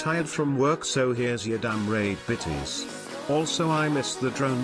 Tired from work, so here's your damn raid bitties. Also I miss the drone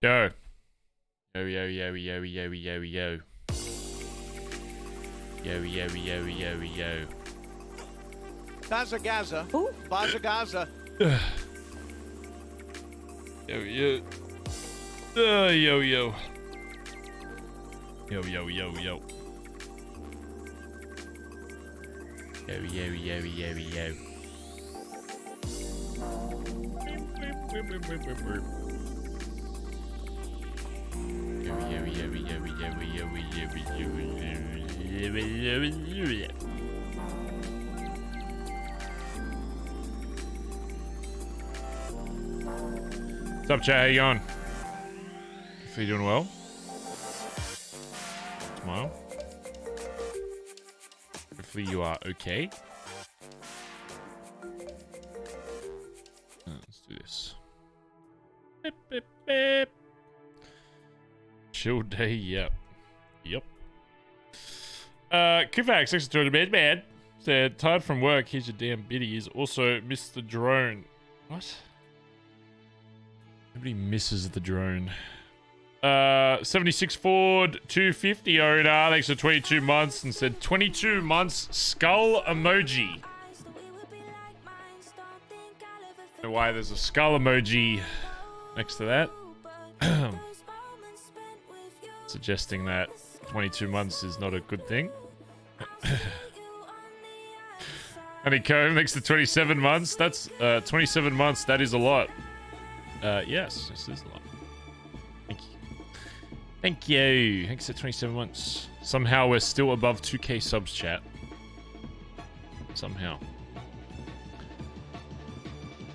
Yo. Yo, yo, yo, yo, yo, yo, yo. Yo, yo, yo, yo, yo. Bazza. Bazza. Yo, yo. Yo, yo. Yo, yo, yo, yo. Yo, yo, yo, yo, yo. What's up, chat? How you going? Hopefully you're doing well. Smile. Hopefully you are okay. Let's do this. Beep, beep, beep. Chill day, yep. Yep. Kufax, thanks for joining me, man. Said, tired from work, here's your damn biddies. Also, missed the drone. What? Nobody misses the drone. 76 Ford, 250 owner, thanks for 22 months, and said 22 months skull emoji. Don't know why there's a skull emoji next to that. Suggesting that 22 months is not a good thing. Honeycomb next to 27 months. That's 27 months. That is a lot. Yes, this is a lot. Thank you. Thank you. Thanks for 27 months. Somehow we're still above 2k subs, chat. Somehow.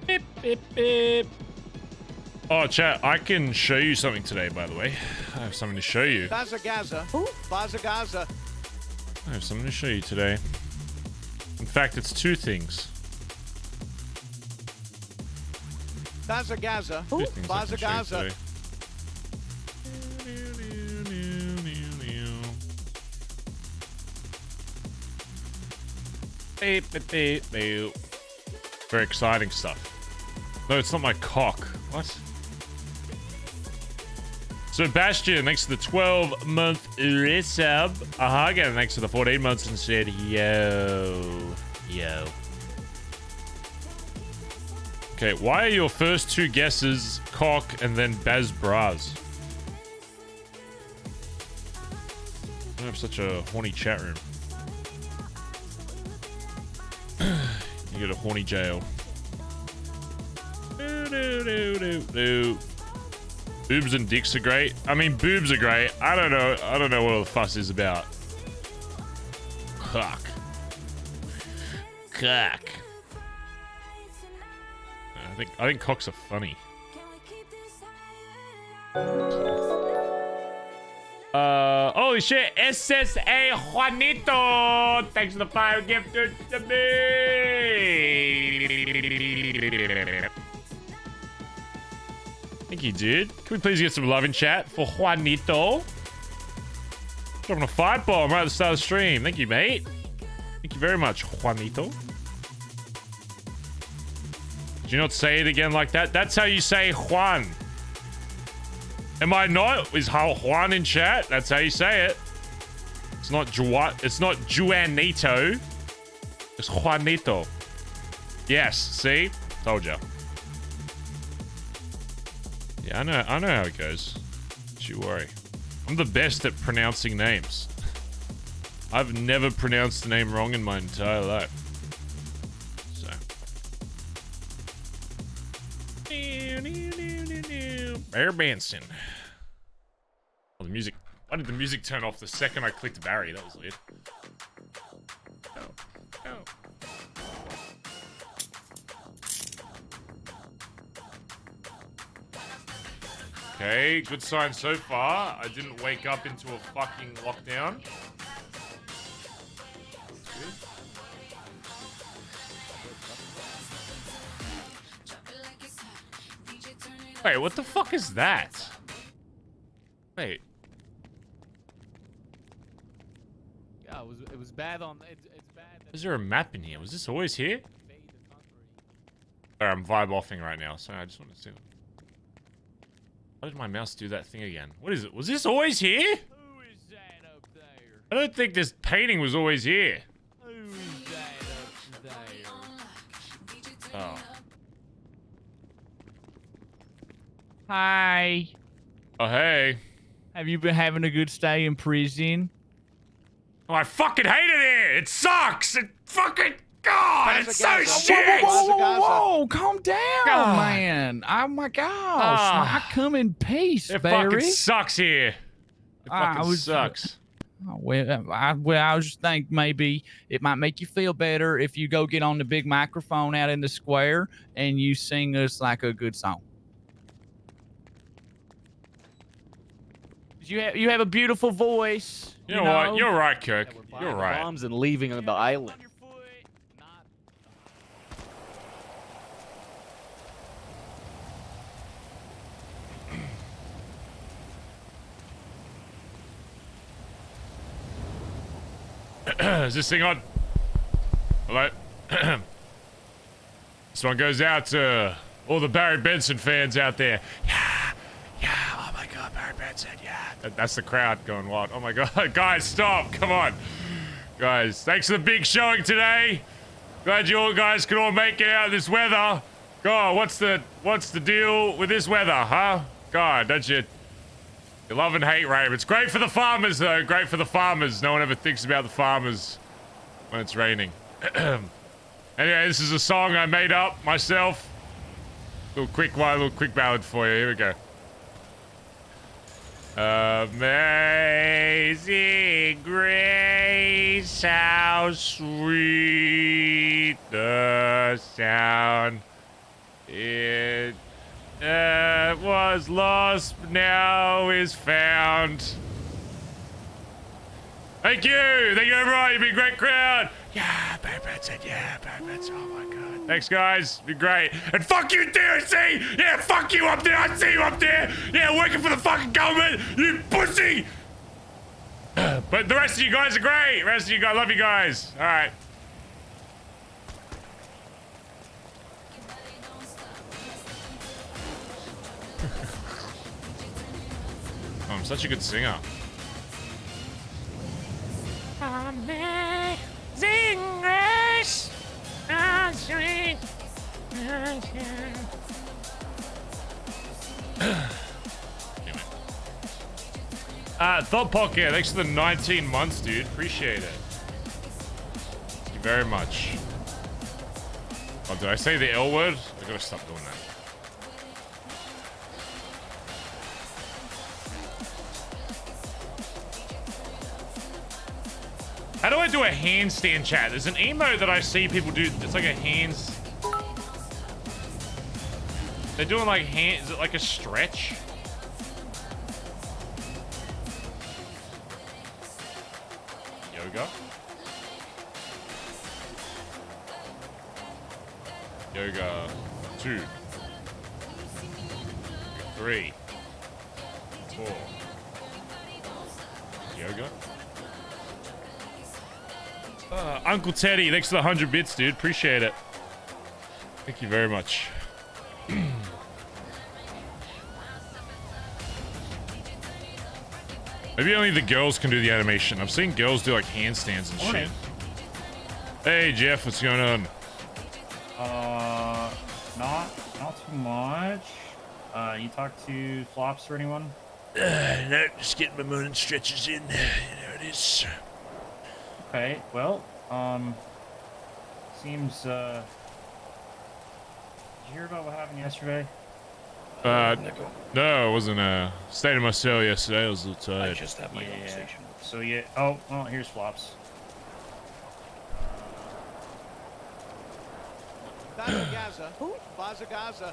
Beep, beep, beep. Oh, chat, I can show you something today, by the way. I have something to show you. Bazza. Bazza. I have something to show you today. In fact, it's two things. Bazza. Two things I can show you today. Beep, beep, beep, beep. Very exciting stuff. No, it's not my cock. What? Sebastian, thanks to the 12-month resub. Again, thanks to the 14 months and said, yo. Okay, why are your first two guesses cock and then Bazz bras? I don't have such a horny chat room. You get a horny jail. Boobs and dicks are great. I mean, boobs are great. I don't know what all the fuss is about. Cock. I think cocks are funny. Holy shit, SSA Juanito! Thanks for the fire gift to me! Thank you, dude. Can we please get some love in chat for Juanito? Dropping a fight bomb right at the start of the stream. Thank you, mate. Thank you very much, Juanito. Did you not say it again like that? That's how you say Juan. Am I not? Is Juan in chat? That's how you say it. It's not Juanito. It's Juanito. Yes, see? Told ya. Yeah, I know how it goes. Don't you worry. I'm the best at pronouncing names. I've never pronounced a name wrong in my entire life. So. Bear Benson. Oh, the music. Why did the music turn off the second I clicked Barry? That was weird. Oh. Okay, good sign so far. I didn't wake up into a fucking lockdown. Wait, what the fuck is that? Wait. Yeah, it was bad on. It's bad. Is there a map in here? Was this always here? Alright, I'm vibe offing right now, so I just want to see. Why did my mouse do that thing again? What is it? Was this always here? Who is that up there? I don't think this painting was always here. Who is that up there? Oh. Hi. Oh, hey. Have you been having a good stay in prison? Oh, I fucking hated it! It sucks! It fucking God, it's so Bazza, shit. Whoa, calm down, God. man. Oh my gosh. Ah. I come in peace, It Barry. fucking sucks here. It I fucking was- sucks. Oh, I was just think maybe it might make you feel better if you go get on the big microphone out in the square and you sing us like a good song. You have a beautiful voice. You know what? You're right, Kirk. Yeah, we're buying You're the right. bombs and leaving the island. Is this thing on? Hello? This one goes out to all the Barry Benson fans out there. Yeah, oh my god, Barry Benson, yeah. That's the crowd going wild. Oh my god, guys, stop, come on. Guys, thanks for the big showing today. Glad you all guys can all make it out of this weather. God, what's the deal with this weather, huh? God, don't you love and hate rain. It's great for the farmers, though. Great for the farmers. No one ever thinks about the farmers when it's raining. Anyway, this is a song I made up myself. Little quick ballad for you. Here we go. Amazing grace, how sweet the sound. It was lost, but now is found. Thank you, everyone. You've been a great crowd. Yeah, Barry Benson. Yeah, Barry Benson. Oh my god. Thanks, guys. You've been great. And fuck you, DOC. Yeah, fuck you up there. I see you up there. Yeah, working for the fucking government. You pussy. But the rest of you guys are great. The rest of you guys, love you guys. All right. Oh, I'm such a good singer. Amazing grace, how sweet the sound. Thought Pocket, thanks for the 19 months, dude. Appreciate it. Thank you very much. Oh, did I say the L word? I gotta stop doing that. How do I do a handstand chat? There's an emote that I see people do. It's like a hands. They're doing like hand. Is it like a stretch? Yoga. Yoga 2, 3, 4. Yoga. Uncle Teddy, thanks for the 100 bits, dude. Appreciate it. Thank you very much. Maybe only the girls can do the animation. I've seen girls do like handstands and shit. Hey, Jeff, what's going on? Not too much. You talk to Flops or anyone? No, just getting my morning stretches in. You know it is. Okay, well, seems, did you hear about what happened yesterday? No, I wasn't, stayed in my cell yesterday. I was a little tired. I just had my conversation. So, yeah, oh, well, here's Flops. Bazza, Bazza.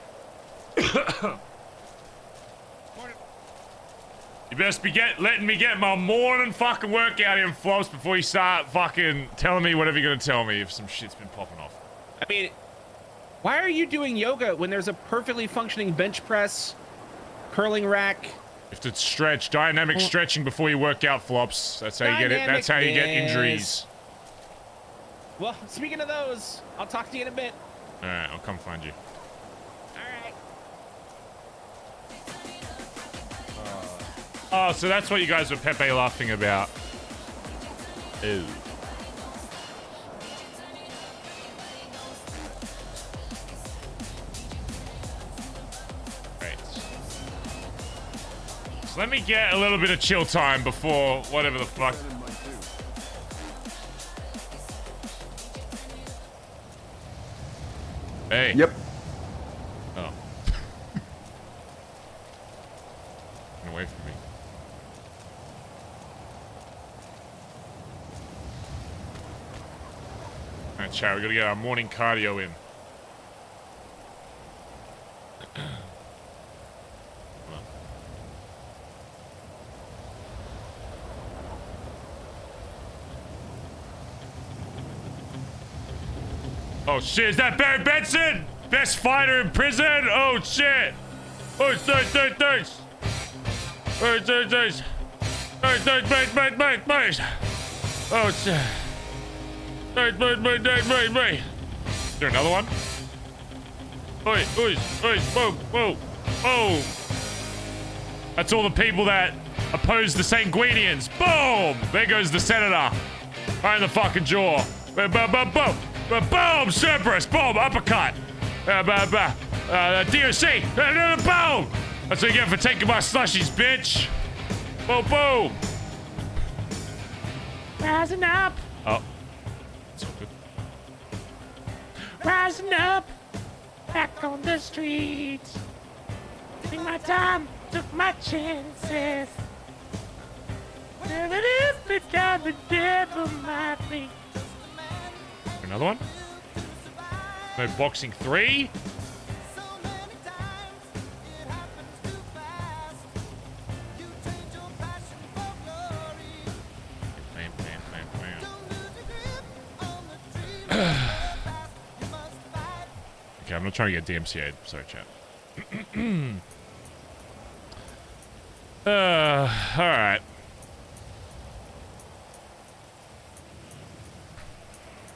You best be letting me get my morning fucking workout in, Flops, before you start fucking telling me whatever you're gonna tell me if some shit's been popping off. I mean, why are you doing yoga when there's a perfectly functioning bench press, curling rack? You have to stretch, dynamic stretching before you work out, Flops. That's how you get it. That's how you get injuries. Well, speaking of those, I'll talk to you in a bit. All right, I'll come find you. Oh, so that's what you guys were Pepe laughing about. Ew. Great. So let me get a little bit of chill time before whatever the fuck. Hey. Yep. Oh. Get away from me. Alright, chat, we gotta get our morning cardio in. Oh shit, is that Barry Benson? Best fighter in prison? Oh shit! Oh, thanks. Oh, thanks. Thanks. Oh shit. Thanks. Is there another one? Oi, whoa. Oh! That's all the people that oppose the Sanguinians. Boom! There goes the senator. Right in the fucking jaw. Boom! Cerberus! Boom! Uppercut! DOC! Boom! That's what you get for taking my slushies, bitch! Boom! Rising up! Oh. That's all good. Rising up! Back on the streets! Took my time, took my chances. Never if the time the devil might be. Another one? No boxing 3? Okay, I'm not trying to get DMCA'd. Sorry, chat. Alright.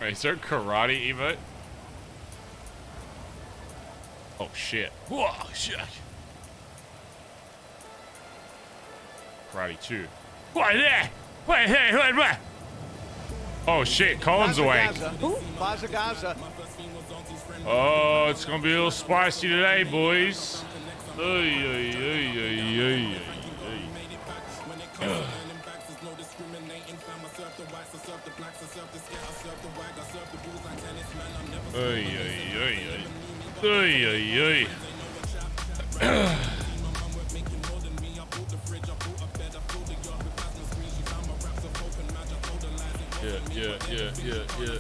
Wait, is there a karate emote? Oh shit. Whoa, shit. Karate 2. What there? Wait. Oh shit, Colin's awake. Bazza. Oh, it's gonna be a little spicy today, boys.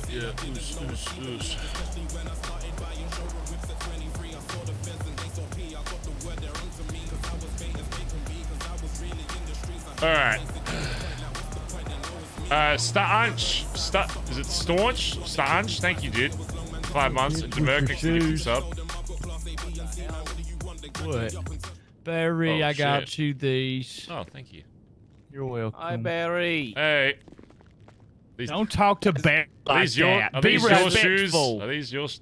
Yeah. Oosh. All right. Is it Staunch? Staunch? Thank you, dude. 5 months. And Demerka can sub. What? Barry, Oh, I got shit. you these. Oh, thank you. You're welcome. Hi, Barry. Hey. Don't talk to Barry like that. Are Be these your shoes? respectful. Are these yours?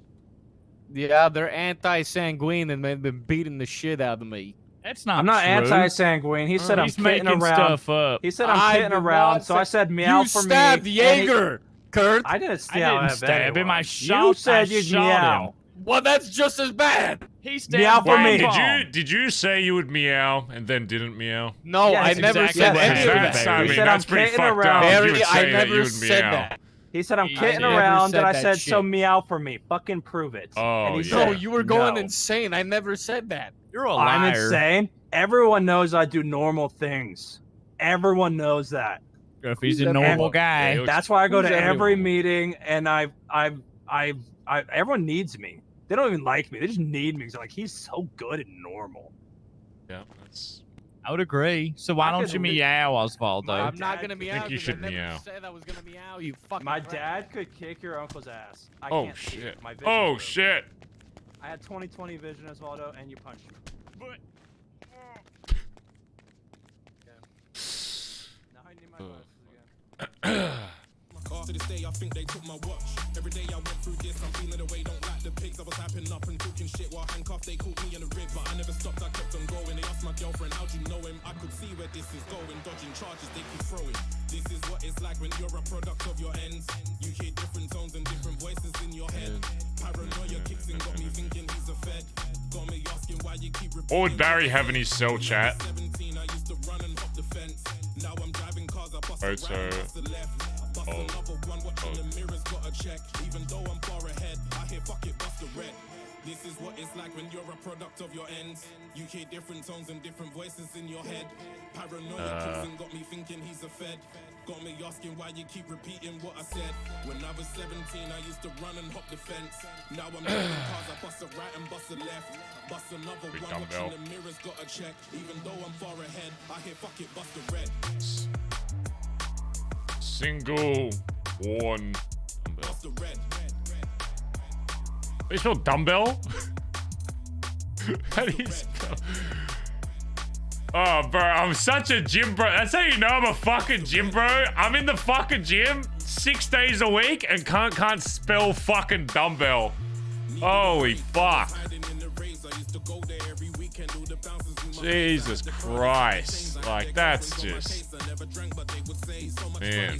Yeah, they're anti-sanguine and they've been beating the shit out of me. That's not I'm not true. anti-sanguine. He said I'm He's kidding making around. stuff up. He said I'm kidding around, so I said meow for me. You stabbed Jaeger, Kurt. I didn't I stab, didn't stab him. I shot. You said I you'd shot meow. him. Well, that's just as bad. He stabbed Meow for me. Did you say you would meow and then didn't meow? No, Yeah, I that's never exactly said what any of happened, that. Barry. He said that's I'm pretty kidding fucked around. up. You Barry, would I say that never you would said meow. that. He said I'm He kidding never around, said and I that said so shit. meow for me. Fucking prove it. Oh, and he yeah. No, said, you were going no. insane. I never said that. You're a I'm liar. insane. Everyone knows I do normal things. Everyone knows that. If he's a normal guy. Yeah, That's why I go to Who's every everyone? meeting, and everyone needs me. They don't even like me. They just need me. 'Cause they're like, he's so good and normal. Yeah, that's. I would agree. So why I don't could you li- meow, Osvaldo? I'm not dad gonna could- meow. think you 'cause should I never meow. said I was gonna meow. You fucking. My crap. dad could kick your uncle's ass. I Oh can't see shit. it. My vision's Oh good. shit. I had 20/20 vision, Osvaldo, and you punched me. Now I need my glasses again. To this day, I think they took my watch. Every day I went through this, I'm feeling the way, don't like the pigs. I was hyping up and talking shit while handcuffed, they caught me in the rib. But I never stopped, I kept on going. They asked my girlfriend, how'd you know him? I could see where this is going, dodging charges they keep throwing. This is what it's like when you're a product of your ends. You hear different tones and different voices in your head. Paranoia kicks in, got me thinking he's a fed. Got me asking why you keep repeating. What would Barry have in his cell chat? 17, I used to run and hop the fence. Now I'm driving cars, I bust Right, so- around, bust the left. Bust another one, watching the mirrors, got a check. Even though I'm far ahead, I hear fuck it, bust the red. This is what it's like when you're a product of your ends. You hear different tones and different voices in your head. Paranoia cruising got me thinking he's a fed. Got me asking why you keep repeating what I said. When I was 17, I used to run and hop the fence. Now I'm driving cars, I bust a right and bust a left. Bust another Big one, dumbbell. watching the mirrors, got a check. Even though I'm far ahead, I hear fuck it, bust a red. Single one dumbbell. Bust a red. How do you spell dumbbell? How do you spell? Oh, bro, I'm such a gym bro. That's how you know I'm a fucking gym bro. I'm in the fucking gym 6 days a week and can't spell fucking dumbbell. Holy fuck. Jesus Christ. Like, that's just... Man.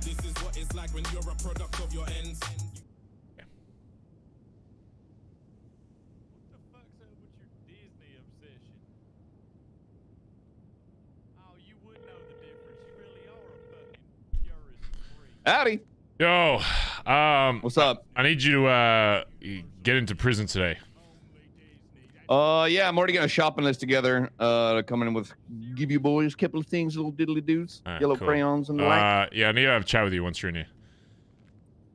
This is what it's like when you're a product of your ends. Howdy. Yo, What's up? I need you to get into prison today. Yeah, I'm already getting a shopping list together. Coming in with give you boys a couple of things, little diddly dudes, yellow Cool. crayons and the like. Yeah, I need to have a chat with you once you're in here.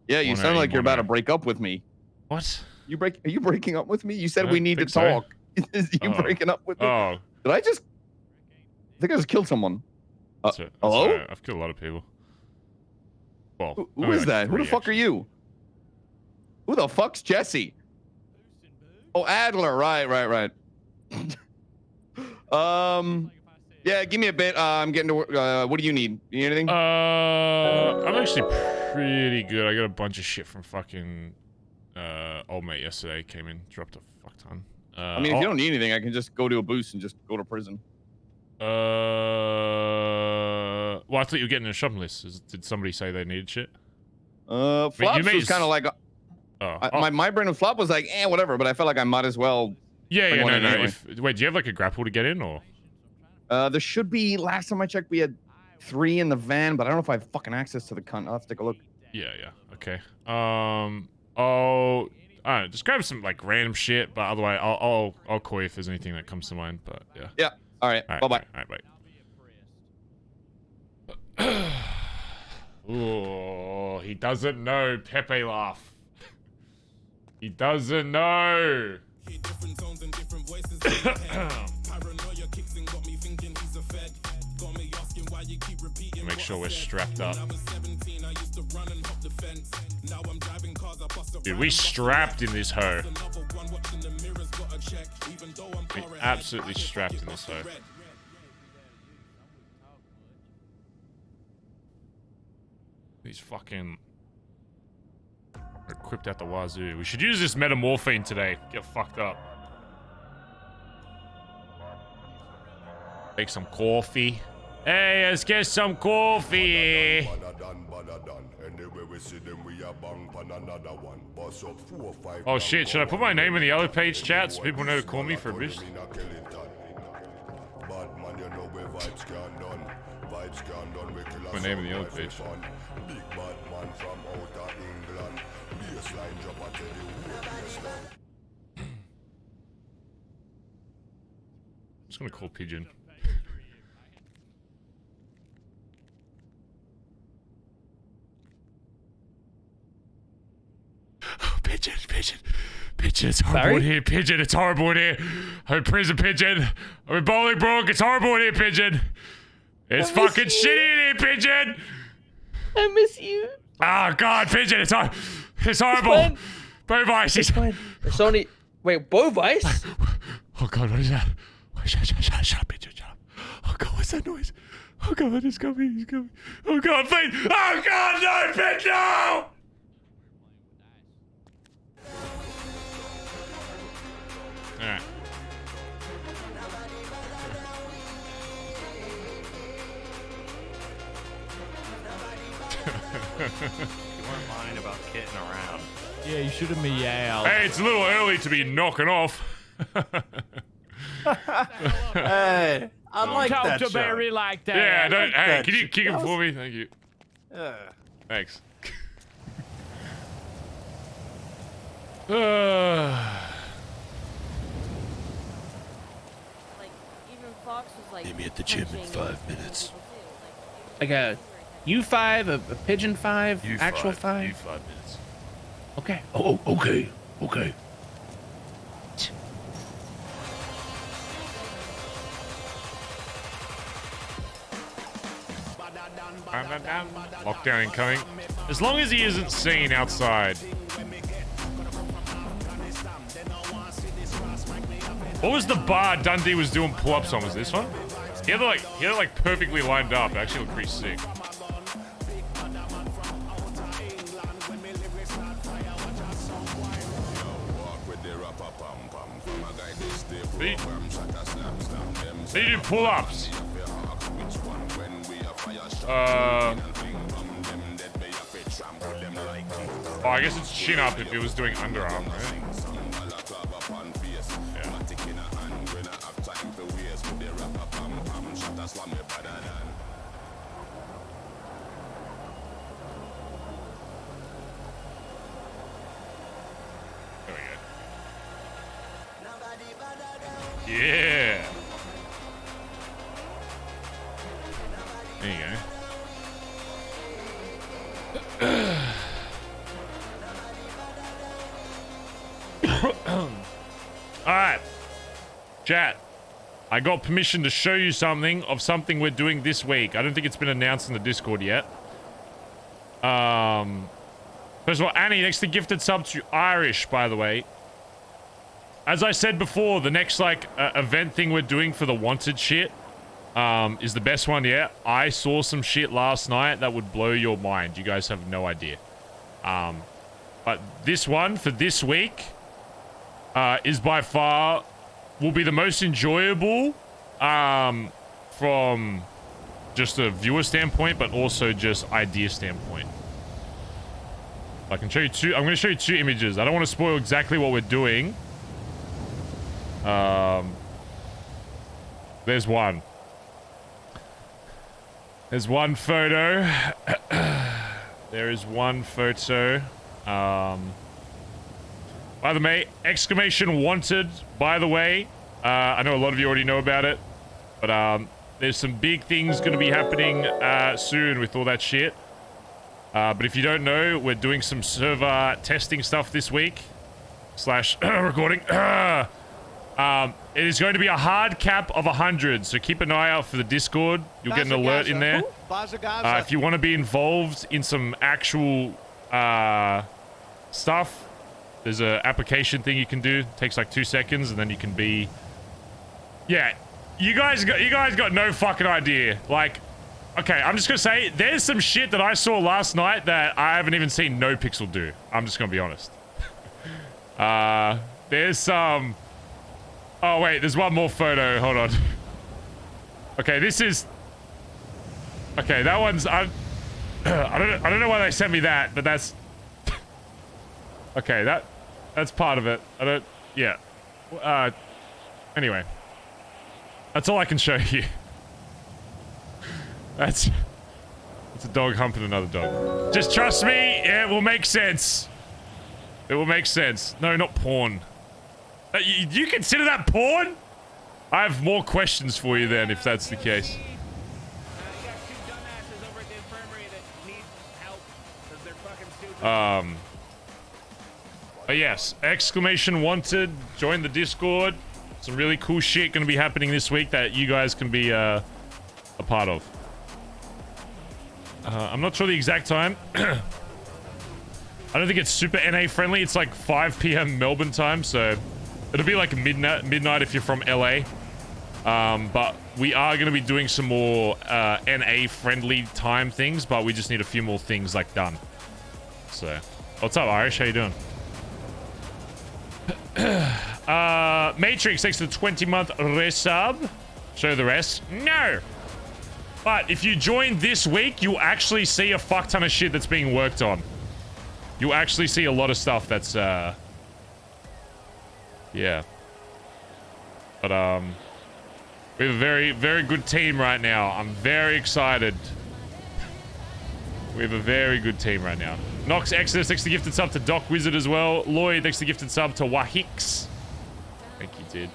Yeah, you sound like you're about to break up with me. What? Are you breaking up with me? You said I we don't need to think so. talk. Is you breaking up with me? Oh. Did I think I just killed someone. That's it. That's Hello? all right. I've killed a lot of people. Well, Who only is like that? Who the 3, fuck are you? Who the fuck's Jesse? Oh, Adler. Right. Yeah, give me a bit. I'm getting to work. What do you need? You need anything? I'm actually pretty good. I got a bunch of shit from fucking old mate yesterday. Came in, dropped a fuck ton. I mean, if you don't need anything, I can just go to a boost and just go to prison. Well, I thought you were getting a shopping list. Did somebody say they needed shit? Flops was kind of like... My brain of Flop was like, whatever, but I felt like I might as well... Yeah, bring one in no. anyway. Wait, do you have like a grapple to get in, or? There should be... Last time I checked, we had 3 in the van, but I don't know if I have fucking access to the cunt. I'll have to take a look. Yeah, okay. Oh, I don't know, just grab some like random shit, but otherwise I'll call you if there's anything that comes to mind. But yeah. Yeah. All right. Bye bye. All right. Bye. Oh, he doesn't know. Pepe laugh. He doesn't know. Make sure we're strapped up. Dude, we strapped in this hoe. We absolutely strapped in this hoe. He's fucking equipped at the wazoo. We should use this metamorphine today. Get fucked up. Make some coffee. Hey, let's get some coffee. Oh shit, should I put my name in the other page chat so people know to call me for a bitch? My name in the other page. I'm just gonna call Pigeon. Pigeon, it's horrible in here, Pigeon, it's horrible in here. I'm in prison, Pigeon. I'm in Bolingbroke, it's horrible in here, Pigeon. It's fucking shitty in here, Pigeon. I miss you. Oh god, Pigeon, it's horrible. Bovice, It's only... Wait, Bovice? Oh god, what is that? Shut up, Pigeon, shut up. Oh god, what's that noise? Oh god, he's coming. Oh god, please. Oh god, no, Pigeon, no! Alright. You weren't lying about kidding around. Yeah, you should have meowed. Hey, it's a little early to be knocking off. Hey, I like Talk that to joke. Barry like that. Yeah, don't. like Hey, that can you shit. kick him That for was- me? Thank you. Thanks. Like even Fox was like. Meet me at the gym in 5 minutes. Like a U5, a pigeon 5, actual 5. You 5 minutes. Okay. Oh, okay. Okay. Lockdown incoming. As long as he isn't seen outside. What was the bar Dundee was doing pull-ups on? Was this one? He had it like perfectly lined up. It actually looked pretty sick. So you do pull-ups. Oh, I guess it's chin up if he was doing underarm, right? Yeah. There we go. Yeah. There you go. Alright. Chat. I got permission to show you something of something we're doing this week. I don't think it's been announced in the Discord yet. First of all, Annie, next to gifted sub to Irish, by the way. As I said before, the next, like, event thing we're doing for the wanted shit is the best one yet. I saw some shit last night that would blow your mind. You guys have no idea. But this one for this week is by far will be the most enjoyable from just a viewer standpoint, but also just idea standpoint. I can show you two. I'm going to show you two images. I don't want to spoil exactly what we're doing. There's one. There's one photo. There is one photo. By the way, exclamation wanted, by the way. I know a lot of you already know about it. But there's some big things going to be happening soon with all that shit. But if you don't know, we're doing some server testing stuff this week. / recording. It is going to be a hard cap of 100, so keep an eye out for the Discord. You'll get an alert in there. If you want to be involved in some actual stuff, there's an application thing you can do. It takes like 2 seconds, and then you can be... Yeah, you guys got no fucking idea. Like, okay, I'm just gonna say, there's some shit that I saw last night that I haven't even seen NoPixel do. I'm just gonna be honest. There's some... Oh wait, there's one more photo. Hold on. Okay, this is... Okay, that one's... I don't know why they sent me that, but that's... Okay, that's part of it. I don't... Yeah. Anyway. That's all I can show you. It's a dog humping another dog. Just trust me, it will make sense. It will make sense. No, not porn. You consider that porn? I have more questions for you then, if that's the case. But yes, exclamation wanted. Join the Discord. Some really cool shit gonna be happening this week that you guys can be a part of. I'm not sure the exact time. I don't think it's super NA friendly. It's like 5 p.m. Melbourne time, so it'll be like midnight if you're from LA. But we are going to be doing some more NA friendly time things, but we just need a few more things like done. So, what's up, Irish? How you doing? Matrix takes the 20-month resub. Show the rest. No. But if you join this week, you'll actually see a fuck ton of shit that's being worked on. You'll actually see a lot of stuff that's, yeah. But we have a very, very good team right now. I'm very excited. We have a very good team right now. Nox Exodus, thanks to gifted sub to Doc Wizard as well. Lloyd, thanks to gifted sub to Wahix. Thank you, dude.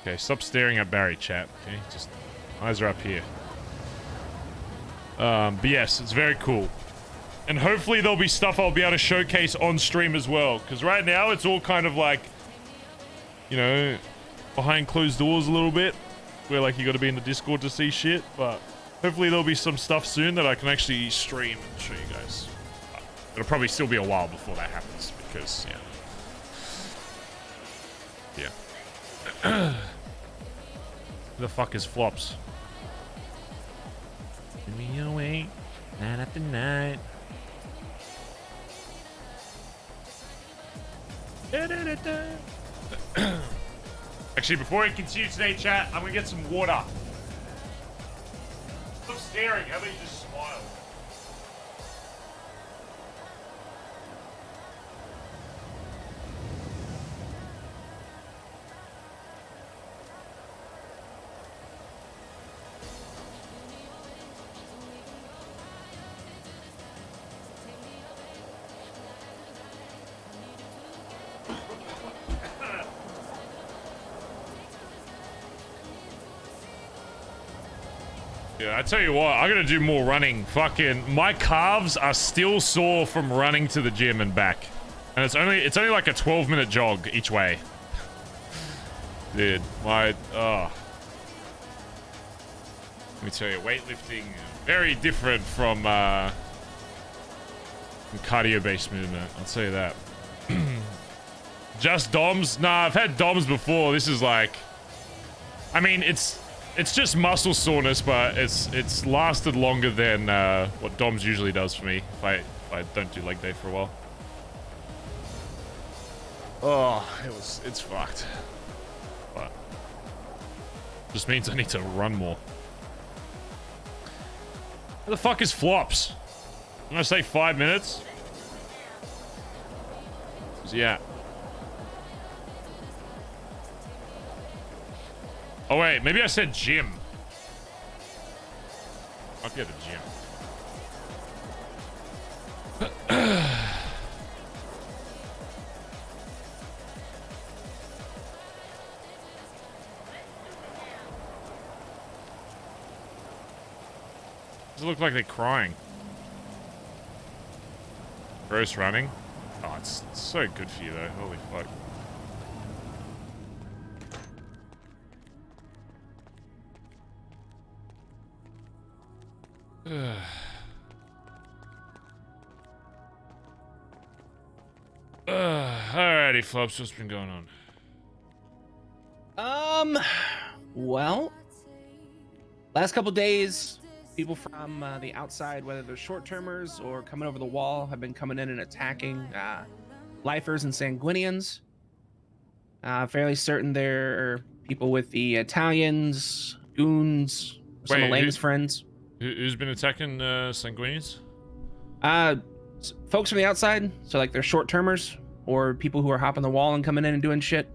Okay, stop staring at Barry, chat. Okay, just eyes are up here. But yes, it's very cool. And hopefully there'll be stuff I'll be able to showcase on stream as well. Because right now it's all kind of like, you know, behind closed doors a little bit. Where like you got to be in the Discord to see shit. But hopefully there'll be some stuff soon that I can actually stream and show you guys. But it'll probably still be a while before that happens. Because, yeah. Yeah. Who the fuck is Flops? Give me away, night after night. Actually, before I continue today, chat, I'm gonna get some water. Stop staring. How about you just smile? Yeah, I tell you what, I gotta do more running. Fucking, my calves are still sore from running to the gym and back. And it's only like a 12-minute jog each way. Dude, Let me tell you, weightlifting, very different from cardio-based movement, I'll tell you that. Just DOMs? Nah, I've had DOMs before. This is like, I mean, it's just muscle soreness, but it's lasted longer than what DOMS usually does for me if I don't do leg day for a while. Oh, it's fucked. But just means I need to run more. Where the fuck is Flops? I'm gonna say 5 minutes. Yeah. Oh wait, maybe I said gym. I'll get a gym. Does it look like they're crying? Gross running. Oh, it's so good for you though. Holy fuck. Alrighty, Flops, what's been going on? Well, last couple days, people from the outside, whether they're short-termers or coming over the wall, have been coming in and attacking lifers and sanguinians. Fairly certain there are people with the Italians, goons, some of Lang's friends. Who's been attacking sanguinians? Folks from the outside, so like they're short-termers or people who are hopping the wall and coming in and doing shit.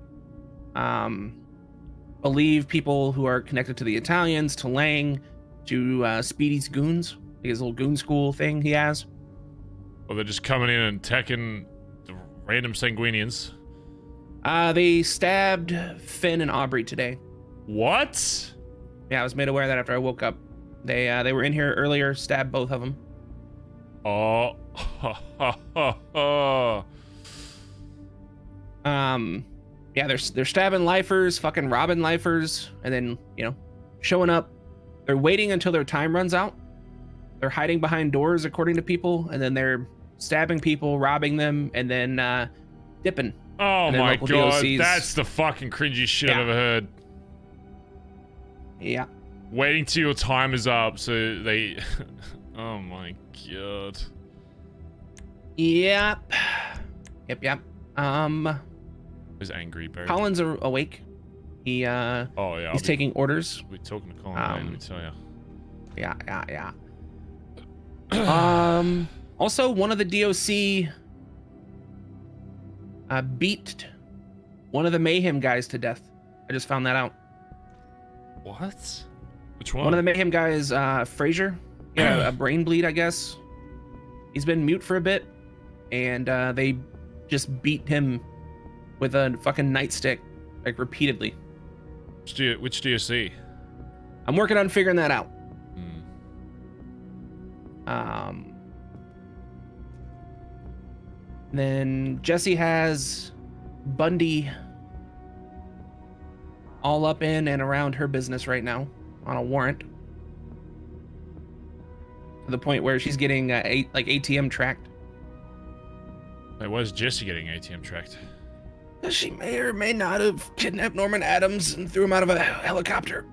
Believe people who are connected to the Italians, to Lang, to Speedy's goons, his little goon school thing he has. Well, they're just coming in and attacking the random sanguinians. They stabbed Finn and Aubrey today. What? Yeah, I was made aware of that after I woke up. They were in here earlier, stabbed both of them. Oh. Yeah, they're stabbing lifers, fucking robbing lifers, and then, you know, showing up. They're waiting until their time runs out. They're hiding behind doors, according to people, and then they're stabbing people, robbing them, and then dipping. Oh my god, DOCs. that's the fucking cringy shit I've ever heard. Yeah. Waiting till your time is up, so they... Oh my god. Yep. He's angry, Barry. Colin's awake. He oh yeah, he's taking orders. We're talking to Colin, man, let me tell you. Yeah. Also, one of the DOC beat one of the Mayhem guys to death. I just found that out. What? Which one? One of the Mayhem guys, Frazier. Yeah, a brain bleed, I guess. He's been mute for a bit, and they just beat him with a fucking nightstick, like repeatedly. Which do you see? I'm working on figuring that out. Then Jesse has Bundy all up in and around her business right now on a warrant. To the point where she's getting like ATM tracked. Wait, why is Jesse getting ATM tracked? She may or may not have kidnapped Norman Adams and threw him out of a helicopter.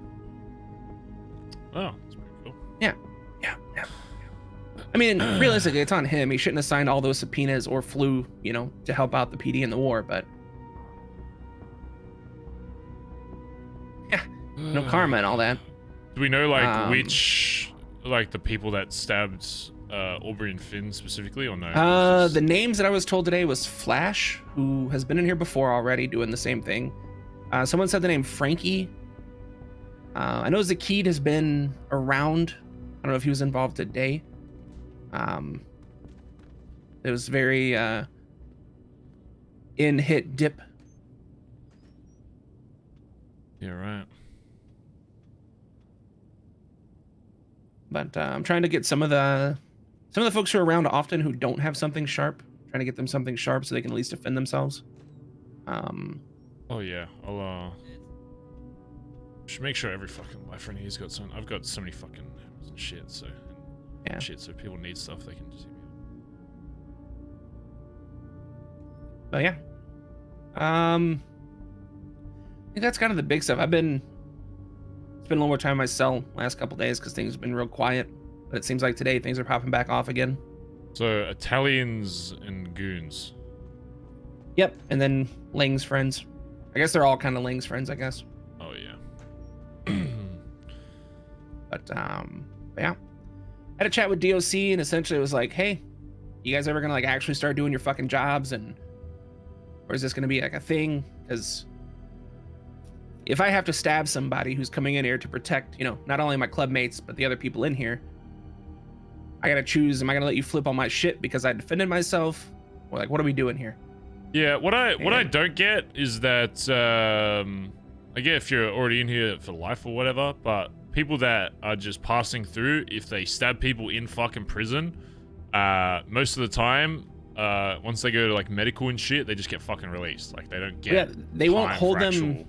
Oh, that's pretty cool. Yeah. I mean, realistically, it's on him. He shouldn't have signed all those subpoenas or flew, you know, to help out the PD in the war, but... yeah, no karma and all that. Do we know, like, which, like, the people that stabbed Aubrey and Finn specifically, or no? The names that I was told today was Flash, who has been in here before already doing the same thing. Someone said the name Frankie. I know Zakid has been around. I don't know if he was involved today. It was very in hit dip. Yeah, right. But I'm trying to get some of the folks who are around often who don't have something sharp, trying to get them something sharp so they can at least defend themselves. Oh yeah, I'll should make sure every fucking lifer in here's got some. I've got so many fucking shit, so yeah. Shit, so if people need stuff, they can just. But yeah, I think that's kind of the big stuff. It's been a little more time in my cell last couple days because things have been real quiet. But it seems like today things are popping back off again. So Italians and goons. Yep, and then Lang's friends. I guess they're all kind of Lang's friends, I guess. Oh yeah. But yeah, I had a chat with DOC and essentially it was like, hey, you guys ever gonna like actually start doing your fucking jobs, and or is this gonna be like a thing? Because if I have to stab somebody who's coming in here to protect, you know, not only my club mates but the other people in here, I gotta choose. Am I gonna let you flip all my shit because I defended myself, or like what are we doing here? Yeah, what I don't get is that I get if you're already in here for life or whatever, but people that are just passing through, if they stab people in fucking prison, most of the time, once they go to like medical and shit, they just get fucking released. Like they don't get. Yeah, they won't time hold for them. actual-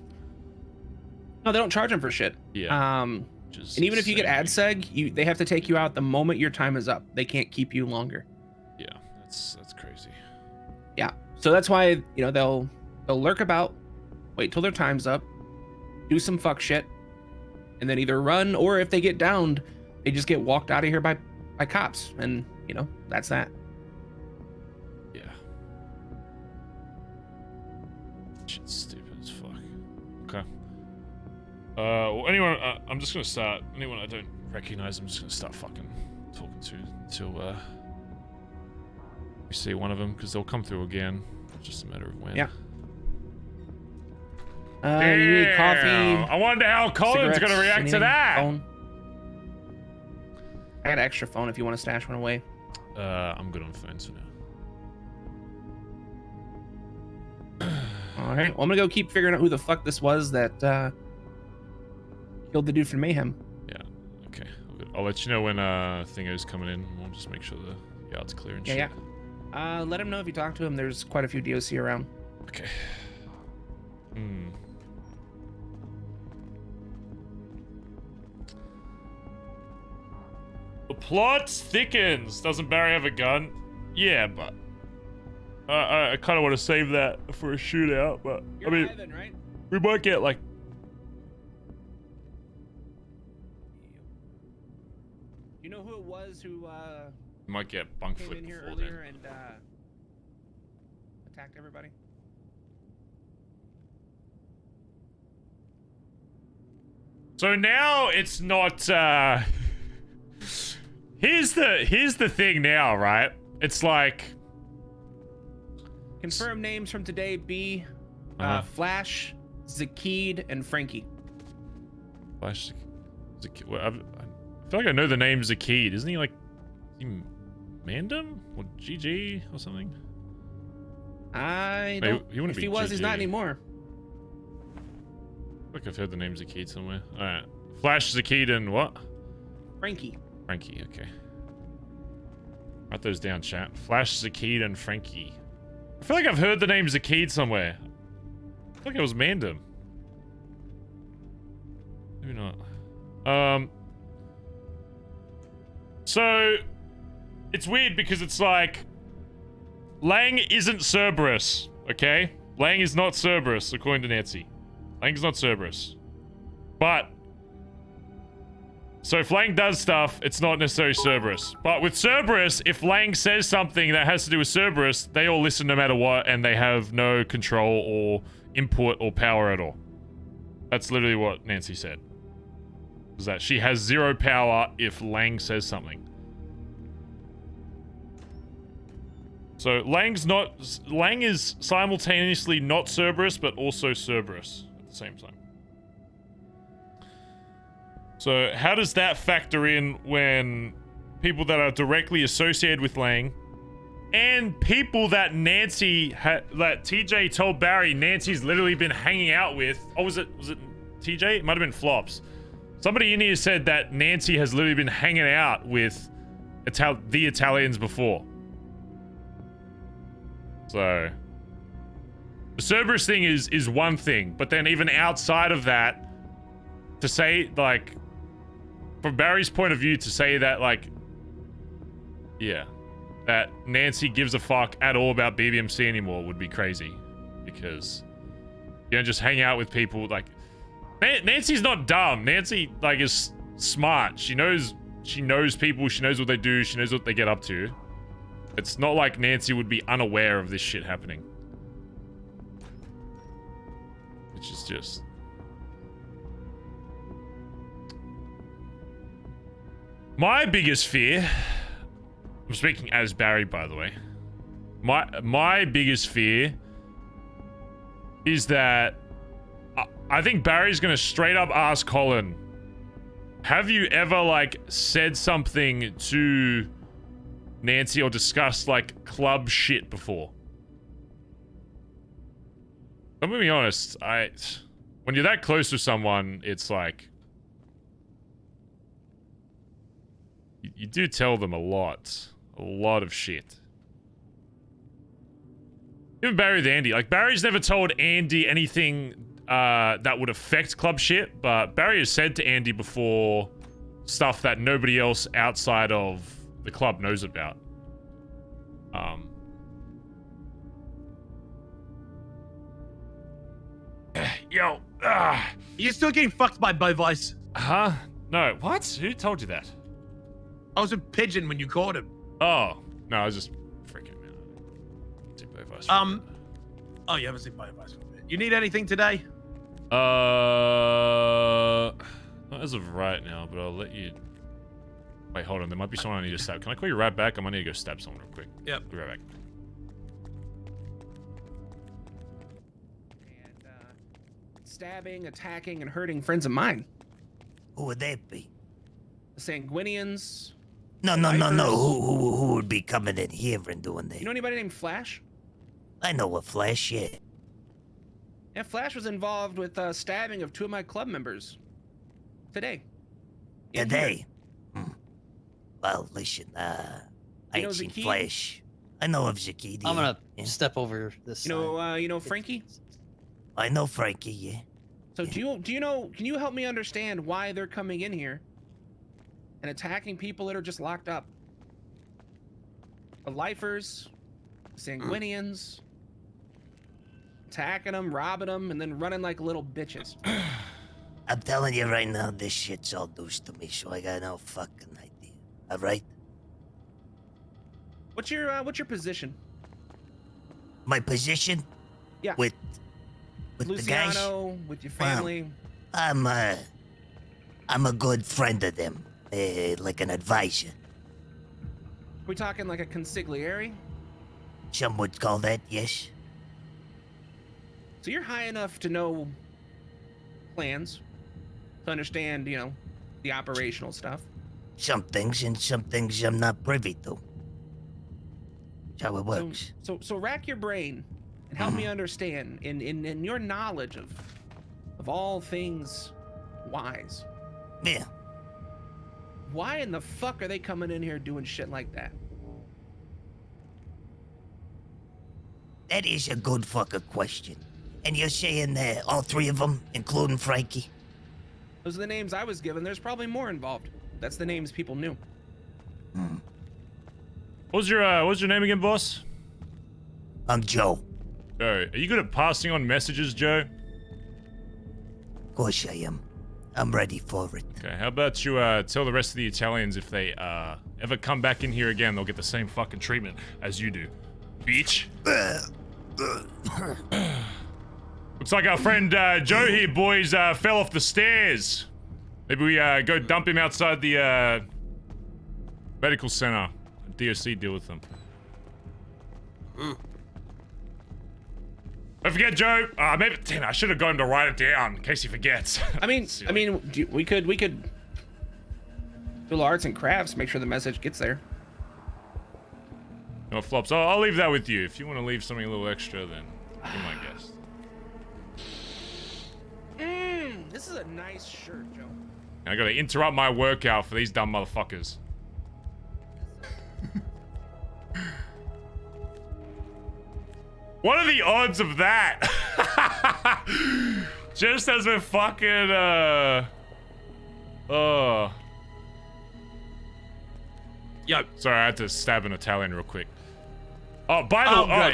No, they don't charge them for shit. Yeah. And even if you get AdSeg, they have to take you out the moment your time is up. They can't keep you longer. Yeah, that's crazy. Yeah. So that's why, you know, they'll lurk about, wait till their time's up, do some fuck shit, and then either run, or if they get downed, they just get walked out of here by cops, and you know, that's that. Yeah. Shit's stupid as fuck. Okay. Well, anyone, I'm just gonna start. Anyone I don't recognize, I'm just gonna start fucking talking to until we see one of them, because they'll come through again. It's just a matter of when. Yeah. You need coffee. I wonder how Colin's gonna react to anything? that. Phone. I got an extra phone if you want to stash one away. I'm good on phones for now. All right. Well, I'm gonna go keep figuring out who the fuck this was that killed the dude from Mayhem. Yeah. Okay. I'll let you know when Thingo's coming in. We'll just make sure the yard's clear and shit. Yeah. Let him know if you talk to him. There's quite a few DOC around. Okay. The plot thickens. Doesn't Barry have a gun? Yeah, but I kind of want to save that for a shootout. But You're I mean, Ivan, right? we might get like. You know who it was who We might get bunk came flipped in here before earlier then. and attacked everybody? So now it's not. Here's the thing now, right? It's like Confirm names from today: B, Flash, Zakid, and Frankie. Flash, well, I feel like I know the name Zakid. Isn't he like Mandem or GG or something? I No, don't. he wouldn't if be he was, he's not GG. anymore. I feel like I've heard the name Zakid somewhere. All right, Flash, Zakid, and what? Frankie. Frankie. Okay. Write those down, chat. Flash, Zakid, and Frankie. I feel like I've heard the name Zakid somewhere. I feel like it was Mandem. Maybe not. So it's weird because it's like Lang isn't Cerberus, okay? Lang is not Cerberus, according to Nancy. Lang is not Cerberus. But so if Lang does stuff, it's not necessarily Cerberus. But with Cerberus, if Lang says something that has to do with Cerberus, they all listen no matter what, and they have no control or input or power at all. That's literally what Nancy said. Is that she has 0 power if Lang says something. So Lang is simultaneously not Cerberus, but also Cerberus at the same time. So how does that factor in when people that are directly associated with Lang and people that Nancy that TJ told Barry Nancy's literally been hanging out with? Oh, was it TJ? It might have been Flops. Somebody in here said that Nancy has literally been hanging out with the Italians before. So the Cerberus thing is one thing, but then even outside of that, to say, like, from Barry's point of view, to say that, like, yeah, that Nancy gives a fuck at all about BBMC anymore would be crazy, because you don't just hang out with people. Like, Nancy's not dumb. Nancy, like, is smart. She knows people. She knows what they do. She knows what they get up to. It's not like Nancy would be unaware of this shit happening. Which is just... My biggest fear... I'm speaking as Barry, by the way. My biggest fear is that I think Barry's gonna straight up ask Colin, have you ever, like, said something to Nancy or discussed, like, club shit before? I'm gonna be honest, when you're that close to someone, it's like you do tell them a lot of shit. Even Barry with Andy, like, Barry's never told Andy anything that would affect club shit, but Barry has said to Andy before stuff that nobody else outside of the club knows about. Yo, You're still getting fucked by Bovice. Huh? No, what? Who told you that? I was a pigeon when you caught him. Oh, no, I was just freaking, man. See both of us. Oh, you haven't seen Bovice for a bit. You need anything today? Not as of right now, but I'll let you... Wait, hold on. There might be someone I need to stab. Can I call you right back? I might need to go stab someone real quick. Yep. Be right back. And stabbing, attacking, and hurting friends of mine. Who would that be? The Sanguinians. No. Who would be coming in here and doing that? You know anybody named Flash? I know a Flash, yeah. Yeah, Flash was involved with stabbing of 2 of my club members. Today. In Today? Well, listen, I ain't seen Zakid? Flash. I know of Zakid. I'm gonna step over this. You know Frankie? I know Frankie, yeah. So do you know, can you help me understand why they're coming in here and attacking people that are just locked up? The lifers, Sanguinians, attacking them, robbing them, and then running like little bitches. I'm telling you right now, this shit's all news to me, so I got no fucking idea. All right? What's your position? My position? Yeah. With the guys? Luciano, with your family. Well, I'm a good friend of them, like an advisor. We talking like a consigliere? Some would call that, yes. So So you're high enough to know plans, to understand, you know, the operational stuff. Some things and some things I'm not privy to. That's how it works. So rack your brain and help me understand in your knowledge of all things wise. Yeah. Why in the fuck are they coming in here doing shit like that? That is a good fucking question. And you're saying all three of them, including Frankie? Those are the names I was given. There's probably more involved. That's the names people knew. What's your name again, boss? I'm Joe. Joe, are you good at passing on messages, Joe? Of course I am. I'm ready for it. Okay, how about you tell the rest of the Italians if they ever come back in here again, they'll get the same fucking treatment as you do. Beach. Looks like our friend Joe here, boys, fell off the stairs. Maybe we go dump him outside the medical center. DOC deal with them. Don't forget, Joe. Maybe damn, I should have got him to write it down in case he forgets. I mean, we could do arts and crafts. Make sure the message gets there. No flops. I'll leave that with you. If you want to leave something a little extra, then be my guest. This is a nice shirt, Joe. I gotta interrupt my workout for these dumb motherfuckers. What are the odds of that? Just as we're fucking, Yo. Sorry, I had to stab an Italian real quick. Oh,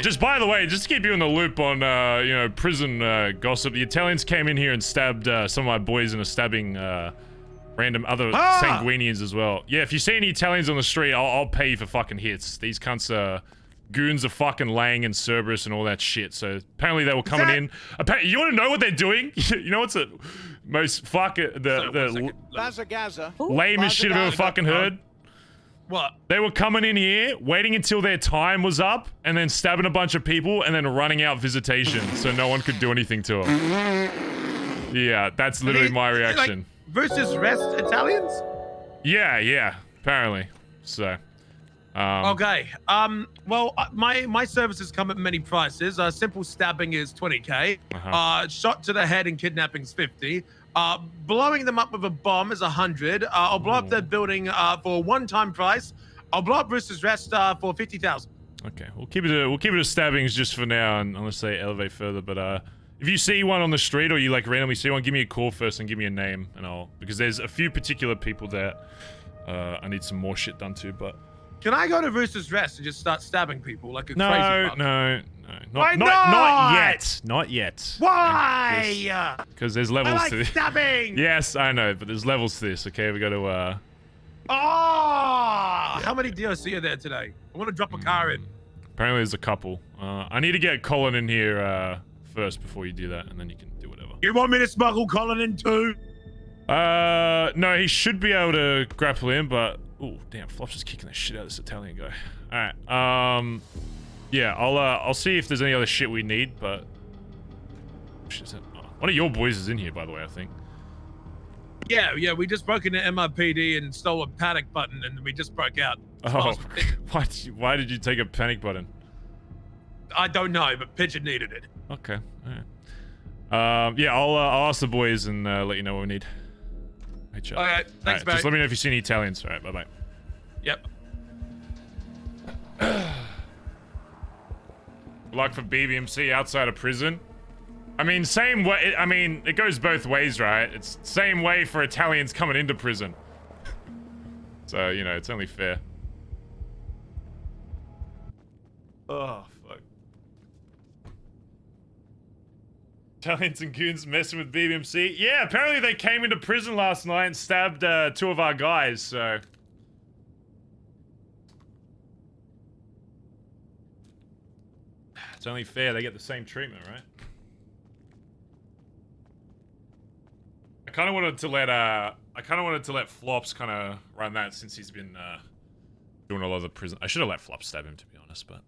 just by the way, just to keep you in the loop on, you know, prison gossip, the Italians came in here and stabbed some of my boys in a stabbing, random other Sanguinians as well. Yeah, if you see any Italians on the street, I'll pay you for fucking hits. These cunts are goons of fucking Lang and Cerberus and all that shit. So apparently they were coming in. You want to know what they're doing? You know what's the most the lamest shit I've ever fucking heard? What? They were coming in here, waiting until their time was up, and then stabbing a bunch of people, and then running out visitation, so no one could do anything to them. Yeah, that's literally my reaction. Like, versus rest Italians? Yeah, apparently. So, okay. Well, my services come at many prices. Simple stabbing is 20k. Shot to the head and kidnapping is 50. Blowing them up with a bomb is 100. I'll blow up their building for a one-time price. I'll blow up Bruce's rest for 50,000. Okay, we'll keep it to stabbings just for now, unless they elevate further. But if you see one on the street or you like randomly see one, give me a call first and give me a name, and because there's a few particular people that I need some more shit done to. But can I go to Rooster's Rest and just start stabbing people like a crazy bug? No. Why Not yet. Why? Because there's levels to this. Stabbing. Yes, I know, but there's levels to this. Okay, we got to. How many DOC are there today? I want to drop a car in. Apparently, there's a couple. I need to get Colin in here first before you do that, and then you can do whatever. You want me to smuggle Colin in too? No, he should be able to grapple in, but oh damn, Flop's just kicking the shit out of this Italian guy. All right, yeah, I'll see if there's any other shit we need, but one of your boys is in here, by the way, I think. Yeah, we just broke into MRPD and stole a panic button, and we just broke out. Oh, why did you take a panic button? I don't know, but Pigeon needed it. Okay, all right. Yeah, I'll ask the boys and let you know what we need. Hey, all right, thanks, mate. Just let me know if you see any Italians. All right, bye-bye. Yep. Luck for BBMC outside of prison. I mean, same way. I mean, it goes both ways, right? It's same way for Italians coming into prison. So, you know, it's only fair. Oh, fuck. Italians and goons messing with BBMC. Yeah, apparently they came into prison last night and stabbed 2 of our guys, so... It's only fair they get the same treatment, right? I kind of wanted to let Flops kind of run that since he's been doing a lot of the prison. I should have let Flops stab him, to be honest, but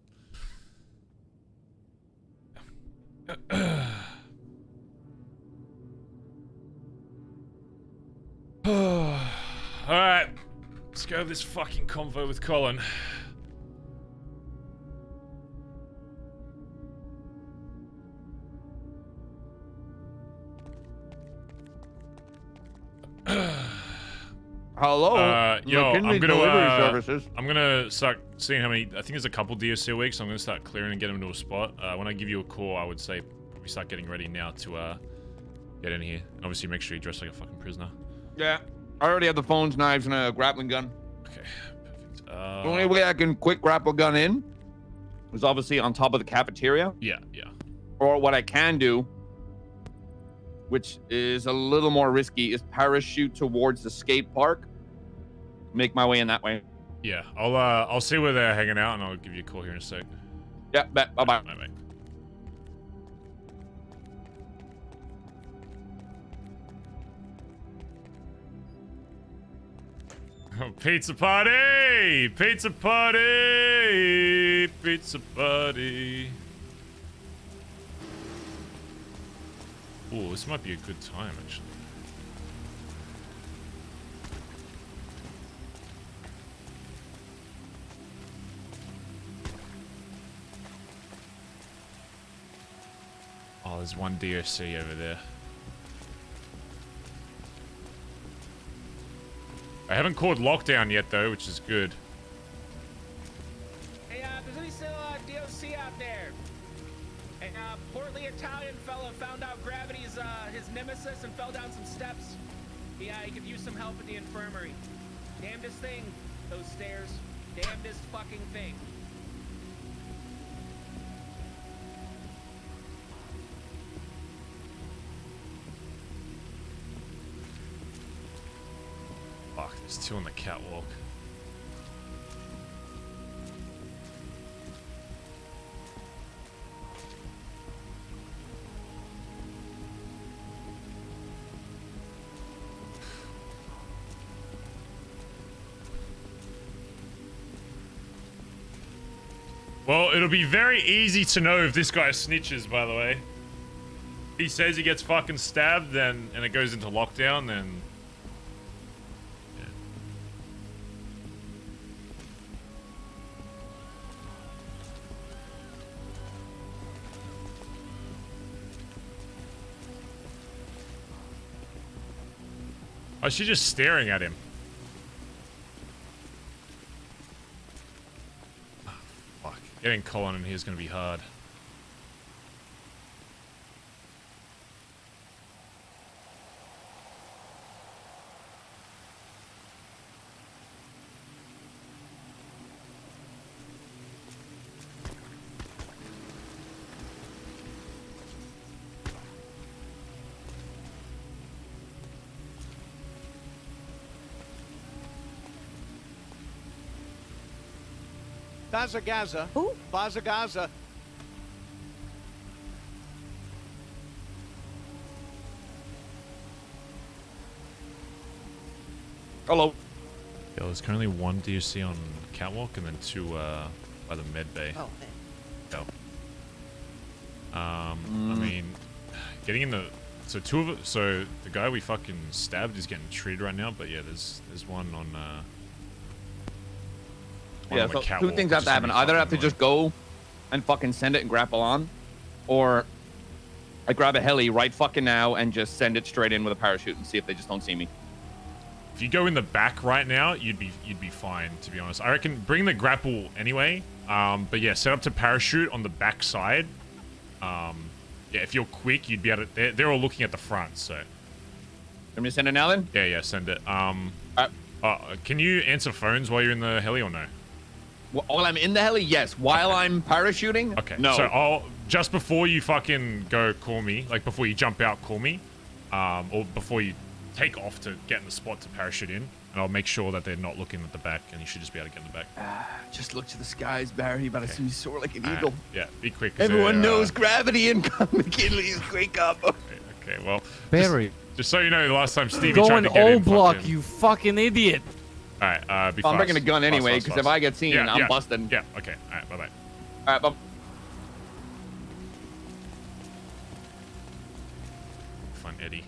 Let's go this fucking convo with Colin. Hello. Yo, McKinley I'm gonna delivery services. I'm gonna start seeing how many. I think there's a couple DOC a week, so I'm gonna start clearing and get them to a spot. When I give you a call, I would say we start getting ready now to get in here. And obviously, make sure you dress like a fucking prisoner. Yeah, I already have the phones, knives, and a grappling gun. Okay, perfect. The only way I can quick grapple gun in is obviously on top of the cafeteria. Yeah, yeah. Or what I can do, which is a little more risky, is parachute towards the skate park. Make my way in that way. Yeah, I'll see where they're hanging out, and I'll give you a call here in a sec. Yeah, bet. Bye bye. Bye, mate. Pizza party! Pizza party! Pizza party! Oh, this might be a good time, actually. Oh, there's one DOC over there. I haven't called lockdown yet, though, which is good. Hey, there's any still DOC out there? A portly Italian fella found out gravity's his nemesis and fell down some steps. Yeah, he could use some help at the infirmary. Damnedest thing, those stairs. Damnedest fucking thing. Fuck, there's two on the catwalk. Well, it'll be very easy to know if this guy snitches, by the way. If he says he gets fucking stabbed, then and it goes into lockdown, then... Yeah. Oh, she's just staring at him. Getting Colin in here is going to be hard. Bazza. Who? Bazza. Hello. Yeah, there's currently one DOC on catwalk and then two by the med bay. Oh, man. Go. I mean, getting in the so so the guy we fucking stabbed is getting treated right now, but yeah, there's one on Yeah, so two things have to happen. Either I have to just go and fucking send it and grapple on, or I grab a heli right fucking now and just send it straight in with a parachute and see if they just don't see me. If you go in the back right now, you'd be fine, to be honest. I reckon bring the grapple anyway. But yeah, set up to parachute on the back side. Yeah, if you're quick, you'd be able to. They're all looking at the front, so. Let me send it now then. Yeah, send it. Can you answer phones while you're in the heli or no? While I'm in the heli, yes. While I'm parachuting, okay. No. So just before you fucking go, call me. Like before you jump out, call me. Or before you take off to get in the spot to parachute in, and I'll make sure that they're not looking at the back, and you should just be able to get in the back. Just look to the skies, Barry. You better see me soar like an eagle. Yeah, be quick. 'Cause Everyone knows gravity income. McKinley's wake up. Okay, well, Barry. Just so you know, the last time Stevie Go tried in to get in, block, fucking... you fucking idiot. All right, be I'm fast. bringing a gun Fast, anyway, fast, because if fast. I get seen, I'm busting. Yeah, okay. All right, bye-bye. All right, bye. Fun, Eddie.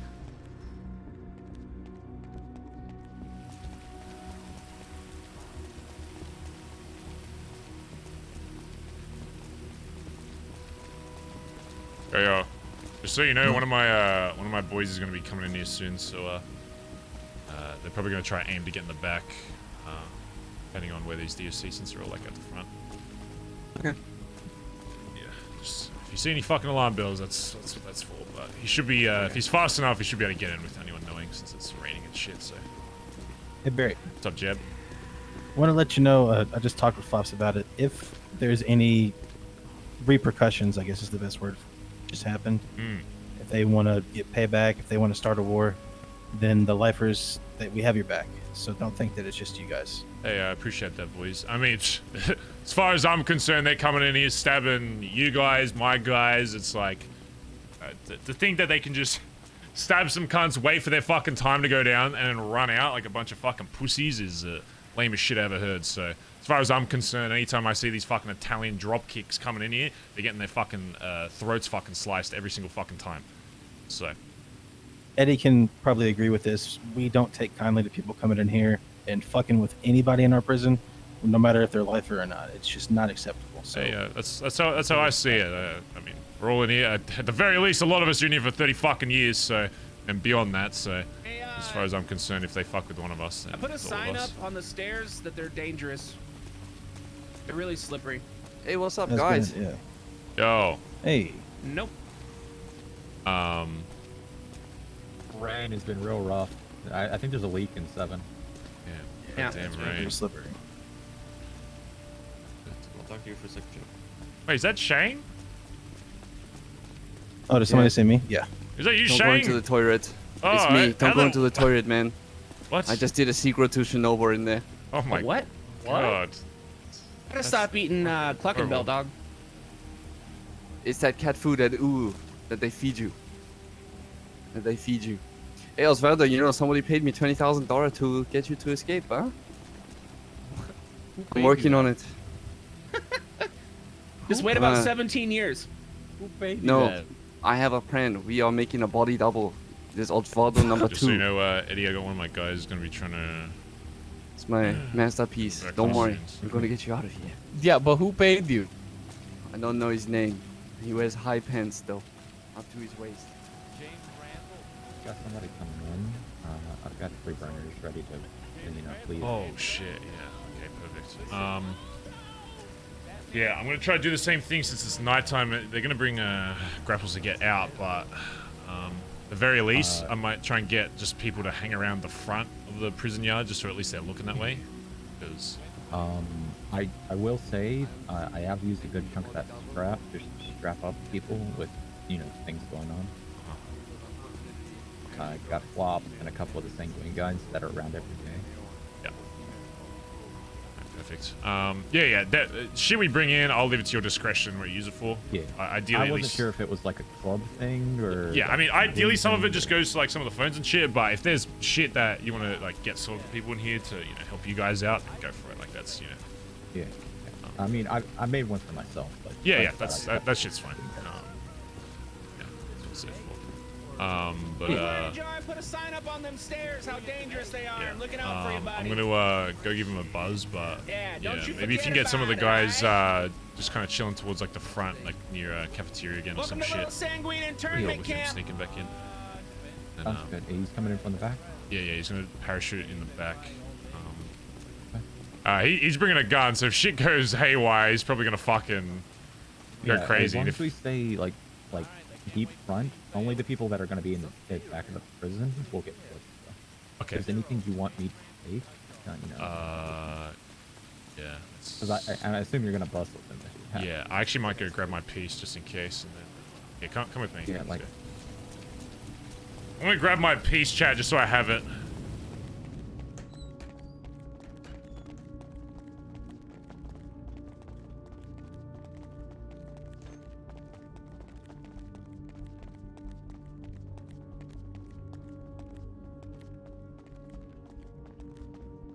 Hey, just so you know, one of my boys is gonna be coming in here soon, so they're probably gonna try aim to get in the back, depending on where these DOC since they're all like at the front. Okay. Yeah. Just, if you see any fucking alarm bells, that's what that's for. But he should be, if he's fast enough, he should be able to get in without anyone knowing, since it's raining and shit. So. Hey Barry. What's up, Jeb? Want to let you know, I just talked with Flops about it. If there's any repercussions, I guess is the best word, just happened. If they want to get payback, if they want to start a war, then the lifers, that we have your back. So don't think that it's just you guys. Hey, I appreciate that, boys. I mean, as far as I'm concerned, they're coming in here stabbing you guys, my guys. It's like, to think that they can just stab some cunts, wait for their fucking time to go down, and then run out like a bunch of fucking pussies is lamest shit I ever heard. So, as far as I'm concerned, anytime I see these fucking Italian drop kicks coming in here, they're getting their fucking throats fucking sliced every single fucking time. So. Eddie can probably agree with this. We don't take kindly to people coming in here and fucking with anybody in our prison, no matter if they're lifer or not. It's just not acceptable. So Hey, that's how I see it. I mean, we're all in here. At the very least, a lot of us are in here for 30 fucking years, so, and beyond that. So, as far as I'm concerned, if they fuck with one of us, then I put a it's all of sign us. up on the stairs that they're dangerous. They're really slippery. Hey, what's up, that's guys? good, yeah. Yo. Hey. Nope. Rain has been real rough. I think there's a leak in 7. Yeah. Damn rain. Slippery. I'll talk to you for a second. Wait, is that Shane? Oh, did somebody say me? Yeah. Is that you, Don't Shane? go into the toilet. Oh, It's me. Don't go hello. into the toilet, man. What? I just did a secret to Chernobyl in there. Oh my What? god. Gotta stop eating Cluckenbell, dog. It's that cat food that they feed you. That they feed you. Hey, Osvaldo, you know somebody paid me $20,000 to get you to escape, huh? I'm working on it. Just wait about 17 years. Who paid you No, that? I have a plan. We are making a body double. This Osvaldo number 2. Just so you know, Eddie, I got one of my guys gonna be trying to. It's my masterpiece. Back Don't on worry. scenes. I'm gonna get you out of here. Yeah, but who paid you? I don't know his name. He wears high pants though, up to his waist. Got somebody coming in. I've got 3 burners ready to, please. Oh shit! Yeah. Okay, perfect. Yeah, I'm gonna try to do the same thing since it's nighttime. They're gonna bring grapples to get out, but at the very least, I might try and get just people to hang around the front of the prison yard, just so at least they're looking that way. Because I will say I have used a good chunk of that strap just to strap up people with things going on. I got Flop and a couple of the Sanguine guys that are around every day. Yeah. Perfect. Yeah. That shit we bring in, I'll leave it to your discretion what you use it for. Yeah. Ideally, I at wasn't least. sure if it was like a club thing or. Yeah, I mean, ideally, some of it just goes to like some of the phones and shit. But if there's shit that you want to like get some people in here to help you guys out, go for it. Like that's Yeah. I mean, I made one for myself, but. Yeah. That shit's fine. Yeah, that's what it's there for. But John, put a sign up on them stairs how dangerous they are. I'm looking out for you, buddy. I'm gonna go give him a buzz, but don't you maybe you can forget get some of the about it, guys just kind of chilling towards like the front, like near cafeteria again or some Welcome to shit. Little Sanguine Deal Internment with him Camp. sneaking back in. And, Sounds good. He's coming in from the back. Yeah, he's gonna parachute in the back. He's bringing a gun, so if shit goes haywire, he's probably gonna fucking go crazy. As long And as we stay like deep front, only the people that are going to be in the back of the prison will get killed. So. Okay. If there's anything you want me to take, yeah. Because I assume you're going to bust with them. If you have. Yeah, I actually might go grab my piece just in case, and then come with me. Yeah, like. I'm gonna grab my piece, chat, just so I have it.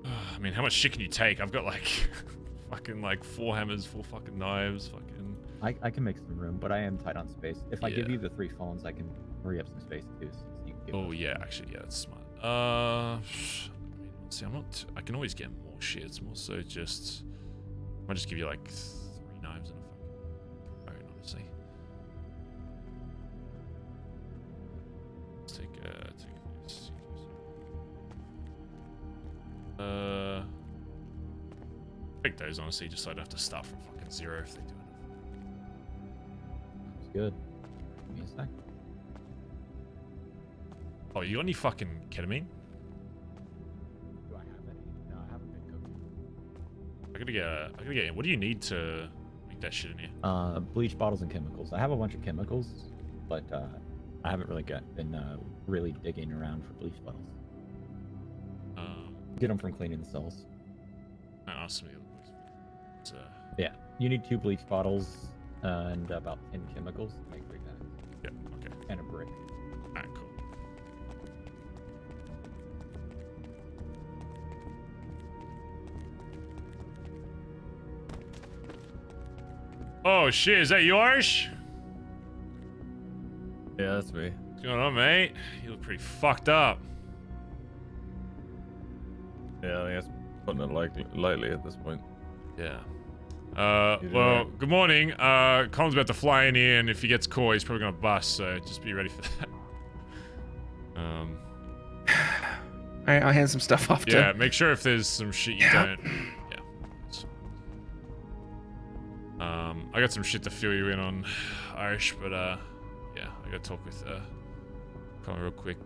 I mean, how much shit can you take? I've got like fucking like 4 hammers, 4 fucking knives, fucking. I can make some room, but I am tight on space. If I give you the 3 phones, I can free up some space too. So you can give yeah, actually, yeah, that's smart. I mean, see, I'm not. I can always get more shit. It's more so just. I'll just give you like 3 knives and a fucking phone, honestly. take this. Take those, honestly, just so I don't have to start from fucking zero if they do it. It's good. Give me a sec. Oh, you got any fucking ketamine? Do I have any? No, I haven't been cooking. I gotta get. What do you need to make that shit in here? Bleach bottles and chemicals. I have a bunch of chemicals, but I haven't really been really digging around for bleach bottles. Get them from cleaning the cells. I asked me. Yeah, you need 2 bleach bottles and about 10 chemicals to make 3 packs. Yeah, okay. And a brick. Alright, cool. Oh shit, is that yours? Yeah, that's me. What's going on, mate? You look pretty fucked up. Yeah, I think that's putting it lightly at this point. Yeah. Well, good morning. Colin's about to fly in here, and if he gets caught, he's probably gonna bust, so just be ready for that. Alright, I'll hand some stuff off to... Yeah, make sure if there's some shit you don't... Yeah. I got some shit to fill you in on Irish, but, yeah, I gotta talk with, Colin real quick.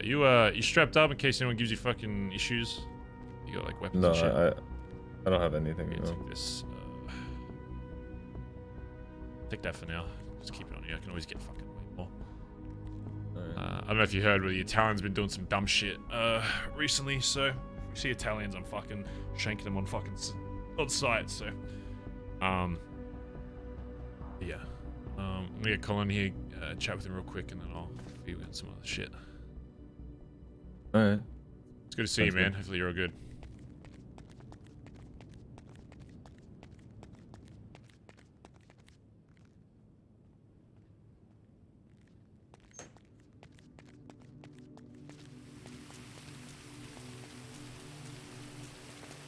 You strapped up in case anyone gives you fucking issues? You got, like, weapons No, and shit? I don't have anything. Okay, No. take this. Take that for now. Just keep it on you. I can always get fucking way more. I don't know if you heard, but the Italians been doing some dumb shit recently. So if you see Italians, I'm fucking shanking them on fucking on sight. So, yeah. I'm gonna get Colin here, chat with him real quick, and then I'll fill you in some other shit. All right. It's good to see you, man. Hopefully you're all good.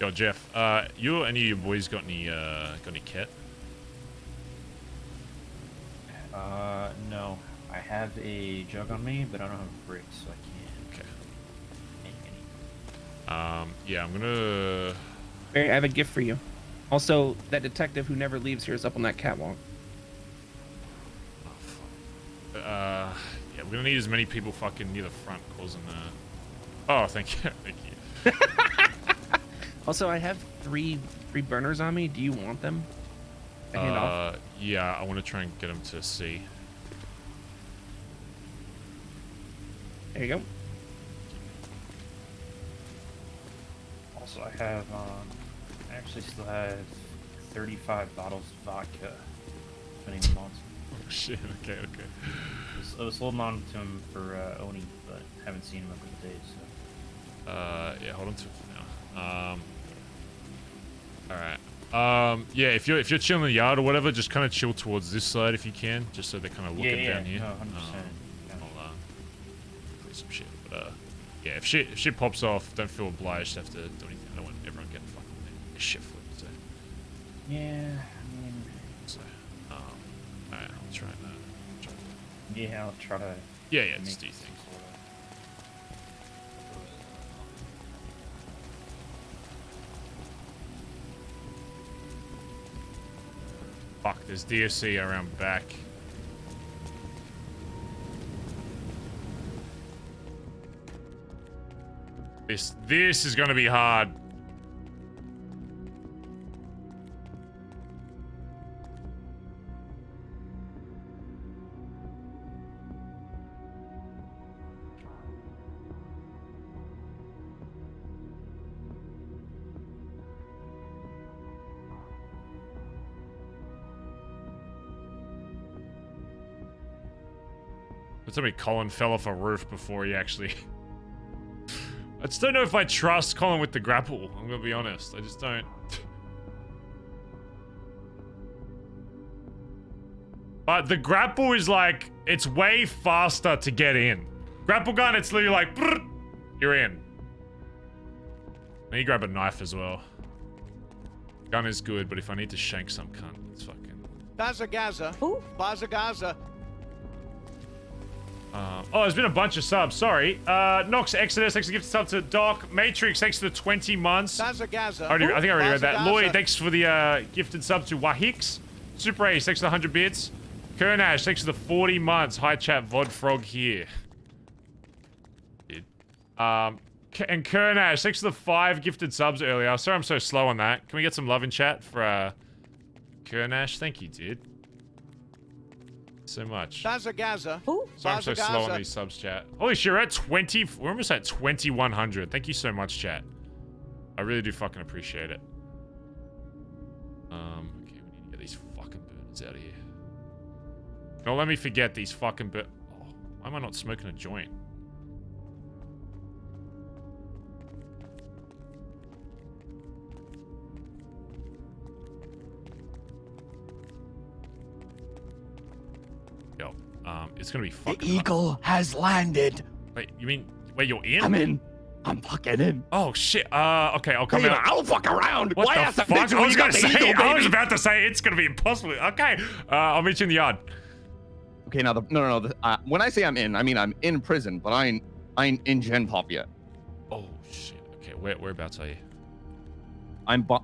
Yo, Jeff, you or any of your boys got any kit? No. I have a jug on me, but I don't have a brick, so I can't. Okay. Make any. Yeah, I'm gonna... Barry, I have a gift for you. Also, that detective who never leaves here is up on that catwalk. Yeah, we're gonna need as many people fucking near the front causing Oh, thank you. Thank you. Also, I have three burners on me. Do you want them? I hand off. Yeah, I want to try and get them to see. There you go. Also, I have, I actually still have 35 bottles of vodka. If anyone wants them. Oh shit, okay. I was holding on to them for Oni, but haven't seen him in a couple days, so. Yeah, hold on to it for now. Alright. Yeah, if you're chilling in the yard or whatever, just kind of chill towards this side if you can, just so they're kind of looking down here. No, 100%. I'll put some shit. But yeah, if shit pops off, don't feel obliged to have to do anything. I don't want everyone getting fucking shit flipped. So. Yeah, I mean. So, alright, I'll try that. Yeah, I'll try to. Yeah, just do your thing. Fuck, there's DSC around back. This is gonna be hard. Tell me Colin fell off a roof before he actually... I just don't know if I trust Colin with the grapple. I'm gonna be honest. I just don't. But the grapple is like... It's way faster to get in. Grapple gun, it's literally like... Brrr, you're in. And you grab a knife as well. Gun is good, but if I need to shank some cunt, it's fucking... Bazza Gaza. Who? Bazza Gaza. Oh, there's been a bunch of subs. Sorry. Nox Exodus, thanks for the gift sub to Doc. Matrix, thanks for the 20 months. I think I already read that. Lloyd, thanks for the gifted sub to Wahix. Super Ace, thanks for the 100 bits. Kernash, thanks for the 40 months. Hi chat, VOD Frog here. Dude. And Kernash, thanks for the 5 gifted subs earlier. Sorry I'm so slow on that. Can we get some love in chat for Kernash? Thank you, dude. So much. Bazza. Sorry I'm so slow on these subs, chat. Holy shit, we're at 20. We're almost at 2100. Thank you so much, chat. I really do fucking appreciate it. Okay, we need to get these fucking burners out of here. Don't let me forget these fucking Oh, why am I not smoking a joint? Yo, it's gonna be fucking. The eagle has landed. Wait, you mean? Wait, you're in? I'm in. I'm fucking in. Oh shit. Okay, I'll come Hey, out. I'll fuck around. What Why the ask a fuck? bitch I when was you gonna got the say. eagle, I was baby? about to say it's gonna be impossible. Okay. I'll meet you in the yard. Okay, now no. When I say I'm in, I mean I'm in prison, but I ain't in Gen Pop yet. Oh shit. Okay, whereabouts are you?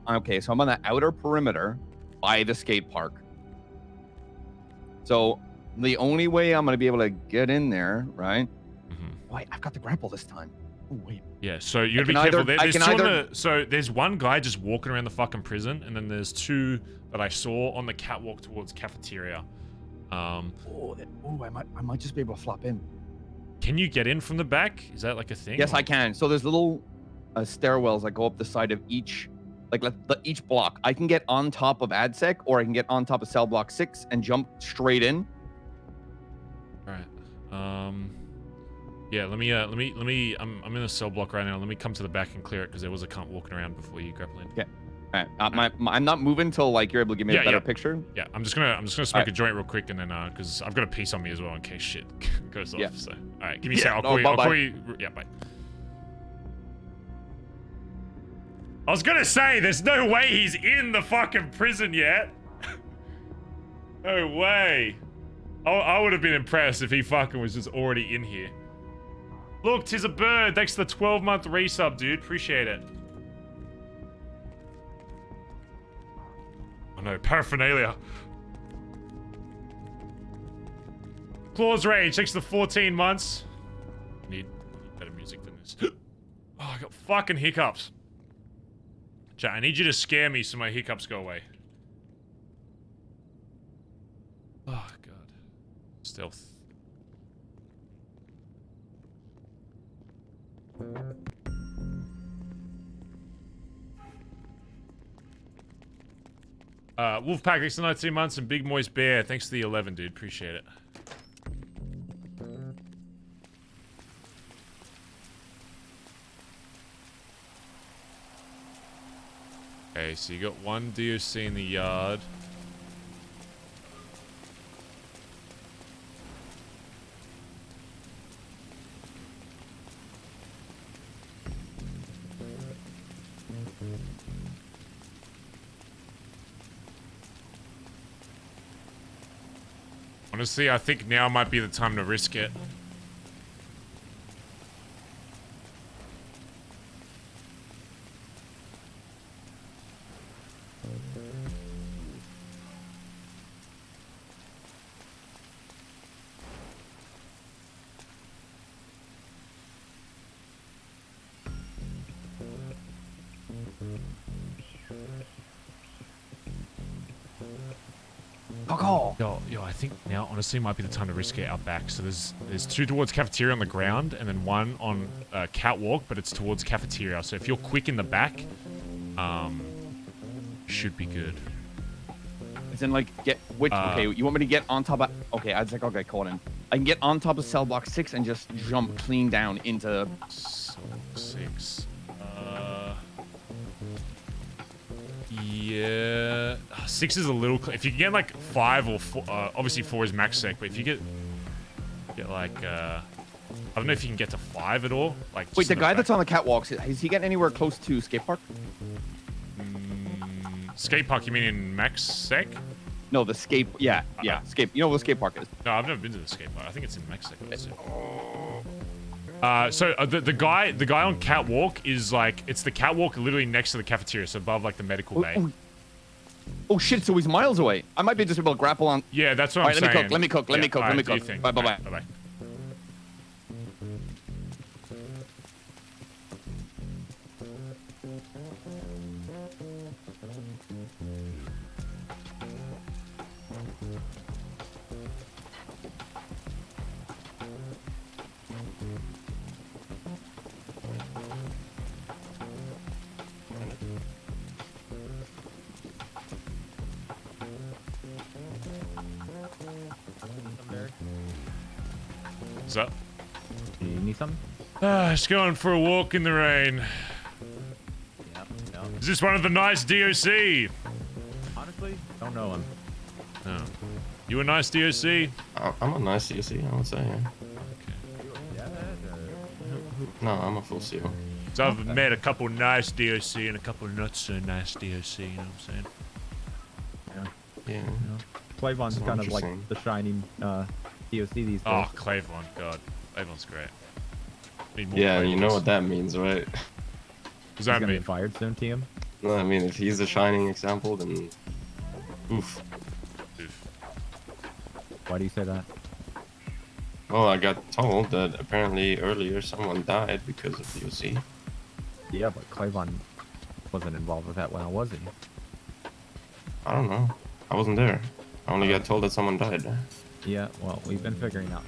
Okay, so I'm on the outer perimeter by the skate park. So the only way I'm gonna be able to get in there, right? Wait, I've got the grapple this time. Oh wait. Yeah, so you gotta be careful. So there's one guy just walking around the fucking prison, and then there's 2 that I saw on the catwalk towards cafeteria. I might just be able to flop in. Can you get in from the back? Is that like a thing? Yes, I can. So there's little stairwells that go up the side of each, each block. I can get on top of AdSec, or I can get on top of cell block 6 and jump straight in. All right. Yeah, let me. I'm in a cell block right now. Let me come to the back and clear it because there was a cunt walking around before you grapple in. Yeah. All right. I'm not moving till you're able to give me a better picture. Yeah, I'm just gonna smoke a joint real quick and then because I've got a piece on me as well in case shit goes off. Yeah. So all right, give me a sec. I'll call you. Yeah, bye. I was gonna say, there's no way he's in the fucking prison yet. No way. I would have been impressed if he fucking was just already in here. Look, 'tis a bird. Thanks for the 12-month resub, dude. Appreciate it. Oh no, paraphernalia. Claws Rage, thanks for the 14 months. Need better music than this. Oh, I got fucking hiccups. Chat, I need you to scare me so my hiccups go away. Oh, God. Stealth. Wolfpack, thanks for 19 months, and Big Moist Bear, thanks for the 11, dude. Appreciate it. Okay, so you got 1 DOC in the yard. Honestly, I think now might be the time to risk it. Yo, I think now honestly might be the time to risk it out back. So there's 2 towards cafeteria on the ground, and then 1 on catwalk, but it's towards cafeteria. So if you're quick in the back, should be good. As in, get which? Okay, you want me to get on top of? Okay, I was like, okay, caught in. I can get on top of cell block 6 and just jump clean down into cell 6. Yeah, 6 is a little. If you can get like 5 or 4, obviously 4 is max sec. But if you get like, I don't know if you can get to 5 at all. Like, wait, the guy that's on the catwalks, is he getting anywhere close to skate park? Skate park? You mean in max sec? No, the skate. Yeah, skate. You know what the skate park is? No, I've never been to the skate park. I think it's in Mexico. The guy on catwalk is like, it's the catwalk literally next to the cafeteria, so above like the medical bay. Oh shit! So he's miles away. I might be just able to grapple on. Yeah, that's what I'm saying. Let me cook. Let me cook. Bye bye. What's up? Do you need something? Just going for a walk in the rain. Yeah. Is this one of the nice DOC? Honestly, don't know him. No. You a nice DOC? I'm a nice DOC, I would say, yeah. No, I'm a full CO. So I've met a couple nice DOC and a couple not so nice DOC, you know what I'm saying? Yeah. Clavon's That's kind what of you're like saying. the shining DOC these days. Oh, Clavon, God. Clavon's great. Need more Yeah, you know Clavons. what that means, right? Does that He's gonna mean? get fired soon, TM? No, I mean, if he's a shining example, then... Oof. Why do you say that? Well, I got told that apparently earlier someone died because of DOC. Yeah, but Clavon wasn't involved with that well, was he? I don't know. I wasn't there. I only got told that someone died. Yeah, well, we've been figuring out.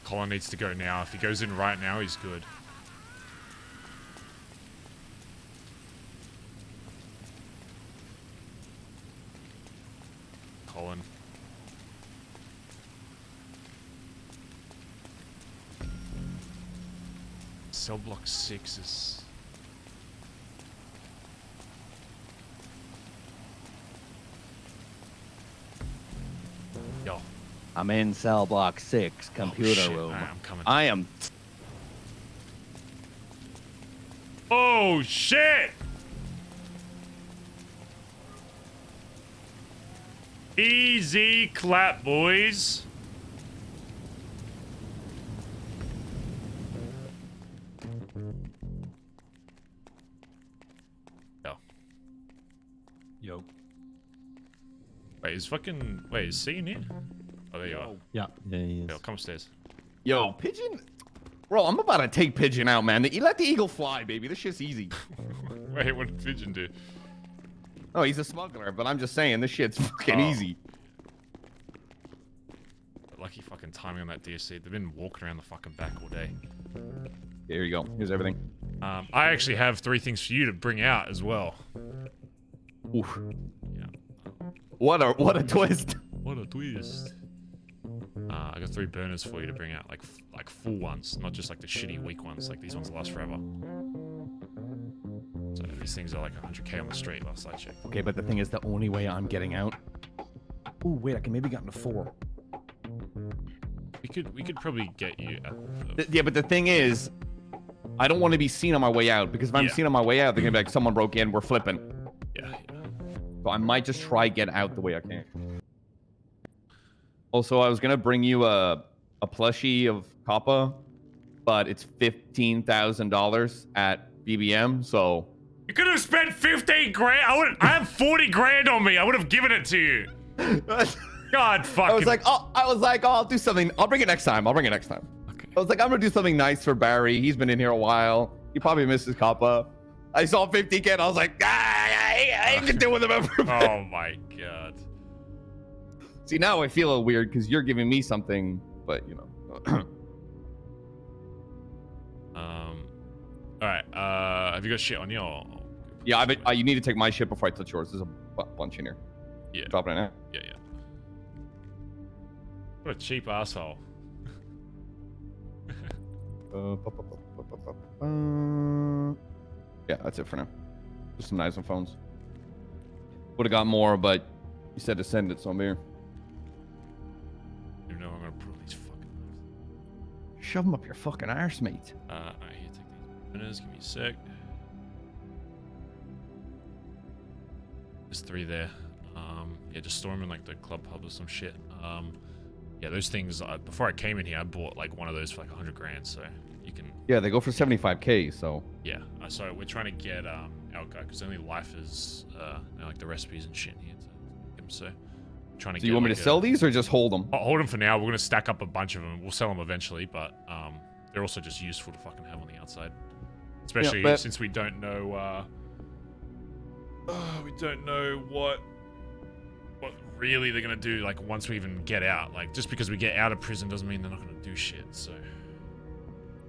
Colin needs to go now. If he goes in right now, he's good. Colin. Cell block 6 is... Yo. I'm in cell block 6, computer shit. room. Alright, I'm coming. I am. Oh, shit! Easy clap, boys. Yo. Yo. Wait, is C in here? Oh, there you are. Yeah, he is. Yo, come upstairs. Yo, Pigeon. Bro, I'm about to take Pigeon out, man. You let the eagle fly, baby. This shit's easy. Wait, what did Pigeon do? Oh, he's a smuggler, but I'm just saying, this shit's fucking easy. Lucky fucking timing on that DSC. They've been walking around the fucking back all day. There you go. Here's everything. I actually have 3 things for you to bring out as well. Oof. Yeah. What a twist. What a twist. I got 3 burners for you to bring out, like full ones, not just like the shitty weak ones. Like these ones last forever. So these things are like 100k on the street last I checked. Okay, but the thing is, the only way I'm getting out. Ooh, wait, I can maybe get into 4. We could probably get you out. Yeah, but the thing is, I don't want to be seen on my way out, because if I'm seen on my way out, they're gonna be like, someone broke in, we're flipping. Yeah. So I might just try get out the way I can. Also, I was gonna bring you a plushie of Kappa, but it's $15,000 at BBM, so. You could have spent 15 grand. I have 40 grand on me. I would have given it to you. God fucking. I was like, oh, I'll do something. I'll bring it next time. Okay. I was like, I'm gonna do something nice for Barry. He's been in here a while. He probably misses Kappa. I saw 50k and I was like, I can deal with him ever. Oh my god. See, now I feel a little weird because you're giving me something, but you know. All right. Have you got shit on your? Yeah, you need to take my shit before I touch yours. There's a bunch in here. Yeah. Drop it in there. Yeah. What a cheap asshole. Yeah, that's it for now. Just some nice phones. Would have got more, but you said to send it, so I'm here. You know I'm gonna pull these fucking. Shove them up your fucking arse, mate. Alright, here, take these burners. Give me a sec. There's 3 there. Yeah, just store them in like the club pub or some shit. Yeah, those things. Before I came in here, I bought like one of those for like 100 grand. So you can. Yeah, they go for 75K. So. Yeah. So we're trying to get our guy because only lifers, like the recipes and shit here to get them. So. Trying to So you want me to sell these or just hold them? I'll hold them for now. We're gonna stack up a bunch of them. We'll sell them eventually, but they're also just useful to fucking have on the outside, especially since we don't know. We don't know what really they're gonna do. Like once we even get out, like just because we get out of prison doesn't mean they're not gonna do shit. So.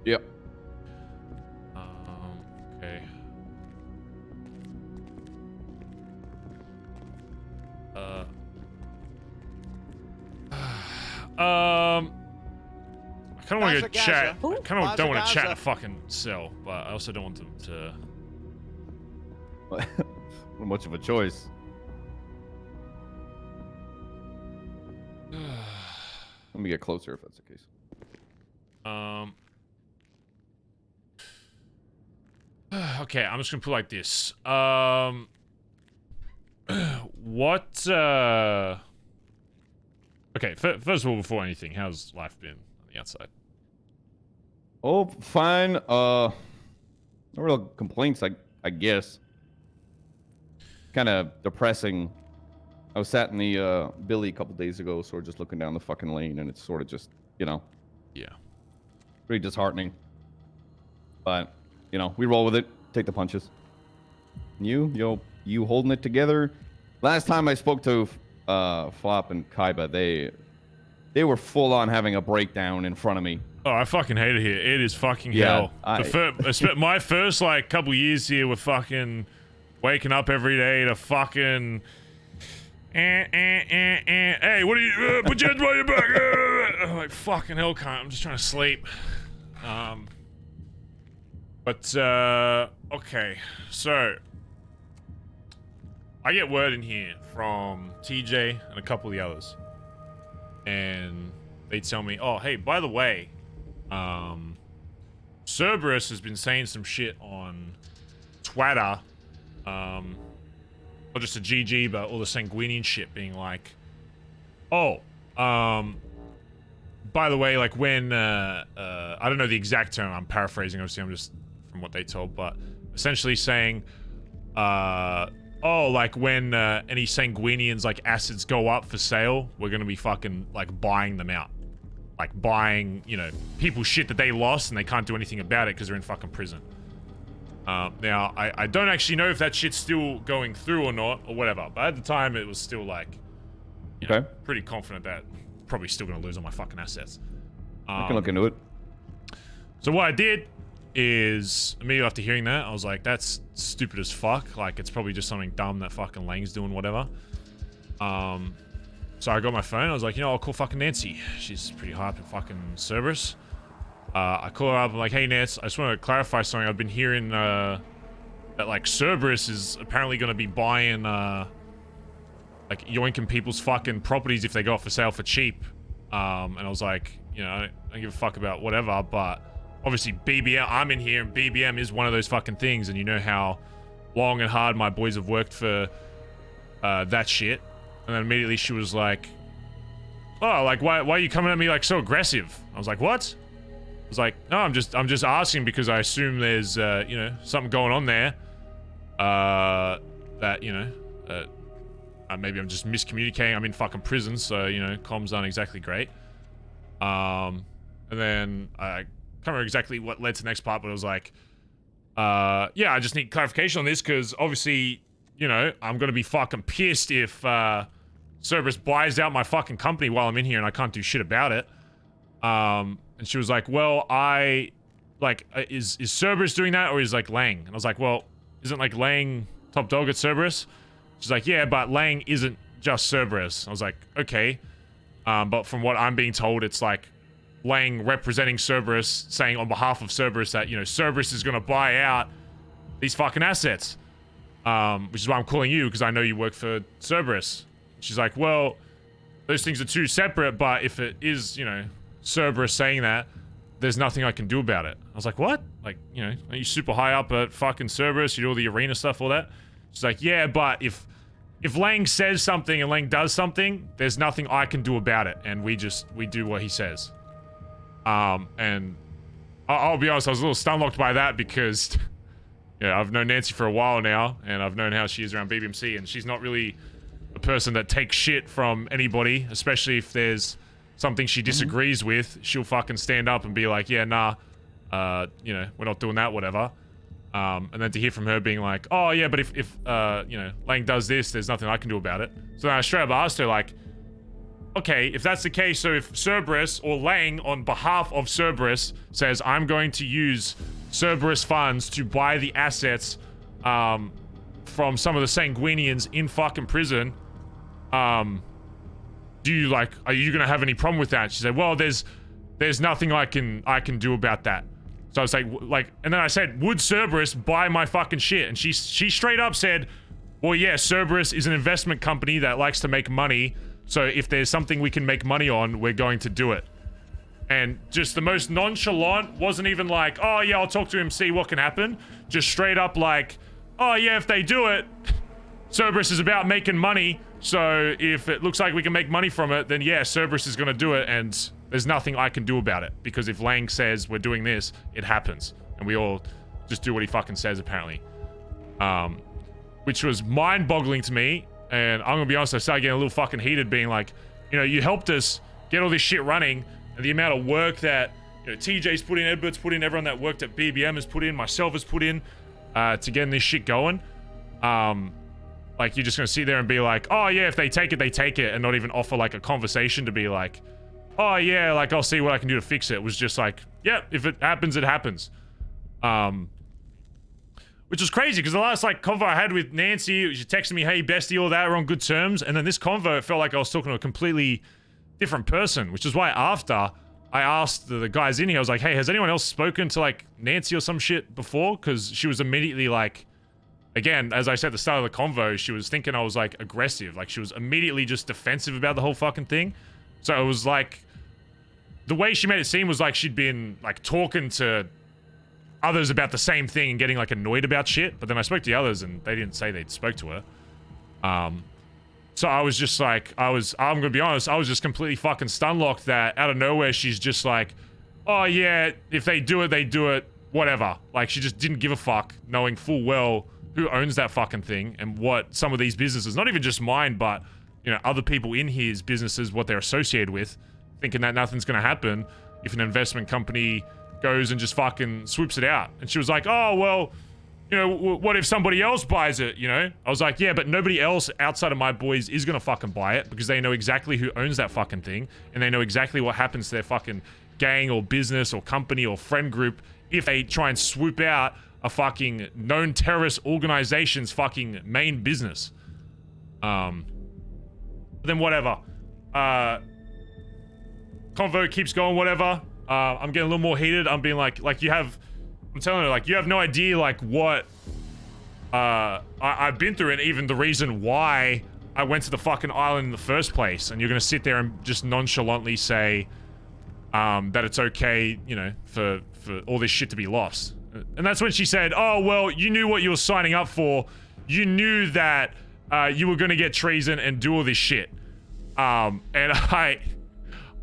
Yep. Okay. I kind of want to go chat. I kind of don't want to chat in a fucking cell, but I also don't want them to. Not much of a choice. Let me get closer if that's the case. Okay, I'm just gonna put it like this. What? Okay, first of all, before anything, how's life been on the outside? Oh, fine. No real complaints, I guess. Kind of depressing. I was sat in the Billy a couple days ago, sort of just looking down the fucking lane, and it's sort of just, you know. Yeah. Pretty disheartening. But, you know, we roll with it, take the punches. And you holding it together. Last time I spoke to Flop and Kaiba, they were full on having a breakdown in front of me. Oh, I fucking hate it here. It is fucking hell. My first like couple years here were fucking waking up every day to fucking. Hey, what are you? Put your hands behind your back. Like fucking hell, cunt. I'm just trying to sleep. Okay, so I get word in here from TJ and a couple of the others, and they tell me, oh, hey, by the way, Cerberus has been saying some shit on Twitter, not just a GG, but all the Sanguinian shit being like, oh, by the way, like when, I don't know the exact term, I'm paraphrasing, obviously I'm just from what they told, but essentially saying, oh, like when any Sanguinians like acids go up for sale, we're gonna be fucking like buying them out. Like buying, you know, people's shit that they lost and they can't do anything about it because they're in fucking prison. Now, I don't actually know if that shit's still going through or not, or whatever, but at the time it was still like, you know, pretty confident that probably still gonna lose all my fucking assets. I can look into it. So what I did is, immediately after hearing that, I was like, that's stupid as fuck. Like, it's probably just something dumb that fucking Lang's doing, whatever. So I got my phone, I was like, you know, I'll call fucking Nancy. She's pretty high up in fucking Cerberus. I call her up, I'm like, hey Nance, I just want to clarify something. I've been hearing that like Cerberus is apparently going to be buying like yoinking people's fucking properties if they go up for sale for cheap. And I was like, you know, I don't give a fuck about whatever, but obviously BBM, I'm in here and BBM is one of those fucking things, and you know how long and hard my boys have worked for that shit. And then immediately she was like, oh, like why are you coming at me like so aggressive? I was like, what? I was like, no, I'm just asking because I assume there's you know, something going on there that, you know, maybe I'm just miscommunicating. I'm in fucking prison, so, you know, comms aren't exactly great. And then I can't remember exactly what led to the next part, but it was like, yeah, I just need clarification on this because obviously, you know, I'm gonna be fucking pissed if Cerberus buys out my fucking company while I'm in here and I can't do shit about it. And she was like, well, is Cerberus doing that or is like Lang? And I was like, well, isn't like Lang top dog at Cerberus? She's like, yeah, but Lang isn't just Cerberus. I was like, okay. But from what I'm being told, it's like Lang representing Cerberus, saying on behalf of Cerberus that, you know, Cerberus is gonna buy out these fucking assets. Which is why I'm calling you, because I know you work for Cerberus. She's like, well, those things are two separate, but if it is, you know, Cerberus saying that, there's nothing I can do about it. I was like, what? Like, you know, are you super high up at fucking Cerberus? You do all the arena stuff, all that? She's like, yeah, but if if Lang says something and Lang does something, there's nothing I can do about it, and we do what he says. And I'll be honest, I was a little stunlocked by that because, yeah, I've known Nancy for a while now, and I've known how she is around BBMC, and she's not really a person that takes shit from anybody, especially if there's something she disagrees with. She'll fucking stand up and be like, yeah, nah, you know, we're not doing that, whatever. And then to hear from her being like, oh yeah, but if you know, Lang does this, there's nothing I can do about it. So then I straight up asked her like, okay, if that's the case, so if Cerberus or Lang on behalf of Cerberus says, I'm going to use Cerberus funds to buy the assets from some of the Sanguinians in fucking prison, do you like, are you gonna have any problem with that? She said, well, there's nothing I can do about that. So I was like, and then I said, would Cerberus buy my fucking shit? And she straight up said, well, yeah, Cerberus is an investment company that likes to make money. So if there's something we can make money on, we're going to do it. And just the most nonchalant, wasn't even like, oh yeah, I'll talk to him, see what can happen. Just straight up like, oh yeah, if they do it, Cerberus is about making money. So if it looks like we can make money from it, then yeah, Cerberus is going to do it. And there's nothing I can do about it, because if Lang says we're doing this, it happens, and we all just do what he fucking says, apparently. Which was mind-boggling to me, and I'm gonna be honest, I started getting a little fucking heated, being like, you know, you helped us get all this shit running, and the amount of work that, you know, TJ's put in, Edward's put in, everyone that worked at BBM has put in, myself has put in, to getting this shit going. Like, you're just gonna sit there and be like, oh yeah, if they take it, they take it, and not even offer like a conversation to be like, oh yeah, like I'll see what I can do to fix it. It was just like, yeah, if it happens, it happens. Which was crazy, because the last like convo I had with Nancy, she texted me, hey bestie, all that, we're on good terms. And then this convo, it felt like I was talking to a completely different person, which is why after I asked the guys in here, I was like, hey, has anyone else spoken to like Nancy or some shit before? Because she was immediately like, again, as I said at the start of the convo, she was thinking I was like aggressive. Like she was immediately just defensive about the whole fucking thing. So it was like, the way she made it seem was like she'd been like talking to others about the same thing and getting like annoyed about shit. But then I spoke to the others and they didn't say they'd spoke to her. So I was just like, I'm gonna be honest, I was just completely fucking stunlocked that out of nowhere she's just like, oh yeah, if they do it, whatever. Like she just didn't give a fuck, knowing full well who owns that fucking thing and what some of these businesses, not even just mine, but you know, other people in here's businesses, what they're associated with, thinking that nothing's gonna happen if an investment company goes and just fucking swoops it out. And she was like, oh, well, you know, what if somebody else buys it, you know? I was like, yeah, but nobody else outside of my boys is gonna fucking buy it, because they know exactly who owns that fucking thing, and they know exactly what happens to their fucking gang or business or company or friend group if they try and swoop out a fucking known terrorist organization's fucking main business. But then whatever. Convo keeps going, whatever. I'm getting a little more heated. I'm being like I'm telling her, like, you have no idea, like, what I've been through, and even the reason why I went to the fucking island in the first place. And you're gonna sit there and just nonchalantly say that it's okay, you know, for all this shit to be lost. And that's when she said, oh, well, you knew what you were signing up for. You knew that you were gonna get treason and do all this shit. And I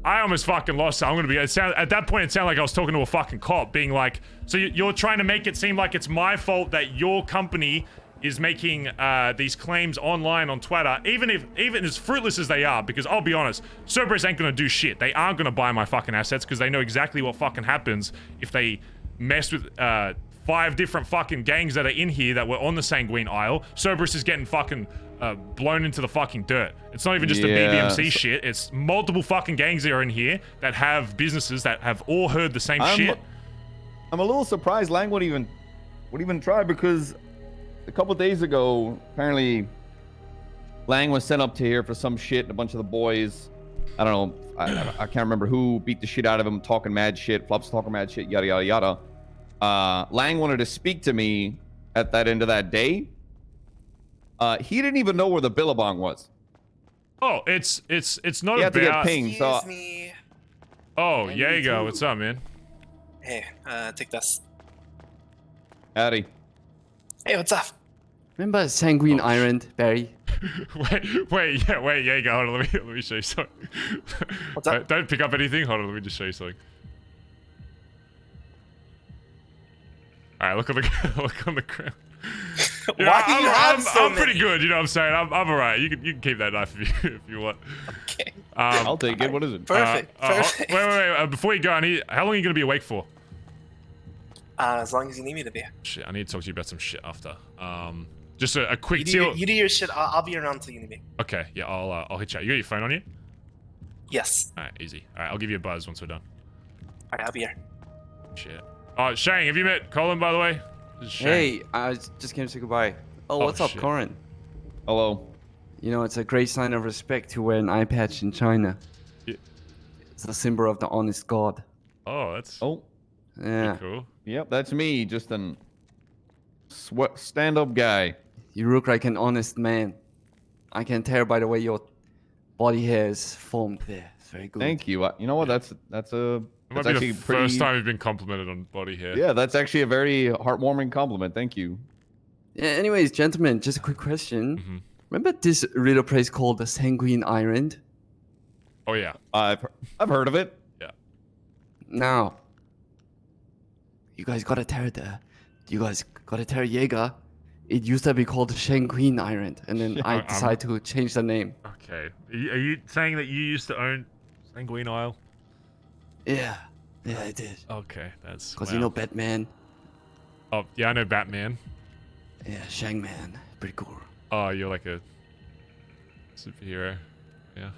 almost fucking lost it. I'm gonna be, at that point it sounded like I was talking to a fucking cop, being like, so you're trying to make it seem like it's my fault that your company is making these claims online on Twitter, even as fruitless as they are, because I'll be honest, Cerberus ain't gonna do shit. They aren't gonna buy my fucking assets, because they know exactly what fucking happens if they mess with 5 different fucking gangs that are in here that were on the Sanguine Isle. Cerberus is getting fucking blown into the fucking dirt. It's not even just the BBMC shit. It's multiple fucking gangs that are in here that have businesses that have all heard the same shit. I'm a little surprised Lang would even try, because a couple days ago, apparently Lang was sent up to here for some shit, and a bunch of the boys, I don't know, I can't remember who beat the shit out of him, talking mad shit, Flops talking mad shit, yada yada yada. Lang wanted to speak to me at that end of that day. He didn't even know where the Billabong was. Oh, it's not he had to get about. pinged, so... Excuse me. Oh, yeah, you go. What's up, man? Hey, take this. Howdy. Hey, what's up? Remember Sanguine Island, Barry? wait, yeah, go on. Let me show you something. What's up? Don't pick up anything. Hold on, let me just show you something. All right, look on the ground. You know, Why do you have so I'm pretty many? good. You know what I'm saying? I'm alright. You can keep that knife if you want. Okay. I'll take it. What is it? Perfect. Perfect. Wait. Before you go, how long are you gonna be awake for? As long as you need me to be. Shit, I need to talk to you about some shit after. Just a quick You do your shit. I'll be around until you need me. Okay, yeah, I'll hit you. You got your phone on you? Yes. All right, easy. All right, I'll give you a buzz once we're done. All right, I'll be here. Shit. Oh, Shang, have you met Colin, by the way? This is Shang. Hey, I just came to say goodbye. Oh, what's up, shit. Corin? Hello. You know, it's a great sign of respect to wear an eye patch in China. Yeah. It's a symbol of the honest God. Oh, that's Yeah. cool. Yep, that's me. Just an stand-up guy. You look like an honest man. I can tell by the way your body hair is formed there. It's very good. Thank you. You know what? That's It might be actually the pretty. first time you've been complimented on body hair. Yeah, that's actually a very heartwarming compliment. Thank you. Yeah, anyways, gentlemen, just a quick question. Mm-hmm. Remember this little place called the Sanguine Island? Oh yeah. I've heard of it. Yeah. Now, you guys gotta tell Jaeger. It used to be called Sanguine Island, and then I decided to change the name. Okay. Are you saying that you used to own Sanguine Isle? Yeah, I did. Okay, that's. Cause you know Batman. Oh yeah, I know Batman. Yeah, Shangman, pretty cool. Oh, you're like a superhero. Yeah.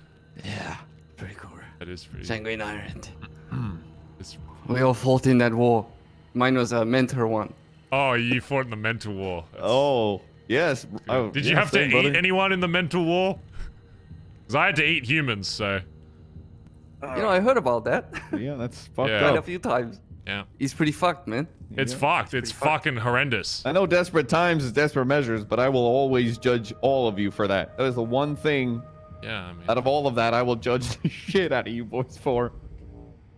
Yeah, pretty cool. That is pretty. Sanguine Island. It's... We all fought in that war. Mine was a mentor one. Oh, you fought in the mental war. Oh, yes. Oh, Did you have to eat anyone in the mental war? Because I had to eat humans, so. You know, I heard about that. Yeah, that's fucked Quite a up. few times. Yeah. He's pretty fucked, man. It's fucked. It's fucking horrendous. I know desperate times is desperate measures, but I will always judge all of you for that. That is the one thing. Yeah, I mean. Out of all of that, I will judge the shit out of you boys for.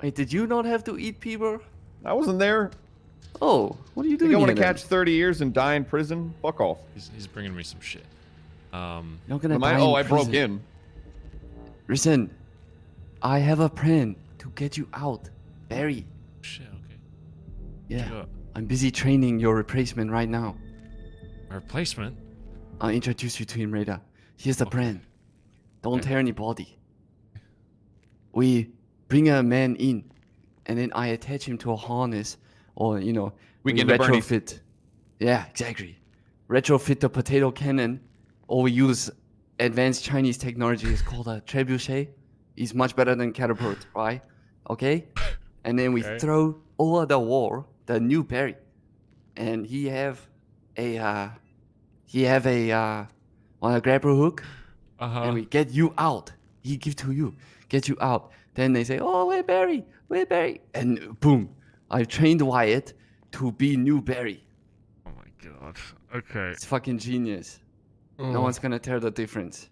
Wait, did you not have to eat people? I wasn't there. Oh, what are you doing? You want to here, catch 30 years and die in prison? Fuck off. He's bringing me some shit. You're gonna die I in broke prison. in. Listen, I have a plan to get you out, Barry. Shit. Okay. Yeah, Sure. I'm busy training your replacement right now. My replacement? I'll introduce you to him later. Here's the plan. Don't tell anybody. We bring a man in, and then I attach him to a harness, or we get the Bernie. retrofit. Yeah, exactly. Retrofit the potato cannon, or we use advanced Chinese technology. It's called a trebuchet. It's much better than catapult, right? Okay. And then we throw over the wall the new Barry, and he have a on a grapple hook, and we get you out. He give to you, get you out. Then they say, "Oh, where Barry? Where Barry?" And boom, I trained Wyatt to be new Barry. Oh my god. Okay. It's fucking genius. No one's gonna tell the difference.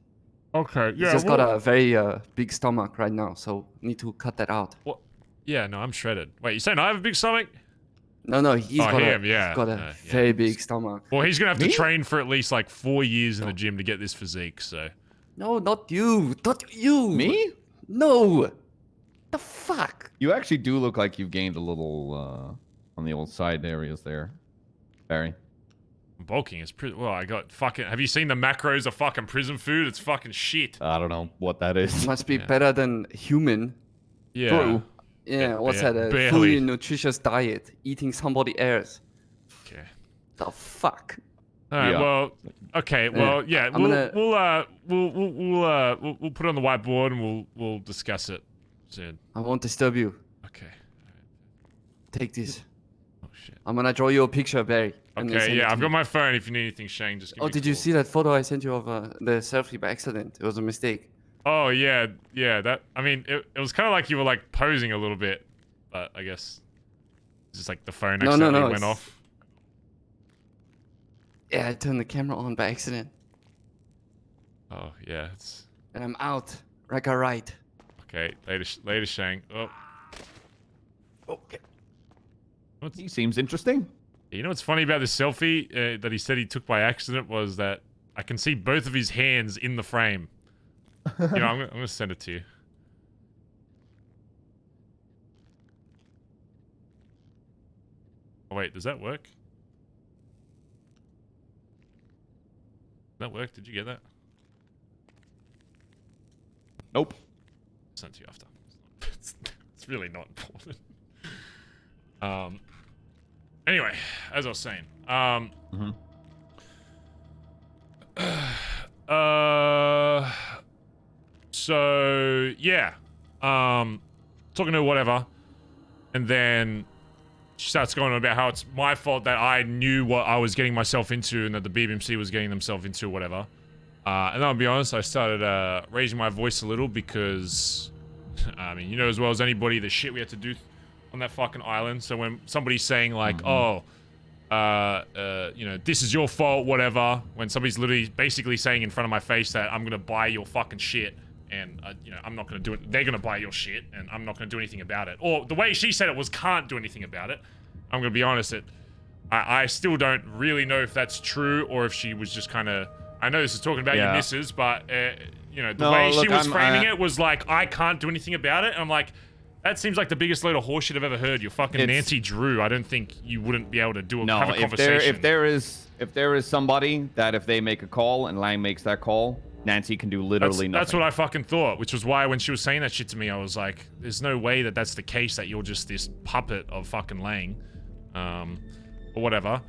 Okay. He's Yeah. just got a very big stomach right now, so need to cut that out. What? Yeah. No, I'm shredded. Wait, you saying I have a big stomach? No, he's got him, he's got a very big stomach. Well, he's gonna have to train for at least like 4 years in the gym to get this physique. So. No, not you. Not you. Me? No. The fuck? You actually do look like you've gained a little on the old side areas there, Barry. Bulking is well. I got fucking. Have you seen the macros of fucking prison food? It's fucking shit. I don't know what that is. Must be better than human. Yeah. True. Yeah, what's that? A barely. fully nutritious diet, eating somebody else. Okay. The fuck? All right. Yeah. Well. Okay. Well. Yeah. I'm gonna- We'll put it on the whiteboard and we'll discuss it soon. I won't disturb you. Okay. Take this. Oh shit. I'm gonna draw you a picture, Barry. and then Okay. send it Yeah. to I've me. got my phone. If you need anything, Shane, just give me Oh, a did you call. see that photo I sent you of the selfie by accident? It was a mistake. Oh yeah. Yeah. That. I mean, it was kind of like you were like posing a little bit, but I guess it's just like the phone No, accidentally went it's- off. Yeah, I turned the camera on by accident, Oh yeah. It's and I'm out like a right. okay. Later, Shane. Oh. Okay. He seems interesting. You know what's funny about this selfie that he said he took by accident was that I can see both of his hands in the frame. You know, I'm gonna send it to you. Oh wait, does that work? Does that work? Did you get that? Nope. Send it to you after. It's really not important. Anyway, as I was saying, so yeah, talking to her, whatever, and then she starts going on about how it's my fault that I knew what I was getting myself into and that the BBMC was getting themselves into, whatever. And I'll be honest, I started raising my voice a little because, I mean, you know as well as anybody the shit we had to do on that fucking island. So when somebody's saying like, oh, you know, this is your fault, whatever, when somebody's literally basically saying in front of my face that I'm gonna buy your fucking shit and, you know, I'm not gonna do it, they're gonna buy your shit and I'm not gonna do anything about it. Or the way she said it was can't do anything about it. I'm gonna be honest, I still don't really know if that's true or if she was just kind of, I know this is talking about your missus, but, you know, the way she was framing it was like, I can't do anything about it. And I'm like, that seems like the biggest load of horseshit I've ever heard. You're fucking Nancy Drew. I don't think you wouldn't be able to have a conversation. If there is somebody that if they make a call and Lang makes that call, Nancy can do literally nothing. That's what I fucking thought, which was why when she was saying that shit to me, I was like, there's no way that that's the case, that you're just this puppet of fucking Lang. Or whatever.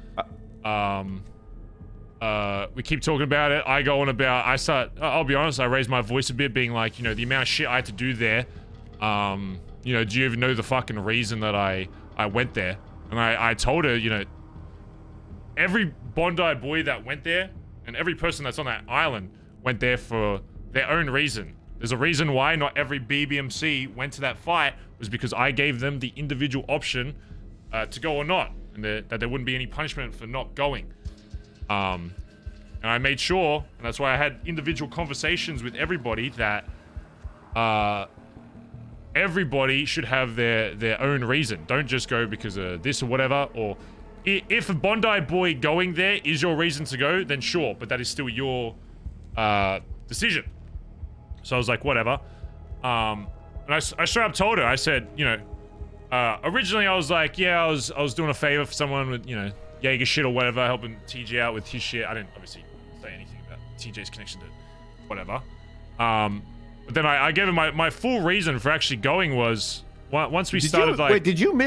We keep talking about it. I go on about, I'll be honest, I raised my voice a bit being like, you know, the amount of shit I had to do there. You know, do you even know the fucking reason that I went there? And I told her, you know, every Bondi boy that went there and every person that's on that island went there for their own reason. There's a reason why not every BBMC went to that fight was because I gave them the individual option to go or not, and that there wouldn't be any punishment for not going. And I made sure, and that's why I had individual conversations with everybody, that everybody should have their own reason. Don't just go because of this or whatever. Or if a Bondi boy going there is your reason to go, then sure, but that is still your decision. So I was like, whatever. And I straight up told her, I said, you know, originally I was like, yeah, I was doing a favor for someone with, you know, Jaeger shit or whatever, helping TJ out with his shit. I didn't obviously say anything about TJ's connection to whatever. But then I gave him my full reason for actually going was once we started like. Wait, did you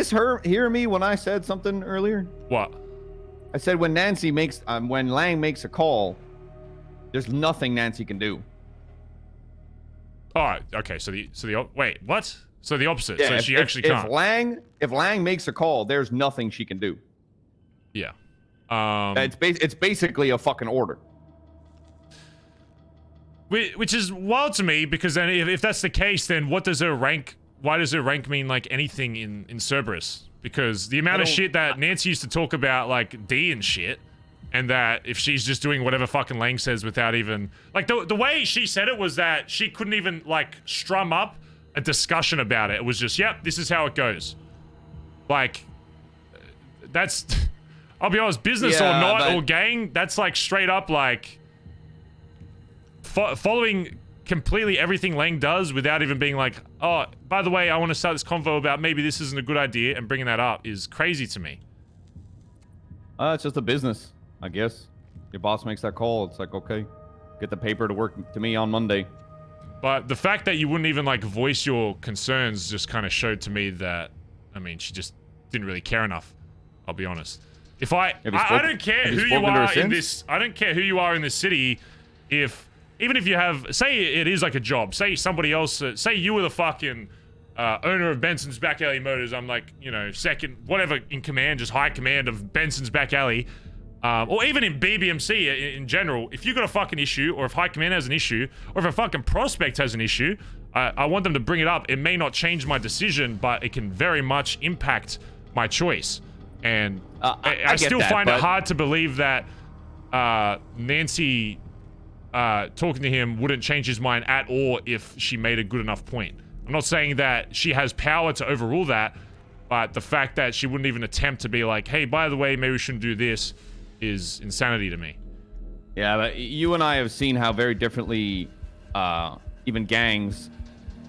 hear me when I said something earlier? What? I said when when Lang makes a call, there's nothing Nancy can do. Oh, okay. So the wait, what? So the opposite. Yeah, so she actually can't. If Lang makes a call, there's nothing she can do. Yeah. It's basically a fucking order. Which is wild to me, because then if that's the case, then what does her rank? Why does her rank mean like anything in Cerberus? Because the amount of shit that Nancy used to talk about, like D and shit, and that if she's just doing whatever fucking Lang says without even like the way she said it was that she couldn't even like strum up a discussion about it. It was just, yep, this is how it goes. Like, that's, I'll be honest, business or not, or gang, that's like straight up like following completely everything Lang does without even being like, oh, by the way, I want to start this convo about maybe this isn't a good idea, and bringing that up is crazy to me. It's just a business, I guess. Your boss makes that call, it's like, okay, get the paper to work to me on Monday. But the fact that you wouldn't even like voice your concerns just kind of showed to me that, I mean, she just didn't really care enough. I'll be honest. If I don't care who you are in this, I don't care who you are in this city. Even if you have, say it is like a job, say somebody else, say you were the fucking owner of Benson's Back Alley Motors. I'm like, you know, second, whatever in command, just high command of Benson's Back Alley. Or even in BBMC in general, if you've got a fucking issue, or if High Command has an issue, or if a fucking prospect has an issue, I want them to bring it up. It may not change my decision, but it can very much impact my choice. And I still find it hard to believe that Nancy talking to him wouldn't change his mind at all if she made a good enough point. I'm not saying that she has power to overrule that, but the fact that she wouldn't even attempt to be like, hey, by the way, maybe we shouldn't do this, is insanity to me. Yeah, but you and I have seen how very differently even gangs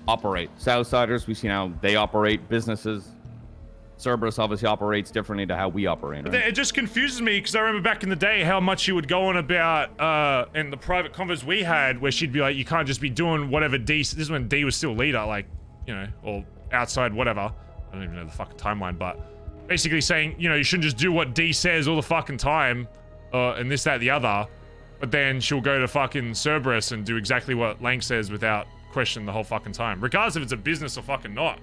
operate. Southsiders, we've seen how they operate. Businesses. Cerberus obviously operates differently to how we operate. Right? It just confuses me because I remember back in the day how much she would go on about in the private convos we had, where she'd be like, "You can't just be doing whatever D." This is when D was still leader, like, you know, or outside whatever. I don't even know the fucking timeline, but basically saying, you know, you shouldn't just do what D says all the fucking time, and this, that, the other. But then she'll go to fucking Cerberus and do exactly what Lang says without questioning the whole fucking time, regardless if it's a business or fucking not.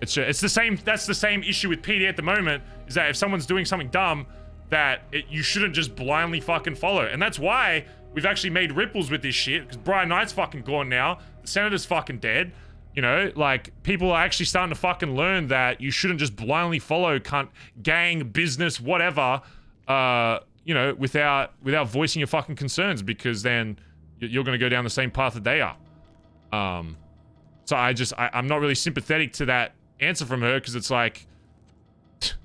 It's the same. That's the same issue with PD at the moment. Is that if someone's doing something dumb, that you shouldn't just blindly fucking follow. And that's why we've actually made ripples with this shit. Because Brian Knight's fucking gone now. The senator's fucking dead. You know, like, people are actually starting to fucking learn that you shouldn't just blindly follow cunt, gang, business, whatever. You know, without voicing your fucking concerns, because then you're gonna go down the same path that they are. So I'm not really sympathetic to that answer from her, because it's like,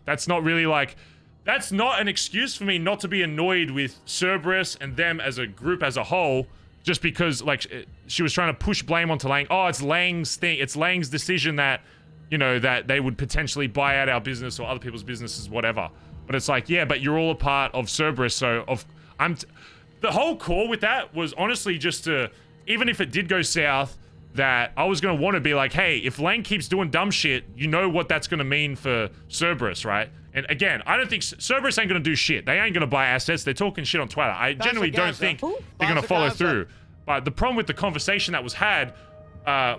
that's not really like, that's not an excuse for me not to be annoyed with Cerberus and them as a group as a whole, just because, like, she was trying to push blame onto Lang. Oh, it's Lang's thing, it's Lang's decision that, you know, that they would potentially buy out our business or other people's businesses, whatever. But it's like, yeah, but you're all a part of Cerberus, so the whole core with that was honestly just to, even if it did go south, that I was going to want to be like, hey, if Lang keeps doing dumb shit, you know what that's going to mean for Cerberus, right? And again, I don't think Cerberus ain't going to do shit. They ain't going to buy assets. They're talking shit on Twitter. I genuinely don't think they're going to follow through. But the problem with the conversation that was had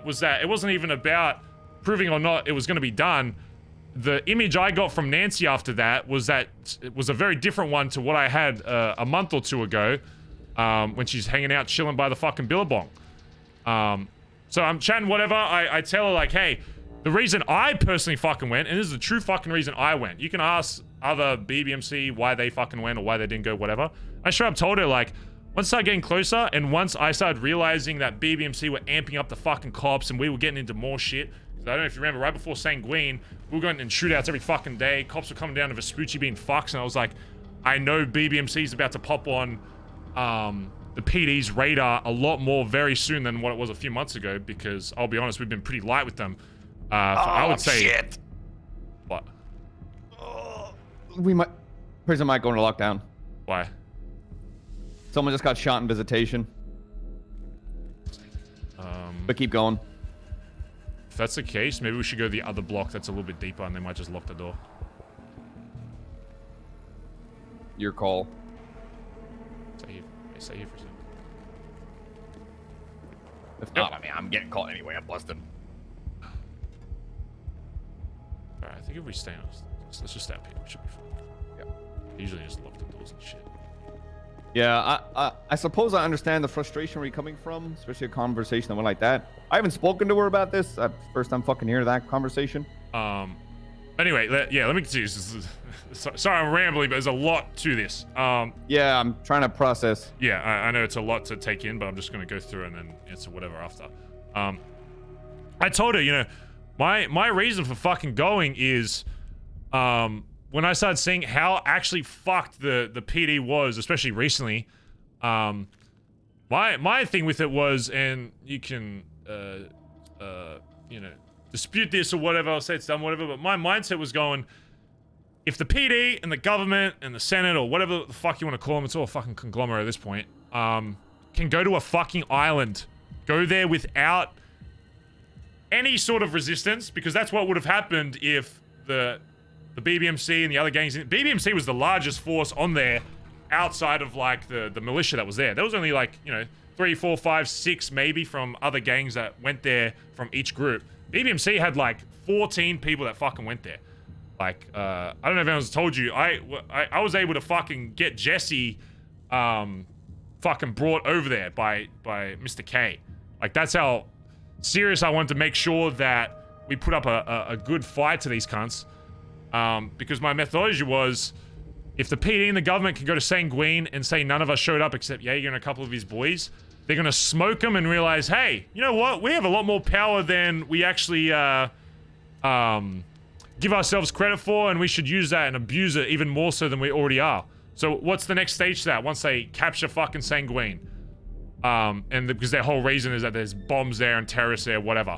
was that it wasn't even about proving or not it was going to be done. The image I got from Nancy after that was that it was a very different one to what I had a month or two ago when she's hanging out chilling by the fucking Billabong. So I'm chatting whatever. I tell her, like, hey, the reason I personally fucking went, and this is the true fucking reason I went. You can ask other BBMC why they fucking went or why they didn't go, whatever. I straight up told her, like, once I started getting closer and once I started realizing that BBMC were amping up the fucking cops and we were getting into more shit. I don't know if you remember, right before Sanguine, we were going in shootouts every fucking day. Cops were coming down to Vespucci being fucks, and I was like, I know BBMC's about to pop on the PD's radar a lot more very soon than what it was a few months ago, because I'll be honest, we've been pretty light with them. I would say. Shit. What? We might. Prison might go into lockdown. Why? Someone just got shot in visitation. But keep going. If that's the case, maybe we should go to the other block that's a little bit deeper, and they might just lock the door. Your call. Stay here for a second. If not, I mean, I'm getting caught anyway. I'm busted. Alright, I think if we stay on, let's just stay up here. We should be fine. Yeah. They usually just lock the doors and shit. Yeah, I suppose I understand the frustration where you're coming from, especially a conversation that went like that. I haven't spoken to her about this. First time fucking hearing that conversation. Anyway, let me continue. Sorry, I'm rambling, but there's a lot to this. Yeah, I'm trying to process. Yeah, I know it's a lot to take in, but I'm just going to go through and then answer whatever after. I told her, you know, my reason for fucking going is, when I started seeing how actually fucked the PD was, especially recently, my thing with it was, and you can, you know, dispute this or whatever, I'll say it's done, whatever, but my mindset was going, if the PD and the government and the Senate or whatever the fuck you want to call them, it's all a fucking conglomerate at this point, can go to a fucking island, go there without any sort of resistance, because that's what would have happened if the BBMC and the other gangs. BBMC was the largest force on there outside of, like, the militia that was there. There was only, like, you know, 3, 4, 5, 6 maybe from other gangs that went there from each group. BBMC had, like, 14 people that fucking went there. Like, I don't know if anyone's told you, I was able to fucking get Jesse fucking brought over there by Mr. K. Like, that's how serious I wanted to make sure that we put up a good fight to these cunts. Because my methodology was, if the PD and the government can go to Sanguine and say none of us showed up except Jaeger and a couple of his boys, they're gonna smoke them and realize, hey, you know what? We have a lot more power than we actually give ourselves credit for, and we should use that and abuse it even more so than we already are. So what's the next stage to that once they capture fucking Sanguine? Because their whole reason is that there's bombs there and terrorists there, whatever.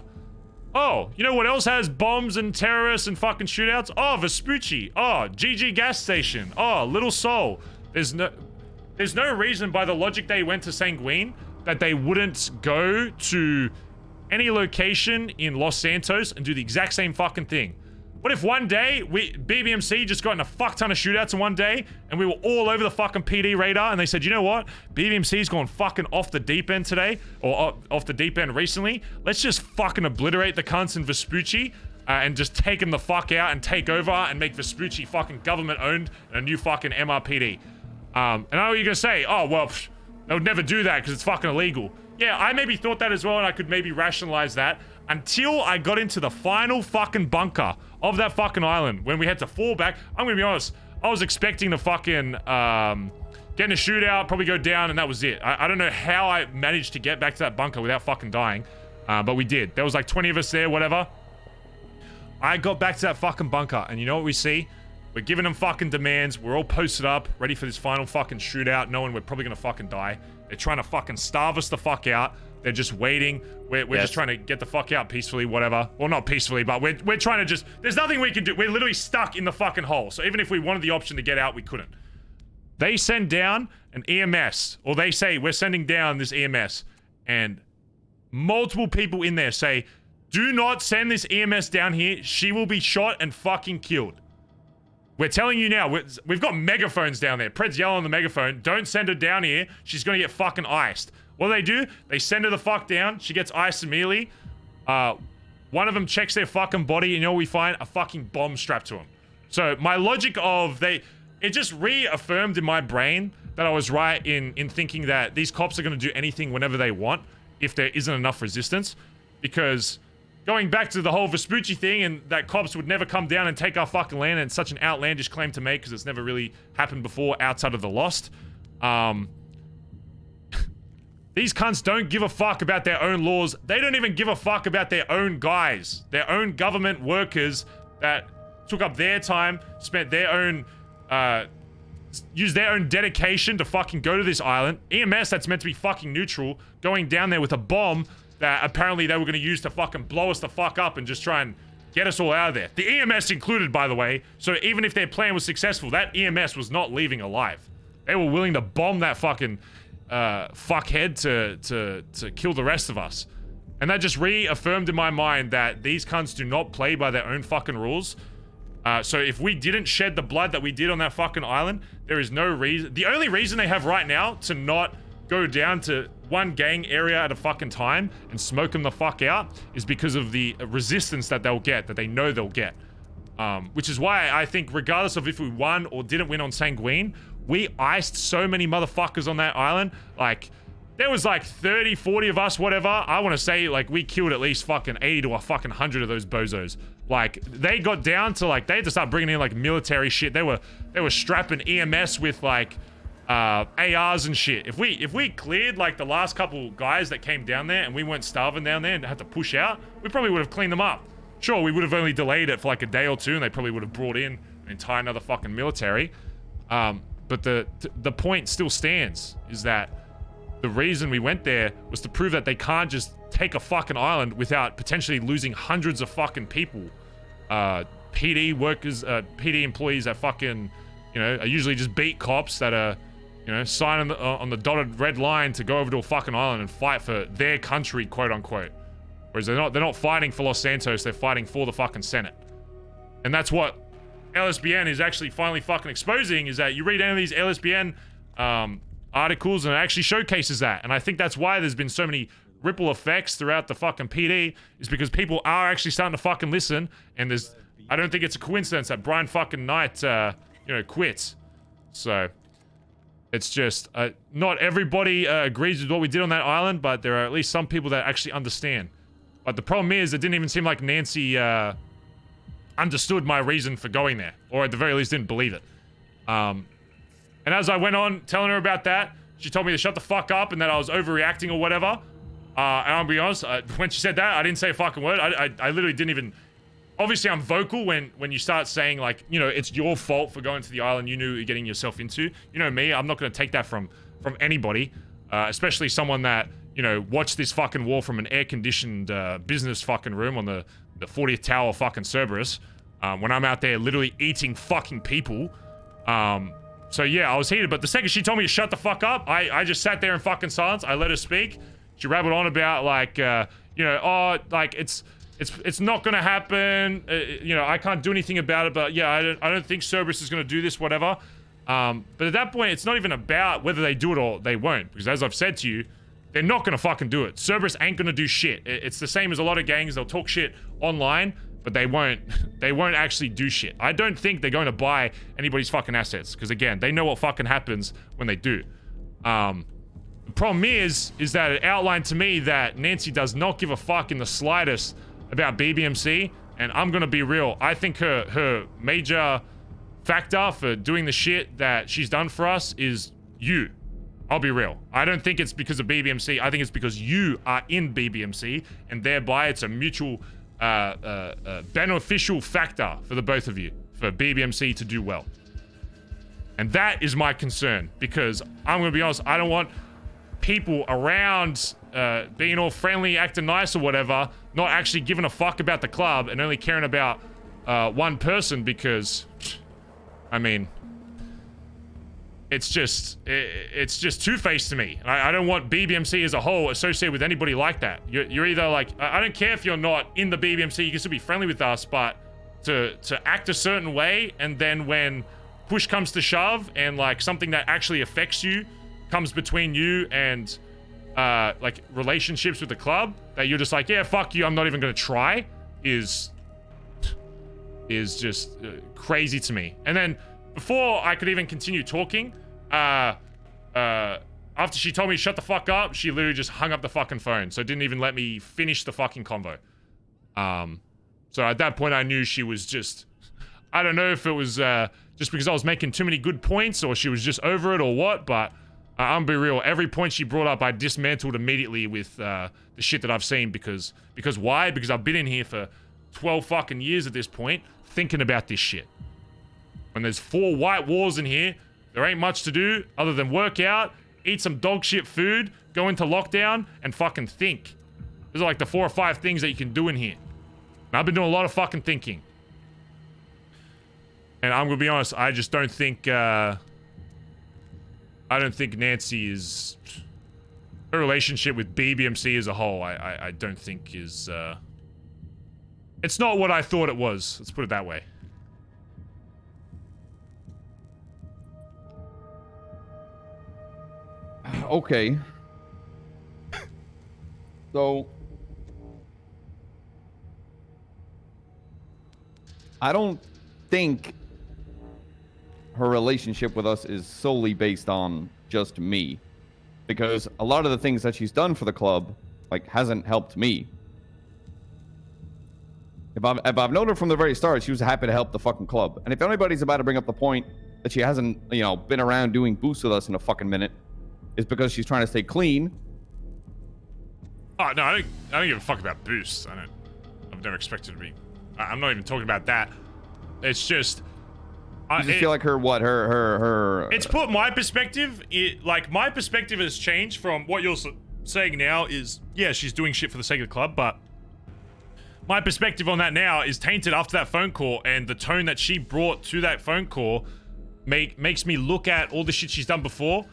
Oh, you know what else has bombs and terrorists and fucking shootouts? Oh, Vespucci. Oh, GG gas station. Oh, Little Seoul. There's no reason by the logic they went to Sanguine that they wouldn't go to any location in Los Santos and do the exact same fucking thing. What if one day BBMC just got in a fuck ton of shootouts in one day and we were all over the fucking PD radar and they said, you know what? BBMC's gone fucking off the deep end today, or off the deep end recently. Let's just fucking obliterate the cunts in Vespucci and just take them the fuck out and take over and make Vespucci fucking government owned and a new fucking MRPD. And I know what you're gonna say, oh, well, they would never do that because it's fucking illegal. Yeah, I maybe thought that as well and I could maybe rationalize that until I got into the final fucking bunker of that fucking island when we had to fall back. I'm gonna be honest, I was expecting to fucking get in a shootout, probably go down, and that was it. I don't know how I managed to get back to that bunker without fucking dying, but we did. There was like 20 of us there, whatever. I got back to that fucking bunker, and you know what we see? We're giving them fucking demands. We're all posted up, ready for this final fucking shootout, knowing we're probably gonna fucking die. They're trying to fucking starve us the fuck out. They're just waiting. We're just trying to get the fuck out peacefully, whatever. Well, not peacefully, but we're trying to just... There's nothing we can do. We're literally stuck in the fucking hole. So even if we wanted the option to get out, we couldn't. They send down an EMS, or they say, we're sending down this EMS. And multiple people in there say, do not send this EMS down here. She will be shot and fucking killed. We're telling you now, we've got megaphones down there. Pred's yelling on the megaphone, don't send her down here. She's gonna get fucking iced. What do? They send her the fuck down. She gets iced immediately. One of them checks their fucking body, and you know what we find? A fucking bomb strapped to him. So my logic of it just reaffirmed in my brain that I was right in thinking that these cops are gonna do anything whenever they want if there isn't enough resistance. Because going back to the whole Vespucci thing and that cops would never come down and take our fucking land, and such an outlandish claim to make because it's never really happened before outside of the Lost. These cunts don't give a fuck about their own laws. They don't even give a fuck about their own guys. Their own government workers that took up their time, spent their own, used their own dedication to fucking go to this island. EMS that's meant to be fucking neutral, going down there with a bomb that apparently they were going to use to fucking blow us the fuck up and just try and get us all out of there. The EMS included, by the way. So even if their plan was successful, that EMS was not leaving alive. They were willing to bomb that fucking... fuckhead to kill the rest of us. And that just reaffirmed in my mind that these cunts do not play by their own fucking rules. So if we didn't shed the blood that we did on that fucking island, there is no reason. The only reason they have right now to not go down to one gang area at a fucking time and smoke them the fuck out is because of the resistance that they'll get, that they know they'll get. Which is why I think regardless of if we won or didn't win on Sanguine, we iced so many motherfuckers on that island. Like, there was like 30, 40 of us, whatever. I want to say, like, we killed at least fucking 80 to a fucking 100 of those bozos. Like, they got down to, like, they had to start bringing in, like, military shit. They were strapping EMS with, like, ARs and shit. If we cleared, like, the last couple guys that came down there and we weren't starving down there and had to push out, we probably would have cleaned them up. Sure, we would have only delayed it for, like, a day or two, and they probably would have brought in an entire another fucking military. But the point still stands, is that the reason we went there was to prove that they can't just take a fucking island without potentially losing hundreds of fucking people. PD workers, PD employees that fucking, you know, are usually just beat cops that are, you know, signing on the dotted red line to go over to a fucking island and fight for their country, quote unquote. Whereas they're not fighting for Los Santos, they're fighting for the fucking Senate. And that's what LSBN is actually finally fucking exposing, is that you read any of these LSBN articles and it actually showcases that. And I think that's why there's been so many ripple effects throughout the fucking PD, is because people are actually starting to fucking listen. And I don't think it's a coincidence that Brian fucking Knight, you know, quits. So it's just, not everybody agrees with what we did on that island, but there are at least some people that actually understand. But the problem is, it didn't even seem like Nancy, understood my reason for going there, or at the very least didn't believe it. And as I went on telling her about that, she told me to shut the fuck up and that I was overreacting or whatever. And I'll be honest, when she said that, I didn't say a fucking word. I literally didn't even... obviously I'm vocal when you start saying like, you know, it's your fault for going to the island you knew you're getting yourself into. You know me, I'm not going to take that from anybody, especially someone that, you know, watched this fucking war from an air-conditioned business fucking room on the 40th tower fucking Cerberus, when I'm out there literally eating fucking people. So yeah, I was heated, but the second she told me to shut the fuck up, I just sat there in fucking silence. I let her speak. She rabbled on about like, you know, oh, like it's not gonna happen. You know, I can't do anything about it, but yeah, I don't think Cerberus is gonna do this, whatever. But at that point, it's not even about whether they do it or they won't, because as I've said to you, they're not gonna fucking do it. Cerberus ain't gonna do shit. It's the same as a lot of gangs. They'll talk shit online, but they won't actually do shit. I don't think they're going to buy anybody's fucking assets, because again, they know what fucking happens when they do. The problem is that it outlined to me that Nancy does not give a fuck in the slightest about BBMC, and I'm gonna be real. I think her major factor for doing the shit that she's done for us is you. I'll be real. I don't think it's because of BBMC. I think it's because you are in BBMC, and thereby it's a mutual beneficial factor for the both of you, for BBMC to do well. And that is my concern, because I'm gonna be honest, I don't want people around being all friendly, acting nice or whatever, not actually giving a fuck about the club and only caring about one person, because, I mean, it's just two-faced to me. I don't want BBMC as a whole associated with anybody like that. You're either like, I don't care if you're not in the BBMC, you can still be friendly with us, but to act a certain way, and then when push comes to shove and like something that actually affects you comes between you and like relationships with the club, that you're just like, yeah, fuck you, I'm not even gonna try, is just crazy to me. And then before I could even continue talking, after she told me to shut the fuck up, she literally just hung up the fucking phone, so it didn't even let me finish the fucking convo. So at that point I knew she was just, I don't know if it was just because I was making too many good points, or she was just over it or what, but I'm be real, every point she brought up I dismantled immediately with the shit that I've seen, because why? Because I've been in here for 12 fucking years at this point, thinking about this shit. When there's 4 white walls in here, there ain't much to do other than work out, eat some dog shit food, go into lockdown, and fucking think. Those are like the 4 or 5 things that you can do in here. And I've been doing a lot of fucking thinking. And I'm gonna be honest, I just don't think, I don't think Nancy is... Her relationship with BBMC as a whole, I don't think is, it's not what I thought it was. Let's put it that way. Okay. So... I don't think her relationship with us is solely based on just me, because a lot of the things that she's done for the club, like, hasn't helped me. If I've known her from the very start, she was happy to help the fucking club. And if anybody's about to bring up the point that she hasn't, you know, been around doing boosts with us in a fucking minute, it's because she's trying to stay clean. Oh no, I don't give a fuck about boosts. I've never expected to be. I'm not even talking about that. It's just. You just feel like her. It's put my perspective. Like, my perspective has changed from what you're saying now is, yeah, she's doing shit for the sake of the club, but my perspective on that now is tainted after that phone call, and the tone that she brought to that phone call makes me look at all the shit she's done before.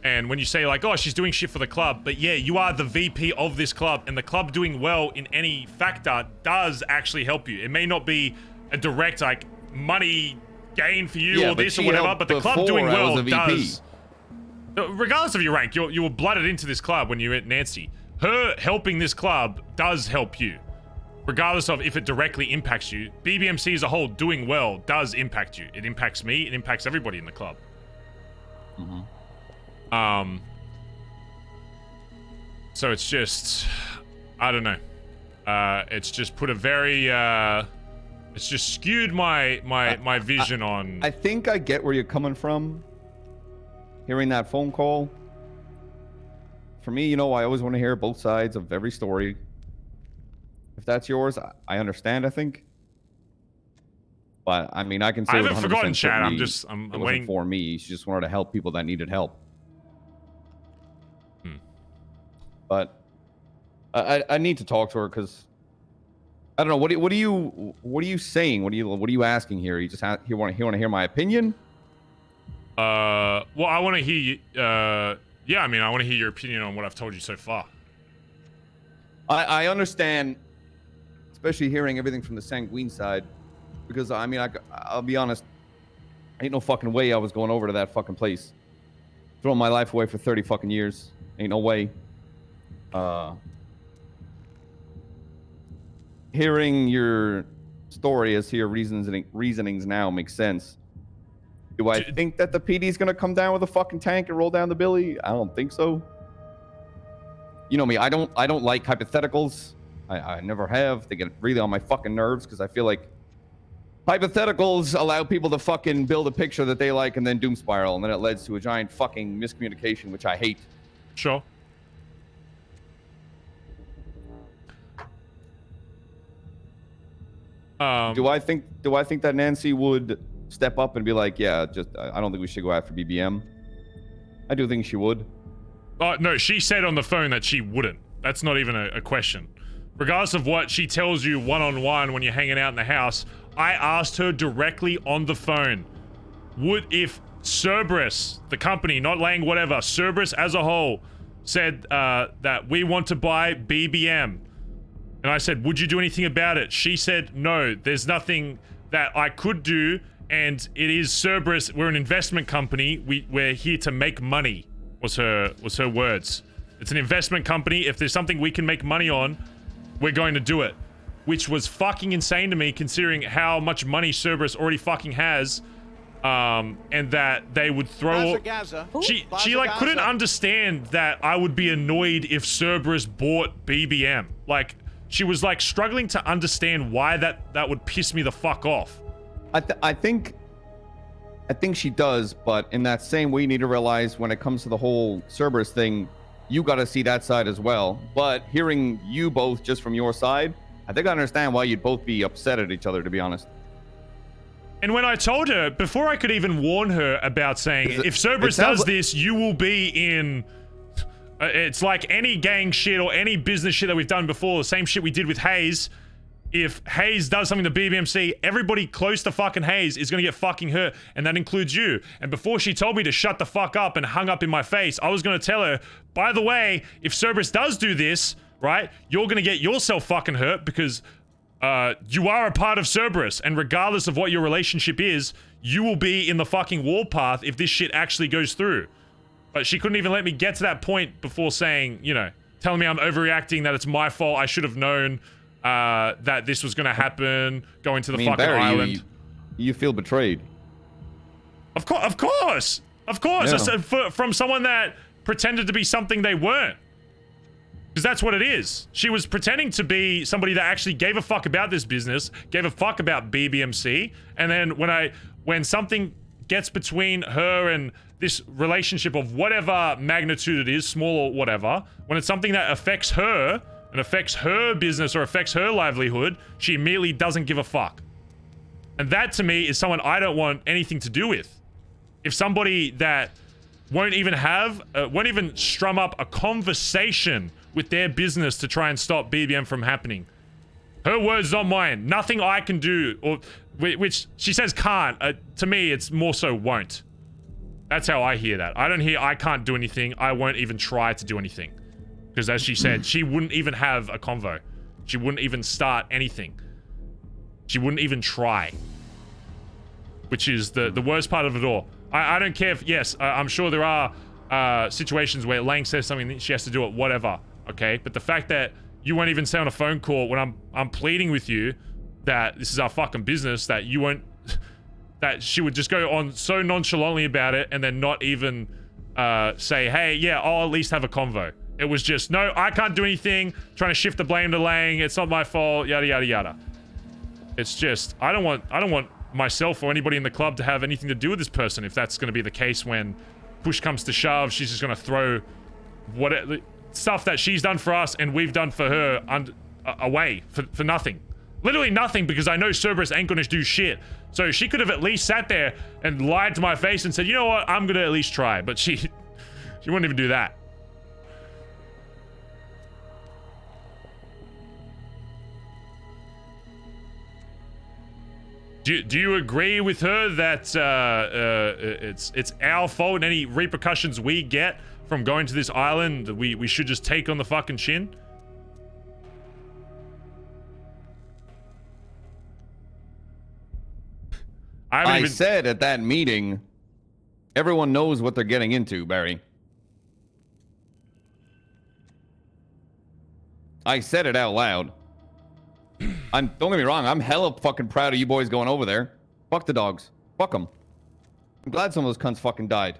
And when you say like, oh, she's doing shit for the club, but yeah, you are the VP of this club, and the club doing well in any factor does actually help you. It may not be a direct like money gain for you, or this or whatever, but the club doing well does. Regardless of your rank, you were blooded into this club when you met Nancy. Her helping this club does help you, regardless of if it directly impacts you. BBMC as a whole doing well does impact you. It impacts me. It impacts everybody in the club. So it's just, I don't know. It's just put a very, it's just skewed my vision on. I think I get where you're coming from. Hearing that phone call. For me, you know, I always want to hear both sides of every story. If that's yours, I understand, I think. But I mean, I can say I with haven't 100% forgotten, Chad. I'm certainty just, it I'm wasn't waiting. for me. She just wanted to help people that needed help. But I need to talk to her because I don't know. What are you saying? What are you asking here? You just you want to hear my opinion? Well, I want to hear you. Yeah, I mean, I want to hear your opinion on what I've told you so far. I understand, especially hearing everything from the Sanguine side, because I mean, I'll be honest, ain't no fucking way I was going over to that fucking place, throwing my life away for 30 fucking years. Ain't no way. Hearing your story as to your reasonings now makes sense. Do I think that the PD's gonna come down with a fucking tank and roll down the billy? I don't think so. You know me, I don't like hypotheticals. I never have. They get really on my fucking nerves because I feel like hypotheticals allow people to fucking build a picture that they like and then doom spiral, and then it leads to a giant fucking miscommunication, which I hate. Sure. Do I think that Nancy would step up and be like, yeah, I don't think we should go after BBM? I do think she would. No, she said on the phone that she wouldn't. That's not even a question. Regardless of what she tells you one-on-one when you're hanging out in the house, I asked her directly on the phone, if Cerberus, the company, not Lang, whatever, Cerberus as a whole, said that we want to buy BBM. And I said, would you do anything about it? She said, no, there's nothing that I could do, and it is Cerberus. We're an investment company. We're here to make money, was her words. It's an investment company. If there's something we can make money on, we're going to do it. Which was fucking insane to me, considering how much money Cerberus already fucking has, and that they would throw... She like couldn't understand that I would be annoyed if Cerberus bought BBM. Like, she was like struggling to understand why that would piss me the fuck off. I think she does, but in that same way, you need to realize when it comes to the whole Cerberus thing, you got to see that side as well. But hearing you both just from your side, I think I understand why you'd both be upset at each other, to be honest. And when I told her, before I could even warn her about saying, if Cerberus does this, you will be in... it's like any gang shit or any business shit that we've done before, the same shit we did with Hayes. If Hayes does something to BBMC, everybody close to fucking Hayes is gonna get fucking hurt, and that includes you. And before she told me to shut the fuck up and hung up in my face, I was gonna tell her, by the way, if Cerberus does do this, right, you're gonna get yourself fucking hurt because you are a part of Cerberus, and regardless of what your relationship is, you will be in the fucking warpath if this shit actually goes through. But she couldn't even let me get to that point before saying, you know, telling me I'm overreacting, that it's my fault, I should have known that this was going to happen, going to the fucking Barry, island. You feel betrayed. Of course. Yeah. From someone that pretended to be something they weren't. Because that's what it is. She was pretending to be somebody that actually gave a fuck about this business, gave a fuck about BBMC, and then when something gets between her and this relationship of whatever magnitude it is, small or whatever, when it's something that affects her and affects her business or affects her livelihood, she immediately doesn't give a fuck. And that to me is someone I don't want anything to do with. If somebody that won't even strum up a conversation with their business to try and stop BBM from happening. Her words, not mine. Nothing I can do, or which she says can't. To me, it's more so won't. That's how I hear that. I don't hear I can't do anything. I won't even try to do anything. Because as she said, she wouldn't even have a convo. She wouldn't even start anything. She wouldn't even try. Which is the worst part of it all. I don't care if, yes, I'm sure there are situations where Lang says something, she has to do it, whatever. Okay? But the fact that you won't even say on a phone call when I'm pleading with you that this is our fucking business, that you won't... that she would just go on so nonchalantly about it and then not even say, hey, yeah, I'll at least have a convo. It was just, no, I can't do anything, trying to shift the blame to Lang, it's not my fault, yada, yada, yada. It's just, I don't want myself or anybody in the club to have anything to do with this person if that's going to be the case when push comes to shove. She's just going to throw stuff that she's done for us and we've done for her away for nothing. Literally nothing, because I know Cerberus ain't gonna do shit. So she could have at least sat there and lied to my face and said, you know what, I'm gonna at least try. But she wouldn't even do that. Do you agree with her that it's our fault and any repercussions we get from going to this island, we should just take on the fucking chin? I said at that meeting, everyone knows what they're getting into, Barry. I said it out loud. Don't get me wrong, I'm hella fucking proud of you boys going over there. Fuck the dogs. Fuck them. I'm glad some of those cunts fucking died.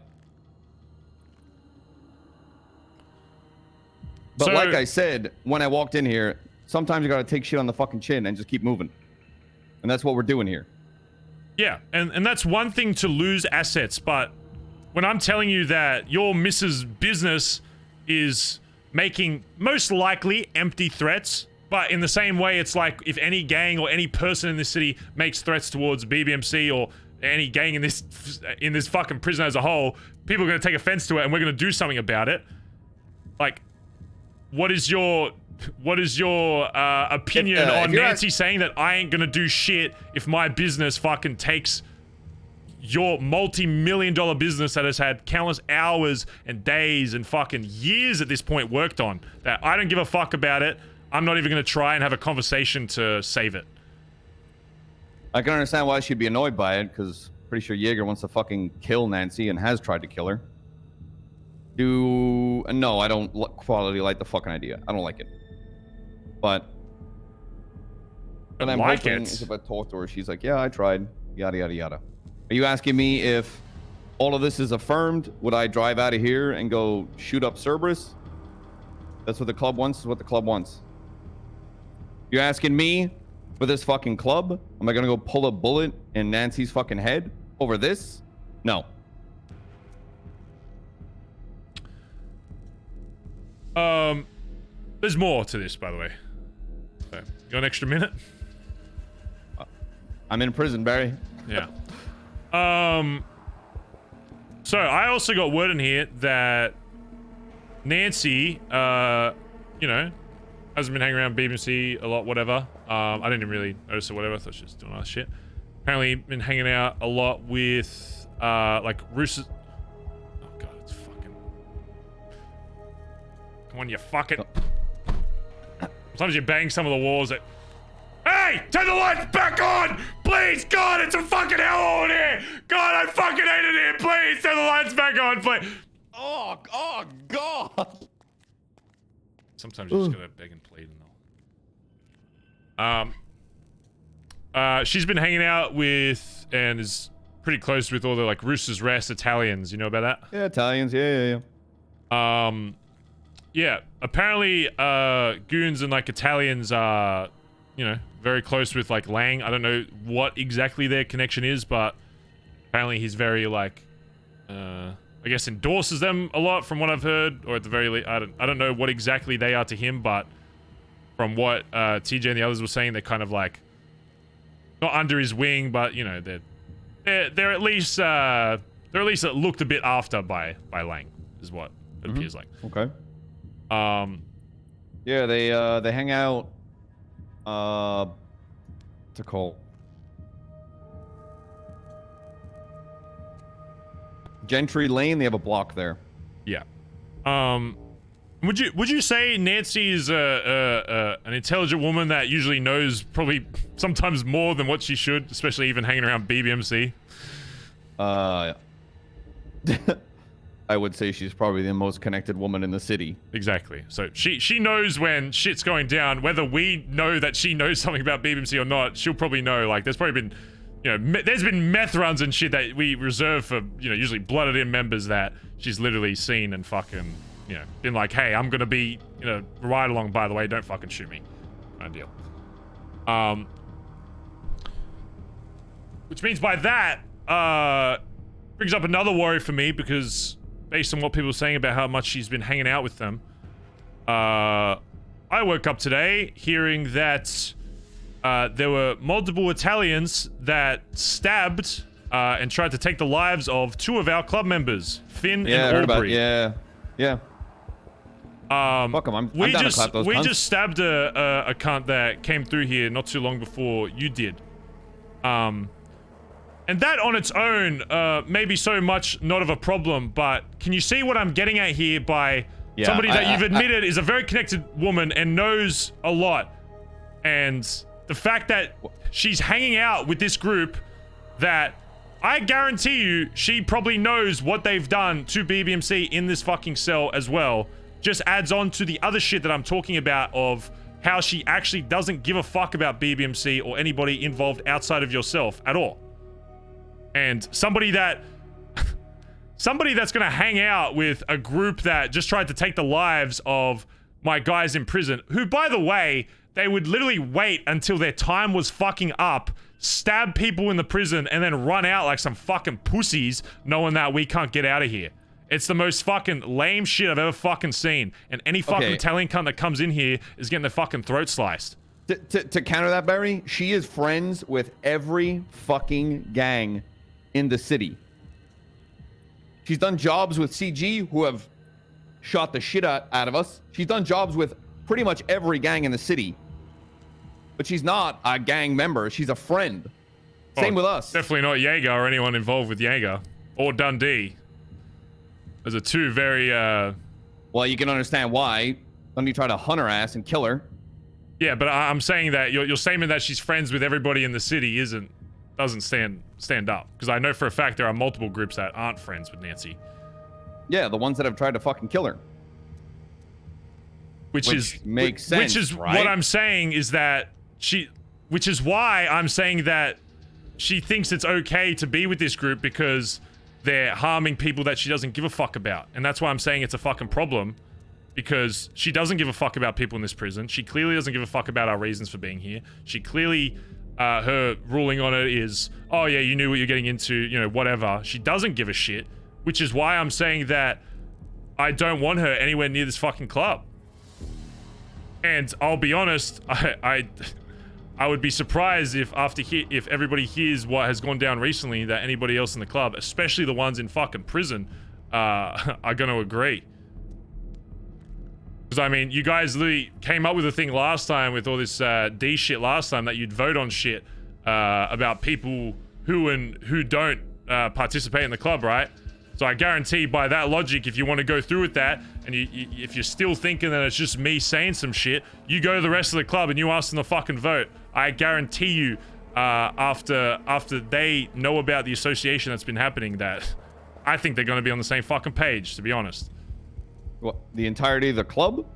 But So- like I said, when I walked in here, sometimes you gotta take shit on the fucking chin and just keep moving. And that's what we're doing here. Yeah, and that's one thing to lose assets, but when I'm telling you that your missus' business is making most likely empty threats, but in the same way, it's like if any gang or any person in this city makes threats towards BBMC or any gang in this fucking prison as a whole, people are going to take offense to it and we're going to do something about it. Like, what is your opinion on Nancy saying that I ain't gonna do shit if my business fucking takes your multi-million-dollar business that has had countless hours and days and fucking years at this point worked on, that I don't give a fuck about it. I'm not even gonna try and have a conversation to save it. I can understand why she'd be annoyed by it, because pretty sure Jaeger wants to fucking kill Nancy and has tried to kill her. No, I don't quality like the fucking idea. I don't like it. But I'm like hoping it. if I talk to her, she's like, yeah, I tried. Yada, yada, yada. Are you asking me if all of this is affirmed? Would I drive out of here and go shoot up Cerberus? That's what the club wants. Is what the club wants. You're asking me for this fucking club? Am I gonna go pull a bullet in Nancy's fucking head over this? No. There's more to this, by the way. So, you got an extra minute? I'm in prison, Barry. Yeah. So I also got word in here that Nancy, you know, hasn't been hanging around BBC a lot, whatever. I didn't even really notice or whatever. I thought she was doing other shit. Apparently been hanging out a lot with, like, Roosters. Oh, God, it's fucking... Come on, you fucking... Sometimes you bang some of the walls that... Hey! Turn the lights back on! Please! God, it's a fucking hellhole in here! God, I fucking hate it here! Please, turn the lights back on, please! Oh, God! Sometimes you just gotta beg and plead and all. She's been hanging out with, and is pretty close with all the, like, Rooster's Rest Italians. You know about that? Yeah, Italians. Yeah. Yeah, apparently, goons and, like, Italians are, you know, very close with, like, Lang. I don't know what exactly their connection is, but apparently he's very, like, I guess endorses them a lot from what I've heard, or at the very least, I don't know what exactly they are to him, but from what TJ and the others were saying, they're kind of, like, not under his wing, but, you know, they're at least looked a bit after by Lang, is what it appears like. Okay. Yeah, they hang out. To call Gentry Lane. They have a block there. Yeah. Would you say Nancy is an intelligent woman that usually knows probably sometimes more than what she should, especially even hanging around BBMC? I would say she's probably the most connected woman in the city. Exactly. So she knows when shit's going down. Whether we know that she knows something about BBMC or not, she'll probably know. Like, there's probably been, you know, there's been meth runs and shit that we reserve for, you know, usually blooded in members that she's literally seen and fucking, you know, been like, hey, I'm gonna be, you know, ride along, by the way, don't fucking shoot me. Kind of deal. Which means by that, brings up another worry for me, because based on what people are saying about how much she's been hanging out with them, I woke up today hearing that there were multiple Italians that stabbed and tried to take the lives of 2 of our club members, Finn Yeah, I and heard about Aubrey. yeah. Fuck 'em. I'm down to clap those we cunts. just stabbed a cunt that came through here not too long before you did. And that on its own, maybe so much not of a problem, but can you see what I'm getting at here by somebody that you've admitted is a very connected woman and knows a lot, and the fact that she's hanging out with this group that I guarantee you she probably knows what they've done to BBMC in this fucking cell as well, just adds on to the other shit that I'm talking about of how she actually doesn't give a fuck about BBMC or anybody involved outside of yourself at all. And somebody that's gonna hang out with a group that just tried to take the lives of my guys in prison, who, by the way, they would literally wait until their time was fucking up, stab people in the prison, and then run out like some fucking pussies, knowing that we can't get out of here. It's the most fucking lame shit I've ever fucking seen. And any fucking Italian cunt that comes in here is getting their fucking throat sliced. To counter that, Barry, she is friends with every fucking gang in the city. She's done jobs with CG, who have shot the shit out of us. She's done jobs with pretty much every gang in the city. But she's not a gang member. She's a friend. Same with us. Definitely not Jaeger or anyone involved with Jaeger. Or Dundee. Those are 2 very, Well, you can understand why. Dundee tried to hunt her ass and kill her. Yeah, but I'm saying that your statement that she's friends with everybody in the city doesn't stand up, because I know for a fact there are multiple groups that aren't friends with Nancy. Yeah, the ones that have tried to fucking kill her. Which makes sense. Which is right? what I'm saying is that which is why I'm saying that she thinks it's okay to be with this group because they're harming people that she doesn't give a fuck about. And that's why I'm saying it's a fucking problem, because she doesn't give a fuck about people in this prison. She clearly doesn't give a fuck about our reasons for being here. She clearly, her ruling on it is, oh yeah, you knew what you're getting into, you know, whatever. She doesn't give a shit, which is why I'm saying that I don't want her anywhere near this fucking club. And I'll be honest, I would be surprised if if everybody hears what has gone down recently, that anybody else in the club, especially the ones in fucking prison, are gonna agree. Because I mean, you guys literally came up with a thing last time with all this D shit last time that you'd vote on shit about people who don't participate in the club, right? So I guarantee by that logic, if you want to go through with that, and if you're still thinking that it's just me saying some shit, you go to the rest of the club and you ask them to fucking vote. I guarantee you, after they know about the association that's been happening, that I think they're going to be on the same fucking page, to be honest. What, the entirety of the club?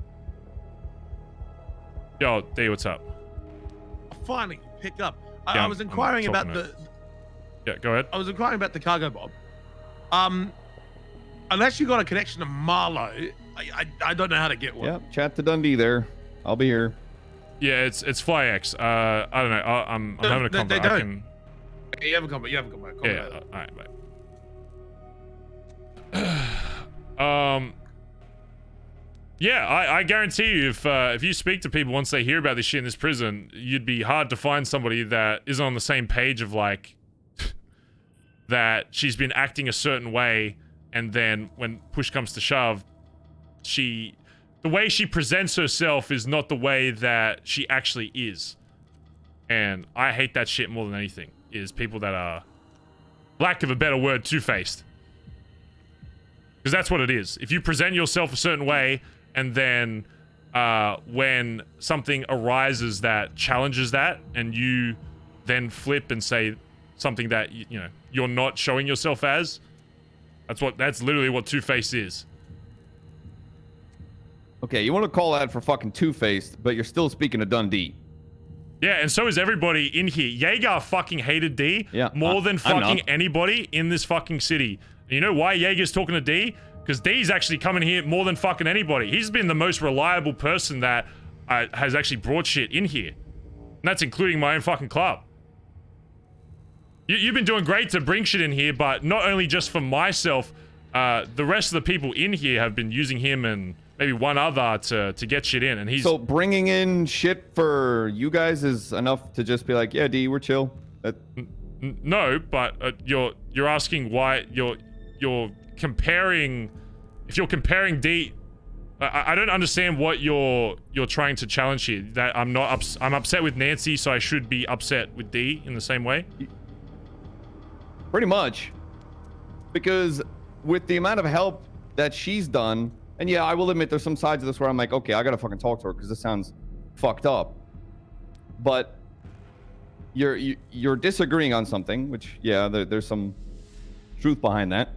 Yo, D, what's up? Finally, picked up. Yeah, I was inquiring I'm about talking the. Yeah, go ahead. I was inquiring about the cargo bob. Unless you got a connection to Marlow, I don't know how to get one. Yeah, chat to Dundee there. I'll be here. Yeah, it's FlyX. I don't know. I'm having a convo. They I don't. can... You haven't come. You haven't come back. Yeah. All right, mate. Yeah, I guarantee you, if you speak to people once they hear about this shit in this prison, you'd be hard to find somebody that isn't on the same page of like that she's been acting a certain way, and then when push comes to shove, the way she presents herself is not the way that she actually is. And I hate that shit more than anything, is people that are, lack of a better word, two-faced. Because that's what it is. If you present yourself a certain way, and then when something arises that challenges that, and you then flip and say something that you know you're not showing yourself as, that's literally what two-faced is. Okay, you want to call that for fucking two-faced, but you're still speaking to Dundee. Yeah, and so is everybody in here. Jaeger fucking hated D more than fucking anybody in this fucking city. And you know why Jaeger's talking to D? Because D's actually coming here more than fucking anybody. He's been the most reliable person that has actually brought shit in here. And that's including my own fucking club. You've been doing great to bring shit in here, but not only just for myself, the rest of the people in here have been using him and maybe one other to get shit in, and he's... So bringing in shit for you guys is enough to just be like, yeah, D, we're chill. No, but you're asking why you're comparing... If you're comparing D... I don't understand what you're trying to challenge here. That I'm upset with Nancy, so I should be upset with D in the same way? Pretty much. Because with the amount of help that she's done, and yeah, I will admit there's some sides of this where I'm like, okay, I gotta fucking talk to her because this sounds fucked up. But you're disagreeing on something, which yeah, there's some truth behind that.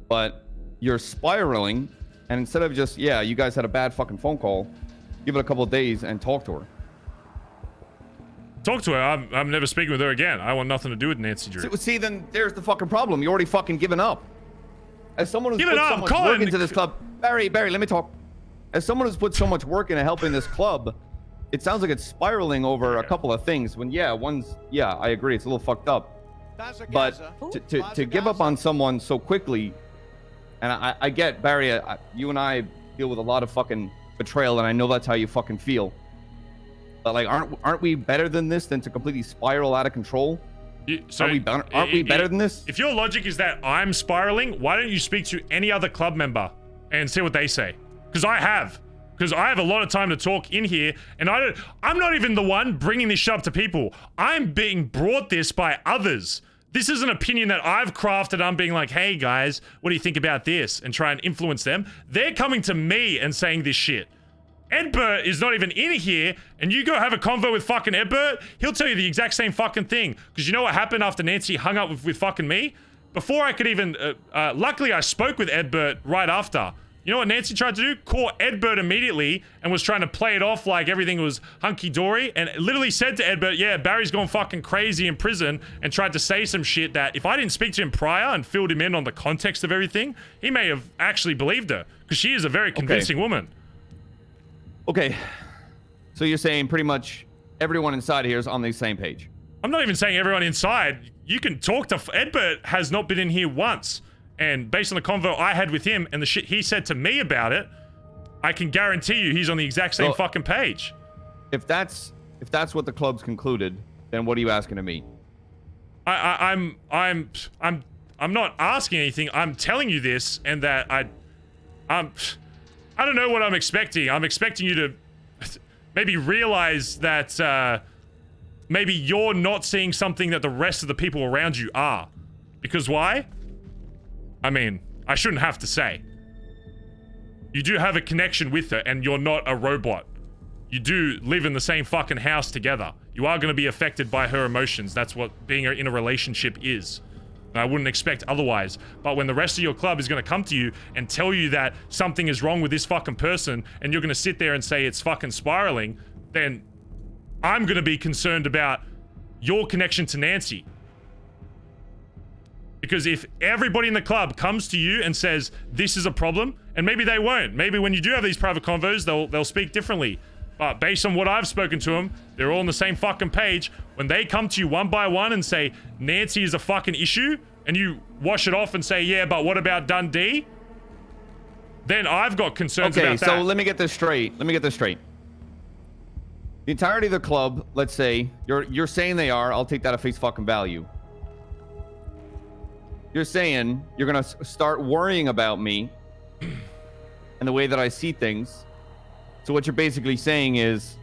But you're spiraling, and instead of just, yeah, you guys had a bad fucking phone call, give it a couple of days and talk to her. Talk to her. I'm never speaking with her again. I want nothing to do with Nancy Drew. See, then there's the fucking problem. You already fucking given up. As someone who's Give it put up, so much Colin! work into this club, Barry, let me talk. As someone who's put so much work into helping this club, it sounds like it's spiraling over a couple of things. When yeah, I agree, it's a little fucked up. But to give up on someone so quickly, and I get Barry, you and I deal with a lot of fucking betrayal, and I know that's how you fucking feel. But like, aren't we better than this than to completely spiral out of control? Aren't we better than this? If your logic is that I'm spiraling, why don't you speak to any other club member and see what they say? Because I have a lot of time to talk in here, and I'm not even the one bringing this shit up to people. I'm being brought this by others. This is an opinion that I've crafted. I'm being like, hey guys, what do you think about this? And try and influence them. They're coming to me and saying this shit. Edbert is not even in here, and you go have a convo with fucking Edbert, he'll tell you the exact same fucking thing. Because you know what happened after Nancy hung up with fucking me? Before I could even, luckily I spoke with Edbert right after. You know what Nancy tried to do? Call Edbert immediately and was trying to play it off like everything was hunky-dory, and literally said to Edbert, yeah, Barry's gone fucking crazy in prison, and tried to say some shit that if I didn't speak to him prior and filled him in on the context of everything, he may have actually believed her. Because she is a very convincing woman. Okay, so you're saying pretty much everyone inside here is on the same page. I'm not even saying everyone inside. You can talk to... Edbert has not been in here once. And based on the convo I had with him and the shit he said to me about it, I can guarantee you he's on the exact same fucking page. If that's what the club's concluded, then what are you asking of me? I'm not asking anything. I'm telling you this, and that I don't know what I'm expecting. I'm expecting you to maybe realize that maybe you're not seeing something that the rest of the people around you are. Because why? I mean, I shouldn't have to say. You do have a connection with her, and you're not a robot. You do live in the same fucking house together. You are going to be affected by her emotions. That's what being in a relationship is. And I wouldn't expect otherwise. But when the rest of your club is going to come to you and tell you that something is wrong with this fucking person, and you're going to sit there and say it's fucking spiraling, then I'm going to be concerned about your connection to Nancy. Because if everybody in the club comes to you and says this is a problem, and maybe they won't. Maybe when you do have these private convos, they'll speak differently. But based on what I've spoken to them, they're all on the same fucking page. When they come to you one by one and say Nancy is a fucking issue, and you wash it off and say, yeah, but what about Dundee? Then I've got concerns about that. Okay, so let me get this straight. The entirety of the club, let's say, you're saying they are, I'll take that at face fucking value. You're saying you're gonna start worrying about me and the way that I see things. So what you're basically saying is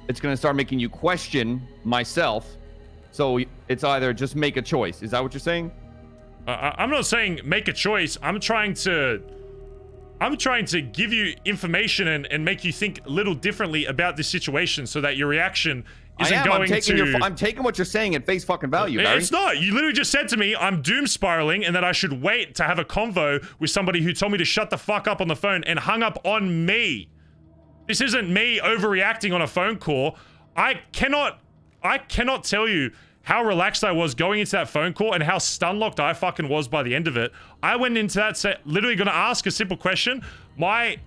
it's gonna start making you question myself. So it's either just make a choice. Is that what you're saying? I'm not saying make a choice. I'm trying to give you information and make you think a little differently about this situation so that your reaction isn't going to... I'm taking what you're saying at face fucking value, Barry. It's not. You literally just said to me, I'm doom spiraling and that I should wait to have a convo with somebody who told me to shut the fuck up on the phone and hung up on me. This isn't me overreacting on a phone call. I cannot tell you how relaxed I was going into that phone call and how stun-locked I fucking was by the end of it. I went into that set literally going to ask a simple question. My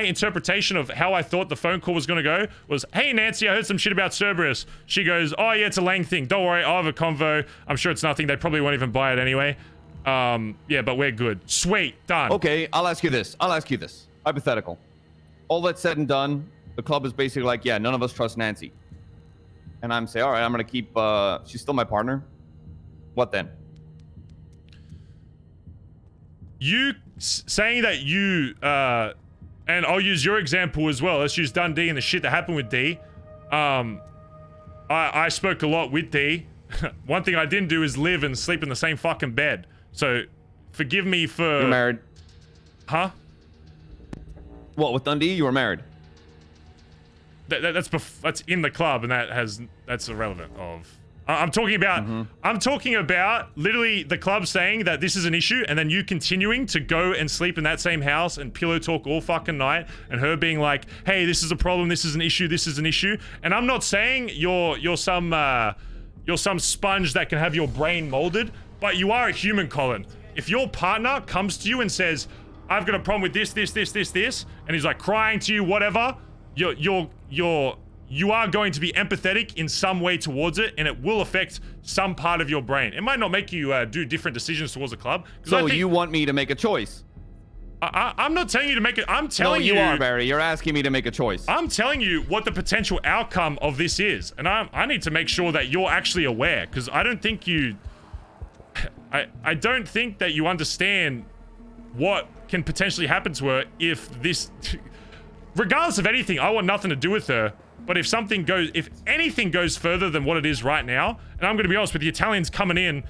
interpretation of how I thought the phone call was going to go was, hey, Nancy, I heard some shit about Cerberus. She goes, oh, yeah, it's a Lang thing. Don't worry, I'll have a convo. I'm sure it's nothing. They probably won't even buy it anyway. Yeah, but we're good. Sweet, done. Okay, I'll ask you this. Hypothetical. All that's said and done, the club is basically like, yeah, none of us trust Nancy. And I'm saying, all right, I'm gonna keep. She's still my partner. What then? You saying that you and I'll use your example as well. Let's use Dundee and the shit that happened with D. I spoke a lot with D. One thing I didn't do is live and sleep in the same fucking bed. So, forgive me for... You're married. Huh? What, with Dundee? You were married? That's in the club, and that's irrelevant. I'm talking about literally the club saying that this is an issue, and then you continuing to go and sleep in that same house and pillow talk all fucking night, and her being like, "Hey, this is a problem. This is an issue. This is an issue." And I'm not saying you're some sponge that can have your brain molded, but you are a human, Colin. If your partner comes to you and says, "I've got a problem with this," and he's like crying to you, whatever, you are going to be empathetic in some way towards it, and it will affect some part of your brain. It might not make you do different decisions towards a club. So you want me to make a choice? I'm not telling you to make it. I'm telling you. No, you are, Barry. You're asking me to make a choice. I'm telling you what the potential outcome of this is, and I need to make sure that you're actually aware, because I don't think you. I don't think that you understand what can potentially happen to her if this. Regardless of anything, I want nothing to do with her. But if anything goes further than what it is right now, and I'm going to be honest with the Italians coming in,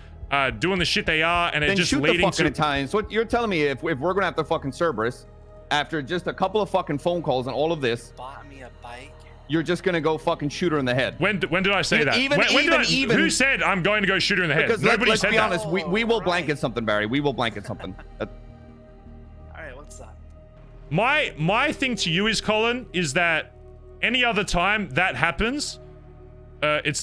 doing the shit they are, and then it just shoot leading the fucking to Italians. So you're telling me if we're going to have to fucking Cerberus, after just a couple of fucking phone calls and all of this, Bought me a bike. You're just going to go fucking shoot her in the head. When did I say that? Who said I'm going to go shoot her in the head? Because Nobody said that. Let's be honest, we will blanket something, Barry. We will blanket something. All right, what's that? My thing to you is, Colin, is that any other time that happens, if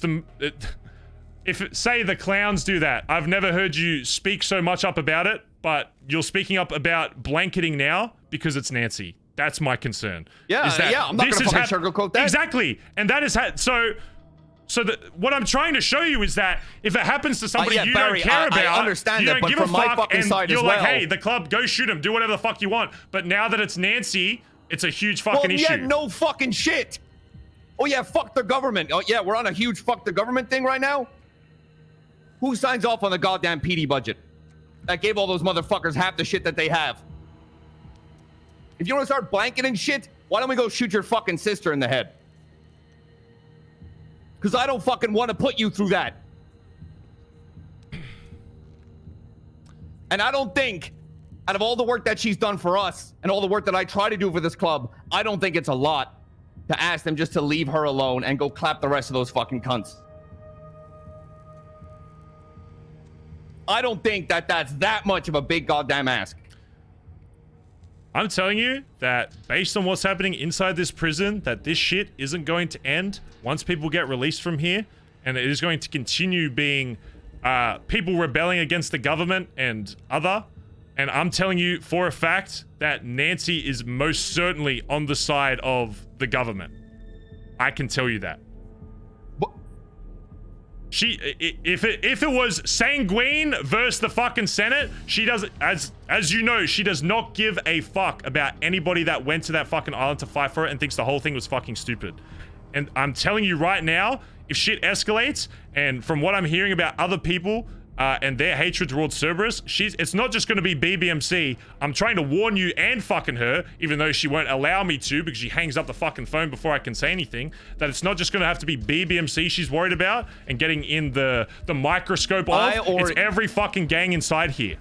say the clowns do that, I've never heard you speak so much up about it, but you're speaking up about blanketing now because it's Nancy. That's my concern. Yeah, I'm not gonna fucking sugarcoat that. Exactly, and that is what I'm trying to show you is that if it happens to somebody you Barry, don't care about, I understand you that, don't but give from a my fuck, fucking and side you're as like, well. hey, the club, go shoot him, do whatever the fuck you want. But now that it's Nancy, it's a huge fucking issue. Yeah, no fucking shit. Oh yeah, fuck the government. Oh yeah, we're on a huge fuck the government thing right now. Who signs off on the goddamn PD budget that gave all those motherfuckers half the shit that they have? If you want to start blanketing shit, why don't we go shoot your fucking sister in the head? Because I don't fucking want to put you through that. And I don't think, out of all the work that she's done for us and all the work that I try to do for this club, I don't think it's a lot to ask them just to leave her alone and go clap the rest of those fucking cunts. I don't think that that's that much of a big goddamn ask. I'm telling you that based on what's happening inside this prison, that this shit isn't going to end once people get released from here, and it is going to continue being people rebelling against the government and other. And I'm telling you for a fact that Nancy is most certainly on the side of the government. I can tell you that. If it was Sanguine versus the fucking Senate, she does, as you know, she does not give a fuck about anybody that went to that fucking island to fight for it and thinks the whole thing was fucking stupid. And I'm telling you right now, if shit escalates, and from what I'm hearing about other people and their hatred towards Cerberus, it's not just going to be BBMC. I'm trying to warn you and fucking her, even though she won't allow me to because she hangs up the fucking phone before I can say anything, that it's not just going to have to be BBMC she's worried about and getting in the microscope of. It's every fucking gang inside here.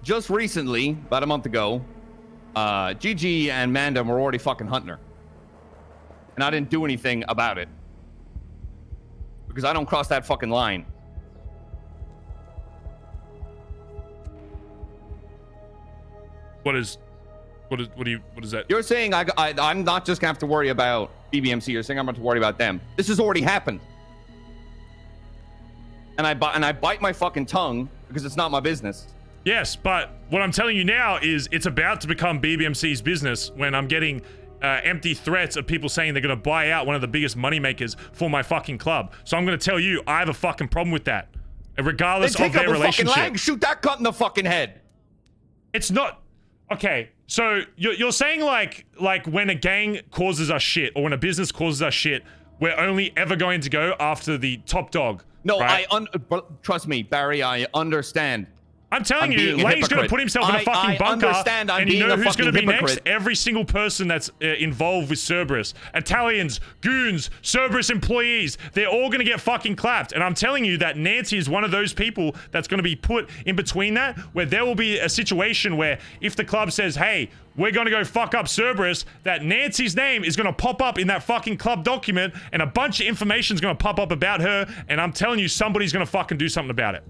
Just recently, about a month ago, Gigi and Manda were already fucking hunting her. And I didn't do anything about it. Because I don't cross that fucking line. What is that? You're saying I'm not just gonna have to worry about BBMC. You're saying I'm going to worry about them. This has already happened. And I bite my fucking tongue because it's not my business. Yes, but what I'm telling you now is it's about to become BBMC's business when I'm getting empty threats of people saying they're going to buy out one of the biggest moneymakers for my fucking club. So I'm going to tell you, I have a fucking problem with that. Regardless of their relationship. Fucking leg, shoot that cut in the fucking head. It's not... Okay, so you're saying like when a gang causes us shit, or when a business causes us shit, we're only ever going to go after the top dog. No, right? Trust me, Barry, I understand. I'm telling you, Lane's going to put himself in a fucking bunker, and you know who's going to be next? Every single person that's involved with Cerberus. Italians, goons, Cerberus employees, they're all going to get fucking clapped. And I'm telling you that Nancy is one of those people that's going to be put in between that, where there will be a situation where if the club says, hey, we're going to go fuck up Cerberus, that Nancy's name is going to pop up in that fucking club document, and a bunch of information is going to pop up about her, and I'm telling you, somebody's going to fucking do something about it.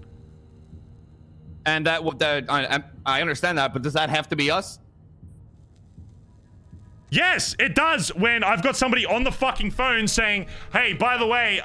And I understand that, but does that have to be us? Yes, it does. When I've got somebody on the fucking phone saying, hey, by the way,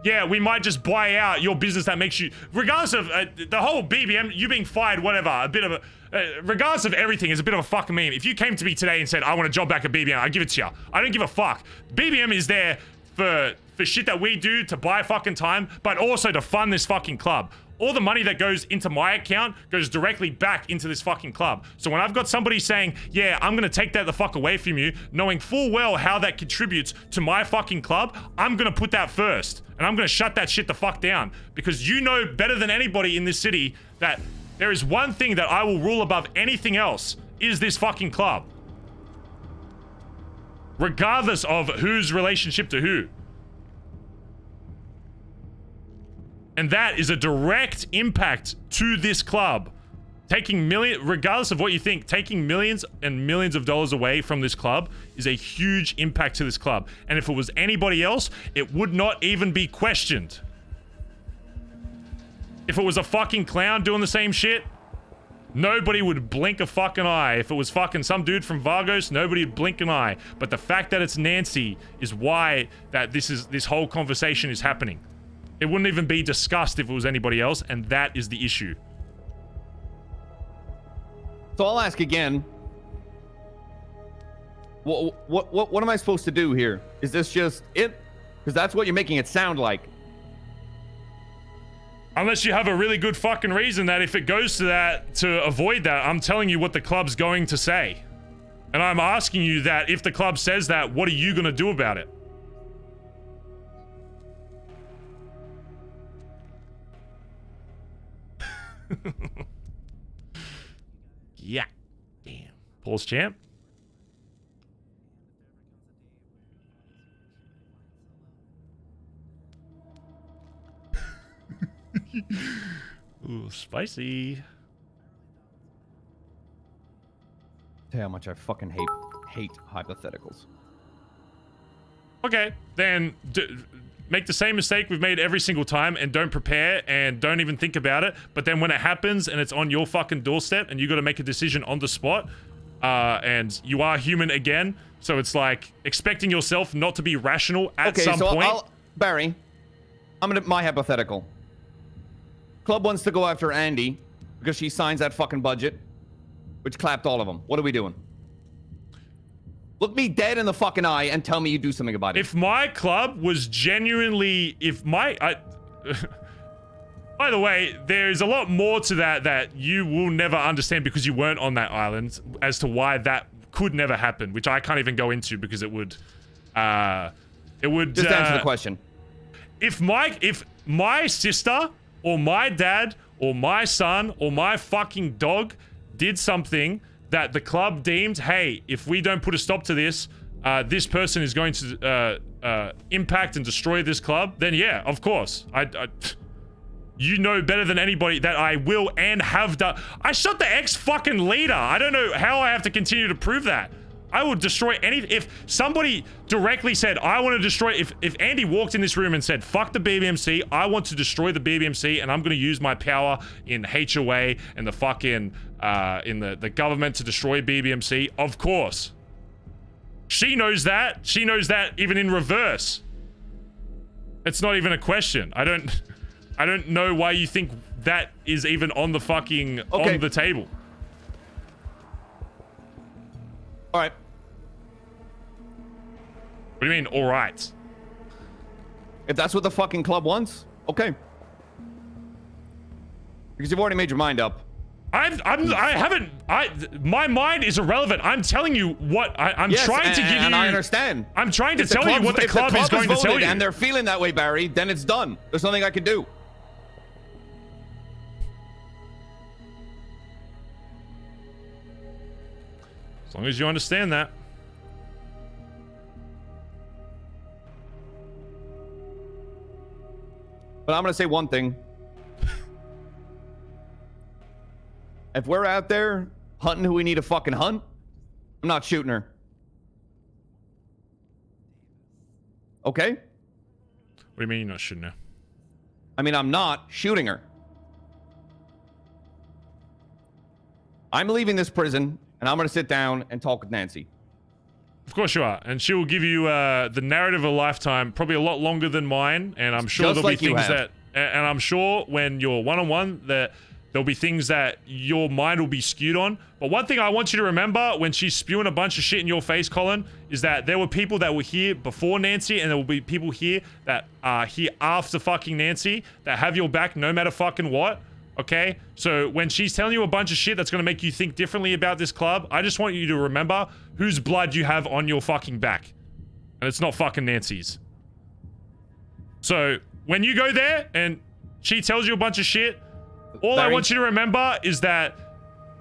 yeah, we might just buy out your business that makes you, regardless of the whole BBM, you being fired, whatever, a bit of a, regardless of everything, is a bit of a fucking meme. If you came to me today and said, I want a job back at BBM, I give it to you. I don't give a fuck. BBM is there for shit that we do to buy fucking time, but also to fund this fucking club. All the money that goes into my account goes directly back into this fucking club. So when I've got somebody saying, yeah, I'm gonna take that the fuck away from you, knowing full well how that contributes to my fucking club, I'm gonna put that first. And I'm gonna shut that shit the fuck down. Because you know better than anybody in this city that there is one thing that I will rule above anything else, is this fucking club. Regardless of whose relationship to who. And that is a direct impact to this club. Taking regardless of what you think, taking millions and millions of dollars away from this club is a huge impact to this club. And if it was anybody else, it would not even be questioned. If it was a fucking clown doing the same shit, nobody would blink a fucking eye. If it was fucking some dude from Vargos, nobody would blink an eye. But the fact that it's Nancy is why that this whole conversation is happening. It wouldn't even be discussed if it was anybody else, and that is the issue. So I'll ask again. What am I supposed to do here? Is this just it? Because that's what you're making it sound like. Unless you have a really good fucking reason that if it goes to that, to avoid that, I'm telling you what the club's going to say. And I'm asking you that if the club says that, what are you going to do about it? Yeah. Damn. Pulse champ. Ooh, spicy. Tell you how much I fucking hate hypotheticals. Okay, then make the same mistake we've made every single time and don't prepare and don't even think about it. But then when it happens and it's on your fucking doorstep and you got to make a decision on the spot, and you are human again, so it's like expecting yourself not to be rational at some point. Barry, my hypothetical. Club wants to go after Andy because she signs that fucking budget, which clapped all of them. What are we doing? Look me dead in the fucking eye and tell me you do something about it. If my club was genuinely, by the way, there's a lot more to that you will never understand because you weren't on that island as to why that could never happen, which I can't even go into because it would just answer the question. If my sister or my dad or my son or my fucking dog did something that the club deemed, hey, if we don't put a stop to this, this person is going to impact and destroy this club, then yeah, of course. You know better than anybody that I will and have done. I shot the ex-fucking leader. I don't know how I have to continue to prove that. I will destroy anything. If somebody directly said, I want to destroy, if Andy walked in this room and said, fuck the BBMC, I want to destroy the BBMC and I'm going to use my power in HOA and the fucking, in the government to destroy BBMC, of course. She knows that. She knows that even in reverse. It's not even a question. I don't know why you think that is even on the fucking, on the table. All right. What do you mean, all right? If that's what the fucking club wants, okay. Because you've already made your mind up. My mind is irrelevant. I'm telling you what I'm trying to give you. And I understand. I'm trying to tell you what the club is going to tell you. And they're feeling that way, Barry, then it's done. There's nothing I can do. As long as you understand that. But I'm going to say one thing. If we're out there hunting who we need to fucking hunt, I'm not shooting her. Okay? What do you mean you're not shooting her? I mean, I'm not shooting her. I'm leaving this prison, and I'm going to sit down and talk with Nancy. Of course you are. And she will give you the narrative of a lifetime, probably a lot longer than mine. And I'm sure there'll be things that... And I'm sure when you're one-on-one that there'll be things that your mind will be skewed on. But one thing I want you to remember when she's spewing a bunch of shit in your face, Colin, is that there were people that were here before Nancy, and there will be people here that are here after fucking Nancy that have your back no matter fucking what. Okay? So when she's telling you a bunch of shit that's going to make you think differently about this club, I just want you to remember whose blood you have on your fucking back. And it's not fucking Nancy's. So when you go there and she tells you a bunch of shit, all I want you to remember is that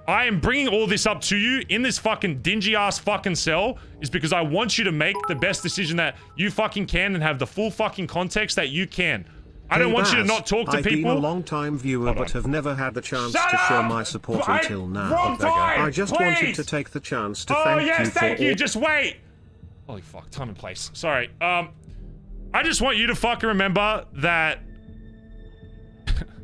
I am bringing all this up to you in this fucking dingy ass fucking cell is because I want you to make the best decision that you fucking can and have the full fucking context that you can. I don't want you to not talk to people. I've been a long-time viewer but have never had the chance Shut to show up! my support Right, until now. wrong time, I just please! wanted to take the chance to Oh, thank yes, you for thank you. all- Just wait. Holy fuck, time and place. Sorry. I just want you to fucking remember that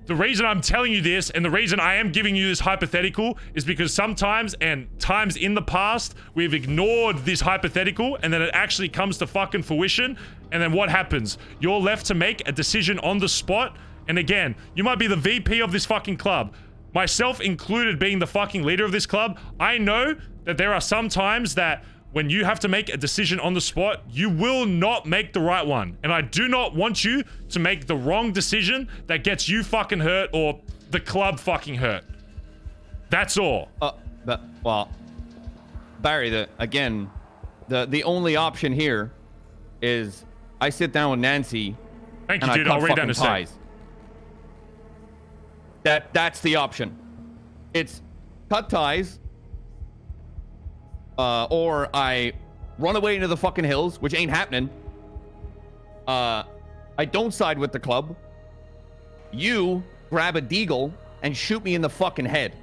the reason I'm telling you this and the reason I am giving you this hypothetical is because sometimes and times in the past we've ignored this hypothetical and then it actually comes to fucking fruition, and then what happens? You're left to make a decision on the spot. And again, you might be the VP of this fucking club, myself included being the fucking leader of this club. I know that there are some times that when you have to make a decision on the spot, you will not make the right one. And I do not want you to make the wrong decision that gets you fucking hurt or the club fucking hurt. That's all. Well, Barry, the only option here is I sit down with Nancy Thank you, and dude. I I'll cut read down fucking a ties. That's the option. It's cut ties, or I run away into the fucking hills, which ain't happening. I don't side with the club. You grab a deagle and shoot me in the fucking head.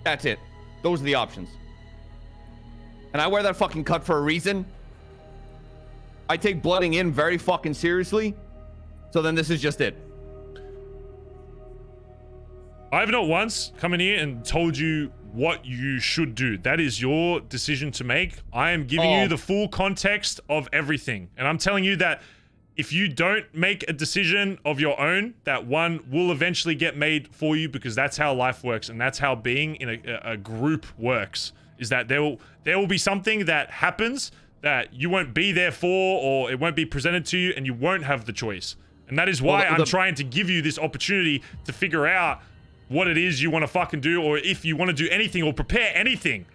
That's it. Those are the options. And I wear that fucking cut for a reason. I take blooding in very fucking seriously. So then this is just it. I've not once come in here and told you what you should do. That is your decision to make. I am giving you the full context of everything. And I'm telling you that if you don't make a decision of your own, that one will eventually get made for you, because that's how life works and that's how being in a group works. Is that there will be something that happens that you won't be there for, or it won't be presented to you and you won't have the choice. And that is why I'm trying to give you this opportunity to figure out what it is you want to fucking do, or if you want to do anything or prepare anything.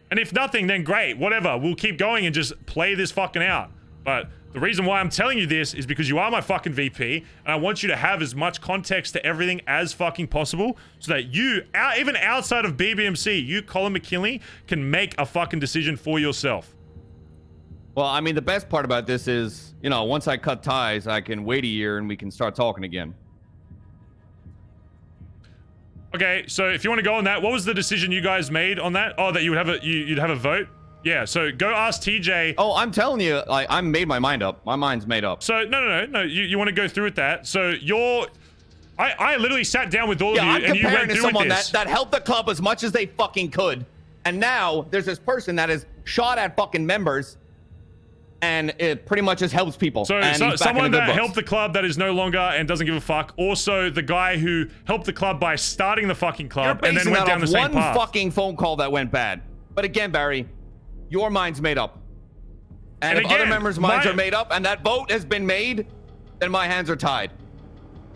And if nothing, then great, whatever. We'll keep going and just play this fucking out. But the reason why I'm telling you this is because you are my fucking VP, and I want you to have as much context to everything as fucking possible, so that you, even outside of BBMC, you, Colin McKinley, can make a fucking decision for yourself. Well, I mean, the best part about this is, you know, once I cut ties, I can wait a year and we can start talking again. Okay, so if you want to go on that, what was the decision you guys made on that? Oh, that you would have you'd have a vote? Yeah, so go ask TJ. Oh, I'm telling you, I made my mind up. My mind's made up. So, no, you want to go through with that. So, I literally sat down with all of you and you went through with this. That helped the club as much as they fucking could. And now, there's this person that has shot at fucking members, and it pretty much just helps people. So, someone that helped the club that is no longer and doesn't give a fuck. Also, the guy who helped the club by starting the fucking club and then went down the same path. One fucking phone call that went bad. But again, Barry, your mind's made up. And if other members' minds are made up and that vote has been made, then my hands are tied.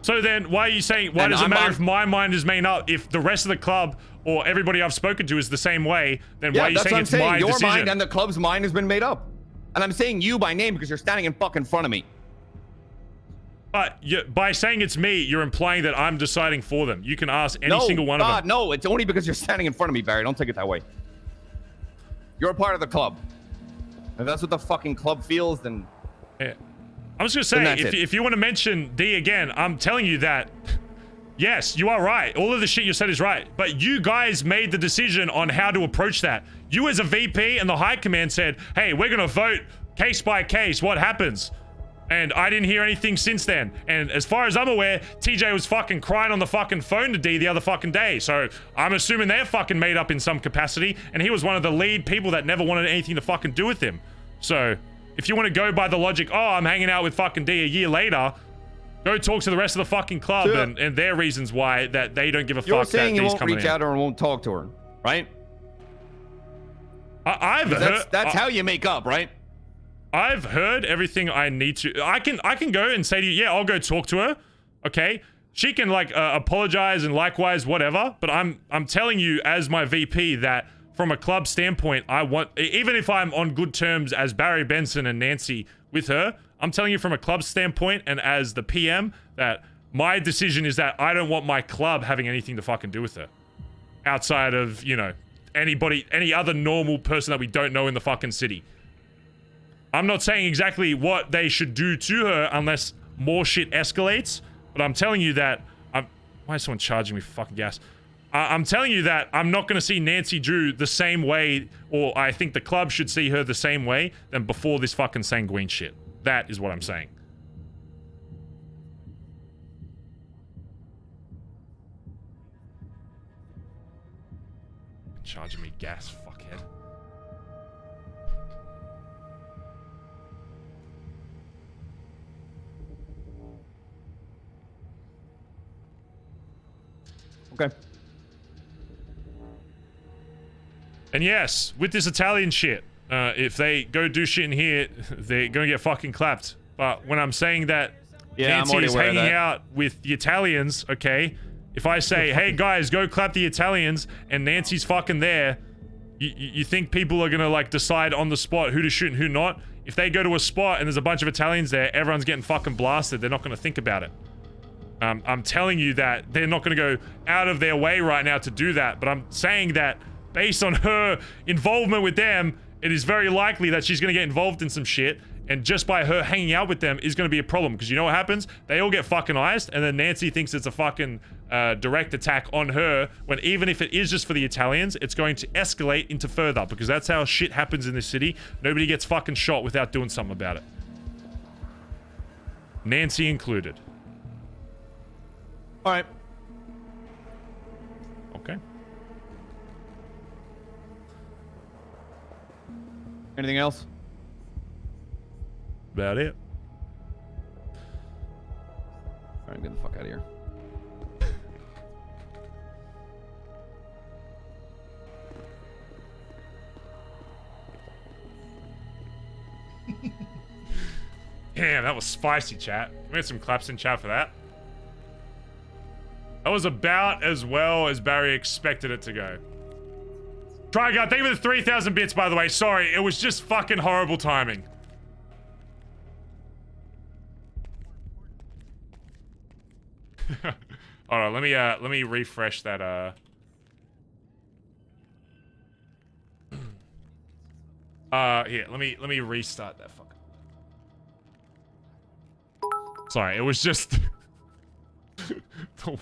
So then why are you saying, why does it matter if my mind is made up? If the rest of the club or everybody I've spoken to is the same way, then why are you saying it's my Your decision? mind and the club's mind has been made up. And I'm saying you by name because you're standing in fucking front of me. But by saying it's me, you're implying that I'm deciding for them. You can ask any single one of them. No, it's only because you're standing in front of me, Barry. Don't take it that way. You're a part of the club. If that's what the fucking club feels, then... Yeah. I'm just gonna say, if you want to mention D again, I'm telling you that, yes, you are right. All of the shit you said is right. But you guys made the decision on how to approach that. You as a VP and the high command said, hey, we're gonna vote case by case what happens. And I didn't hear anything since then. And as far as I'm aware, TJ was fucking crying on the fucking phone to D the other fucking day. So I'm assuming they're fucking made up in some capacity. And he was one of the lead people that never wanted anything to fucking do with him. So if you want to go by the logic, oh, I'm hanging out with fucking D a year later, go talk to the rest of the fucking club and their reasons why that they don't give a You're fuck that saying you D's won't coming reach in. out to her and won't talk to her, right? I've heard... That's how you make up, right? I've heard everything I need to. I can go and say to you, yeah, I'll go talk to her. Okay, she can like apologize and likewise whatever. But I'm telling you as my VP that from a club standpoint, I want, even if I'm on good terms as Barry, Benson, and Nancy with her, I'm telling you from a club standpoint and as the PM that my decision is that I don't want my club having anything to fucking do with her, outside of, you know, any other normal person that we don't know in the fucking city. I'm not saying exactly what they should do to her unless more shit escalates, but I'm telling you that why is someone charging me for fucking gas? I'm telling you that I'm not going to see Nancy Drew the same way, or I think the club should see her the same way than before this fucking sanguine shit. That is what I'm saying. Charging me gas, fuckhead. Okay. And yes, with this Italian shit, if they go do shit in here, they're gonna get fucking clapped. But when I'm saying that Nancy is hanging out with the Italians, okay, if I say, hey guys, go clap the Italians, and Nancy's fucking there, you think people are gonna like decide on the spot who to shoot and who not? If they go to a spot and there's a bunch of Italians there, everyone's getting fucking blasted, they're not gonna think about it. I'm telling you that they're not going to go out of their way right now to do that, but I'm saying that based on her involvement with them, it is very likely that she's going to get involved in some shit, and just by her hanging out with them is going to be a problem, because you know what happens? They all get fucking iced, and then Nancy thinks it's a fucking direct attack on her, when even if it is just for the Italians, it's going to escalate into further, because that's how shit happens in this city. Nobody gets fucking shot without doing something about it. Nancy included. All right. Okay. Anything else? About it. All right, get the fuck out of here. Damn, that was spicy, chat. We had some claps in chat for that. That was about as well as Barry expected it to go. Try God, thank you for the 3,000 bits, by the way. Sorry, it was just fucking horrible timing. Hold on, let me refresh that. Here, let me restart that fucking. Sorry, it was just the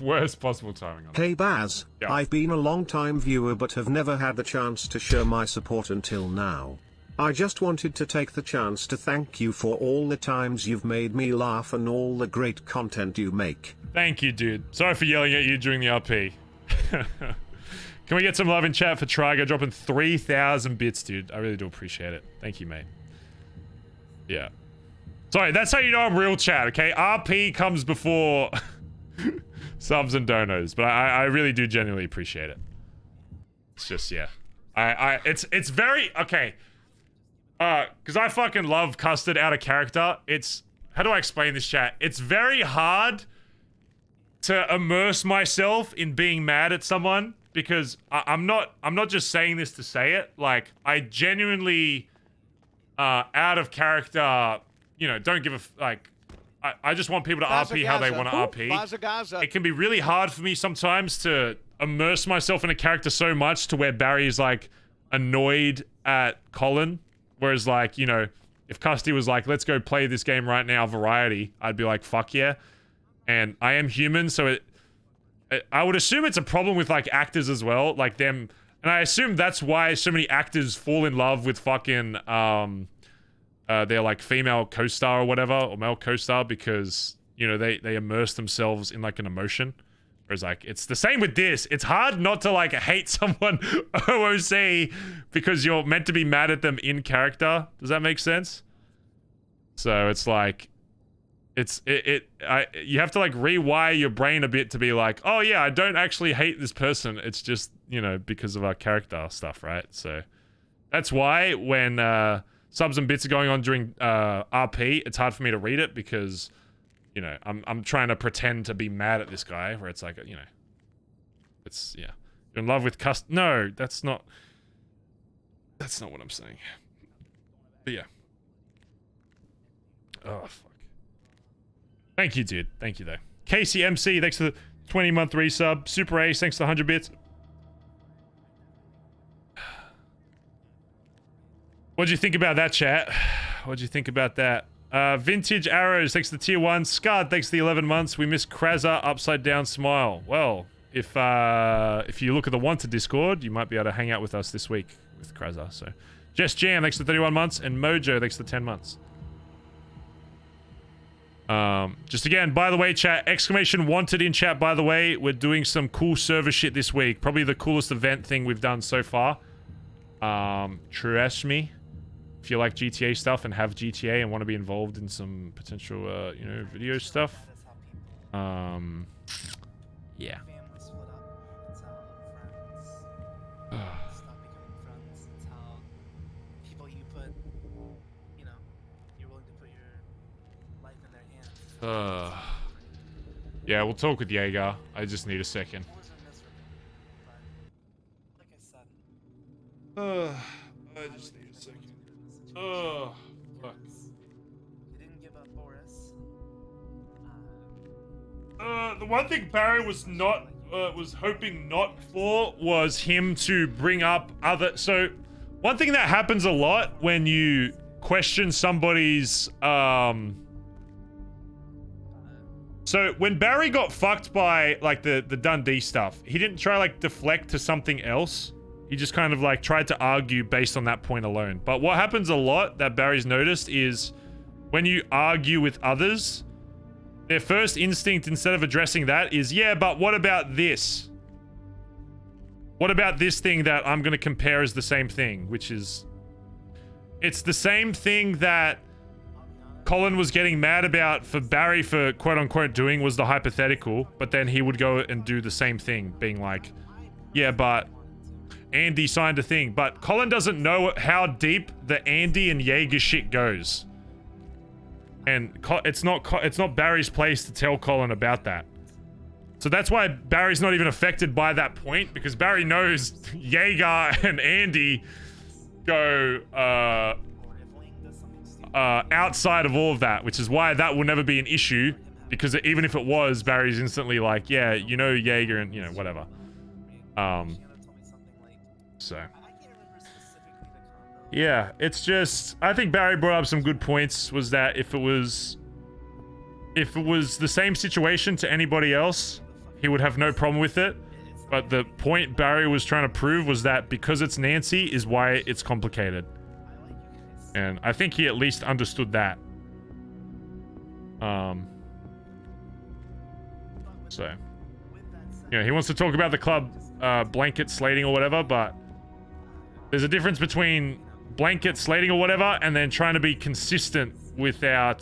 worst possible timing on it. Hey Bazz, Yeah. I've been a long-time viewer but have never had the chance to show my support until now. I just wanted to take the chance to thank you for all the times you've made me laugh and all the great content you make. Thank you, dude. Sorry for yelling at you during the RP. Can we get some love in chat for Trigo dropping 3,000 bits, dude? I really do appreciate it. Thank you, mate. Yeah. Sorry, that's how you know I'm real, chat, okay? RP comes before subs and donos, but I really do genuinely appreciate it. It's just, yeah. It's very, okay. because I fucking love Custard out of character. It's, how do I explain this, chat? It's very hard to immerse myself in being mad at someone because I'm not just saying this to say it. Like, I genuinely, out of character, you know, don't give a, like, I just want people to RP how they want to RP. It can be really hard for me sometimes to immerse myself in a character so much to where Barry is, like, annoyed at Colin. Whereas, like, you know, if Custy was like, let's go play this game right now, variety, I'd be like, fuck yeah. And I am human, so I would assume it's a problem with, like, actors as well. Like, them... And I assume that's why so many actors fall in love with fucking, their, like, female co-star or whatever, or male co-star, because, you know, they immerse themselves in, like, an emotion. Whereas, like, it's the same with this. It's hard not to, like, hate someone OOC because you're meant to be mad at them in character. Does that make sense? So it's like, you have to, like, rewire your brain a bit to be like, oh yeah, I don't actually hate this person. It's just, you know, because of our character stuff, right? So that's why when subs and bits are going on during RP, it's hard for me to read it because, you know, I'm trying to pretend to be mad at this guy where it's like, you know, it's, yeah. You're in love with No, that's not what I'm saying. But yeah. Oh, fuck. Thank you, dude. Thank you, though. Casey MC, thanks for the 20-month resub. Super Ace, thanks for the 100 bits. What'd you think about that, chat? What'd you think about that? Vintage Arrows, thanks to the tier 1. Scud, thanks to the 11 months. We miss Krazza, Upside Down Smile. Well, if you look at the Wanted Discord, you might be able to hang out with us this week with Krazza. So, Jess Jam, thanks to 31 months. And Mojo, thanks to 10 months. Just again, by the way, chat, exclamation wanted in chat, by the way. We're doing some cool server shit this week. Probably the coolest event thing we've done so far. Trust me. If you like GTA stuff and have GTA and want to be involved in some potential, you know, video stuff. Yeah. Yeah, we'll talk with Jaeger. I just need a second. I just need a second. Oh, fuck. The one thing Barry was not, was hoping not for was him to bring up other... So, one thing that happens a lot when you question somebody's, So, when Barry got fucked by, like, the Dundee stuff, he didn't try, like, deflect to something else. He just kind of, like, tried to argue based on that point alone. But what happens a lot that Barry's noticed is when you argue with others, their first instinct, instead of addressing that, is, yeah, but what about this? What about this thing that I'm going to compare as the same thing? Which is... It's the same thing that Colin was getting mad about for Barry for quote-unquote doing was the hypothetical, but then he would go and do the same thing, being like, yeah, but Andy signed a thing. But Colin doesn't know how deep the Andy and Jaeger shit goes. And it's not Barry's place to tell Colin about that. So that's why Barry's not even affected by that point, because Barry knows Jaeger and Andy go outside of all of that, which is why that will never be an issue, because even if it was, Barry's instantly like, yeah, you know, Jaeger and, you know, whatever. So yeah, it's just, I think Barry brought up some good points, was that if it was the same situation to anybody else, he would have no problem with it. But the point Barry was trying to prove was that because it's Nancy is why it's complicated. And I think he at least understood that. So, you know, he wants to talk about the club blanket slating or whatever, but there's a difference between blanket slating or whatever and then trying to be consistent without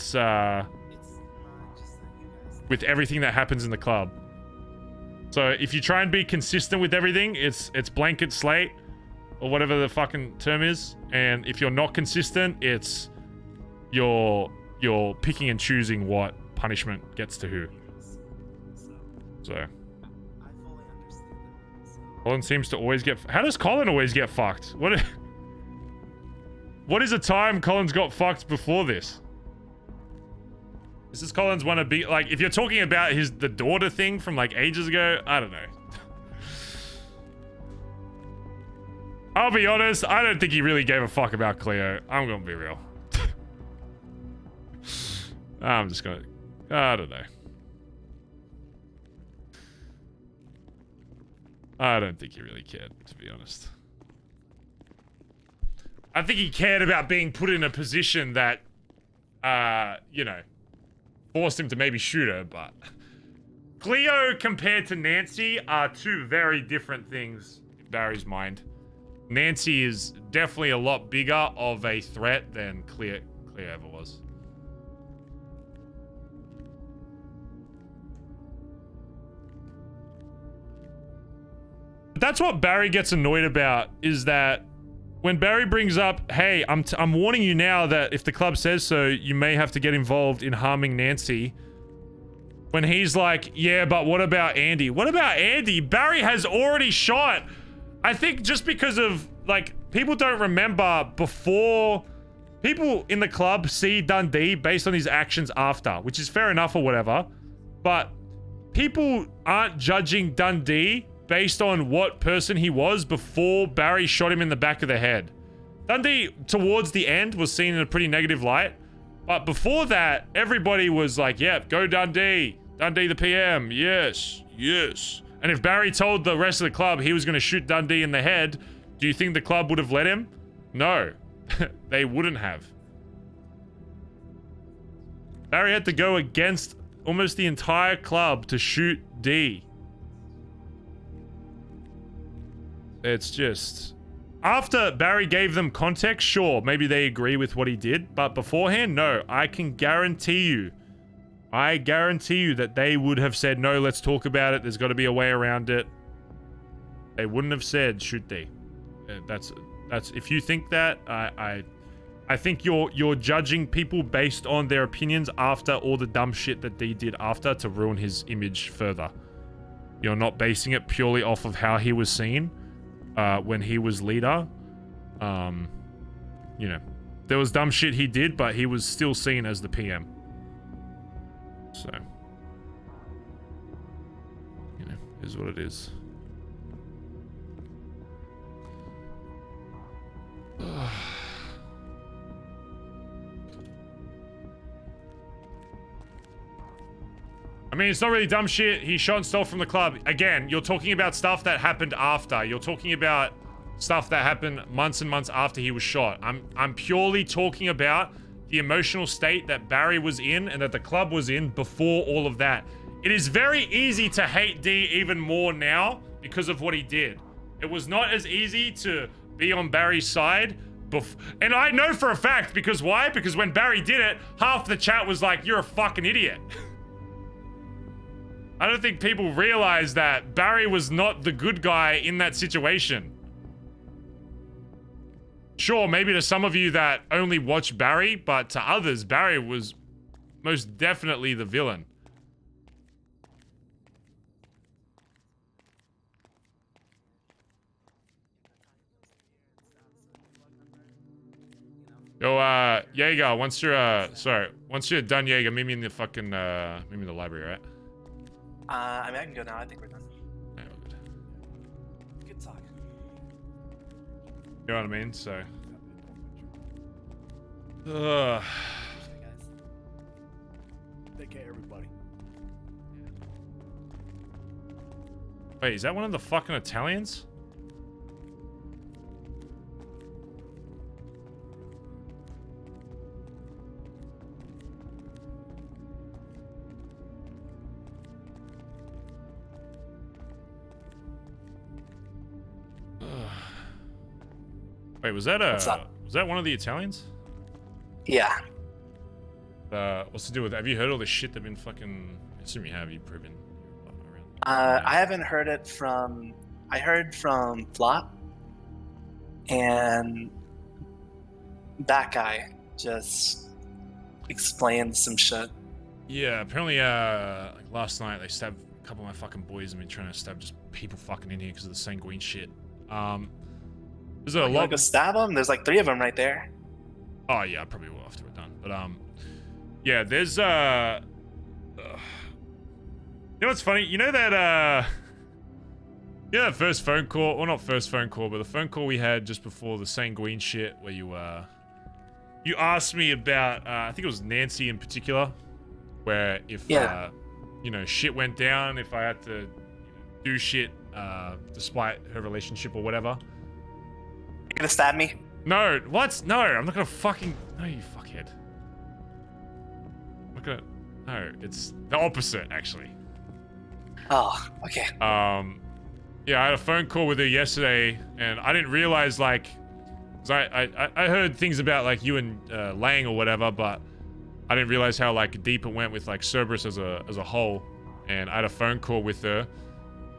with everything that happens in the club. So if you try and be consistent with everything, it's blanket slate. or whatever the fucking term is. And if you're not consistent, it's you're picking and choosing what punishment gets to who. So Colin seems to always get. How does Colin always get fucked? What is a time Colin's got fucked before this? This is Colin's one to be like, if you're talking about the daughter thing from like ages ago, I don't know. I'll be honest, I don't think he really gave a fuck about Cleo. I'm gonna be real. I'm just gonna, I don't know. I don't think he really cared, to be honest. I think he cared about being put in a position that, you know, forced him to maybe shoot her, but... Cleo compared to Nancy are two very different things in Barry's mind. Nancy is definitely a lot bigger of a threat than Cleo ever was. But that's what Barry gets annoyed about, is that when Barry brings up, hey, I'm warning you now that if the club says so, you may have to get involved in harming Nancy. When he's like, yeah, but what about Andy? What about Andy? Barry has already shot. I think just because of, like, people don't remember before. People in the club see Dundee based on his actions after, which is fair enough or whatever. But people aren't judging Dundee based on what person he was before Barry shot him in the back of the head. Dundee, towards the end, was seen in a pretty negative light. But before that, everybody was like, yeah, go Dundee. Dundee the PM. Yes, yes. And if Barry told the rest of the club he was going to shoot Dundee in the head, do you think the club would have let him? No. They wouldn't have. Barry had to go against almost the entire club to shoot D. It's just... After Barry gave them context, sure, maybe they agree with what he did. But beforehand, no. I can guarantee you. I guarantee you that they would have said, no, let's talk about it. There's got to be a way around it. They wouldn't have said, shoot D. That's if you think that, I think you're judging people based on their opinions after all the dumb shit that D did after to ruin his image further. You're not basing it purely off of how he was seen when he was leader. You know, there was dumb shit he did, but he was still seen as the PM. So, you know, is what it is. I mean, it's not really dumb shit. He shot and stole from the club. Again, you're talking about stuff that happened after. You're talking about stuff that happened months and months after he was shot. I'm purely talking about the emotional state that Barry was in and that the club was in before all of that. It is very easy to hate D even more now because of what he did. It was not as easy to be on Barry's side. And I know for a fact, because why? Because when Barry did it, half the chat was like, you're a fucking idiot. I don't think people realize that Barry was not the good guy in that situation. Sure, maybe to some of you that only watch Barry, but to others, Barry was most definitely the villain. Yo, Jaeger, once you're done, Jaeger, meet me in the fucking, meet me in the library, right? I mean, I can go now. I think we're done. Yeah, we're good. Good talk. You know what I mean? So. Take care, everybody. Wait, is that one of the fucking Italians? Wait, was that one of the Italians? Yeah. What's to do with? Have you heard all this shit they've been fucking? I assume you have. You proven. I haven't heard it from. I heard from Flop. and that guy just explained some shit. Yeah, apparently, like last night they stabbed a couple of my fucking boys. I've been trying to stab just people fucking in here because of the sanguine shit. There's a You lot. wanna go stab them? There's like 3 of them right there. Oh yeah, I probably will after we're done. But yeah, there's you know what's funny? You know that yeah, that first phone call, well not first phone call, but the phone call we had just before the sanguine shit, where you asked me about I think it was Nancy in particular, where if you know, shit went down, if I had to do shit despite her relationship or whatever. You gonna stab me? No, what? No, I'm not gonna fucking. No, you fuckhead. I'm not gonna. No, it's the opposite, actually. Oh, okay. Yeah, I had a phone call with her yesterday, and I didn't realize, like, cause I heard things about, like, you and Lang or whatever, but I didn't realize how, like, deep it went with, like, Cerberus as a whole. And I had a phone call with her,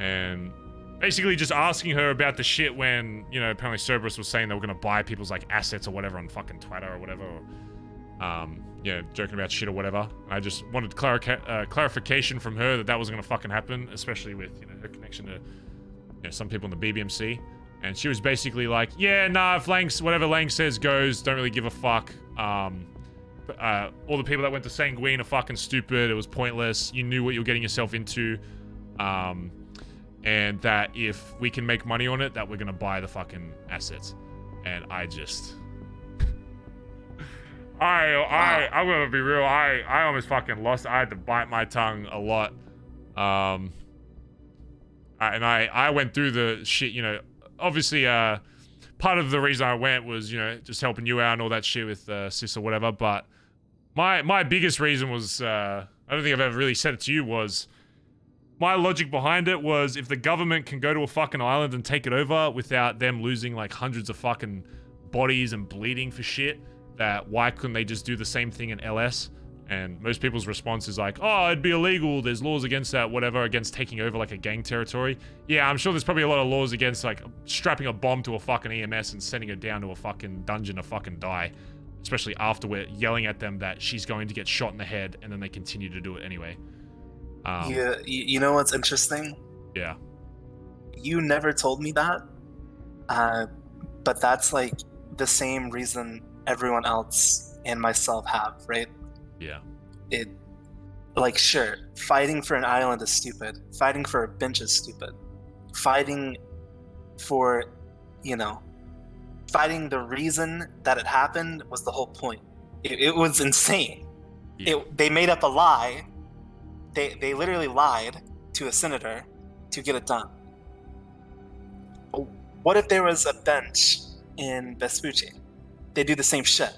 and basically just asking her about the shit when, you know, apparently Cerberus was saying they were gonna buy people's, like, assets or whatever on fucking Twitter or whatever, or, you know, joking about shit or whatever. I just wanted clarification from her that that wasn't gonna fucking happen, especially with, you know, her connection to, you know, some people in the BBMC. And she was basically like, yeah, nah, if whatever Lang says goes, don't really give a fuck. All the people that went to Sanguine are fucking stupid. It was pointless. You knew what you were getting yourself into. And that if we can make money on it, that we're gonna buy the fucking assets. And I just... I'm gonna be real, I almost fucking lost. I had to bite my tongue a lot. And I went through the shit, you know, obviously, part of the reason I went was, you know, just helping you out and all that shit with Sis or whatever, but my biggest reason was, I don't think I've ever really said it to you, was my logic behind it was if the government can go to a fucking island and take it over without them losing like hundreds of fucking bodies and bleeding for shit, that why couldn't they just do the same thing in LS? And most people's response is like, oh, it'd be illegal, there's laws against that, whatever, against taking over like a gang territory. Yeah, I'm sure there's probably a lot of laws against like strapping a bomb to a fucking EMS and sending her down to a fucking dungeon to fucking die. Especially after we're yelling at them that she's going to get shot in the head, and then they continue to do it anyway. Yeah, you know what's interesting? Yeah. You never told me that, but that's like the same reason everyone else and myself have, right? Yeah. It, like, sure, fighting for an island is stupid. Fighting for a bench is stupid. Fighting for, you know, fighting the reason that it happened was the whole point. It was insane. Yeah. They made up a lie. They literally lied to a senator to get it done. What if there was a bench in Vespucci? They do the same shit,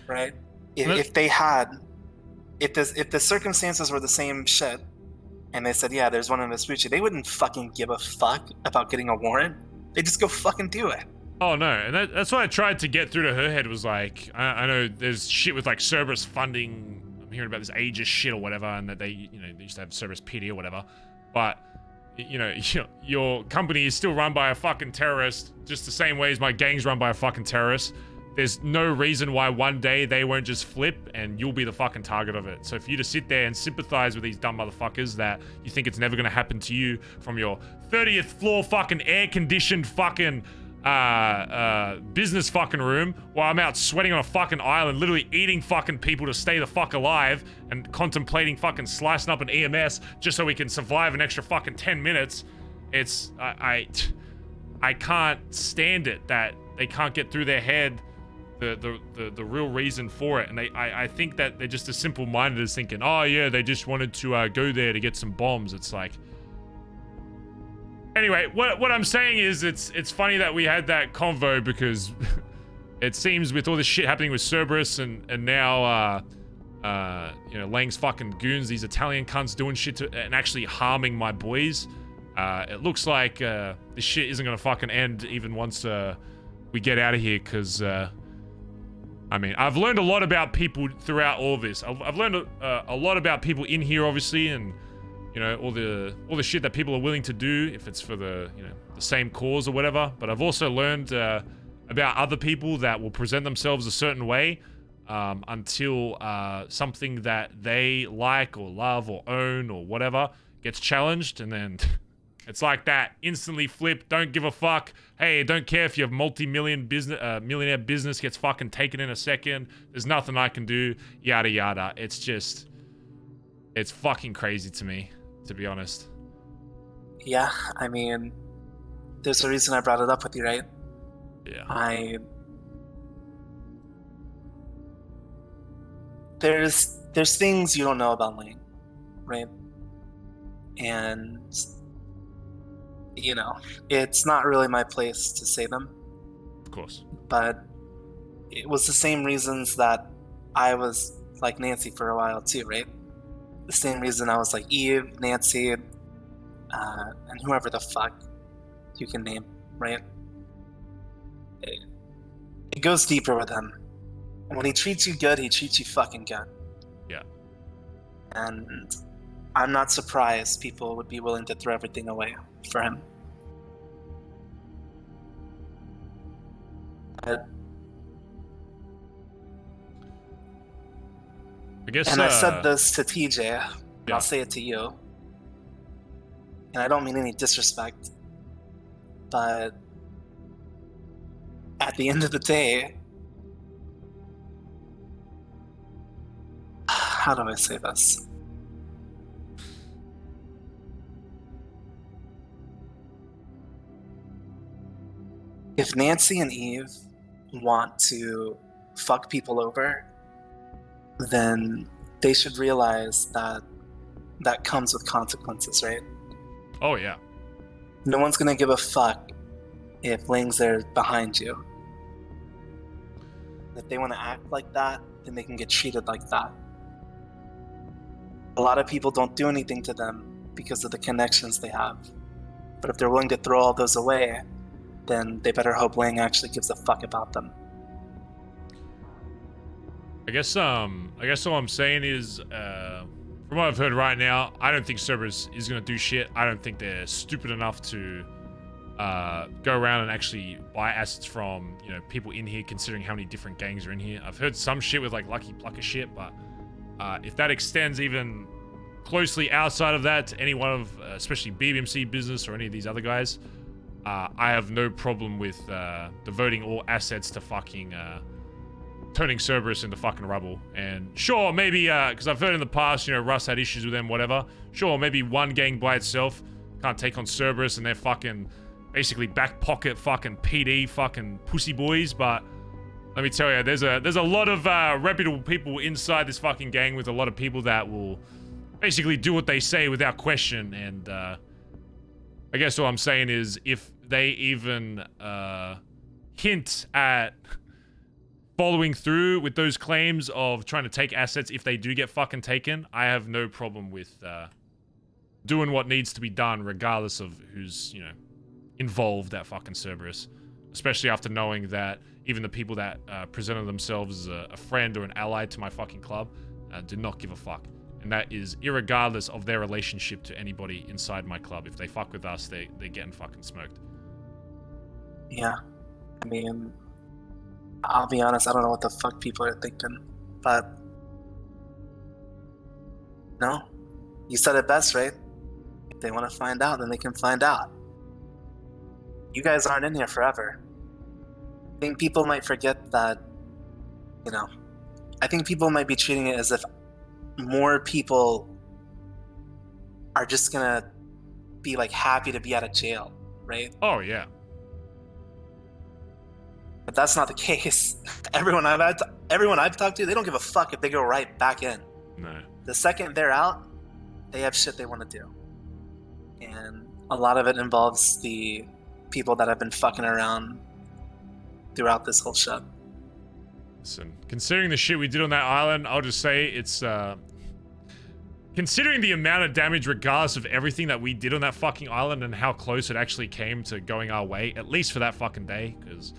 right? If they had, if the circumstances were the same shit, and they said, yeah, there's one in Vespucci, they wouldn't fucking give a fuck about getting a warrant. They just go fucking do it. Oh no, and that's what I tried to get through to her head was like, I know there's shit with like Cerberus funding. I'm hearing about this Aegis shit or whatever, and that they, you know, they used to have Cerberus PD or whatever, but you know, your company is still run by a fucking terrorist, just the same way as my gang's run by a fucking terrorist. There's no reason why one day they won't just flip and you'll be the fucking target of it. So for you to sit there and sympathize with these dumb motherfuckers that you think it's never gonna happen to you from your 30th floor fucking air-conditioned fucking business fucking room while I'm out sweating on a fucking island, literally eating fucking people to stay the fuck alive and contemplating fucking slicing up an EMS just so we can survive an extra fucking 10 minutes. It's, I can't stand it that they can't get through their head the real reason for it. And I think that they're just as simple-minded as thinking, oh yeah, they just wanted to go there to get some bombs. It's like, anyway, what I'm saying is it's funny that we had that convo because it seems with all this shit happening with Cerberus and now you know, Lang's fucking goons, these Italian cunts doing shit to and actually harming my boys, it looks like this shit isn't gonna fucking end even once we get out of here, because I mean, I've learned a lot about people throughout all of this. I've learned a lot about people in here, obviously, and you you know, all the shit that people are willing to do if it's for the, you know, the same cause or whatever. But I've also learned about other people that will present themselves a certain way until something that they like or love or own or whatever gets challenged, and then it's like that, instantly flip, don't give a fuck. Hey, don't care if your multi-million millionaire business gets fucking taken in a second. There's nothing I can do, yada yada. It's just, it's fucking crazy to me, to be honest. Yeah, I mean, there's a reason I brought it up with you, right? Yeah. There's things you don't know about Lane, right? And you know, it's not really my place to say them. Of course. But it was the same reasons that I was like Nancy for a while too, right? The same reason I was like Eve, Nancy, and whoever the fuck you can name, right? It goes deeper with him. When he treats you good, he treats you fucking good. Yeah. And I'm not surprised people would be willing to throw everything away for him. But, I guess, and I said this to TJ, and I'll say it to you. And I don't mean any disrespect, but at the end of the day, how do I say this? If Nancy and Eve want to fuck people over, then they should realize that that comes with consequences, right? Oh, yeah. No one's gonna give a fuck if Lang's there behind you. If they want to act like that, then they can get treated like that. A lot of people don't do anything to them because of the connections they have. But if they're willing to throw all those away, then they better hope Lang actually gives a fuck about them. I guess all I'm saying is, from what I've heard right now, I don't think Cerberus is gonna do shit. I don't think they're stupid enough to go around and actually buy assets from, you know, people in here, considering how many different gangs are in here. I've heard some shit with like Lucky Plucker shit, but if that extends even closely outside of that to any one of, especially BBMC business or any of these other guys, I have no problem with devoting all assets to fucking turning Cerberus into fucking rubble. And sure, maybe, because I've heard in the past, you know, Russ had issues with them, whatever. Sure, maybe one gang by itself can't take on Cerberus and they're fucking basically back pocket fucking PD fucking pussy boys, but let me tell you, there's a lot of reputable people inside this fucking gang with a lot of people that will basically do what they say without question. And I guess what I'm saying is, if they even hint at following through with those claims of trying to take assets if they do get fucking taken, I have no problem with doing what needs to be done regardless of who's, you know, involved at fucking Cerberus. Especially after knowing that even the people that presented themselves as a friend or an ally to my fucking club do not give a fuck. And that is irregardless of their relationship to anybody inside my club. If they fuck with us, they're getting fucking smoked. Yeah. I mean, I'll be honest, I don't know what the fuck people are thinking, but no, you said it best, right? If they want to find out, then they can find out. You guys aren't in here forever. I think people might forget that, you know, I think people might be treating it as if more people are just gonna be like happy to be out of jail, right? Oh, yeah. But that's not the case. Everyone I've talked to, they don't give a fuck if they go right back in. No. The second they're out, they have shit they want to do. And a lot of it involves the people that have been fucking around throughout this whole shit. Listen, considering the shit we did on that island, I'll just say it's, considering the amount of damage regardless of everything that we did on that fucking island and how close it actually came to going our way, at least for that fucking day, because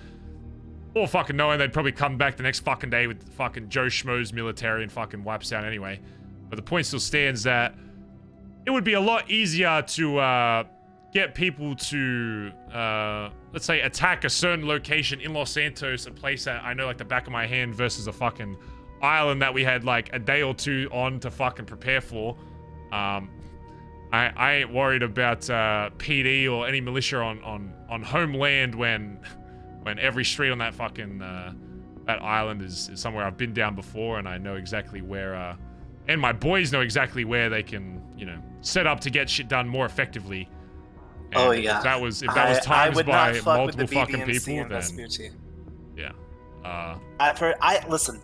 all fucking knowing they'd probably come back the next fucking day with fucking Joe Schmo's military and fucking wipes out anyway. But the point still stands that it would be a lot easier to get people to, let's say, attack a certain location in Los Santos, a place that I know like the back of my hand, versus a fucking island that we had like a day or two on to fucking prepare for. I ain't worried about PD or any militia on homeland when every street on that fucking that island is somewhere I've been down before, and I know exactly where and my boys know exactly where they can, you know, set up to get shit done more effectively. And oh yeah. If that was times by multiple fucking people, then Vespucci. yeah. Listen,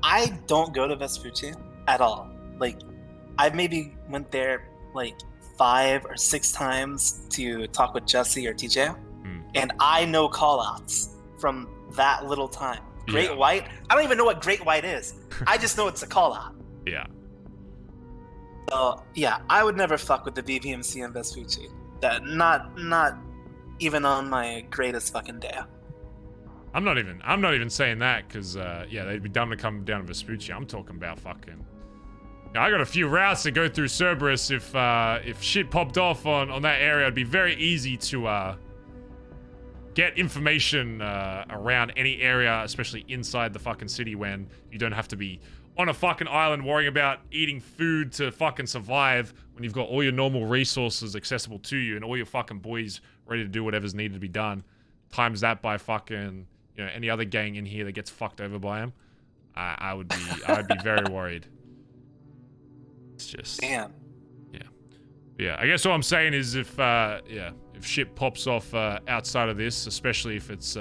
I don't go to Vespucci at all. Like, I maybe went there like 5 or 6 times to talk with Jesse or TJ, and I know call-outs from that little time. Great White? I don't even know what Great White is. I just know it's a call-out. Yeah. So yeah, I would never fuck with the BBMC in Vespucci. That not even on my greatest fucking day. I'm not even saying that because yeah, they'd be dumb to come down to Vespucci. I'm talking about fucking. I got a few routes to go through Cerberus. If shit popped off on that area, it'd be very easy to get information around any area, especially inside the fucking city, when you don't have to be on a fucking island worrying about eating food to fucking survive, when you've got all your normal resources accessible to you and all your fucking boys ready to do whatever's needed to be done. Times that by fucking, you know, any other gang in here that gets fucked over by him. I'd be very worried. It's just, damn. Yeah, I guess what I'm saying is if shit pops off outside of this, especially if it's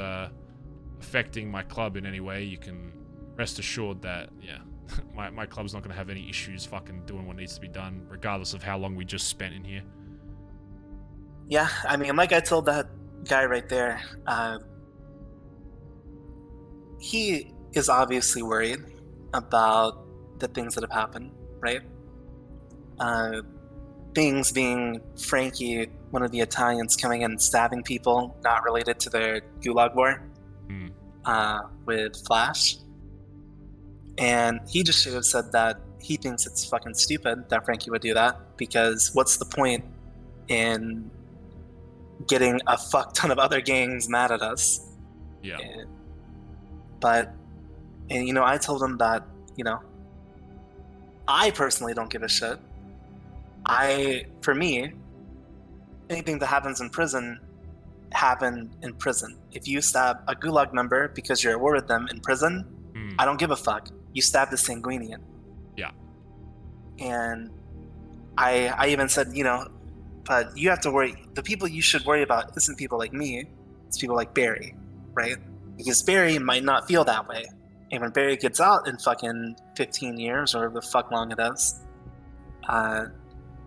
affecting my club in any way, you can rest assured that, yeah, my club's not going to have any issues fucking doing what needs to be done, regardless of how long we just spent in here. Yeah, I mean, like I told that guy right there, he is obviously worried about the things that have happened, right? Things being Frankie, one of the Italians, coming in and stabbing people not related to their Gulag war with Flash. And he just should have said that he thinks it's fucking stupid that Frankie would do that, because what's the point in getting a fuck ton of other gangs mad at us? Yeah. And you know, I told him that, you know, I personally don't give a shit. For me, anything that happens in prison happened in prison. If you stab a Gulag member because you're at war with them in prison, I don't give a fuck. You stabbed the Sanguinian. Yeah. And I even said, you know, but you have to worry. The people you should worry about isn't people like me. It's people like Barry, right? Because Barry might not feel that way. And when Barry gets out in fucking 15 years or the fuck long it is,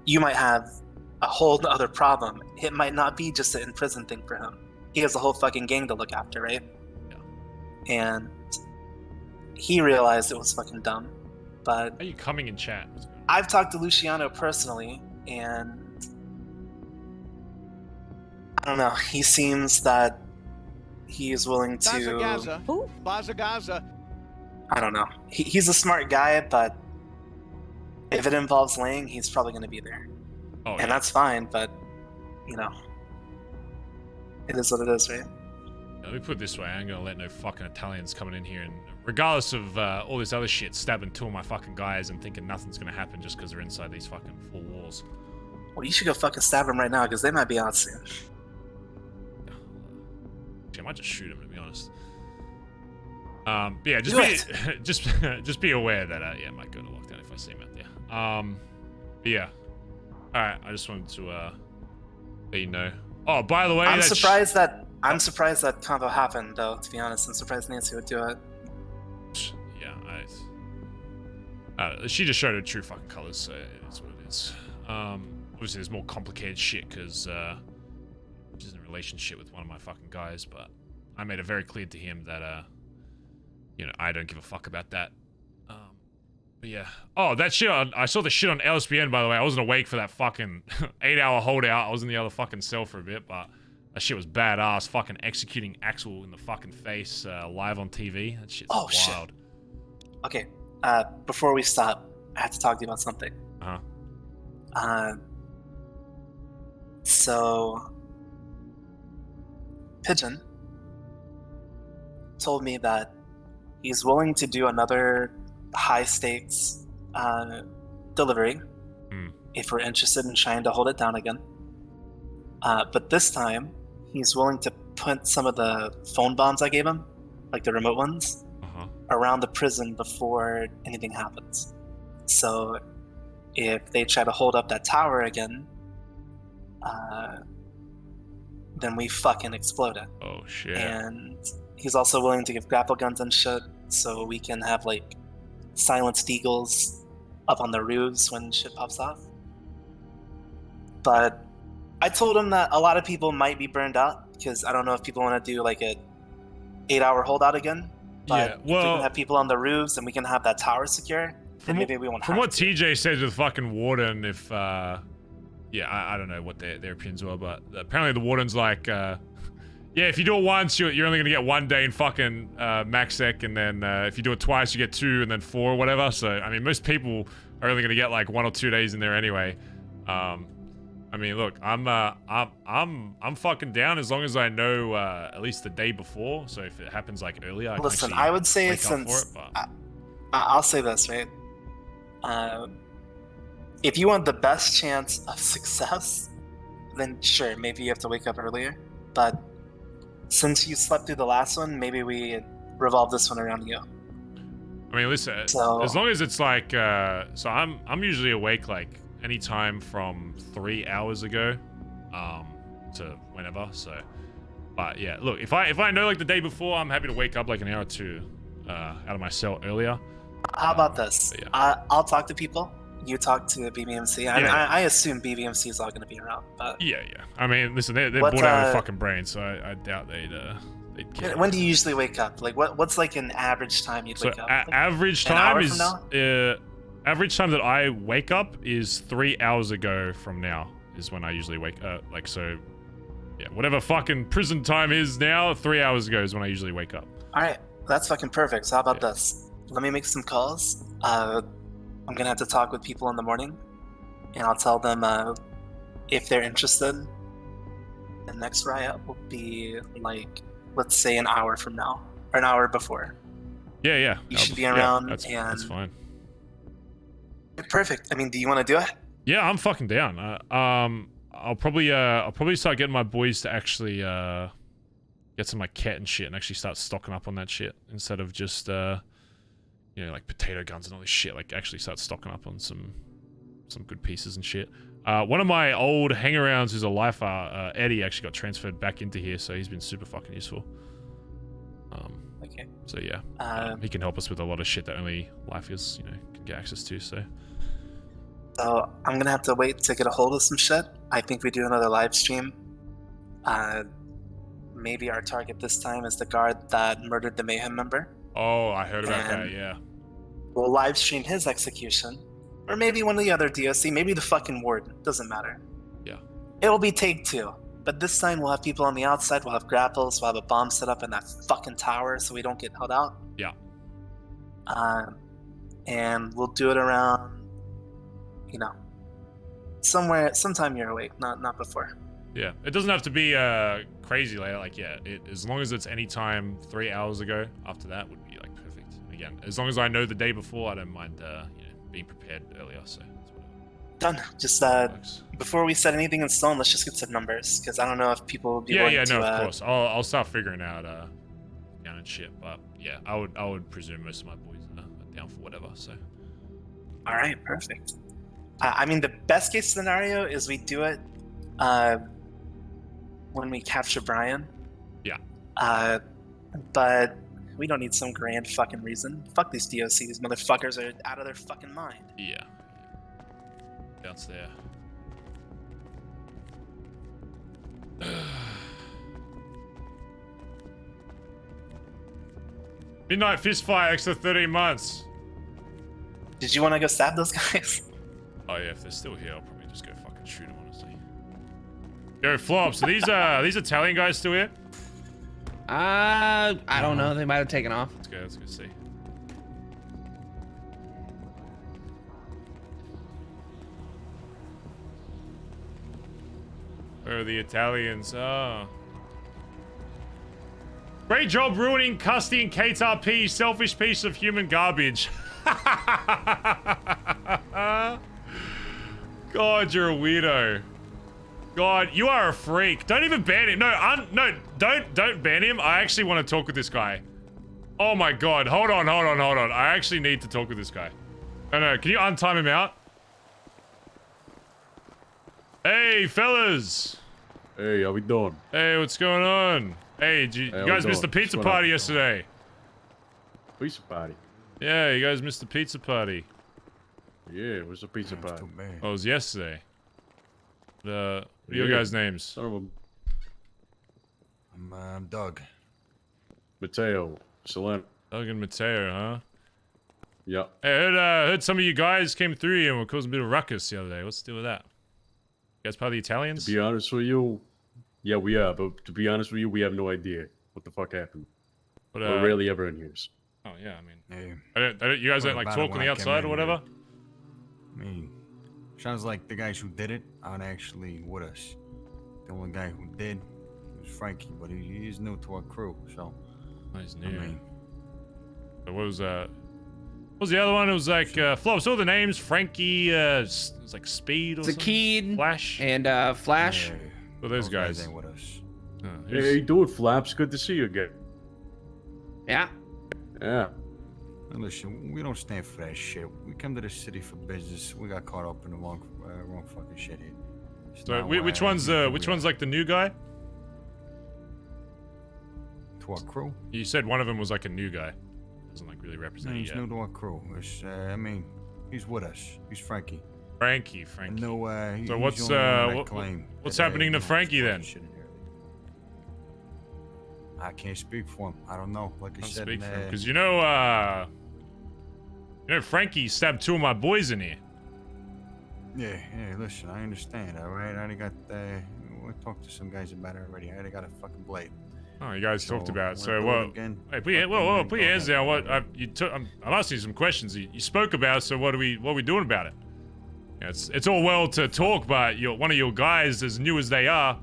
you might have a whole other problem. It might not be just an in-prison thing for him. He has a whole fucking gang to look after, right? Yeah. And he realized it was fucking dumb. But are you coming in chat? I've talked to Luciano personally, and I don't know. He seems that he is willing to. Bazza. I don't know. He's a smart guy, but if it involves laying, he's probably going to be there. Oh, and that's fine, but, you know, it is what it is, right? Let me put it this way, I ain't gonna let no fucking Italians coming in here and, regardless of all this other shit, stabbing 2 of my fucking guys and thinking nothing's gonna happen just because they're inside these fucking 4 walls. Well, you should go fucking stab them right now, because they might be out soon. Actually, I might just shoot him, to be honest. But yeah, just be aware that yeah, I might go to lockdown if I see him out there. But yeah. Alright, I just wanted to let you know. Oh, by the way, I'm surprised that combo happened, though, to be honest. I'm surprised Nancy would do it. Yeah, she just showed her true fucking colors, so it is what it is. Obviously there's more complicated shit, because she's in a relationship with one of my fucking guys, but I made it very clear to him that, you know, I don't give a fuck about that. But yeah. Oh, that shit I saw the shit on LSPN, by the way. I wasn't awake for that fucking 8-hour holdout. I was in the other fucking cell for a bit, but that shit was badass. Fucking executing Axel in the fucking face live on TV. That shit's wild. Shit. Okay, before we stop, I have to talk to you about something. So, Pigeon told me that he's willing to do another high stakes delivery if we're interested in trying to hold it down again. But this time, he's willing to put some of the phone bombs I gave him, like the remote ones, around the prison before anything happens. So if they try to hold up that tower again, then we fucking explode it. Oh shit. And he's also willing to give grapple guns and shit, so we can have like silenced eagles up on the roofs when shit pops off. But I told him that a lot of people might be burned out, because I don't know if people want to do like a 8-hour holdout again. But if we can have people on the roofs and we can have that tower secure, then maybe we won't. From what TJ said with fucking Warden, if yeah, I don't know what their opinions were, but apparently the Warden's like, yeah, if you do it once, you're only gonna get 1 day in fucking MaxSec, and then if you do it twice, you get 2, and then 4, or whatever. So I mean, most people are only gonna get like 1 or 2 days in there anyway. I mean, look, I'm fucking down as long as I know at least the day before. So if it happens like earlier, listen, I would say since I'll say this, right? If you want the best chance of success, then sure, maybe you have to wake up earlier. But since you slept through the last one, maybe we revolve this one around you. I mean, listen, as long as it's like, so I'm usually awake like anytime from 3 hours ago, to whenever. So, but yeah, look, if I know like the day before, I'm happy to wake up like an hour or two out of my cell earlier. How about this? Yeah. I'll talk to people. You talk to BBMC. I assume BBMC is all going to be around. But yeah. I mean, listen, they're bored out of their fucking brains, so I doubt they'd care. When do you usually wake up? Like, what's like an average time you'd wake up? Average time is average time that I wake up is 3 hours ago from now is when I usually wake up. Like, so yeah, whatever fucking prison time is now, 3 hours ago is when I usually wake up. All right, that's fucking perfect. So how about this? Let me make some calls. I'm gonna have to talk with people in the morning, and I'll tell them if they're interested. The next riot will be like, let's say an hour from now, or an hour before. Yeah. You should be around, that's fine. Perfect. I mean, do you want to do it? Yeah, I'm fucking down. I'll probably start getting my boys to actually get some like cat and shit, and actually start stocking up on that shit instead of just you know, like potato guns and all this shit. Like actually start stocking up on some good pieces and shit. One of my old hangarounds who's a lifer, Eddie, actually got transferred back into here, so he's been super fucking useful. Okay. So yeah, he can help us with a lot of shit that only lifers, you know, can get access to. So I'm gonna have to wait to get a hold of some shit. I think we do another live stream. Maybe our target this time is the guard that murdered the Mayhem member. Oh, I heard about that, yeah. We'll live stream his execution. Or maybe one of the other DOC, maybe the fucking warden, doesn't matter. Yeah. It'll be take 2. But this time we'll have people on the outside, we'll have grapples, we'll have a bomb set up in that fucking tower so we don't get held out. Yeah. And we'll do it around, you know, sometime you're awake, not before. Yeah, it doesn't have to be crazy later. Like, yeah, as long as it's any time 3 hours ago, after that would be like perfect. Again, as long as I know the day before, I don't mind you know, being prepared earlier. So that's whatever. Done. Just before we set anything in stone, let's just get some numbers, because I don't know if people will be willing to. No, of course. I'll start figuring out down and shit. But yeah, I would presume most of my boys are down for whatever. So. All right, perfect. I mean, the best case scenario is we do it when we capture Brian. Yeah. But we don't need some grand fucking reason. Fuck these DOC. These motherfuckers are out of their fucking mind. Yeah. That's there. Midnight Fistfire, extra 13 months. Did you want to go stab those guys? Oh yeah, if they're still here, I'll probably just go fucking shoot them, honestly. Yo, Flops, are these Italian guys still here? I don't know. They might have taken off. Let's go see. Where are the Italians? Oh. Great job ruining Custy and Kate's RP, selfish piece of human garbage. God, you're a weirdo. God, you are a freak. Don't even ban him. No, no, don't ban him. I actually want to talk with this guy. Oh my God, hold on. I actually need to talk with this guy. No, can you untime him out? Hey, fellas. Hey, how we doing? Hey, what's going on? Hey, you guys missed the pizza party yesterday. Pizza party? Yeah, you guys missed the pizza party. Yeah, it was a pizza party. Oh, it was yesterday. What are your guys' names? I'm Doug. Mateo. Selena. Doug and Mateo, huh? Yeah. Hey, I heard some of you guys came through here and were causing a bit of ruckus the other day. What's the deal with that? You guys part of the Italians? To be honest with you, yeah, we are. But to be honest with you, we have no idea what the fuck happened. But, we're rarely ever in here. Oh yeah, I mean, you guys don't like talk on the outside or whatever. I mean, sounds like the guys who did it aren't actually with us. The only guy who did was Frankie, but he is new to our crew, so. He's new. I mean, so what was that? What was the other one? It was like Flops. All the names: Frankie. It was like Speed or something. Zakid, Flash, and Flash. Yeah, well, those guys. ain't with us. Hey, do it, Flaps. Good to see you again. Yeah. Yeah. Now listen, we don't stand for that shit. We come to the city for business. We got caught up in the wrong fucking shit here. It's So not which why one's one's like the new guy? To our crew? You said one of them was like a new guy. Doesn't like really No, represent he's you new yet. to our crew. It's, I mean, he's with us. He's Frankie. Frankie. No, So he's what's the only one that claimed what's that, happening to Frankie then? I can't speak for him. I don't know. Like I said, Because you know Frankie stabbed 2 of my boys in here. Yeah, listen, I understand, all right? I already got, we talked to some guys about it already. I already got a fucking blade. Oh, you guys talked about it. wanna So do what? it again? Hey, put your hands down. What? I'm asking you some questions. You spoke about it, so what are we doing about it? Yeah, it's all well to talk, but one of your guys, as new as they are,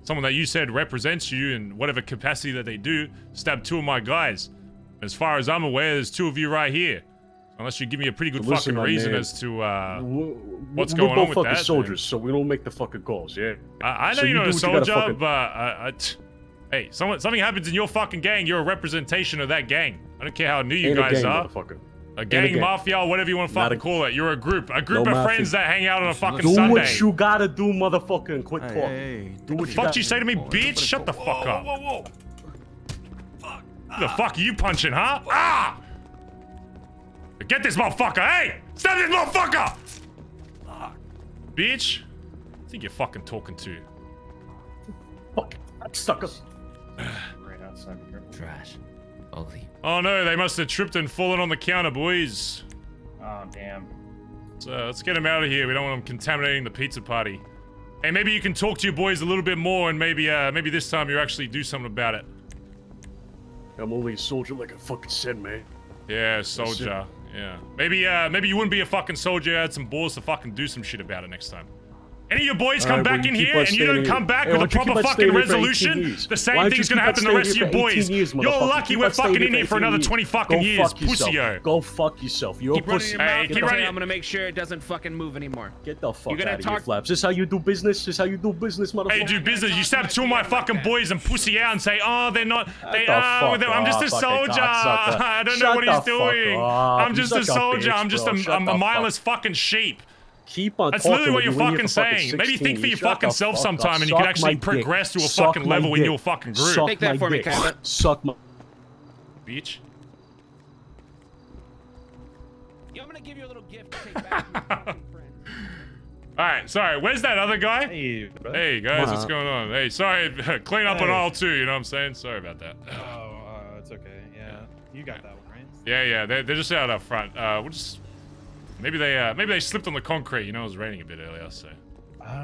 someone that you said represents you in whatever capacity that they do, stabbed 2 of my guys. As far as I'm aware, there's 2 of you right here. Unless you give me a pretty good fucking reason as to what's going on with that. We're both fucking soldiers, so we don't make the fucking calls, yeah? I know So you're not a do what you gotta soldier, fucking- but hey, something happens in your fucking gang, you're a representation of that gang. I don't care how new you Ain't a guys gang, are. motherfucker. A gang, mafia, whatever you want to fucking call it. You're a group of mafia. friends that hang out on a fucking Do Sunday. what you gotta do, motherfucker, and quit talking. Hey, do what you Fuck gotta you say to me, bitch? Shut the fuck up. Whoa. Who the fuck are you punching, huh? Ah! Get this motherfucker, hey! Stab this motherfucker! Bitch. I think you're fucking talking to. Fuck, sucker. Right outside the door. Trash. Ugly. Oh no, they must have tripped and fallen on the counter, boys. Oh, damn. So let's get them out of here. We don't want them contaminating the pizza party. Hey, maybe you can talk to your boys a little bit more, and maybe this time you actually do something about it. I'm only a soldier, like I fucking said, man. Yeah, soldier. Yeah. Maybe you wouldn't be a fucking soldier. You had some balls to fucking do some shit about it next time. Any of your boys come back in here and you don't come back with a proper fucking resolution, the same thing's gonna happen to the rest of your boys. You're lucky we're fucking in here for another 20 fucking years, pussy-o. Go fuck yourself. You're Keep a running pussy. your mouth, keep running. I'm gonna make sure it doesn't fucking move anymore. Get the fuck You're gonna out of here, talk- Flaps. This is how you do business? This is how you do business, motherfucker? Hey, do business. You stab 2 of my fucking boys and pussy out and say, oh, they're not. I'm just a soldier. I don't know what he's doing. I'm just a soldier. I'm just a mindless fucking sheep. Keep on That's talking literally what when you're you're in here fucking for fucking saying. Maybe 16. think for your Shut fucking the self fuck sometime up. and you can Suck actually my dick. progress to a Suck fucking my level in dick. your fucking group. Suck Take that my for me, dick. Captain. Suck my... Bitch. Yeah, I'm gonna give you a little gift to take back from your fucking friends. Alright, sorry. Where's that other guy? Hey, guys, what's going on? Hey, sorry. Clean up on Hey. aisle 2, you know what I'm saying? Sorry about that. Oh, it's okay. Yeah, you got that one, right? Yeah, they're just out up front. We'll just... Maybe they slipped on the concrete. You know, it was raining a bit earlier, so...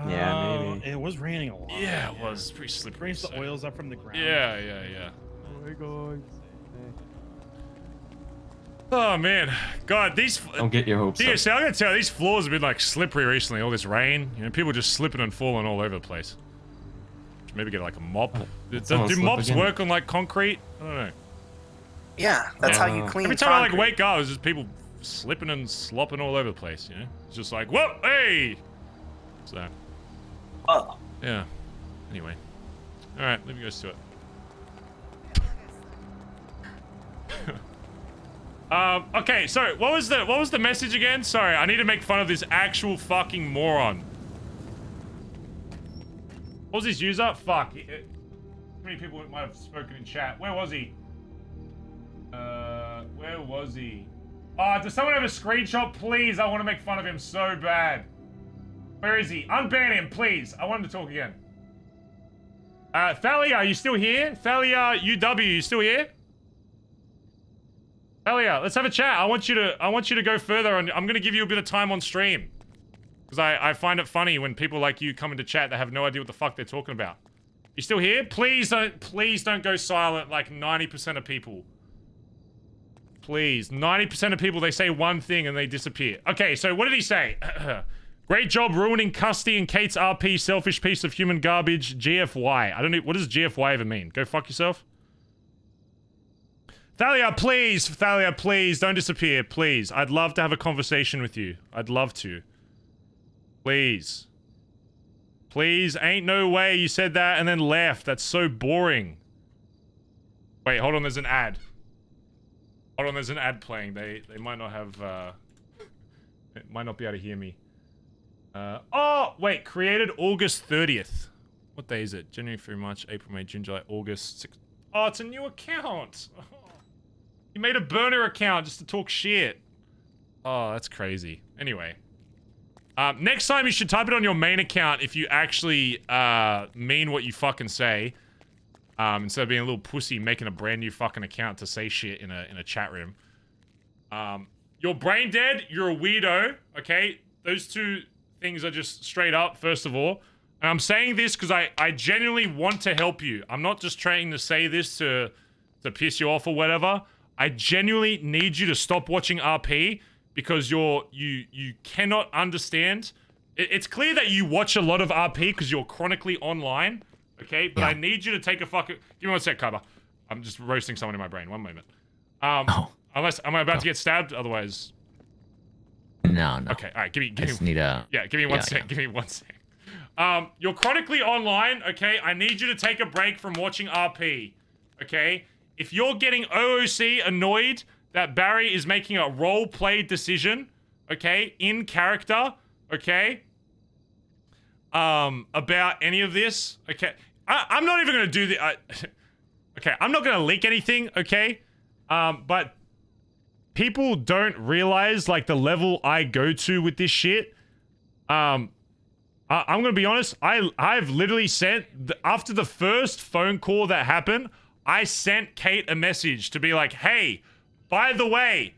Yeah, maybe. It was raining a lot. Yeah, it was. Pretty slippery. Rains the oils up from the ground. Yeah. Oh my god. Oh man, God, these. Don't get your hopes Yeah, up. see, I gotta tell you, these floors have been like slippery recently. All this rain, you know, people just slipping and falling all over the place. Maybe get like a mop. Do someone slip mops again? work on like concrete? I don't know. Yeah, that's how you clean Every time I like concrete. wake up, there's just people slipping and slopping all over the place. You know, it's just like, whoa, hey. So. Oh. Yeah. Anyway. All right, let me go to it. Okay, sorry, what was the message again? Sorry, I need to make fun of this actual fucking moron. What was his user? Fuck. Too many people might have spoken in chat. Where was he? Where was he? Oh, does someone have a screenshot, please? I want to make fun of him so bad. Where is he? Unban him, please. I want him to talk again. Thalia, are you still here? Thalia UW, you still here? Thalia, let's have a chat. I want you to go further, and I'm gonna give you a bit of time on stream. Because I find it funny when people like you come into chat that have no idea what the fuck they're talking about. You still here? Please don't go silent like 90% of people. Please. 90% of people, they say one thing and they disappear. Okay, so what did he say? Great job ruining Custy and Kate's RP, selfish piece of human garbage, GFY. I don't know, what does GFY even mean? Go fuck yourself? Thalia, please, don't disappear, please. I'd love to have a conversation with you. I'd love to. Please. Please, ain't no way you said that and then left. That's so boring. Wait, hold on, there's an ad. Hold on, there's an ad playing. They might not have, it might not be able to hear me. Oh, wait, created August 30th. What day is it? January, February, March, April, May, June, July, August, 6th. Oh, it's a new account. Oh. You made a burner account just to talk shit. Oh, that's crazy. Anyway. Next time you should type it on your main account if you actually, mean what you fucking say. Instead of being a little pussy making a brand new fucking account to say shit in a chat room. You're brain dead, you're a weirdo, okay? Those two things are just straight up, first of all. And I'm saying this because I genuinely want to help you. I'm not just trying to say this to piss you off or whatever. I genuinely need you to stop watching RP because you cannot understand. It's clear that you watch a lot of RP because you're chronically online, okay? But I need you to take a fucking... Give me one sec, Kaba. I'm just roasting someone in my brain. One moment. Unless... Am I about to get stabbed? Otherwise... No. Okay, alright, give me... need a... Yeah, give me one sec. Give me one sec. You're chronically online, okay? I need you to take a break from watching RP, okay? If you're getting OOC annoyed that Barry is making a role-play decision, okay, in character, okay, about any of this, okay, I'm not even gonna do the, okay, I'm not gonna leak anything, okay, but people don't realize, like, the level I go to with this shit. I'm gonna be honest, I've literally sent, after the first phone call that happened, I sent Kate a message to be like, hey, by the way,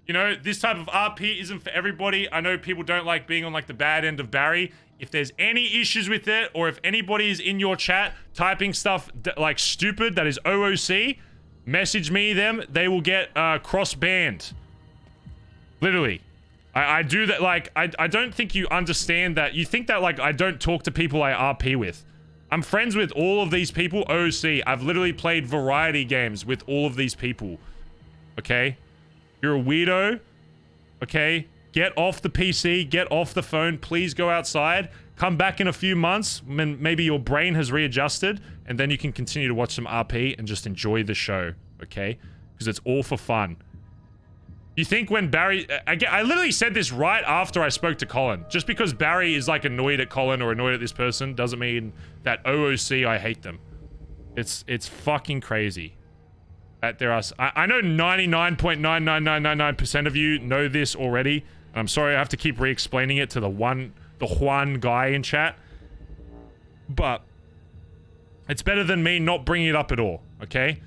you know, this type of RP isn't for everybody. I know people don't like being on, like, the bad end of Barry. If there's any issues with it, or if anybody is in your chat typing stuff, like, stupid that is OOC, message me them. They will get, cross-banned. Literally. I do that, like, I don't think you understand that. You think that, like, I don't talk to people I RP with. I'm friends with all of these people, OC. I've literally played variety games with all of these people. Okay? You're a weirdo. Okay? Get off the PC, get off the phone, please go outside. Come back in a few months when maybe your brain has readjusted, and then you can continue to watch some RP and just enjoy the show, okay? Because it's all for fun. You think when Barry... I literally said this right after I spoke to Colin. Just because Barry is, like, annoyed at Colin or annoyed at this person doesn't mean that OOC, I hate them. It's fucking crazy. That there are... I know 99.99999% of you know this already. And I'm sorry I have to keep re-explaining it to the Juan guy in chat. But it's better than me not bringing it up at all, okay?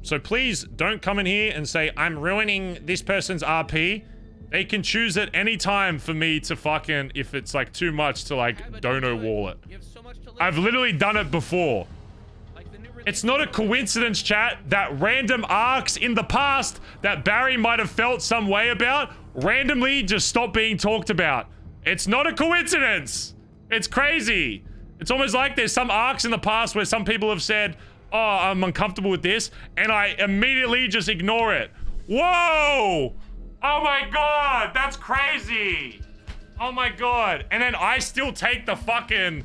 So please don't come in here and say, I'm ruining this person's RP. They can choose at any time for me to fucking, if it's like too much, to like dono wall it. I've literally done it before. It's not a coincidence, chat, that random arcs in the past that Barry might have felt some way about randomly just stop being talked about. It's not a coincidence. It's crazy. It's almost like there's some arcs in the past where some people have said, oh, I'm uncomfortable with this, and I immediately just ignore it. Whoa! Oh my god, that's crazy! Oh my god. And then I still take the fucking...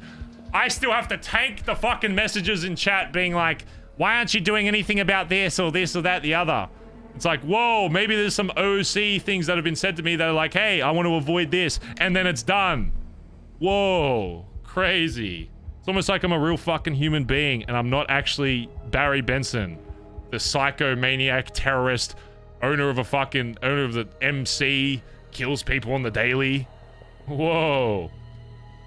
I still have to tank the fucking messages in chat being like, why aren't you doing anything about this or that, the other? It's like, whoa, maybe there's some OC things that have been said to me that are like, hey, I want to avoid this, and then it's done. Whoa, crazy. It's almost like I'm a real fucking human being and I'm not actually Barry Benson, the psychomaniac terrorist, owner of the MC, kills people on the daily. Whoa.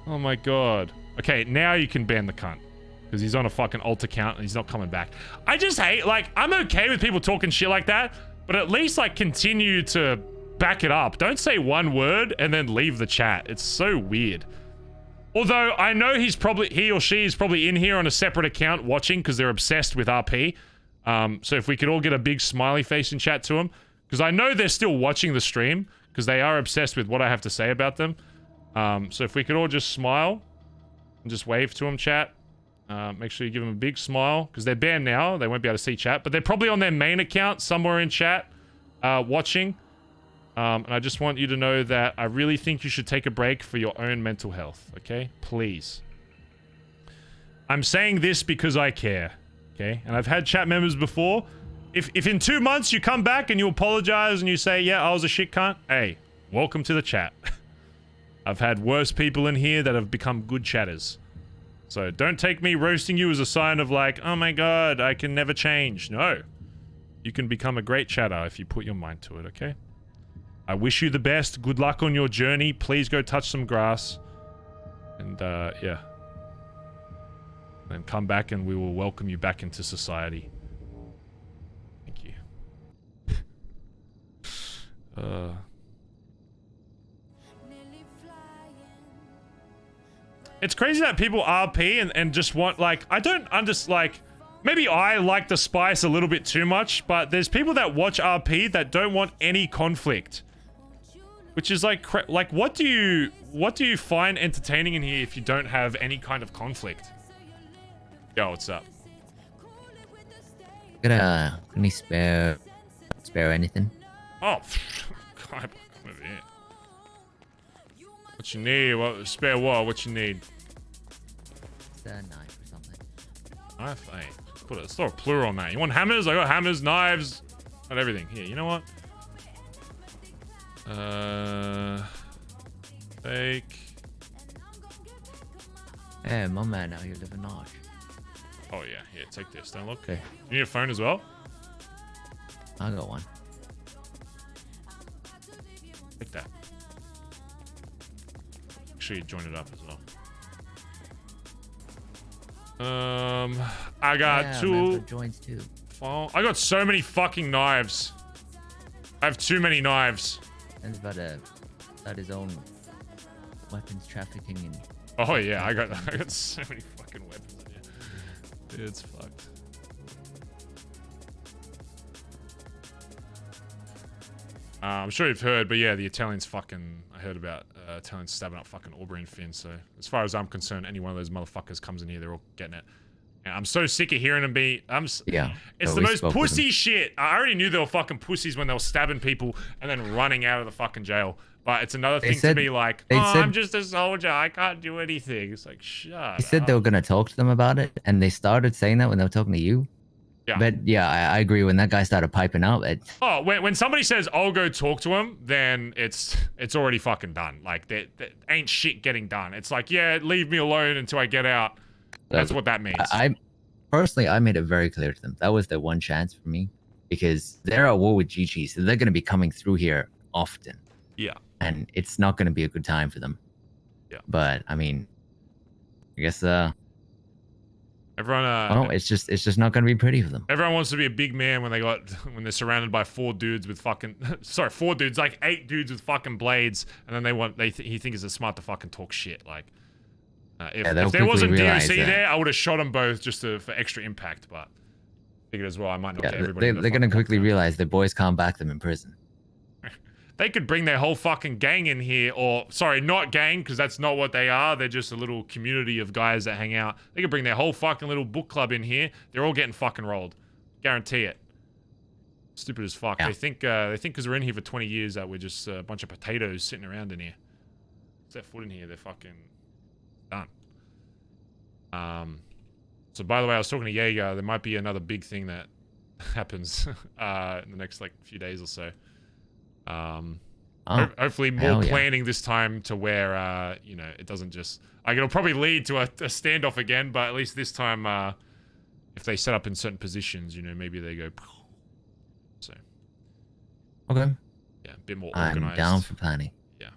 Oh my god. Okay, now you can ban the cunt. Because he's on a fucking alt account and he's not coming back. I just hate, like, I'm okay with people talking shit like that, but at least, like, continue to back it up. Don't say one word and then leave the chat. It's so weird. Although, I know he or she is probably in here on a separate account watching because they're obsessed with RP. So if we could all get a big smiley face in chat to them. Because I know they're still watching the stream because they are obsessed with what I have to say about them. So if we could all just smile and just wave to them, chat. Make sure you give them a big smile because they're banned now. They won't be able to see chat, but they're probably on their main account somewhere in chat watching. And I just want you to know that I really think you should take a break for your own mental health, okay? Please. I'm saying this because I care, okay? And I've had chat members before. If in 2 months you come back and you apologize and you say, yeah, I was a shit cunt, hey, welcome to the chat. I've had worse people in here that have become good chatters. So don't take me roasting you as a sign of like, oh my god, I can never change. No. You can become a great chatter if you put your mind to it, okay? I wish you the best. Good luck on your journey. Please go touch some grass. And, yeah. Then come back and we will welcome you back into society. Thank you. It's crazy that people RP and just want, like, I don't understand, like, maybe I like the spice a little bit too much, but there's people that watch RP that don't want any conflict. Which is like, what do you find entertaining in here if you don't have any kind of conflict? Yo, what's up? Got any spare anything? Oh, God, come over here. What you need? What spare what? What you need? It's a knife or something. Knife? Hey, let's throw a plural on that. You want hammers? I got hammers, knives, and everything. Here, you know what? Fake. Hey, my man out here living large. Oh yeah, here, take this. Don't look. Okay. You need a phone as well? I got one. Take that. Make sure you join it up as well. I got two. Joints too. I got so many fucking knives. I have too many knives. And about his own weapons trafficking and. Oh yeah, I got so many fucking weapons in here. It's fucked. I'm sure you've heard, but yeah, the Italians fucking. I heard about Italians stabbing up fucking Aubrey and Finn. So as far as I'm concerned, any one of those motherfuckers comes in here, they're all getting it. And I'm so sick of hearing them be. Yeah. It's the most pussy shit. I already knew they were fucking pussies when they were stabbing people and then running out of the fucking jail. But it's another thing to be like, I'm just a soldier. I can't do anything. It's like, shut up. They said they were gonna talk to them about it, and they started saying that when they were talking to you. Yeah. But yeah, I agree. When that guy started piping out, oh, when somebody says I'll go talk to him, then it's already fucking done. Like there ain't shit getting done. It's like, yeah, leave me alone until I get out. That's what that means. I personally, I made it very clear to them that was their one chance for me, because they're at war with GG, so they're going to be coming through here often. Yeah. And it's not going to be a good time for them. Yeah. But I mean, I guess everyone. Well, it's just not going to be pretty for them. Everyone wants to be a big man when they're surrounded by 4 dudes with fucking 4 dudes, like 8 dudes with fucking blades, and then he thinks it's smart to fucking talk shit. Like, if there wasn't DOC there, I would have shot them both just for extra impact. But figured as well, I might not get everybody. They're going to quickly realize their boys can't back them in prison. They could bring their whole fucking gang in here, or sorry, not gang, because that's not what they are. They're just a little community of guys that hang out. They could bring their whole fucking little book club in here. They're all getting fucking rolled. Guarantee it. Stupid as fuck. Yeah. They think because we're in here for 20 years that we're just a bunch of potatoes sitting around in here. Set foot in here, they're fucking done. So by the way, I was talking to Jaeger. There might be another big thing that happens in the next like few days or so. Hopefully more planning this time to where you know, it doesn't just like, it'll probably lead to a standoff again, but at least this time if they set up in certain positions, you know, maybe they go so. Okay. Yeah, a bit more organized. I'm down for planning. Yeah.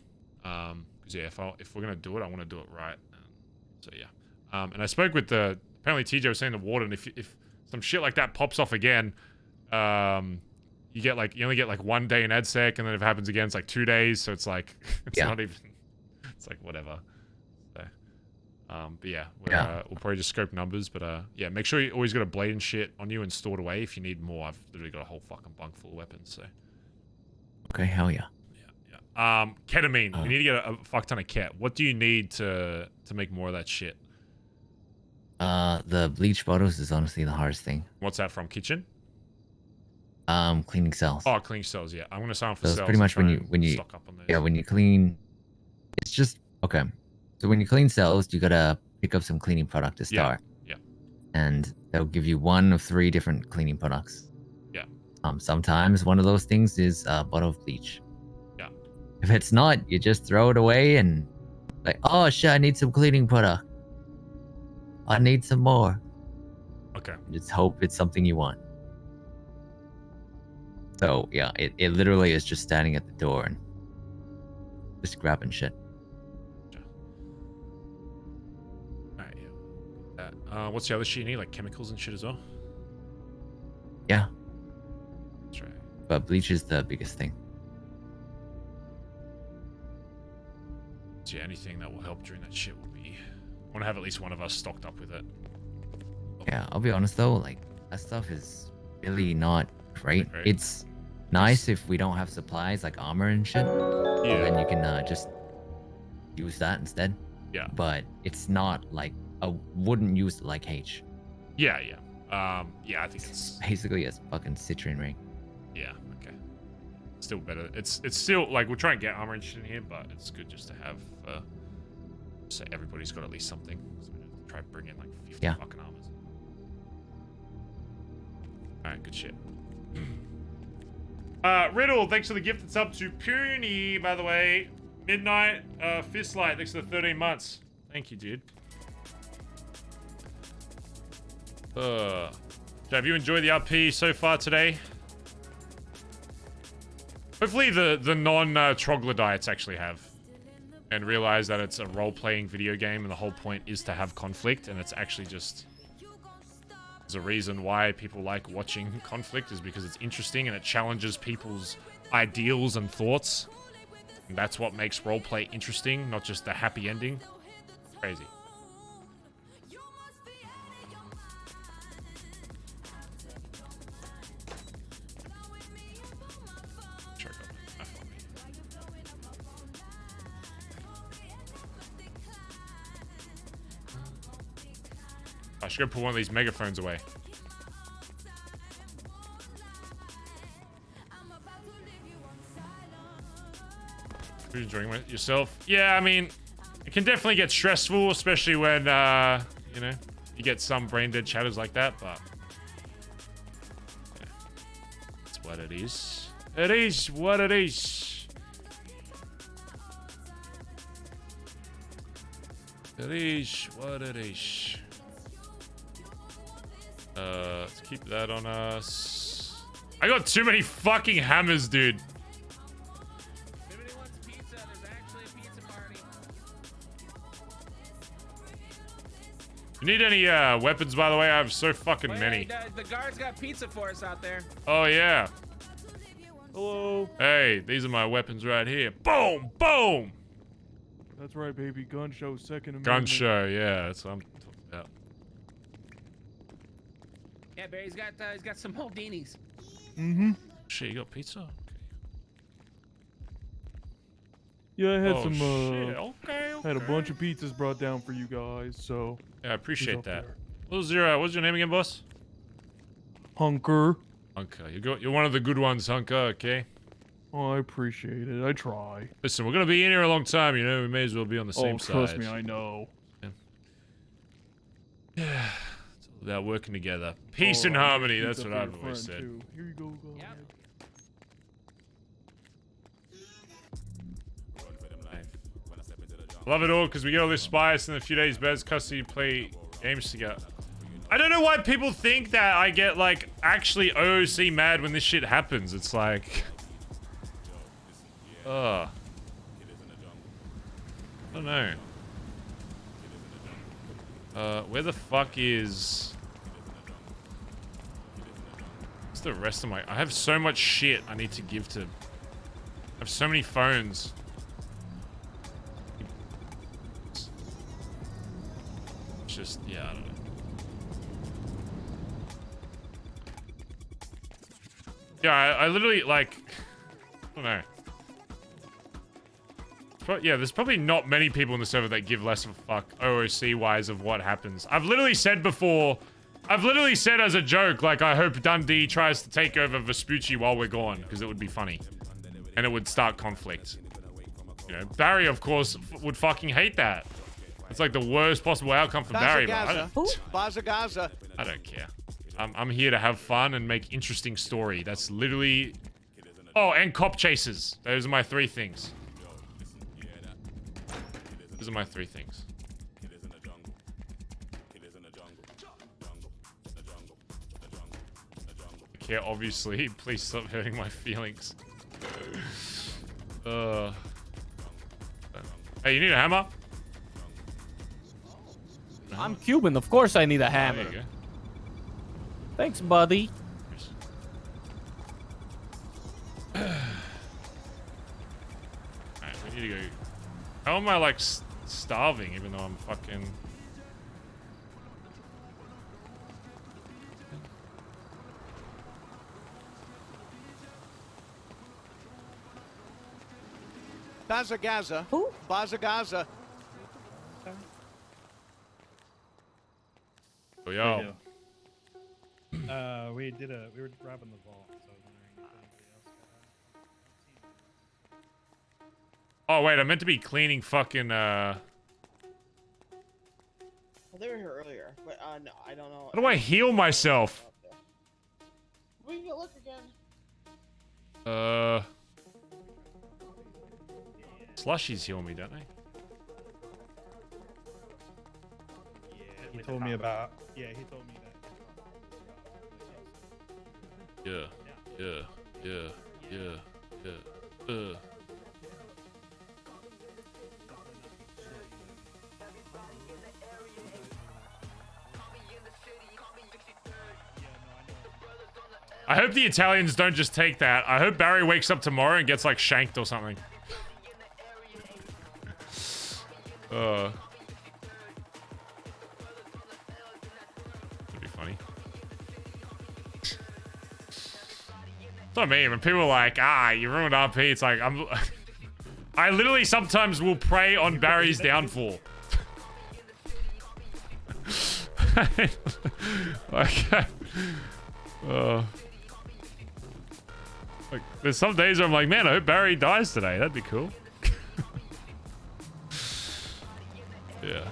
Because yeah, if we're gonna do it, I want to do it right. So yeah. And I spoke with apparently TJ was saying the warden, if some shit like that pops off again, you only get like 1 day in AdSec, and then if it happens again, it's like 2 days. So it's like it's not even. It's like whatever. So, but yeah, we'll probably just scope numbers. But yeah, make sure you always got a blade and shit on you and stored away. If you need more, I've literally got a whole fucking bunk full of weapons. So. Okay, hell yeah. Ketamine. You need to get a fuck ton of ket. What do you need to make more of that shit? The bleach bottles is honestly the hardest thing. What's that from? Kitchen? Cleaning cells. Oh, cleaning cells. Yeah, I'm gonna sign up for So cells. it's pretty much when you stock up on those. yeah, when you clean, it's just okay. So when you clean cells, you gotta pick up some cleaning product to start. Yeah. And they'll give you 1 of 3 different cleaning products. Yeah. Sometimes one of those things is a bottle of bleach. Yeah. If it's not, you just throw it away and like, oh shit, I need some cleaning product. I need some more. Okay. Just hope it's something you want. So yeah, it literally is just standing at the door and just grabbing shit. Alright, yeah. What's the other shit you need? Like chemicals and shit as well? Yeah. That's right. But bleach is the biggest thing. So yeah, anything that will help during that shit will be. I want to have at least one of us stocked up with it. Yeah, I'll be honest though, like that stuff is really not great. Great. It's nice if we don't have supplies like armor and shit. Yeah. And then you can just use that instead. Yeah. But it's not like I wouldn't use it like H. Yeah, yeah. Yeah, I think it's basically a fucking citrine ring. Yeah, okay. Still better. It's still like we'll try and get armor and shit in here, but it's good just to have so everybody's got at least something. So we don't have to try to bring in like 50 fucking armors. Alright, good shit. Riddle, thanks for the gift. It's up to Puny, by the way. Midnight, Fistlight, thanks for the 13 months. Thank you, dude. Have you enjoyed the RP so far today? Hopefully the non-troglodytes actually have. And realize that it's a role-playing video game and the whole point is to have conflict, and it's actually just... There's a reason why people like watching conflict is because it's interesting and it challenges people's ideals and thoughts. And that's what makes roleplay interesting, not just the happy ending. Crazy. I should go put one of these megaphones away. Are you enjoying it yourself? Yeah, I mean, it can definitely get stressful, especially when, you know, you get some brain dead chatters like that, but... Yeah, that's what it is. It is what it is. It is what it is. Let's keep that on us. I got too many fucking hammers, dude. You need any weapons, by the way? I have so fucking many. The guards got pizza for us out there. Oh, yeah. Hello. Hey, these are my weapons right here. Boom! Boom! That's right, baby. Gun show, Second Amendment. Gun show, yeah. That's what I'm talking about. Yeah, Barry, he's got some Holdinis. Mm-hmm. Shit, you got pizza? Okay. Yeah, I had Oh, some. shit. Okay. Had a bunch of pizzas brought down for you guys. So. Yeah, I appreciate up that. there. What's your name again, boss? Hunker. Hunker. You're one of the good ones, Hunker. Okay. Oh, I appreciate it. I try. Listen, we're gonna be in here a long time. You know, we may as well be on the same side. Trust me, I know. Yeah. It's all about working together. Peace and harmony. That's what I've always said. Too. Here you go. Love it all because we get all this spice in a few days. Bazz custody play games together. I don't know why people think that I get like actually OOC mad when this shit happens. It's like, I don't know. Where the fuck is? What's the rest of my? I have so much shit I need to give to. I have so many phones. Just, yeah, I don't know. Yeah, I literally, like, I don't know. But yeah, there's probably not many people in the server that give less of a fuck OOC-wise of what happens. I've literally said before, I've literally said as a joke, like, I hope Dundee tries to take over Vespucci while we're gone, because it would be funny. And it would start conflict. You know, Barry, of course, would fucking hate that. It's like the worst possible outcome for Barry, but I don't care. I'm here to have fun and make interesting story. That's literally... Oh, and cop chases. Those are my 3 things. Those are my 3 things. I care, obviously. Please stop hurting my feelings. Hey, you need a hammer? I'm Cuban. Of course I need a hammer. There you go. Thanks, buddy. Alright, we need to go. How am I, like, starving even though I'm fucking... Bazza. Who? Bazza. Oh, yo. We were robbing the vault, so I was wondering if anybody else got Oh, wait, I meant to be cleaning fucking, Well, they were here earlier, but no, I don't know. How do I heal myself? We can look again. Slushies heal me, don't they? He told me about. Yeah, he told me that. Yeah. I hope the Italians don't just take that. I hope Barry wakes up tomorrow and gets like shanked or something. That'd be funny. It's not me. When people are like, you ruined RP, it's like, I literally sometimes will prey on Barry's downfall. Like, there's some days where I'm like, man, I hope Barry dies today. That'd be cool. Yeah.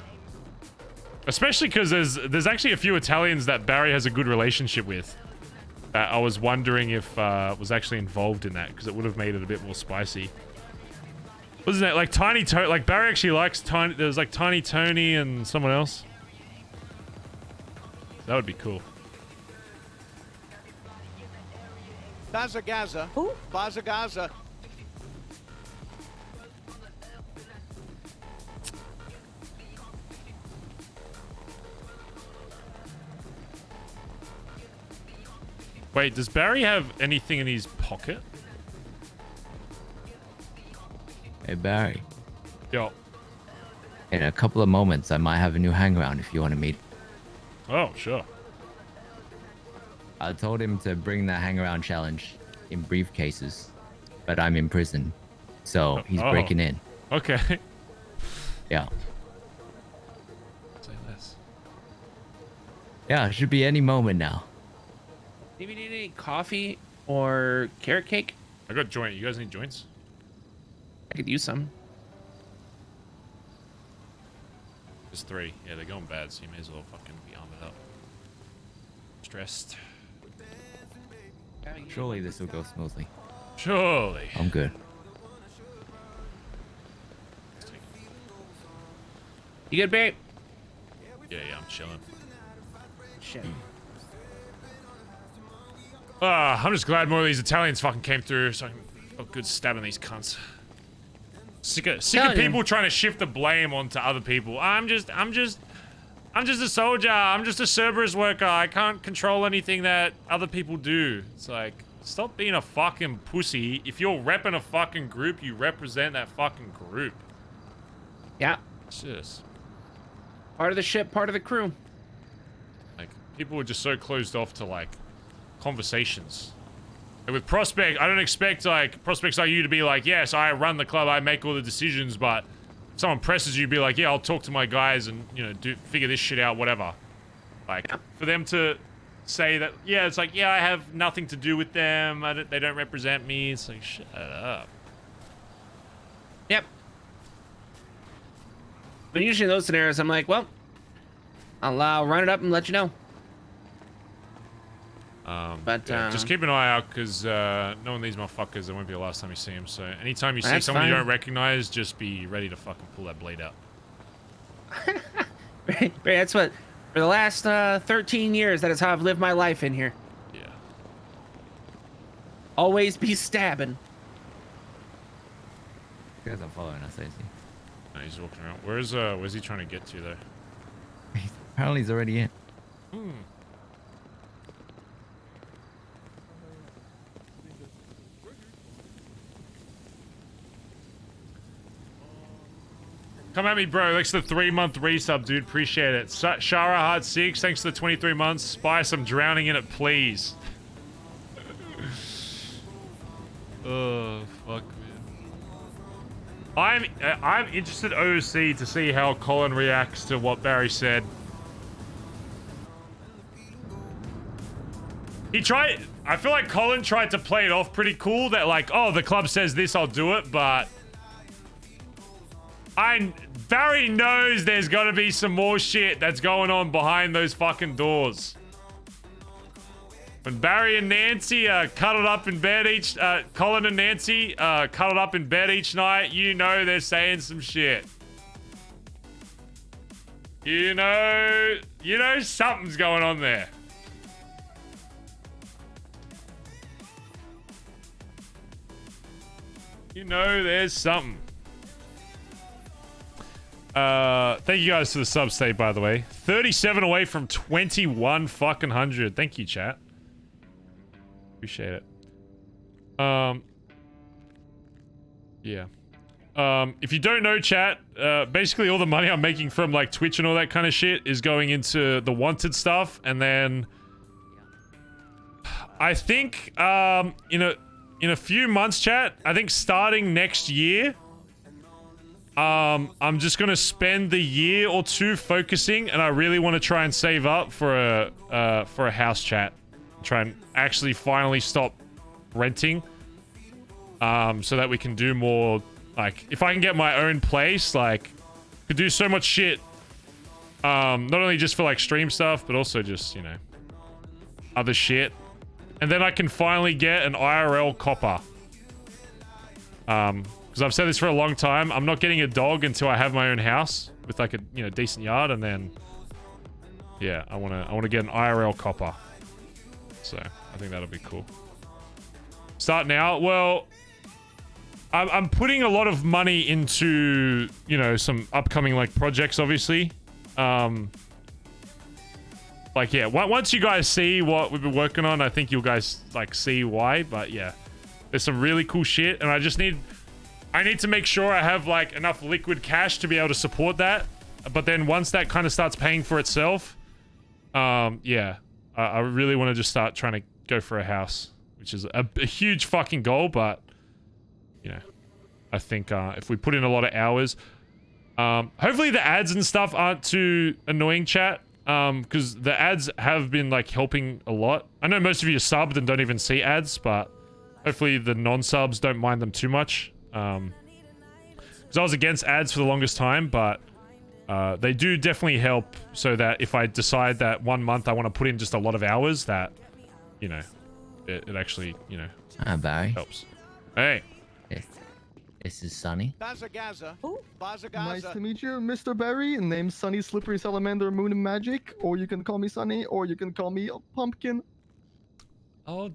Especially because there's actually a few Italians that Barry has a good relationship with. That I was wondering if was actually involved in that, because it would have made it a bit more spicy. Wasn't it like Tiny Tony? Like Barry actually likes Tiny. There's like Tiny Tony and someone else. That would be cool. Bazza. Who? Bazza. Wait, does Barry have anything in his pocket? Hey, Barry. Yo. In a couple of moments, I might have a new hangaround if you want to meet. Oh, sure. I told him to bring the hangaround challenge in briefcases, but I'm in prison, so he's breaking in. Okay. Yeah. Say less. Yeah, it should be any moment now. Do you need any coffee or carrot cake? I got joint. You guys need joints? I could use some. There's 3. Yeah, they're going bad, so you may as well fucking be armored up. Stressed. Surely this will go smoothly. Surely. I'm good. You good, babe? Yeah, I'm chilling. Shit. I'm just glad more of these Italians fucking came through so I can feel good stabbing these cunts. Sick of people trying to shift the blame onto other people. I'm just a soldier. I'm just a Cerberus worker. I can't control anything that other people do. It's like, stop being a fucking pussy. If you're repping a fucking group, you represent that fucking group. Yeah. It's just... part of the ship, part of the crew. Like, people are just so closed off to, like, conversations. And with Prospect, I don't expect, like, prospects like you to be like, yes, I run the club, I make all the decisions, but if someone presses you, be like, yeah, I'll talk to my guys and, you know, figure this shit out, whatever. Like, for them to say that, yeah, it's like, yeah, I have nothing to do with them, they don't represent me, it's like, shut up. Yep. But usually in those scenarios, I'm like, well, I'll run it up and let you know. But yeah, just keep an eye out, because knowing these motherfuckers, it won't be the last time you see them. So anytime you see That's someone you fine. don't recognize, just be ready to fucking pull that blade out. Right, that's what, for the last 13 years, that is how I've lived my life in here. Yeah. Always be stabbing. You guys are following us, I see. No, he's walking around. Where's he trying to get to, though? Apparently he's already in. Hmm. Come at me, bro. Thanks for the 3-month resub, dude. Appreciate it. Shara Hard 6, thanks for the 23 months. Spice, I'm drowning in it, please. Oh, fuck, man. I'm interested, OC, to see how Colin reacts to what Barry said. I feel like Colin tried to play it off pretty cool, that like, oh, the club says this, I'll do it, but... Barry knows there's gotta be some more shit that's going on behind those fucking doors. When Barry and Nancy are cuddled up in bed Colin and Nancy cuddled up in bed each night, you know they're saying some shit. You know something's going on there. You know there's something. Thank you guys for the sub state, by the way. 37 away from 21 fucking 100. Thank you, chat. Appreciate it. Yeah. If you don't know, chat, basically all the money I'm making from like Twitch and all that kind of shit is going into the wanted stuff, and then I think in a few months, chat, I think starting next year, I'm just gonna spend the year or two focusing, and I really want to try and save up for a house, chat. Try and actually finally stop renting, so that we can do more. Like, if I can get my own place, like, could do so much shit. Not only just for like stream stuff, but also just, you know, other shit. And then I can finally get an IRL copper. Because I've said this for a long time, I'm not getting a dog until I have my own house with like a, you know, decent yard, and then yeah, I wanna get an IRL copper. So I think that'll be cool. Start now. Well, I'm putting a lot of money into, you know, some upcoming like projects, obviously. Like, yeah, once you guys see what we've been working on, I think you'll guys like see why. But yeah, there's some really cool shit, and I need to make sure I have like enough liquid cash to be able to support that. But then once that kind of starts paying for itself, yeah, I really want to just start trying to go for a house, which is a huge fucking goal, but you know, I think if we put in a lot of hours, hopefully the ads and stuff aren't too annoying, chat. Because the ads have been like helping a lot. I know most of you are subbed and don't even see ads, but hopefully the non-subs don't mind them too much. Because I was against ads for the longest time, but they do definitely help so that if I decide that 1 month I want to put in just a lot of hours, that, you know, it actually, you know, Barry. helps. Hey. This is Sunny. Bazza Nice to meet you, Mr. Barry. Name's Sunny Slippery Salamander Moon and Magic, or you can call me Sunny, or you can call me Pumpkin. I'll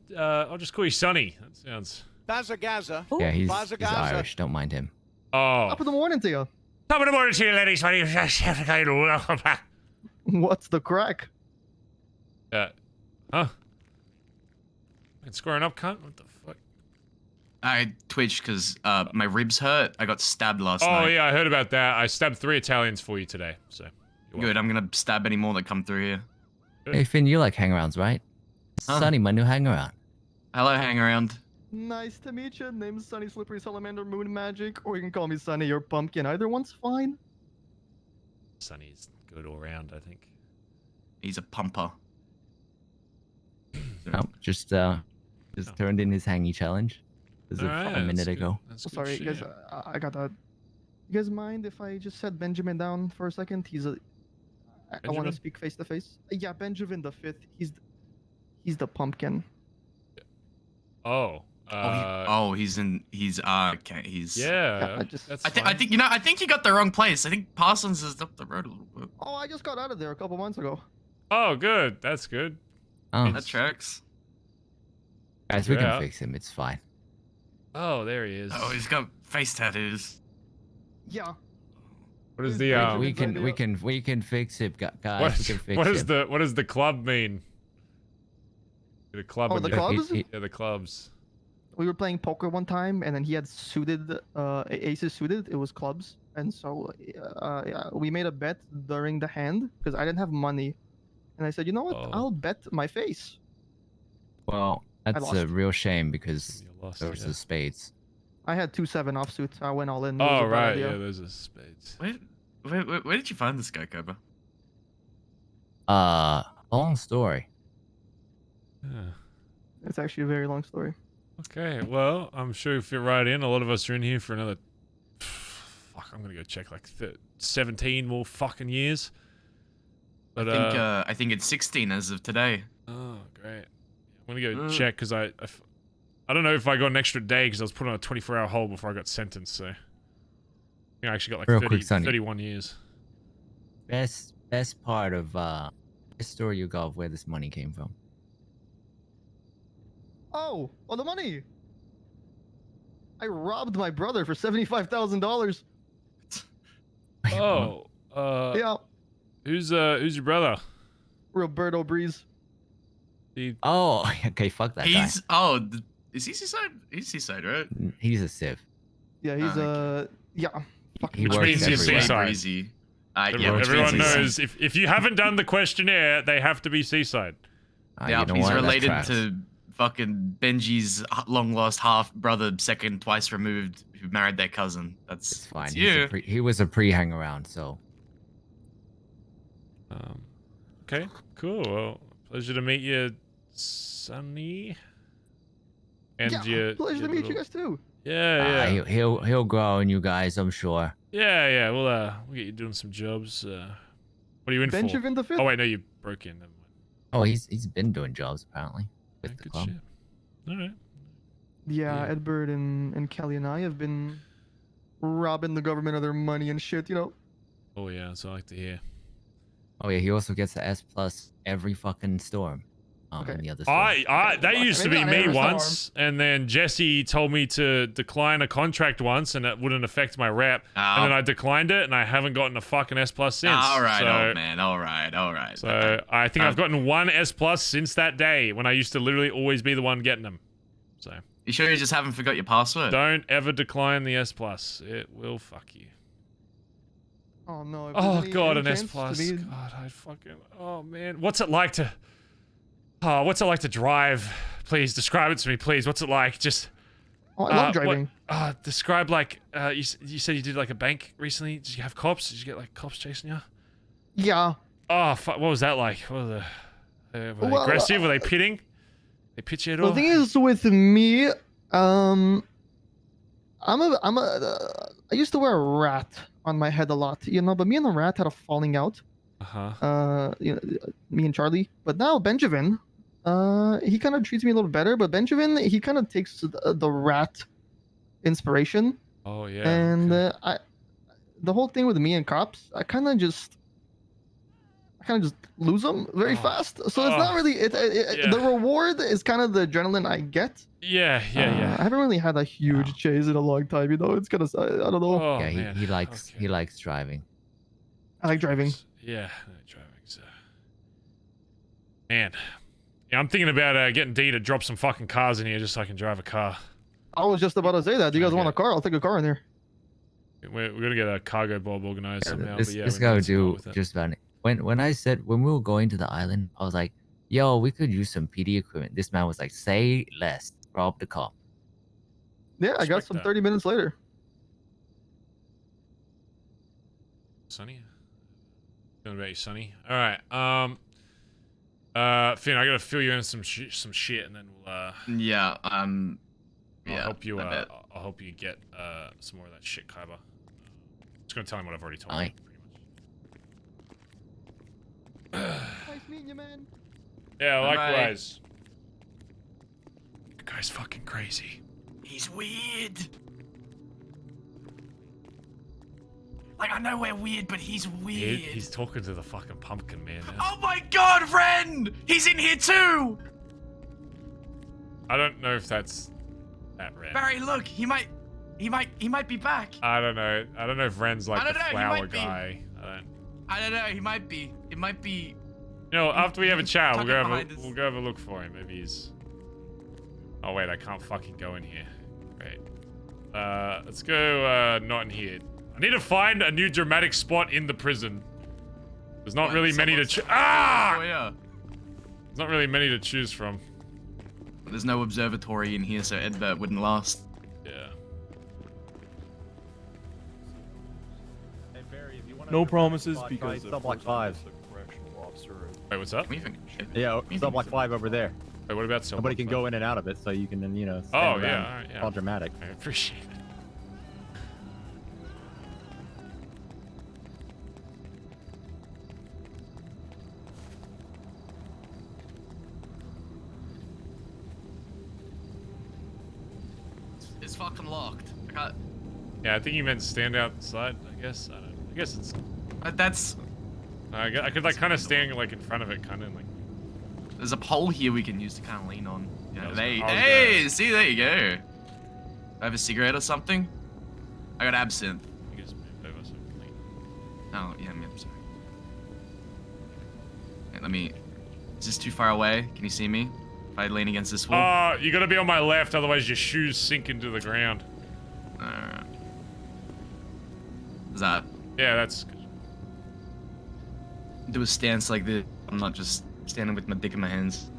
just call you Sunny. That sounds... Bazza. Yeah, he's Irish. Don't mind him. Oh. Top of the morning to you. Top of the morning to you, ladies. Welcome back. What's the crack? Huh? Been squaring up, cunt? What the fuck? I twitched because my ribs hurt. I got stabbed last night. Oh, yeah, I heard about that. I stabbed 3 Italians for you today, so... Good, I'm gonna stab any more that come through here. Hey, Finn, you like hangarounds, right? Sunny, my new hangaround. Hello, hangaround. Nice to meet you. Name's Sunny Slippery Salamander Moon and Magic, or you can call me Sunny or Pumpkin. Either one's fine. Sunny's good all round, I think. He's a pumper. Oh, just turned in his hangy challenge. It was Alright, a minute that's ago. good. That's Sorry, good guys. shit. I got that. You guys mind if I just set Benjamin down for a second? He's a. I want Benjamin? to speak face to face. Yeah, Benjamin the Fifth. He's the pumpkin. Oh. He's okay. He's Yeah. I think you know. I think you got the wrong place. I think Parsons is up the road a little bit. Oh, I just got out of there a couple months ago. Oh, good. That's good. Oh. That tracks. Guys, we Yeah. can fix him. It's fine. Oh, there he is. Oh, he's got face tattoos. Yeah. What is the We can fix it, guys. What, We can fix what is it. what does the club mean? The club. Oh, and the clubs? Yeah, the clubs. We were playing poker one time, and then he had suited aces suited. It was clubs, and so yeah, we made a bet during the hand because I didn't have money, and I said, you know what? I'll bet my face. Well, that's a lost. real shame because lost, those yeah. are spades. I had 2-7 offsuit. I went all in. It was Oh a bad right, idea. yeah, those are spades. Where did you find this guy, Cobra? Long story. Yeah. It's actually a very long story. Okay, well, I'm sure you fit right in. A lot of us are in here for another... Fuck, I'm gonna go check like 17 more fucking years. But, I think it's 16 as of today. Oh, great. I'm gonna go check because I don't know if I got an extra day because I was put on a 24-hour hold before I got sentenced, so... I think I actually got like Real 30, quick, Sonny. 31 years. Best part of the story you got of where this money came from. Oh, the money! I robbed my brother for $75,000. Oh, Yeah, who's your brother? Roberto Breeze. Oh, okay, fuck that guy. Is he seaside? He's seaside, right? He's a civ. Yeah, he's yeah. He Which works means he's everywhere. seaside. Breezy. Everyone knows if you haven't done the questionnaire, they have to be seaside. Yeah, you know he's what? That related tracks. to fucking Benji's long lost half brother, second twice removed, who married their cousin. That's Fine. it's He's you. he was a pre-hang around, so. Okay, cool. Well, pleasure to meet you, Sunny. And Yeah, pleasure to meet you guys too. Yeah, yeah. He'll grow on you guys, I'm sure. Yeah. We'll get you doing some jobs. What are you in Benjamin for? the Fifth? Oh wait, no, you broke in. Never mind. Oh, he's been doing jobs apparently with the club. All right. Yeah, Edbird and Kelly and I have been robbing the government of their money and shit, you know. Oh yeah, that's what I like to hear. Oh yeah, he also gets the S+ every fucking storm. In the other store. That used to be Maybe not me every once, and then Jesse told me to decline a contract once, and it wouldn't affect my rep. And then I declined it, and I haven't gotten a fucking S+ since. All right, so, old man. All right. So I think I've gotten one S+ since that day when I used to literally always be the one getting them. So You sure you just haven't forgot your password? don't ever decline the S+. It will fuck you. Oh no. if Oh there's any god, an S+. chance to be- God, I fucking. Oh man, what's it like to? Oh, what's it like to drive? Please describe it to me, please. What's it like? Just. Oh, I love driving. Describe like you said you did like a bank recently. Did you have cops? Did you get like cops chasing you? Yeah. Oh fuck! What was that like? What were were they aggressive? Were they pitting? They pitch you at all? The thing is with me, I used to wear a rat on my head a lot, you know. But me and the rat had a falling out. You know, me and Charlie. But now Benjamin, he kind of treats me a little better. But Benjamin, he kind of takes the rat inspiration. Oh yeah. And the whole thing with me and cops, I kind of just lose them very fast. So it's not really the reward is kind of the adrenaline I get. Yeah. I haven't really had a huge chase in a long time, you know. It's kind of I don't know. Oh, yeah, he likes driving. I like driving. Yeah, I like driving. So, man, yeah, I'm thinking about getting D to drop some fucking cars in here just so I can drive a car. I was just about to say that. Do you guys want a car? I'll take a car in here. We're gonna get a cargo bob organized somehow. This guy would do just about it. When we were going to the island, I was like, "Yo, we could use some PD equipment." This man was like, "Say less, rob the cop." Yeah, I got some 30 minutes later. Sunny, feeling about you, Sunny. All right, Finn, I gotta fill you in some shit, and then we'll Yeah. I'll help you. I'll help you get some more of that shit, Kaiba. Just gonna tell him what I've already told him. Nice meeting you, man. Yeah, likewise. The guy's fucking crazy. He's weird. Like, I know we're weird, but he's weird. He's talking to the fucking pumpkin man now. Oh my god, Ren! He's in here too! I don't know if that's that Ren. Barry, look, he might be back. I don't know. I don't know if Ren's like the flower guy. I don't know, he might be. It might be. You know, after we have a chat, we'll go behind have a look for him. Maybe he's. Oh wait, I can't fucking go in here. Great. Let's go. Not in here. I need to find a new dramatic spot in the prison. There's not really many to choose. Oh yeah. There's not really many to choose from. There's no observatory in here, so Edbert wouldn't last. Yeah. No promises because of Subblock 5. Wait, what's up? Yeah, Subblock 5 over there. Wait, what about Subblock Nobody can 5? go in and out of it, so you can, you know, Oh, stand yeah, around. alright, yeah. All dramatic. I appreciate it. It's fucking locked. I can't. Yeah, I think you meant stand outside. I guess. I guess it's. That's. I could like kind of stand like in front of it, kind of like. There's a pole here we can use to kind of lean on. Yeah, Hey, see, there you go. I have a cigarette or something. I got absinthe. Oh yeah, I'm sorry. Hey, let me. Is this too far away? Can you see me? If I lean against this wall. You gotta be on my left, otherwise your shoes sink into the ground. Alright. Is that? Yeah, that's good. Do a stance like this. I'm not just standing with my dick in my hands.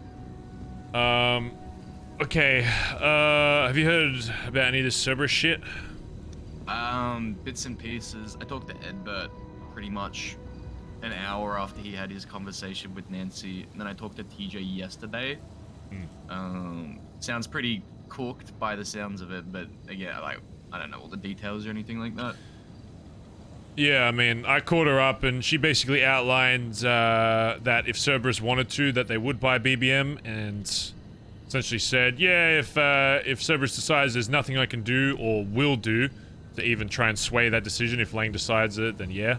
Okay. Have you heard about any of this Cerberus shit? Bits and pieces. I talked to Edbert pretty much an hour after he had his conversation with Nancy, and then I talked to TJ yesterday. Sounds pretty cooked by the sounds of it, but again, like, I don't know all the details or anything like that. Yeah, I mean, I called her up and she basically outlined that if Cerberus wanted to, that they would buy BBM, and essentially said, yeah, if Cerberus decides there's nothing I can do or will do to even try and sway that decision, if Lang decides it, then yeah.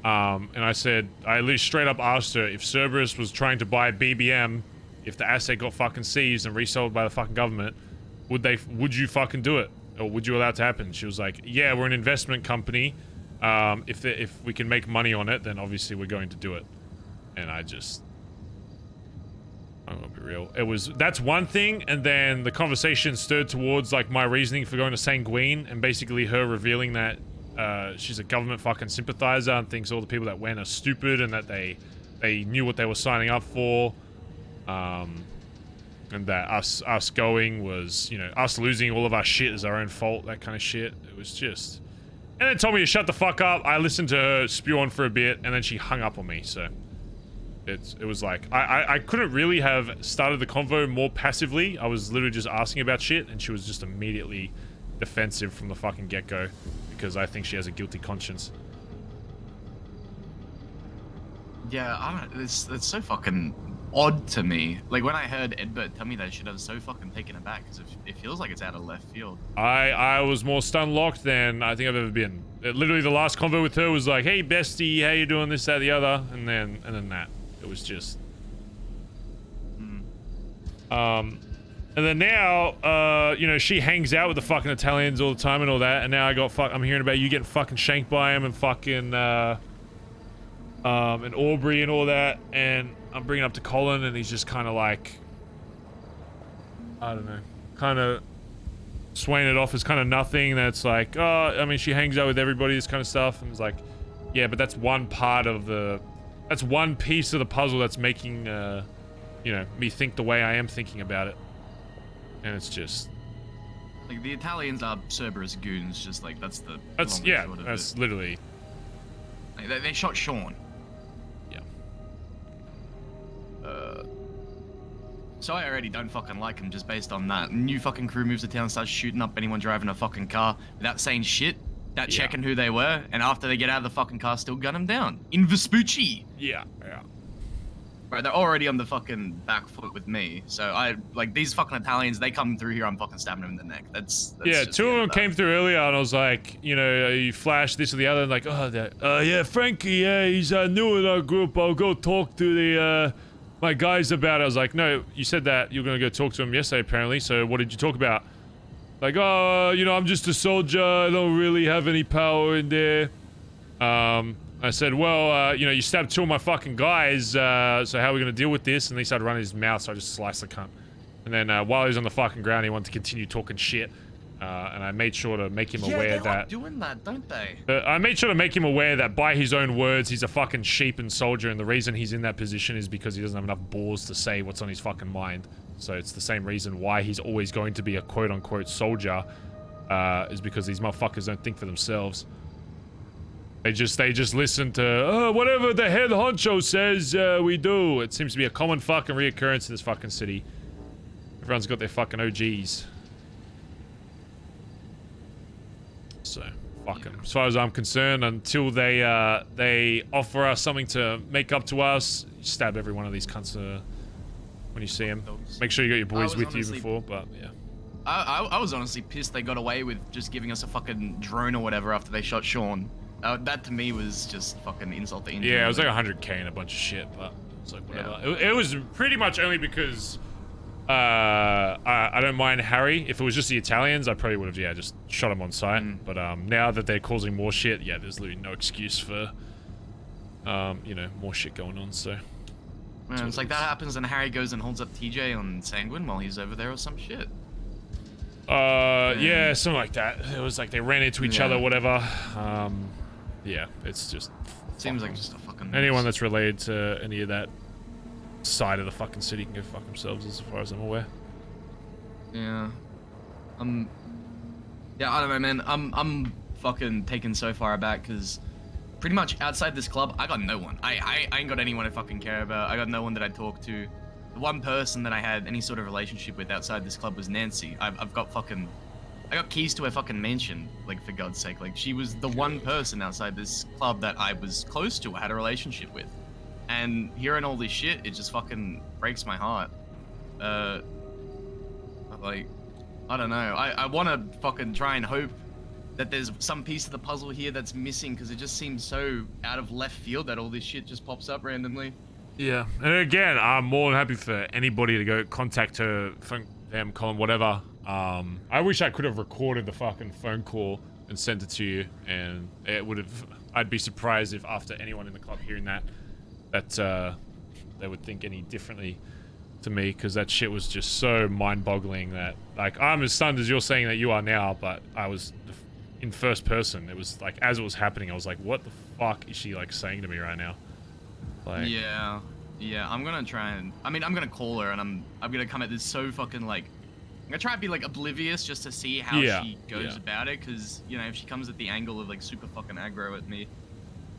And I said, I at least straight up asked her, if Cerberus was trying to buy BBM, if the asset got fucking seized and resold by the fucking government, would you fucking do it? Or would you allow it to happen? She was like, yeah, we're an investment company. If we can make money on it, then obviously we're going to do it. And I'm gonna be real. That's one thing, and then the conversation stirred towards like my reasoning for going to Sanguine, and basically her revealing that she's a government fucking sympathizer and thinks all the people that went are stupid and that they knew what they were signing up for. And and that us going was, you know, us losing all of our shit is our own fault, that kind of shit. It was just... And then told me to shut the fuck up. I listened to her spew on for a bit, and then she hung up on me, so... It was like, I couldn't really have started the convo more passively. I was literally just asking about shit, and she was just immediately defensive from the fucking get-go, because I think she has a guilty conscience. Yeah, I don't. It's so fucking odd to me. Like when I heard Edbert tell me that shit, I was so fucking taken aback because it feels like it's out of left field. I was more stun locked than I think I've ever been. Literally, the last convo with her was like, "Hey, bestie, how you doing? This, that, the other," and then that. It was just. And then now, you know, she hangs out with the fucking Italians all the time and all that, and now I'm hearing about you getting fucking shanked by him and fucking, and Aubrey and all that, and I'm bringing up to Colin, and he's just kind of like, I don't know, kind of swaying it off as kind of nothing. That's like, oh, I mean, she hangs out with everybody, this kind of stuff, and it's like, yeah, but that's one part of that's one piece of the puzzle that's making, you know, me think the way I am thinking about it. And it's just... Like, the Italians are Cerberus goons, just like, that's the... Yeah, that's literally... Like, they shot Sean. Yeah. So I already don't fucking like him just based on that. New fucking crew moves to town and starts shooting up anyone driving a fucking car without saying shit, without checking who they were, and after they get out of the fucking car, still gun them down. In Vespucci! Yeah. Right, they're already on the fucking back foot with me, so like, these fucking Italians, they come through here, I'm fucking stabbing them in the neck. That's yeah, just two of them came through earlier, and I was like, you know, you flashed this or the other, and like, oh, yeah, Frankie, yeah, he's new in our group, I'll go talk to the, my guys about it. I was like, no, you said that you were gonna go talk to him yesterday, apparently, so what did you talk about? Like, oh, you know, I'm just a soldier, I don't really have any power in there. I said, well, you know, you stabbed two of my fucking guys, so how are we gonna deal with this? And he started running his mouth, so I just sliced the cunt. And then while he was on the fucking ground, he wanted to continue talking shit. And I made sure to make him aware that... like doing that, don't they? I made sure to make him aware that by his own words, he's a fucking sheep and soldier, and the reason he's in that position is because he doesn't have enough balls to say what's on his fucking mind. So it's the same reason why he's always going to be a quote-unquote soldier, is because these motherfuckers don't think for themselves. They just listen to, whatever the head honcho says, we do. It seems to be a common fucking reoccurrence in this fucking city. Everyone's got their fucking OGs. So, fuck them. As far as I'm concerned, until they offer us something to make up to us, you stab every one of these cunts when you see them. Make sure you got your boys with you before, but yeah. I was honestly pissed they got away with just giving us a fucking drone or whatever after they shot Sean. That to me was just fucking insult to injury. Yeah, it was like 100k and a bunch of shit, but it's like whatever. Yeah. It was pretty much only because I don't mind Harry. If it was just the Italians, I probably would have just shot him on sight. But now that they're causing more shit, yeah, there's literally no excuse for you know, more shit going on. So man, it's like that happens and Harry goes and holds up TJ on Sanguine while he's over there or some shit. Yeah, something like that. It was like they ran into each other, whatever. Yeah, it's just... Seems like just a fucking... Anyone that's related to any of that side of the fucking city can go fuck themselves, as far as I'm aware. Yeah. Yeah, I don't know, man. I'm fucking taken so far aback, because pretty much outside this club, I got no one. I ain't got anyone I fucking care about. I got no one that I talk to. The one person that I had any sort of relationship with outside this club was Nancy. I've got fucking... I got keys to her fucking mansion, like, for God's sake. Like, she was the one person outside this club that I was close to, I had a relationship with. And hearing all this shit, it just fucking breaks my heart. Like, I don't know. I want to fucking try and hope that there's some piece of the puzzle here that's missing, because it just seems so out of left field that all this shit just pops up randomly. Yeah, and again, I'm more than happy for anybody to go contact her, phone them, Colin, whatever. I wish I could have recorded the fucking phone call and sent it to you, and it would have... I'd be surprised if after anyone in the club hearing that they would think any differently to me, because that shit was just so mind-boggling that, like, I'm as stunned as you're saying that you are now, but I was in first person. It was like, as it was happening, I was like, what the fuck is she, like, saying to me right now? Like, yeah, Yeah, I'm gonna try and. I mean, I'm gonna call her, and I'm gonna come at this so fucking like. I'm gonna try and be like oblivious just to see how she goes about it, because you know if she comes at the angle of like super fucking aggro at me.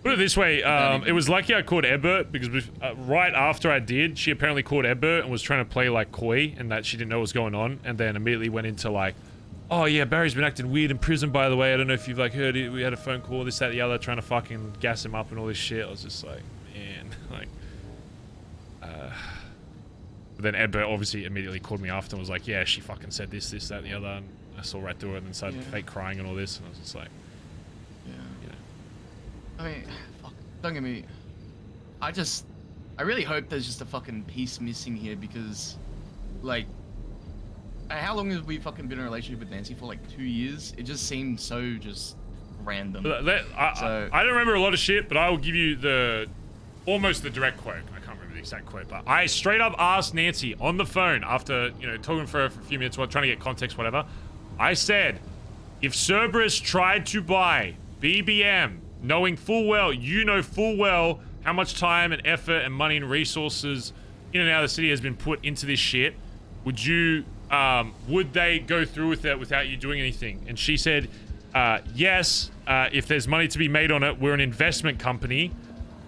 Put it this way, it was lucky I caught Ebert, because right after I did, she apparently caught Ebert and was trying to play like coy, and that she didn't know what was going on, and then immediately went into like, oh yeah, Barry's been acting weird in prison, by the way. I don't know if you've like heard it. We had a phone call, this, that, the other, trying to fucking gas him up and all this shit. I was just like, man, like, But then Ebert obviously immediately called me after and was like, yeah, she fucking said this, this, that, the other, and I saw right through it, and then started fake crying and all this, and I was just like, I mean, fuck, don't get me. I really hope there's just a fucking piece missing here, because, like, how long have we fucking been in a relationship with Nancy for? Like 2 years? It just seemed so just random. I don't remember a lot of shit, but I will give you almost the direct quote. I can't remember the exact quote, but I straight up asked Nancy on the phone after, you know, talking for her for a few minutes while trying to get context, whatever. I said, if Cerberus tried to buy BBM, knowing full well, you know full well how much time and effort and money and resources in and out of the city has been put into this shit, would they go through with it without you doing anything? And she said, yes, if there's money to be made on it, we're an investment company.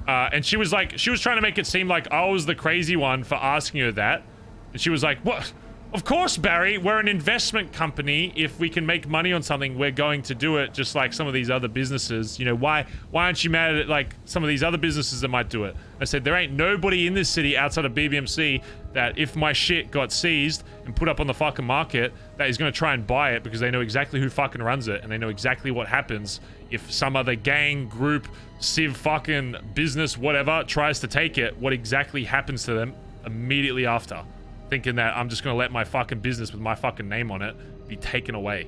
And she was trying to make it seem like I was the crazy one for asking her that. And she was like, what? Of course, Barry, we're an investment company. If we can make money on something, we're going to do it, just like some of these other businesses. You know, why aren't you mad at like some of these other businesses that might do it? I said, there ain't nobody in this city outside of BBMC that if my shit got seized and put up on the fucking market, that is going to try and buy it, because they know exactly who fucking runs it, and they know exactly what happens if some other gang, group, civ fucking business, whatever, tries to take it, what exactly happens to them immediately after. Thinking that I'm just gonna let my fucking business with my fucking name on it be taken away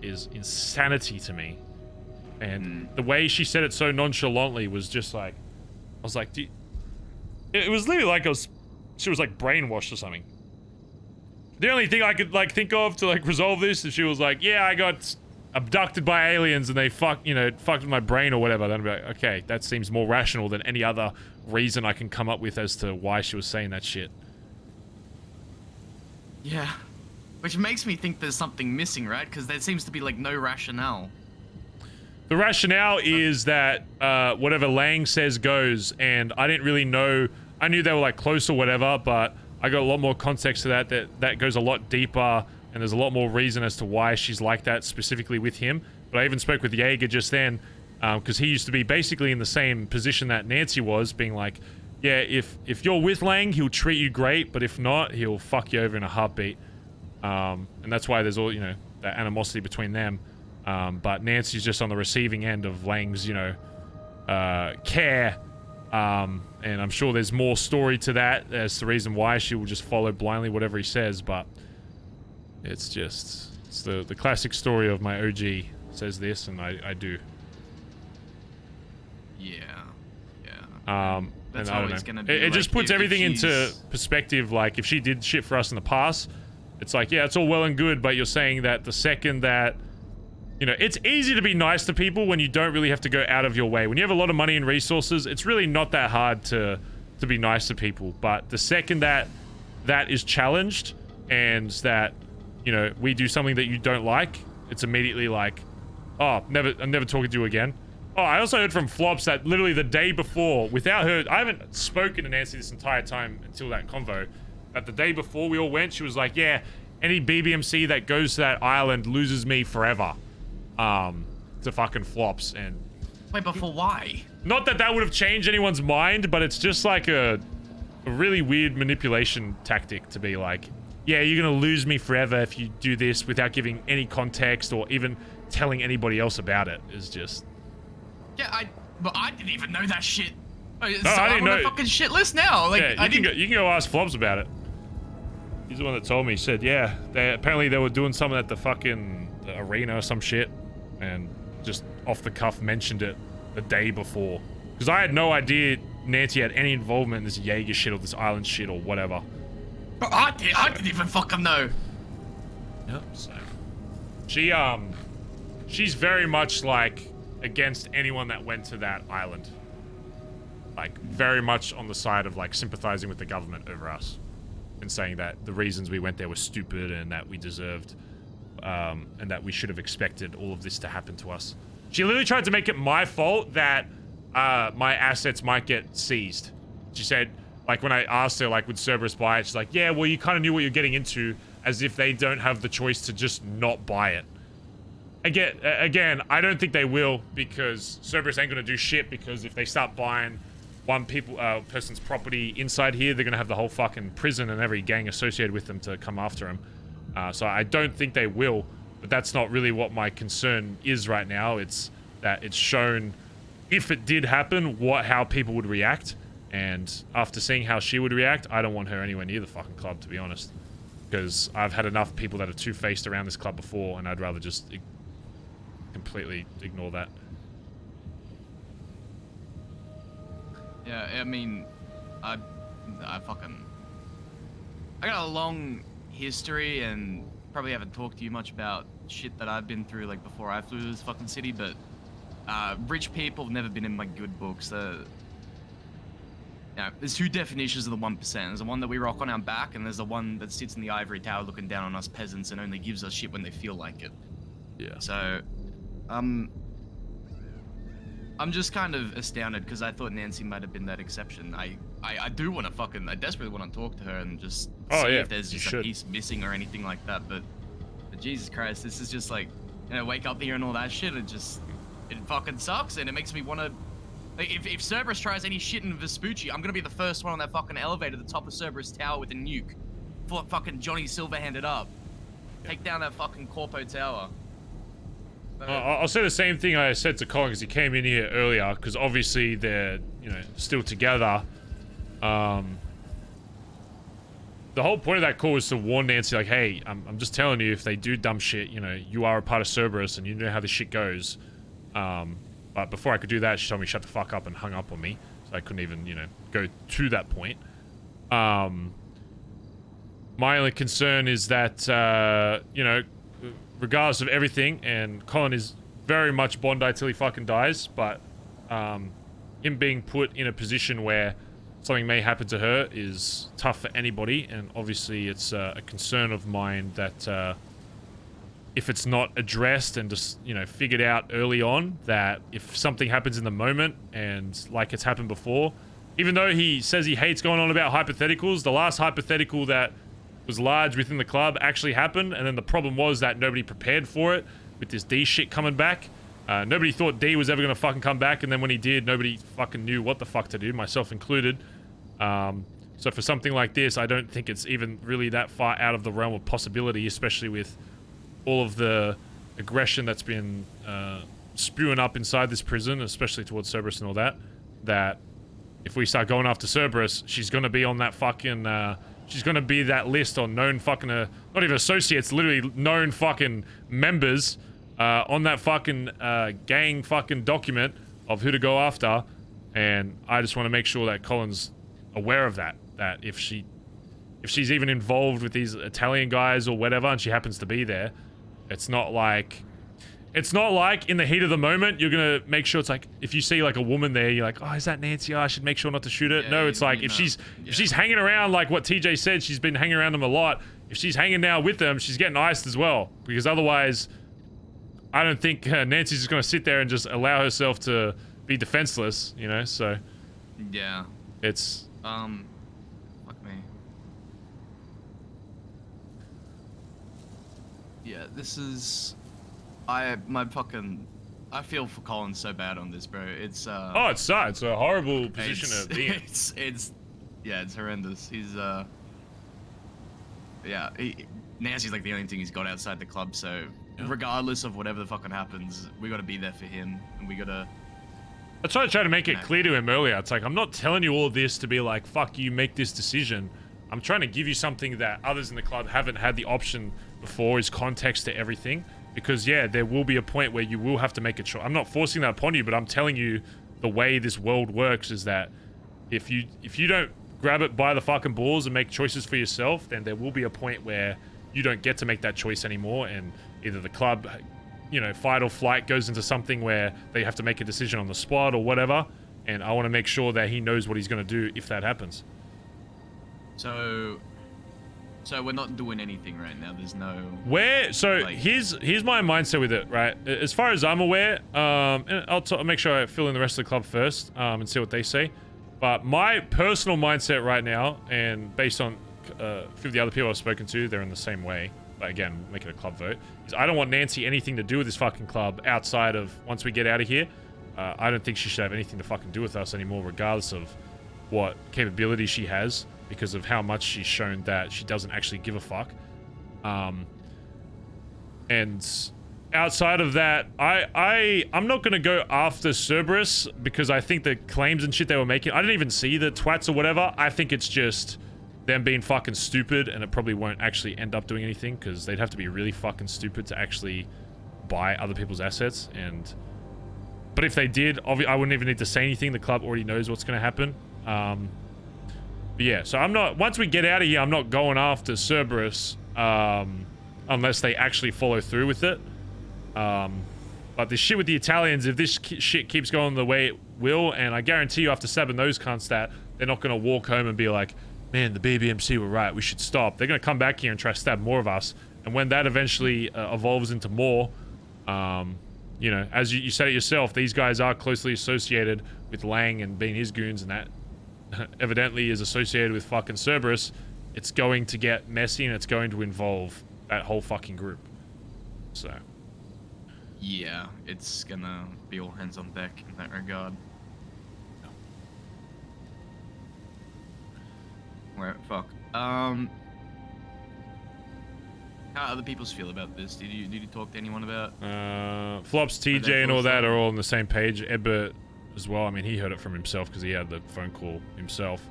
is insanity to me. And the way she said it so nonchalantly was just like, I was like, it was literally like she was like brainwashed or something. The only thing I could like think of to like resolve this is she was like, yeah, I got abducted by aliens and they fucked with my brain or whatever. Then I'd be like, okay, that seems more rational than any other reason I can come up with as to why she was saying that shit. Yeah, which makes me think there's something missing, right? Because there seems to be like no rationale. The rationale is that whatever Lang says goes, and I didn't really know. I knew they were like close or whatever, but I got a lot more context to that goes a lot deeper, and there's a lot more reason as to why she's like that specifically with him. But I even spoke with Jaeger just then, because he used to be basically in the same position that Nancy was, being like, yeah, if you're with Lang, he'll treat you great, but if not, he'll fuck you over in a heartbeat. And that's why there's all, you know, that animosity between them. But Nancy's just on the receiving end of Lang's, you know, care. And I'm sure there's more story to that. That's the reason why she will just follow blindly whatever he says, but it's the classic story of my OG says this, and I do. Yeah. And I don't know. It just puts everything into perspective. Like, if she did shit for us in the past, it's like, yeah, it's all well and good, but you're saying that the second that, you know, it's easy to be nice to people when you don't really have to go out of your way. When you have a lot of money and resources, it's really not that hard to be nice to people. But the second that is challenged, and that, you know, we do something that you don't like, it's immediately like, oh, I'm never talking to you again. Oh, I also heard from Flops that literally the day before, without her, I haven't spoken to Nancy this entire time until that convo, that the day before we all went, she was like, yeah, any BBMC that goes to that island loses me forever. To fucking Flops. And wait, but for why? Not that would have changed anyone's mind, but it's just like a really weird manipulation tactic to be like, yeah, you're gonna lose me forever if you do this, without giving any context or even telling anybody else about it. Is just... Yeah, but I didn't even know that shit. So I didn't I'm know. on a fucking shit list now. Like, yeah, you can go ask Flops about it. He's the one that told me. He said, yeah, apparently they were doing something at the fucking arena or some shit, and just off the cuff mentioned it the day before. Because I had no idea Nancy had any involvement in this Jaeger shit or this island shit or whatever. But I didn't even fucking know. Yep. So she's very much like against anyone that went to that island. like very much on the side of like sympathizing with the government over us and saying that the reasons we went there were stupid and that we deserved and that we should have expected all of this to happen to us. She literally tried to make it my fault that my assets might get seized. She said, like, when I asked her, like, would Cerberus buy it? She's like, yeah, well, you kind of knew what you're getting into, as if they don't have the choice to just not buy it. Again, I don't think they will, because Cerberus ain't gonna do shit, because if they start buying one person's property inside here, they're gonna have the whole fucking prison and every gang associated with them to come after him. So I don't think they will, but that's not really what my concern is right now. It's that it's shown, if it did happen, how people would react. And after seeing how she would react, I don't want her anywhere near the fucking club, to be honest. Because I've had enough people that are two-faced around this club before, and I'd rather just completely ignore that. Yeah, I mean, I got a long history and probably haven't talked to you much about shit that I've been through, like, before I flew to this fucking city, but rich people have never been in my good books. Yeah, there's two definitions of the 1%. There's the one that we rock on our back, and there's the one that sits in the ivory tower looking down on us peasants and only gives us shit when they feel like it. Yeah. So, I'm just kind of astounded because I thought Nancy might have been that exception. I do want to I desperately want to talk to her and just see if there's just a piece missing or anything like that. But Jesus Christ, this is just like, you know, wake up here and all that shit. It fucking sucks, and it makes me want to. Like, if Cerberus tries any shit in Vespucci, I'm gonna be the first one on that fucking elevator at the top of Cerberus Tower with a nuke. Fucking Johnny Silverhanded up. Take down that fucking Corpo Tower. I'll say the same thing I said to Colin because he came in here earlier, because obviously they're, you know, still together. The whole point of that call was to warn Nancy, like, hey, I'm just telling you, if they do dumb shit, you know, you are a part of Cerberus and you know how this shit goes. But before I could do that, she told me shut the fuck up and hung up on me. So I couldn't even, you know, go to that point. My only concern is that, you know, regardless of everything, and Colin is very much Bondi till he fucking dies, but him being put in a position where something may happen to her is tough for anybody, and obviously it's a concern of mine that if it's not addressed and just, you know, figured out early on, that if something happens in the moment and like it's happened before, even though he says he hates going on about hypotheticals, the last hypothetical that was large within the club actually happened, and then the problem was that nobody prepared for it with this D shit coming back. Nobody thought D was ever gonna fucking come back, and then when he did, nobody fucking knew what the fuck to do, myself included. So for something like this, I don't think it's even really that far out of the realm of possibility, especially with all of the aggression that's been spewing up inside this prison, especially towards Cerberus and all that, that if we start going after Cerberus, she's gonna be on that fucking, she's gonna be that list on known fucking, not even associates, literally known fucking members on that fucking gang fucking document of who to go after. And I just want to make sure that Colin's aware of that, that if she's even involved with these Italian guys or whatever, and she happens to be there, it's not like in the heat of the moment you're gonna make sure. It's like if you see like a woman there, you're like, oh, is that Nancy? Oh, I should make sure not to shoot it. No, it's like if she's hanging around, like what TJ said, she's been hanging around them a lot. If she's hanging now with them, she's getting iced as well, because otherwise I don't think Nancy's just gonna sit there and just allow herself to be defenseless, you know. So yeah, it's fuck me. Yeah, this is I feel for Colin so bad on this, bro. It's oh, it's sad. It's a horrible position to be in. It's horrendous. He's Nancy's like the only thing he's got outside the club, so regardless of whatever the fucking happens, we gotta be there for him, and we gotta. That's why I tried to make it clear to him earlier. It's like, I'm not telling you all of this to be like, fuck you, make this decision. I'm trying to give you something that others in the club haven't had the option before, is context to everything. Because yeah, there will be a point where you will have to make a choice. I'm not forcing that upon you, but I'm telling you the way this world works is that if you don't grab it by the fucking balls and make choices for yourself, then there will be a point where you don't get to make that choice anymore, and either the club, you know, fight or flight goes into something where they have to make a decision on the spot or whatever, and I want to make sure that he knows what he's going to do if that happens. So we're not doing anything right now. There's no. Here's my mindset with it, right? As far as I'm aware, and I'll make sure I fill in the rest of the club first, and see what they say. But my personal mindset right now, and based on a few of the other people I've spoken to, they're in the same way. But again, make it a club vote. Is I don't want Nancy anything to do with this fucking club outside of once we get out of here. I don't think she should have anything to fucking do with us anymore, regardless of what capability she has, because of how much she's shown that she doesn't actually give a fuck. And outside of that, I'm not gonna go after Cerberus because I think the claims and shit they were making, I didn't even see the twats or whatever. I think it's just them being fucking stupid, and it probably won't actually end up doing anything because they'd have to be really fucking stupid to actually buy other people's assets. But if they did, I wouldn't even need to say anything. The club already knows what's gonna happen. But yeah, so I'm not, once we get out of here, I'm not going after Cerberus unless they actually follow through with it. But this shit with the Italians, if this shit keeps going the way it will, and I guarantee you after stabbing those cunts that they're not going to walk home and be like, man, the BBMC were right, we should stop. They're going to come back here and try to stab more of us. And when that eventually evolves into more, you know, as you said it yourself, these guys are closely associated with Lang and being his goons, and that evidently is associated with fucking Cerberus. It's going to get messy, and it's going to involve that whole fucking group. So... yeah, it's gonna be all hands on deck in that regard. Where fuck. How other people's feel about this? Did you talk to anyone about? Flops, TJ, and all that are all on the same page. Ebert as well. I mean, he heard it from himself because he had the phone call himself.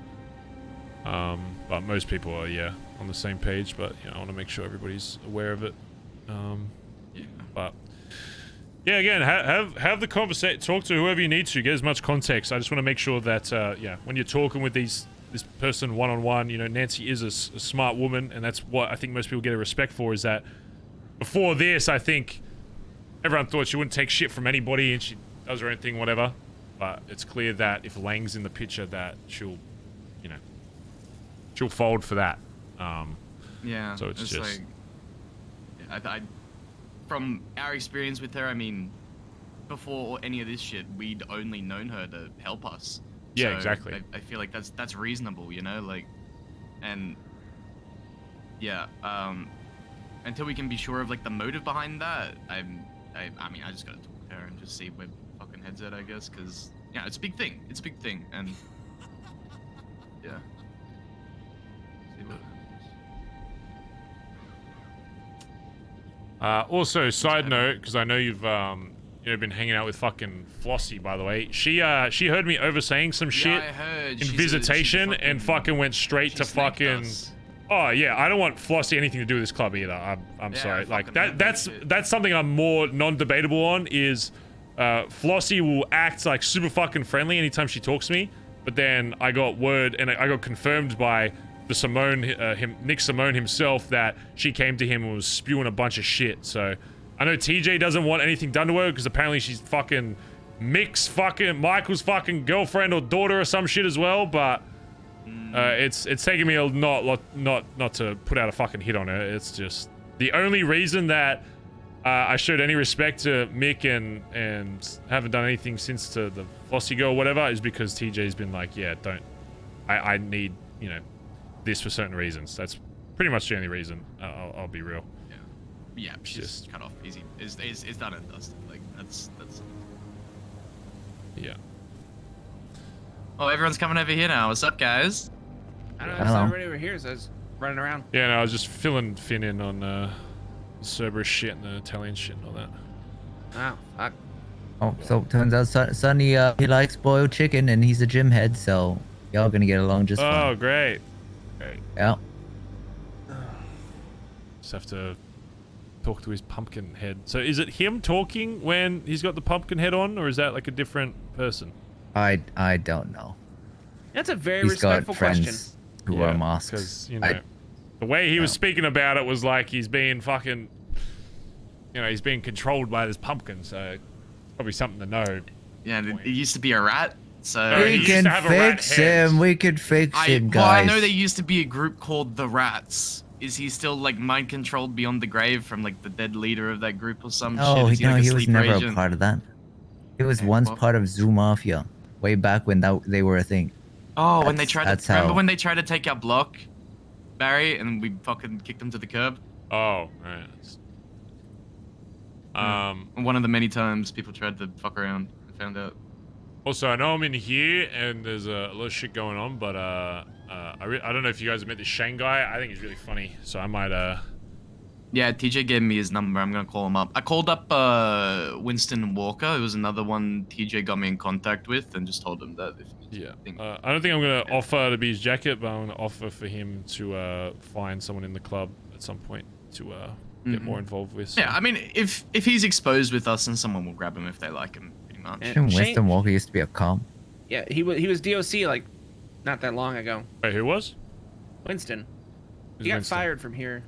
But most people are, yeah, on the same page. But you know, I want to make sure everybody's aware of it. Yeah. But yeah, again, have the conversation. Talk to whoever you need to. Get as much context. I just want to make sure that yeah, when you're talking with this person one-on-one, you know, Nancy is a smart woman, and that's what I think most people get a respect for. Is that before this, I think everyone thought she wouldn't take shit from anybody, and she does her own thing, whatever. But it's clear that if Lang's in the picture, that she'll, you know, she'll fold for that. Yeah. So it's just like, I from our experience with her, I mean, before any of this shit, we'd only known her to help us. Yeah, so exactly. I feel like that's reasonable, you know, like, and yeah, until we can be sure of like the motive behind that, I mean, I just gotta talk to her and just see where fucking head's at, I guess, because yeah, it's a big thing. It's a big thing, and yeah. See what happens. Also, side note, because I know you've you know, been hanging out with fucking Flossie, by the way. She heard me oversaying some shit I heard. in visitation and fucking went straight to fucking. Oh yeah, I don't want Flossie anything to do with this club either. I'm sorry. Like that's something I'm more non-debatable on. Is Flossie will act like super fucking friendly anytime she talks to me, but then I got word and I got confirmed by the Simone, Nick Simone himself, that she came to him and was spewing a bunch of shit. So I know TJ doesn't want anything done to her because apparently she's fucking Mick's fucking Michael's fucking girlfriend or daughter or some shit as well. But it's taking me a not to put out a fucking hit on her. It's just the only reason that I showed any respect to Mick and haven't done anything since to the Flossie girl or whatever is because TJ's been like, yeah, don't. I need, you know, this for certain reasons. That's pretty much the only reason. I'll be real. Yeah, she's just cut off easy. Is done and dusted. Like that's. Yeah. Oh, everyone's coming over here now. What's up, guys? I don't know. It's everybody over here, so I was running around. Yeah, no, I was just filling Finn in on the Cerberus shit and the Italian shit and all that. Oh, fuck. Oh, so it turns out Sonny he likes boiled chicken and he's a gym head, so y'all gonna get along just fine. Oh, great. Great. Yeah. Just have to talk to his pumpkin head. So is it him talking when he's got the pumpkin head on, or is that like a different person? I don't know. That's a very He's respectful got friends question. who wear masks. Because, you know, the way he was speaking about it was like he's being fucking, you know, he's being controlled by this pumpkin, so probably something to know. Yeah, it used to be a rat. So We can fix him. We can fix him, Well, I guys. know there used to be a group called the Rats. Is he still like mind controlled beyond the grave from like the dead leader of that group or some shit? No, Is no, like, he was sleeper never agent? a part of that. He was once part of Zoo Mafia, way back when they were a thing. Oh, when they tried That's to remember how. when they tried to take our block, Barry, and we fucking kicked them to the curb. Oh, right. One of the many times people tried to fuck around and found out. Also, I know I'm in here and there's a lot of shit going on, but I don't know if you guys have met this Shane guy. I think he's really funny, so I might Yeah, TJ gave me his number. I'm gonna call him up. I called up Winston Walker. It was another one TJ got me in contact with, and just told him that. Yeah. I don't think I'm gonna offer to be his jacket, but I'm gonna offer for him to find someone in the club at some point to get more involved with. So. Yeah, I mean, if he's exposed with us, then someone will grab him if they like him, pretty much. Shouldn't Winston Walker used to be a cop? Yeah, he was DOC like not that long ago. Wait, who was? Winston. Who's He got Winston? fired from here.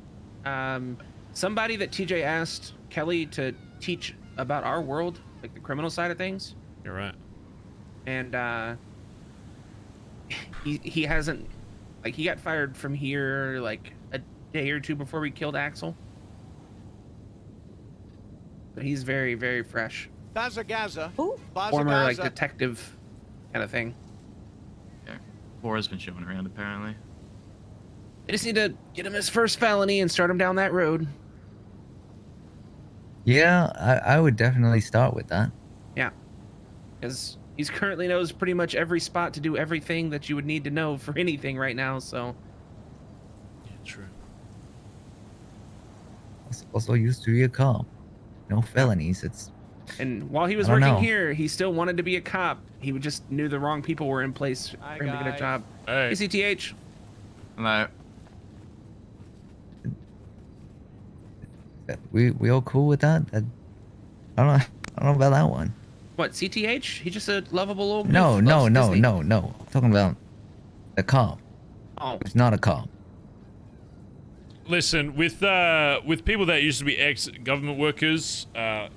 Somebody that TJ asked Kelly to teach about our world, like the criminal side of things. You're right. And he hasn't, like, he got fired from here like a day or two before we killed Axel. But he's very, very fresh. Bazza, Former like detective kind of thing. Yeah, Laura's been showing around apparently. They just need to get him his first felony and start him down that road. Yeah, I would definitely start with that. Yeah, because he's currently knows pretty much every spot to do everything that you would need to know for anything right now. So. Yeah, true. Also used to be a cop. No felonies. It's. And while he was I don't working know. here, he still wanted to be a cop. He just knew the wrong people were in place for him to get a job. Hey. ACTH. Hello. We all cool with that? I don't know about that one. What, CTH? He's just a lovable old No, goof, no, loves no, Disney. no, no. I'm talking about the cop. Oh. It's not a cop. Listen, with people that used to be ex-government workers, in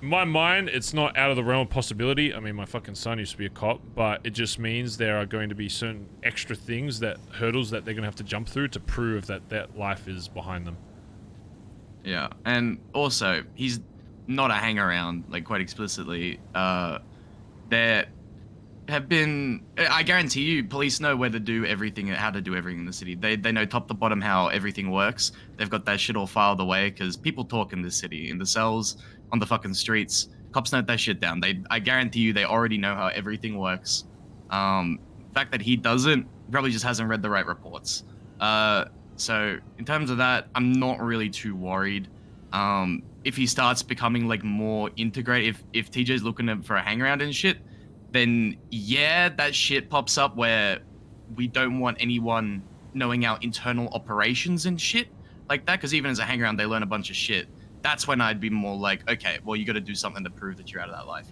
my mind, it's not out of the realm of possibility. I mean, my fucking son used to be a cop, but it just means there are going to be certain extra things, hurdles that they're going to have to jump through to prove that that life is behind them. Yeah, and also he's not a hang around, like quite explicitly. There have been, I guarantee you, police know where to do everything, how to do everything in the city. They know top to bottom how everything works. They've got that shit all filed away because people talk in this city, in the cells, on the fucking streets. Cops note that shit down. I guarantee you, they already know how everything works. The fact that he doesn't, probably just hasn't read the right reports. So in terms of that, I'm not really too worried. If he starts becoming like more integrated, if TJ's looking for a hang around and shit, then yeah, that shit pops up where we don't want anyone knowing our internal operations and shit like that. Because even as a hang around, they learn a bunch of shit. That's when I'd be more like, okay, well, you got to do something to prove that you're out of that life.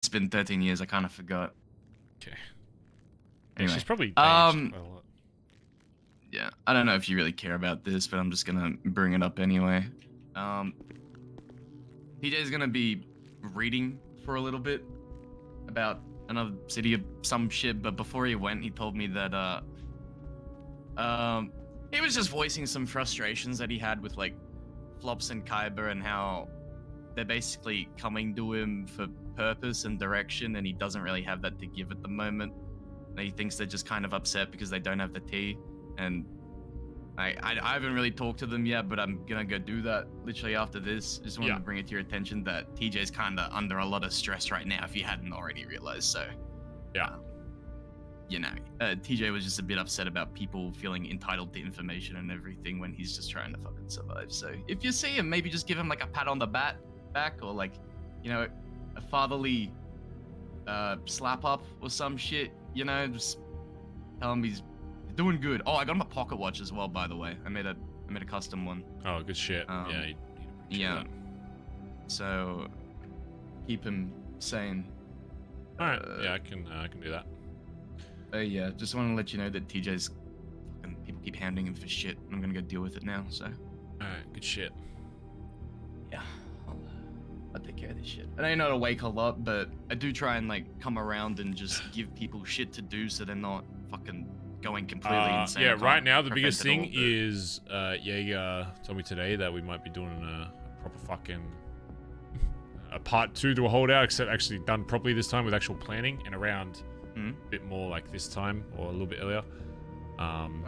It's been 13 years. I kind of forgot. Okay. Anyway, She's probably quite a lot. yeah, I don't know if you really care about this, but I'm just gonna bring it up anyway. TJ's gonna be reading for a little bit about another city of some shit, but before he went, he told me that he was just voicing some frustrations that he had with like Flops and Kyber and how they're basically coming to him for purpose and direction, and he doesn't really have that to give at the moment. And he thinks they're just kind of upset because they don't have the tea, and I haven't really talked to them yet, but I'm gonna go do that literally after this. Just wanted to bring it to your attention that TJ's kind of under a lot of stress right now, if you hadn't already realized. So, yeah, you know, TJ was just a bit upset about people feeling entitled to information and everything when he's just trying to fucking survive. So, if you see him, maybe just give him like a pat on the back, or like, you know, a fatherly slap up or some shit. You know, just tell him he's doing good. Oh, I got him a pocket watch as well, by the way. I made a custom one. Oh, good shit. Yeah. That. So keep him sane. All right. Yeah, I can do that. Yeah, just want to let you know that TJ's fucking people keep hounding him for shit. I'm gonna go deal with it now. So. All right. Good shit. Yeah. I'll take care of this shit. And I know I wake a lot, but I do try and like come around and just give people shit to do so they're not fucking going completely insane. Yeah, right now the biggest thing is Jaeger told me today that we might be doing a proper fucking a part 2 to a holdout, except actually done properly this time with actual planning and around a bit more like this time or a little bit earlier.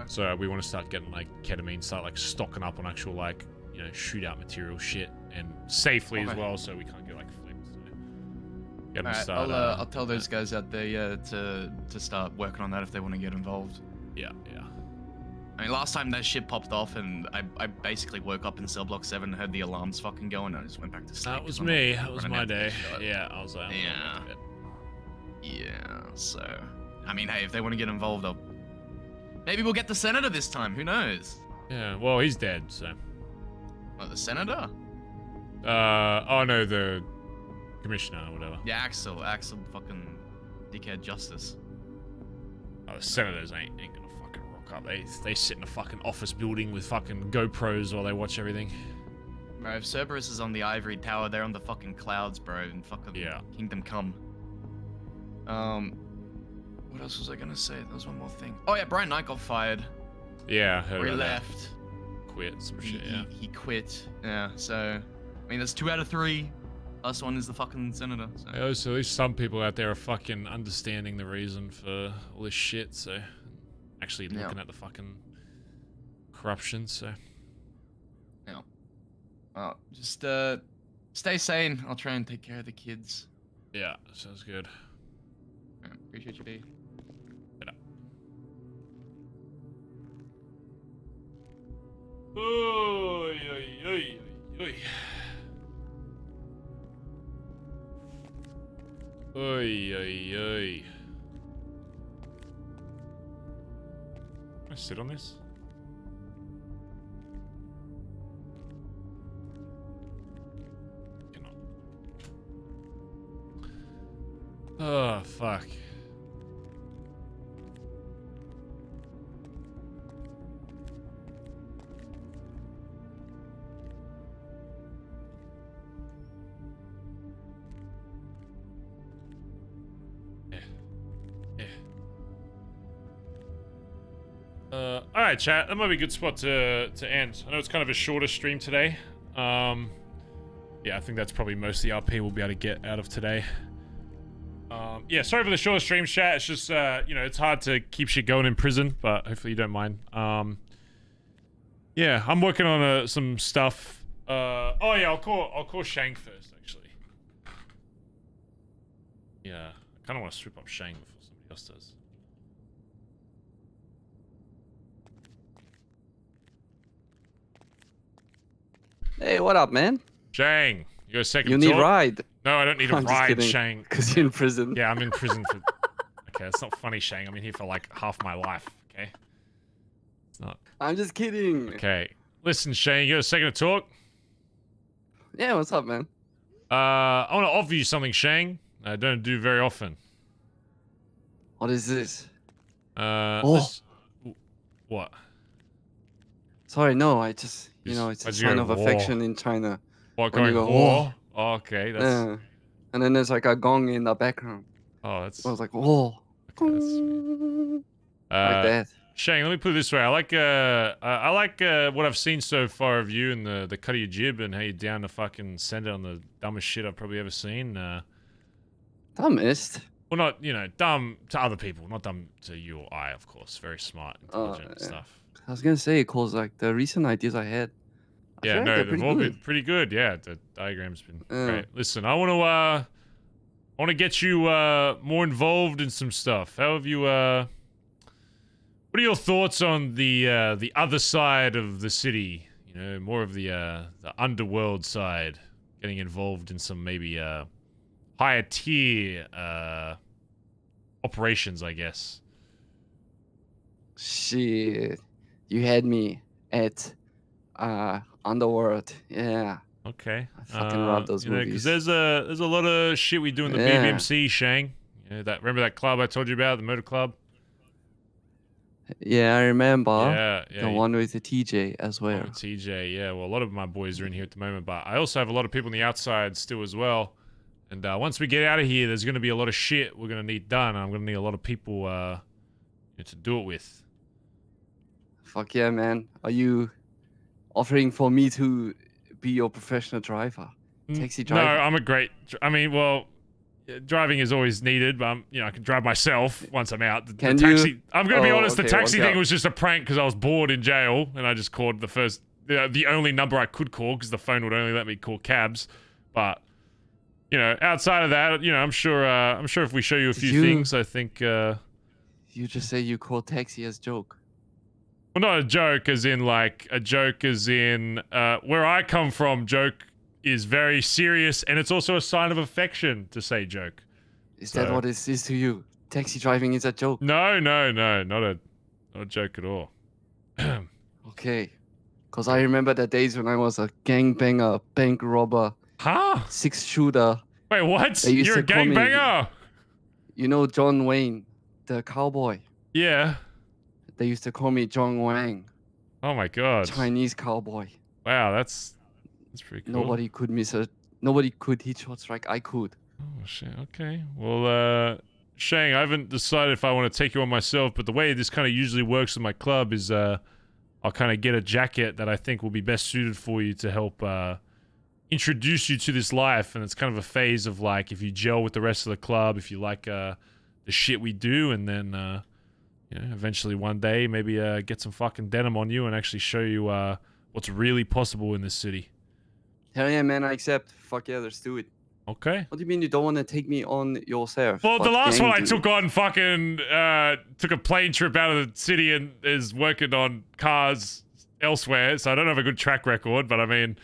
So we want to start getting like ketamine, start like stocking up on actual like, you know, shootout material shit and safely as well, so we can't get like flipped. So get them started. I'll tell those guys out there, to start working on that if they want to get involved. Yeah. I mean, last time that shit popped off and I basically woke up in cell block 7 and heard the alarms fucking going, and I just went back to sleep. That was me. That was my day. Yeah, I was like, yeah. So, I mean, hey, if they want to get involved, maybe we'll get the senator this time. Who knows? Yeah. Well, he's dead, so. What, the senator? Oh no, the commissioner or whatever. Yeah, Axel fucking dickhead justice. Oh, the senators ain't gonna fucking rock up. They sit in a fucking office building with fucking GoPros while they watch everything. Bro, if Cerberus is on the ivory tower, they're on the fucking clouds, bro, and fucking Kingdom Come. What else was I gonna say? There was one more thing. Oh yeah, Brian Knight got fired. Yeah, I heard or he about left. That. Quit some shit. He quit. Yeah. So, I mean, that's 2 out of 3. Last one is the fucking senator. So. So at least some people out there are fucking understanding the reason for all this shit. So, actually looking at the fucking corruption. So. Yeah. Well, just stay sane. I'll try and take care of the kids. Yeah, sounds good. Right, appreciate you, B. Oy, oy, oy, oy. Oy, oy, oy. Can I sit on this? Cannot. Oh, fuck. All right, chat. That might be a good spot to end. I know it's kind of a shorter stream today. Yeah, I think that's probably most of the RP we'll be able to get out of today. Yeah, sorry for the shorter stream, chat. It's just you know, it's hard to keep shit going in prison, but hopefully you don't mind. Yeah, I'm working on some stuff. Oh yeah, I'll call Shang first, actually. Yeah, I kind of want to swoop up Shang before somebody else does. Hey, what up, man? Shang, you got a second You to need talk? ride. No, I don't need a I'm just ride, kidding, Shang. because you're in prison. Yeah, I'm in prison for... Okay, it's not funny, Shang. I'm in here for like half my life, okay? It's not... I'm just kidding. Okay. Listen, Shang, you got a second to talk? Yeah, what's up, man? I want to offer you something, Shang. I don't do very often. What is this? Oh. What? Sorry, no. I just, you know, it's a why'd you sign go, of "Whoa"? affection in China. What, when you going go, whoa? Oh, okay, that's... Yeah. And then there's like a gong in the background. Oh, that's... I was like, whoa. Okay, that's sweet. Like that. Shane, let me put it this way. I like what I've seen so far of you and the cut of your jib and how you're down to fucking send it on the dumbest shit I've probably ever seen. Dumbest? Well, not, you know, dumb to other people, not dumb to you or I, of course. Very smart, intelligent Yeah. stuff. I was gonna say, cause like the recent ideas I had, I Yeah, feel like no, they're they've pretty all good. been pretty good. Yeah, the diagram's been great. Listen, I want to get you more involved in some stuff. How have you what are your thoughts on the other side of the city? You know, more of the underworld side, getting involved in some maybe higher tier operations, I guess. Shit, you had me at Underworld. Yeah. Okay. I fucking love those you know, movies. because there's a lot of shit we do in the Yeah. BBMC, Shang. You know, remember that club I told you about, the motor club? Yeah, I remember. Yeah, The you- one with the TJ as well. Oh, TJ, yeah. Well, a lot of my boys are in here at the moment, but I also have a lot of people on the outside still as well. And once we get out of here, there's going to be a lot of shit we're going to need done. And I'm going to need a lot of people to do it with. Fuck yeah, man. Are you offering for me to be your professional driver? Taxi No, driver? I'm a great... I mean, well, driving is always needed, but you know, I can drive myself once I'm out. Can the taxi, you? I'm going to be Oh, honest, the okay, taxi work thing out. was just a prank because I was bored in jail, and I just called the only number I could call because the phone would only let me call cabs. But, you know, outside of that, you know, I'm sure if we show you a few things, I think... You just say you call taxi as joke. Well, not a joke as in, like, a joke as in, where I come from, joke is very serious, and it's also a sign of affection to say joke. Is that what it is to you? Taxi driving is a joke. No, not a joke at all. Okay. Because I remember the days when I was a gangbanger, bank robber, huh? 6-shooter. Wait, what? They used You're a to call me- gangbanger? You know John Wayne, the cowboy? Yeah. They used to call me John Wang, Oh my god. Chinese cowboy. Wow, that's pretty cool. Nobody could hit shots like I could. Oh shit. Okay. Well, Shang, I haven't decided if I want to take you on myself, but the way this kind of usually works with my club is I'll kind of get a jacket that I think will be best suited for you to help introduce you to this life, and it's kind of a phase of like if you gel with the rest of the club, if you like the shit we do, and then you know, eventually one day maybe get some fucking denim on you and actually show you what's really possible in this city. Hell yeah, man, I accept. Fuck yeah, let's do it. Okay. What do you mean you don't want to take me on yourself? Well, the but last gang one I dude? took on fucking took a plane trip out of the city and is working on cars elsewhere, so I don't have a good track record, but I mean...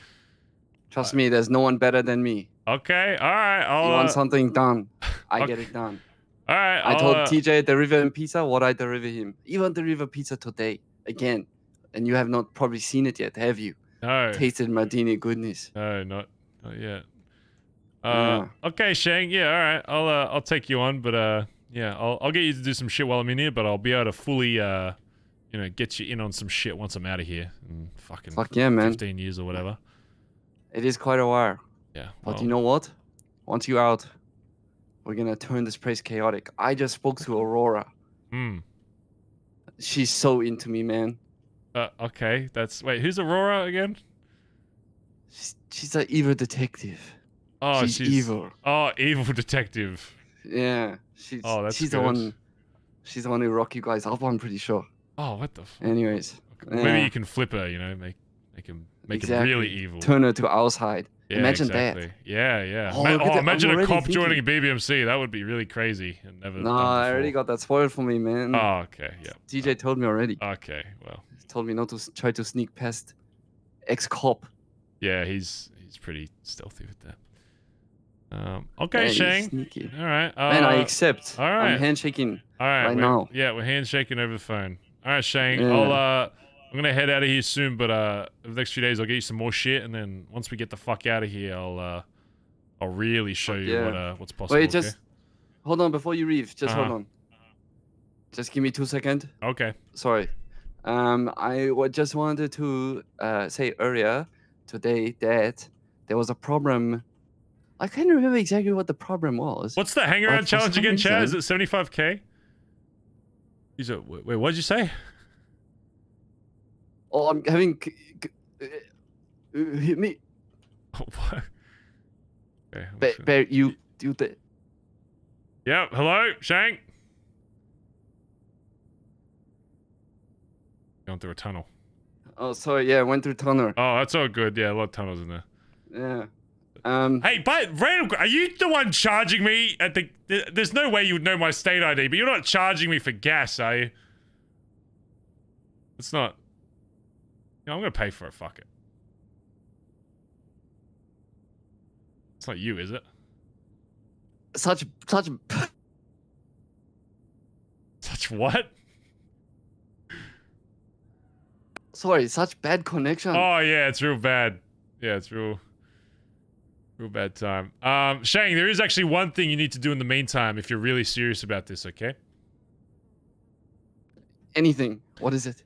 Trust me, there's no one better than me. Okay, alright, You want something done, I get it done. Alright, I told TJ deliver him pizza, what I deliver him. Even deliver pizza today, again. And you have not probably seen it yet, have you? No. Tasted Martini goodness. No, not yet. Yeah. Okay, Shang, yeah, alright, I'll take you on, but yeah, I'll get you to do some shit while I'm in here, but I'll be able to fully, you know, get you in on some shit once I'm out of here in fucking Fuck yeah, man. 15 years or whatever. It is quite a while. Yeah. But well, you know what? Once you're out, we're gonna turn this place chaotic. I just spoke to Aurora. Hmm. She's so into me, man. Okay, wait, who's Aurora again? She's an evil detective. Oh, she's evil. Oh, evil detective. Yeah, she's that's she's good. the one. She's the one who rock you guys up. I'm pretty sure. Oh, what the fuck? Anyways, Maybe you can flip her, you know, make him exactly. really evil. Turn her to our side. Yeah, Imagine exactly. that. Yeah. Oh, look at that. Imagine I'm a already cop joining thinking. BBMC. That would be really crazy. And never No, done I already before. got that spoiled for me, man. Oh, okay, yeah. DJ told me already. Okay, well. He told me not to try to sneak past ex-cop. Yeah, he's pretty stealthy with that. Okay, Man, he's Shang. sneaky. All right. Man, I accept. All right. I'm handshaking All right, right now. Yeah, we're handshaking over the phone. All right, Shang. Yeah. I'm gonna head out of here soon, but over the next few days I'll get you some more shit, and then once we get the fuck out of here, I'll I'll really show you what's possible. Wait, just okay? hold on before you leave. Just hold Uh-huh. on. Just give me 2 seconds. Okay. Sorry. Just wanted to say earlier today that there was a problem. I can't remember exactly what the problem was. What's the hang but around for challenge some again, Chad? Is reason- it 75k? Wait, what did you say? Oh, I'm having. Hit me. What? Okay, Bear, you do the. Yep. Hello, Shank. Going through a tunnel. Oh, sorry. Yeah, I went through tunnel. Oh, that's all good. Yeah, a lot of tunnels in there. Yeah. Hey, but Randall, are you the one charging me at the? There's no way you would know my state ID, but you're not charging me for gas, are you? It's not. You know, I'm gonna pay for it. Fuck it. It's not you, is it? Such. Such what? Sorry, such bad connection. Oh yeah, it's real bad. Yeah, it's real bad time. Shang, there is actually one thing you need to do in the meantime if you're really serious about this, okay? Anything. What is it?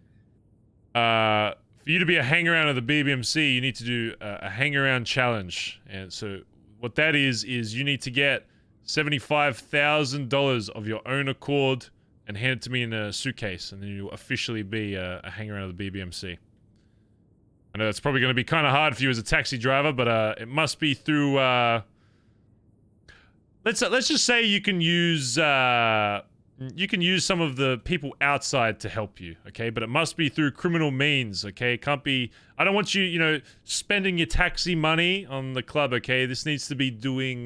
For you to be a hang-around of the BBMC, you need to do a hang-around challenge. And so what that is you need to get $75,000 of your own accord and hand it to me in a suitcase, and then you'll officially be a hang-around of the BBMC. I know it's probably going to be kind of hard for you as a taxi driver, but it must be through. Let's just say you can use some of the people outside to help you, okay? But it must be through criminal means, okay? It can't be. I don't want you, spending your taxi money on the club, okay? This needs to be doing,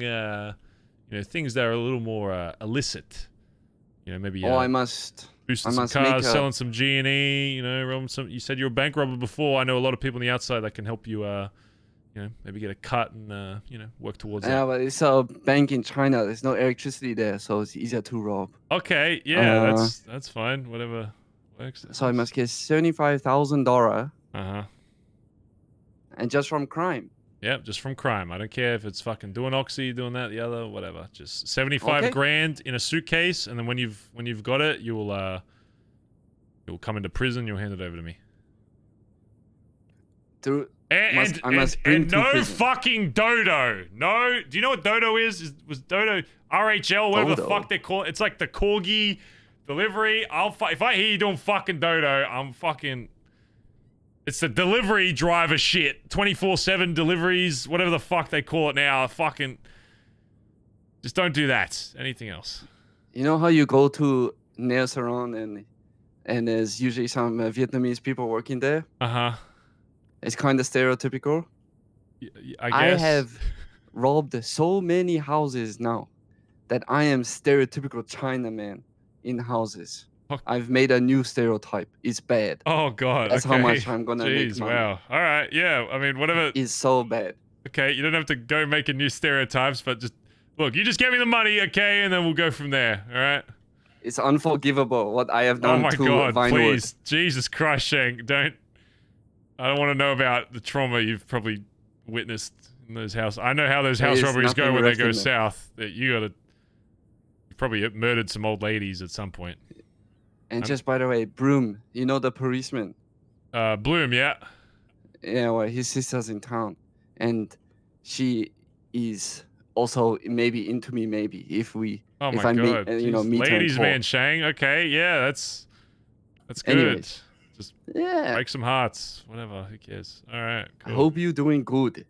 things that are a little more illicit. Maybe. I must. Boosting some cars, selling some G&E, robbing some. You said you're a bank robber before. I know a lot of people on the outside that can help you, maybe get a cut and, work towards Yeah, that. but it's a bank in China. There's no electricity there, so it's easier to rob. Okay, yeah, that's fine. Whatever works. So I must get $75,000. Uh-huh. And just from crime. Yep, just from crime. I don't care if it's fucking doing Oxy, doing that, the other, whatever. Just 75 grand in a suitcase, and then when you've got it, you'll come into prison. You'll hand it over to me. And no prison. fucking dodo. No, do you know what dodo is? Was dodo RHL, whatever the fuck they call it? It's like the corgi delivery. If I hear you doing fucking dodo, I'm fucking. It's the delivery driver shit. 24/7 deliveries, whatever the fuck they call it now. Fucking. Just don't do that. Anything else? You know how you go to nail salon and there's usually some Vietnamese people working there? Uh-huh. It's kind of stereotypical. I guess. I have robbed so many houses now that I am stereotypical Chinaman in houses. I've made a new stereotype. It's bad. Oh god. That's how much I'm gonna make Jeez, money. wow. All right. Yeah. I mean, whatever. It's so bad. Okay, you don't have to go making new stereotypes, but just look. You just get me the money, okay, and then we'll go from there. All right. It's unforgivable what I have Oh done my to god! Vinewood. Please, Jesus Christ, Shank, don't. I don't want to know about the trauma you've probably witnessed in those houses. I know how those house There is robberies go nothing when they left go in there. south. That you probably murdered some old ladies at some point. And just by the way, Broom, you know the policeman? Bloom, yeah. Yeah, well, his sister's in town, and she is also maybe into me. Maybe if Oh if my I god! meet, Jeez, meet her and ladies, talk. man, Shang. Okay, yeah, that's good. Anyways. Just Yeah. break some hearts. Whatever. Who cares? All right. I Cool. hope you're doing good.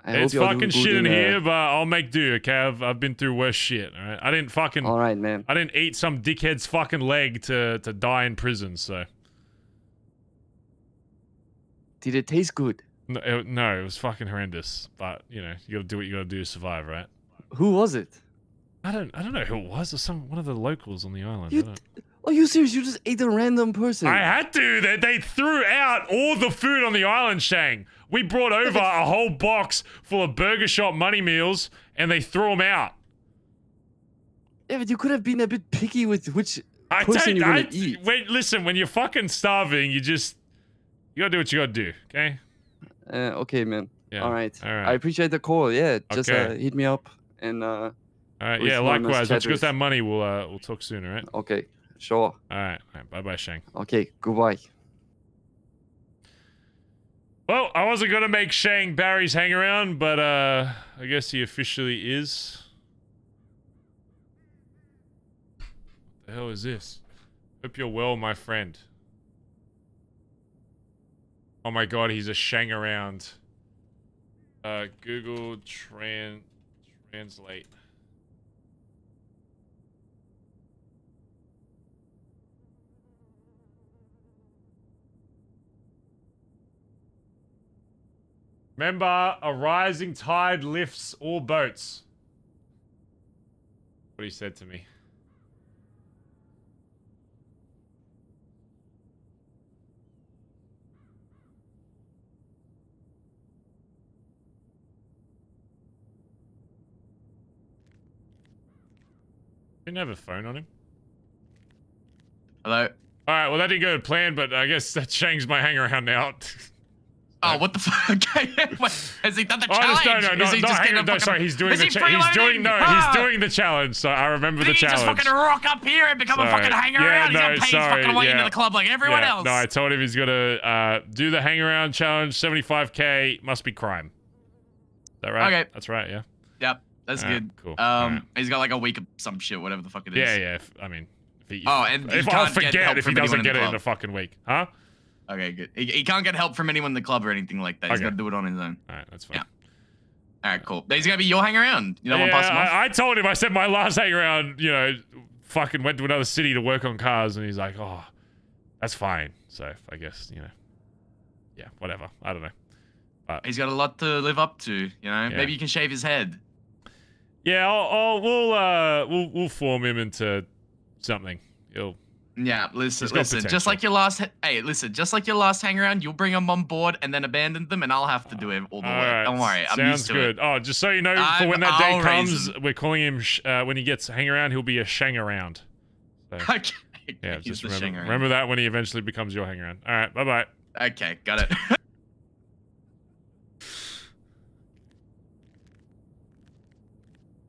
It's fucking shit in here, but I'll make do, okay? I've been through worse shit, alright? I didn't fucking... Alright, man. I didn't eat some dickhead's fucking leg to die in prison, so... Did it taste good? No, it was fucking horrendous. But, you gotta do what you gotta do to survive, right? Who was it? I don't know who it was. It was one of the locals on the island. Are you serious? You just ate a random person? I had to. They threw out all the food on the island, Shang. We brought over a whole box full of burger shop money meals, and they threw them out. Yeah, but you could have been a bit picky with which person you're gonna eat. Listen, when you're fucking starving, you gotta do what you gotta do, okay? Okay, man. Yeah. All right. All right. I appreciate the call. Yeah, just Okay. hit me up and. All right. Yeah. Likewise. Once you got that money, we'll talk soon. All right. Okay. Sure. All right. Bye bye, Shang. Okay. Goodbye. Well, I wasn't gonna make Shang Barry's hang around, but I guess he officially is. What the hell is this? Hope you're well, my friend. Oh my god, he's a Shang around. Google translate. Remember, a rising tide lifts all boats. What he said to me. Didn't have a phone on him. Hello? Alright, well that didn't go to plan, but I guess that Shang's my hang around now. Oh, what the fuck? Has he done the Oh, challenge? no, Is he not just hang getting around. No, fucking- sorry, he's doing Is the he challenge. He's doing freeloading? he's doing the challenge. So I remember the Did he just challenge. fucking rock up here and become a Sorry. fucking hanger Yeah, around? He's no, gonna pay his sorry, fucking way yeah. into the club like everyone Yeah, else. No, I told him he's gonna do the hang around challenge. 75k must be crime. Is that right? Okay. That's right. Yeah. Yep, that's Alright, good. cool. He's got like a week of some shit, whatever the fuck it is. Yeah, yeah. I mean, if he, And he if I'll can't get forget help if he from anyone doesn't in the get it in club. a fucking week, huh? Okay, good. He can't get help from anyone in the club or anything like that. He's Okay. got to do it on his own. All right, that's fine. Yeah. All right, cool. He's gonna be your hang around. You don't want to pass him off? I told him. I said my last hang around. You know, fucking went to another city to work on cars, and he's like, "Oh, that's fine." So I guess yeah, whatever. I don't know. But He's got a lot to live up to. You know, Yeah. maybe you can shave his head. yeah, we'll form him into something. Yeah, He's got listen. Just potential. like your last, just like your last hang around, you'll bring them on board and then abandon them, and I'll have to do it all the way. Alright, Don't worry, I'm sounds used to good. it. Oh, just so you know, for when that day I'll raise comes, we're calling him when he gets hang around, he'll be a Shang around. So, Okay. yeah, He's just the remember, Shang around. remember that when he eventually becomes your hang around. All right, bye bye. Okay, got it.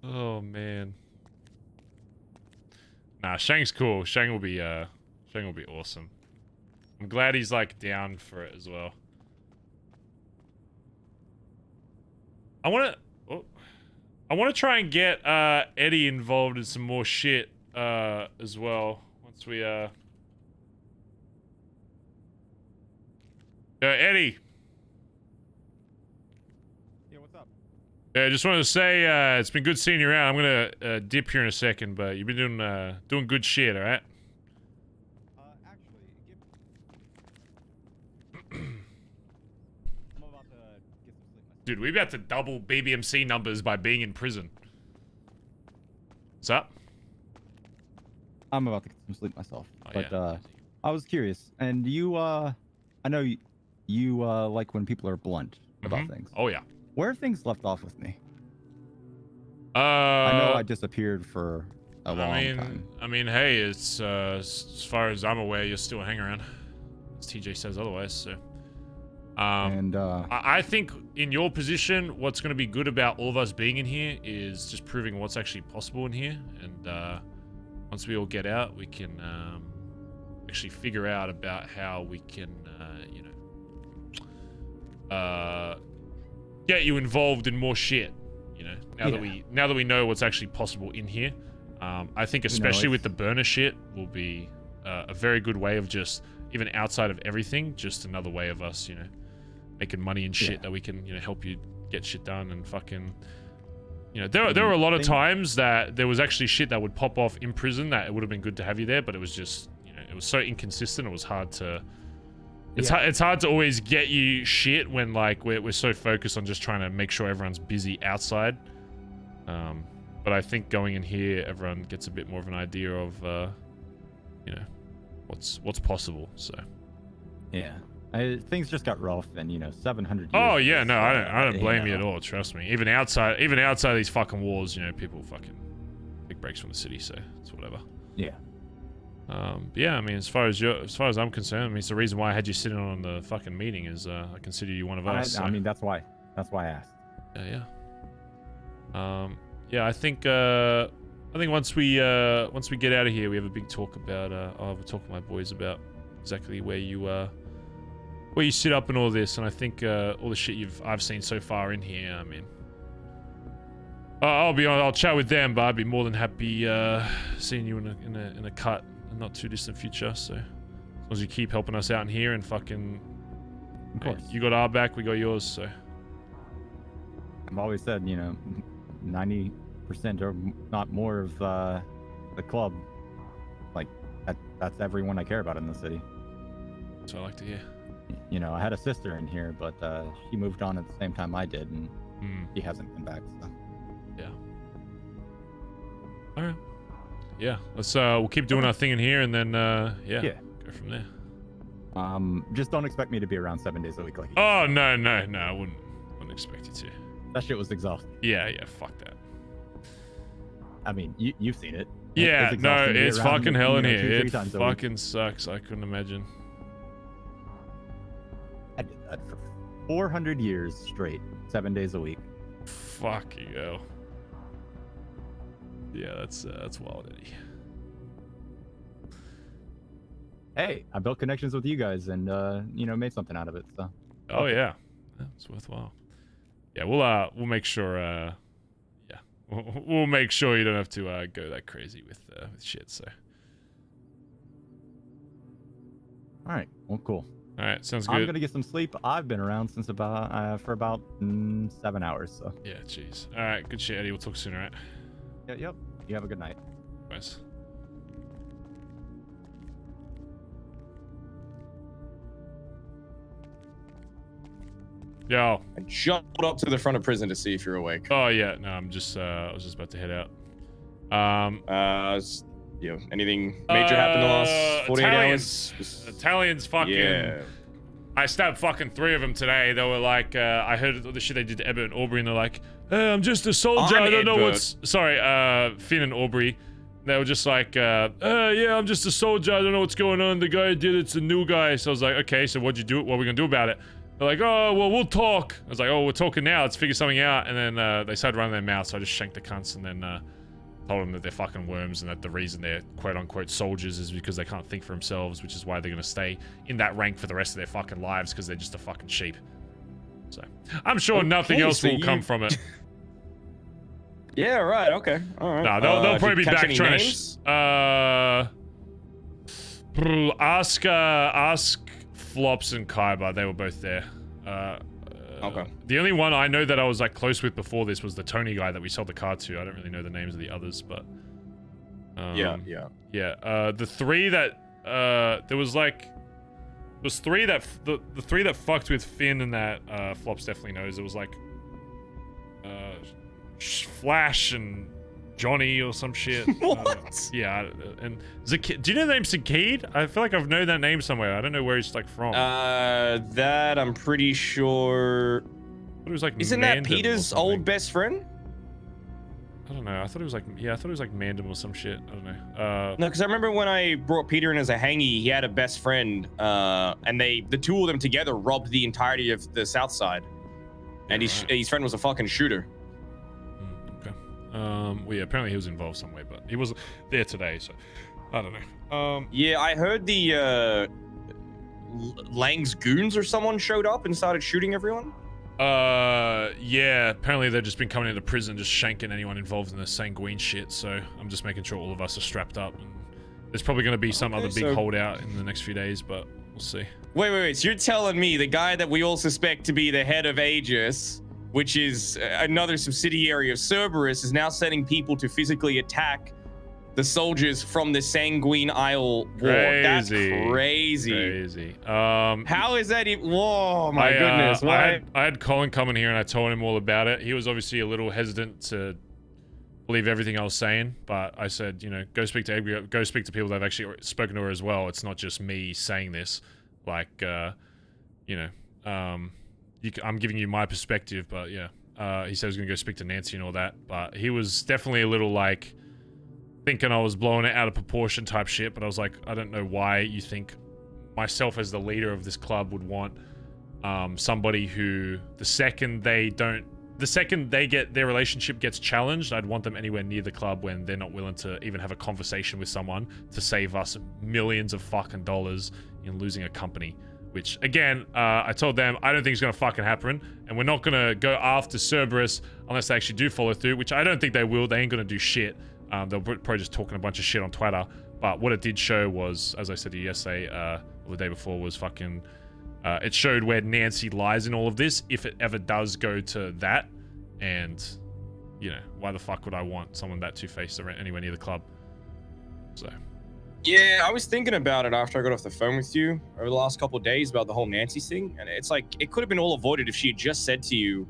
Oh man. Nah, Shang's cool. Shang will be awesome. I'm glad he's like down for it as well. I wanna try and get Eddie involved in some more shit as well. Once we Eddie. Yeah, what's up? Yeah, I just wanted to say it's been good seeing you around. I'm gonna dip here in a second, but you've been doing good shit, all right? Dude, we're about to double BBMC numbers by being in prison. What's up? I'm about to get some sleep myself, Oh, but yeah. I was curious, and you, I know you like when people are blunt about things. Oh yeah. Where are things left off with me? I I know I disappeared for a long time. I mean, hey, it's as far as I'm aware, you're still hanging around. As TJ says otherwise, so. I think in your position, what's going to be good about all of us being in here is just proving what's actually possible in here, and once we all get out, we can actually figure out about how we can, get you involved in more shit. You know, now that we know what's actually possible in here, I think especially with the burner shit will be a very good way of just even outside of everything, just another way of us, making money and shit that we can, help you get shit done and fucking, there were a lot of times that there was actually shit that would pop off in prison that it would have been good to have you there, but it was just, it was so inconsistent. It was hard to, it's hard to always get you shit when like we're so focused on just trying to make sure everyone's busy outside. But I think going in here, everyone gets a bit more of an idea of, what's possible. So. Yeah. Things just got rough, and 700 years. Oh yeah, no, I don't blame you at all. Trust me. Even outside these fucking walls, people fucking take breaks from the city, so it's whatever. Yeah. Yeah, I mean, as far as I'm concerned, I mean, it's the reason why I had you sitting on the fucking meeting is I consider you one of us. I mean, that's why. That's why I asked. Yeah, I think once we get out of here, we have a big talk about. I'll have a talk with my boys about exactly where you sit up and all this. And I think all the shit I've seen so far in here. I mean, I'll chat with them, but I'd be more than happy seeing you in a cut in not too distant future. So as long as you keep helping us out in here and fucking, of course, you got our back, we got yours. So I've always said, 90% or not more of the club, like that's everyone I care about in the city. That's what I like to hear. I had a sister in here, but she moved on at the same time I did, and she hasn't come back. So. Yeah. All right. Yeah. Let's we'll keep doing our thing in here, and then go from there. Just don't expect me to be around 7 days a week like you. Oh no, I wouldn't expect you to. That shit was exhausting. Yeah, fuck that. I mean, you've seen it. Yeah, no, it's fucking hell in here. 2-3 It times a week. fucking sucks. I couldn't imagine. I did that for 400 years straight, 7 days a week. Fuck you, go. Yeah, that's wild, Eddie. Hey, I built connections with you guys and made something out of it. So. Oh yeah, it's worthwhile. Yeah, we'll make sure. We'll make sure you don't have to go that crazy with shit. So. All right. Well, cool. All right, sounds good. I'm gonna get some sleep. I've been around since about 7 hours. So. Yeah, jeez. All right, good shit, Eddie. We'll talk soon, all right? Yep. You have a good night. Nice. Yo. I jumped up to the front of prison to see if you're awake. Oh yeah, no, I'm just I was just about to head out. Anything major happened in the last 48 hours? Italians fucking. Yeah. I stabbed fucking 3 of them today. They were like, I heard the shit they did to Ebert and Aubrey, and they're like, I'm just a soldier. I don't know what's. Sorry, Finn and Aubrey. They were just like, yeah, I'm just a soldier. I don't know what's going on. The guy who did it's a new guy. So I was like, okay, so what'd you do? What are we gonna do about it? They're like, oh, well, we'll talk. I was like, oh, we're talking now. Let's figure something out. And then they started running their mouth, so I just shanked the cunts and then told them that they're fucking worms and that the reason they're quote-unquote soldiers is because they can't think for themselves, which is why they're going to stay in that rank for the rest of their fucking lives because they're just a fucking sheep. So, I'm sure nothing else will come from it. Yeah, right, okay. All right. No, they'll probably be back trying to... ask Flops and Kaiba, they were both there. Okay. The only one I know that I was like close with before this was the Tony guy that we sold the car to. I don't really know the names of the others, but yeah. The 3 that there was 3 that the 3 that fucked with Finn and that Flops definitely knows. It was like Flash and Johnny or some shit. What? Yeah, and do you know the name Zakid? I feel like I've known that name somewhere. I don't know where he's like from. That I'm pretty sure. It was like Isn't that Peter's old best friend? I don't know. I thought it was like Mandem or some shit. I don't know. No, because I remember when I brought Peter in as a hangy, he had a best friend, and the 2 of them together robbed the entirety of the South Side, and his friend was a fucking shooter. Well, yeah, apparently he was involved some way, but he wasn't there today, so I don't know. Yeah, I heard the Lang's goons or someone showed up and started shooting everyone. Yeah, apparently they've just been coming into prison, just shanking anyone involved in the sanguine shit, so I'm just making sure all of us are strapped up, and there's probably going to be some other big holdout in the next few days, but we'll see. Wait, so you're telling me the guy that we all suspect to be the head of Aegis, which is another subsidiary of Cerberus, is now sending people to physically attack the soldiers from the Sanguine Isle War. That's crazy. How is that even? Whoa, my goodness. I had Colin come in here and I told him all about it. He was obviously a little hesitant to believe everything I was saying, but I said, go speak to Edgar, go speak to people that have actually spoken to her as well. It's not just me saying this. Like, I'm giving you my perspective, but yeah. He said he was going to go speak to Nancy and all that, but he was definitely a little like thinking I was blowing it out of proportion type shit, but I was like, I don't know why you think myself as the leader of this club would want somebody who the second they get their relationship gets challenged, I'd want them anywhere near the club when they're not willing to even have a conversation with someone to save us millions of fucking dollars in losing a company. Which, again, I told them I don't think it's going to fucking happen, and we're not going to go after Cerberus unless they actually do follow through, which I don't think they will. They ain't going to do shit. They'll probably just talking a bunch of shit on Twitter. But what it did show was, as I said to you yesterday, or the day before, was fucking... it showed where Nancy lies in all of this, if it ever does go to that. And, you know, why the fuck would I want someone that two-faced anywhere near the club? So... Yeah, I was thinking about it after I got off the phone with you over the last couple of days about the whole Nancy thing, and it's like it could have been all avoided if she had just said to you,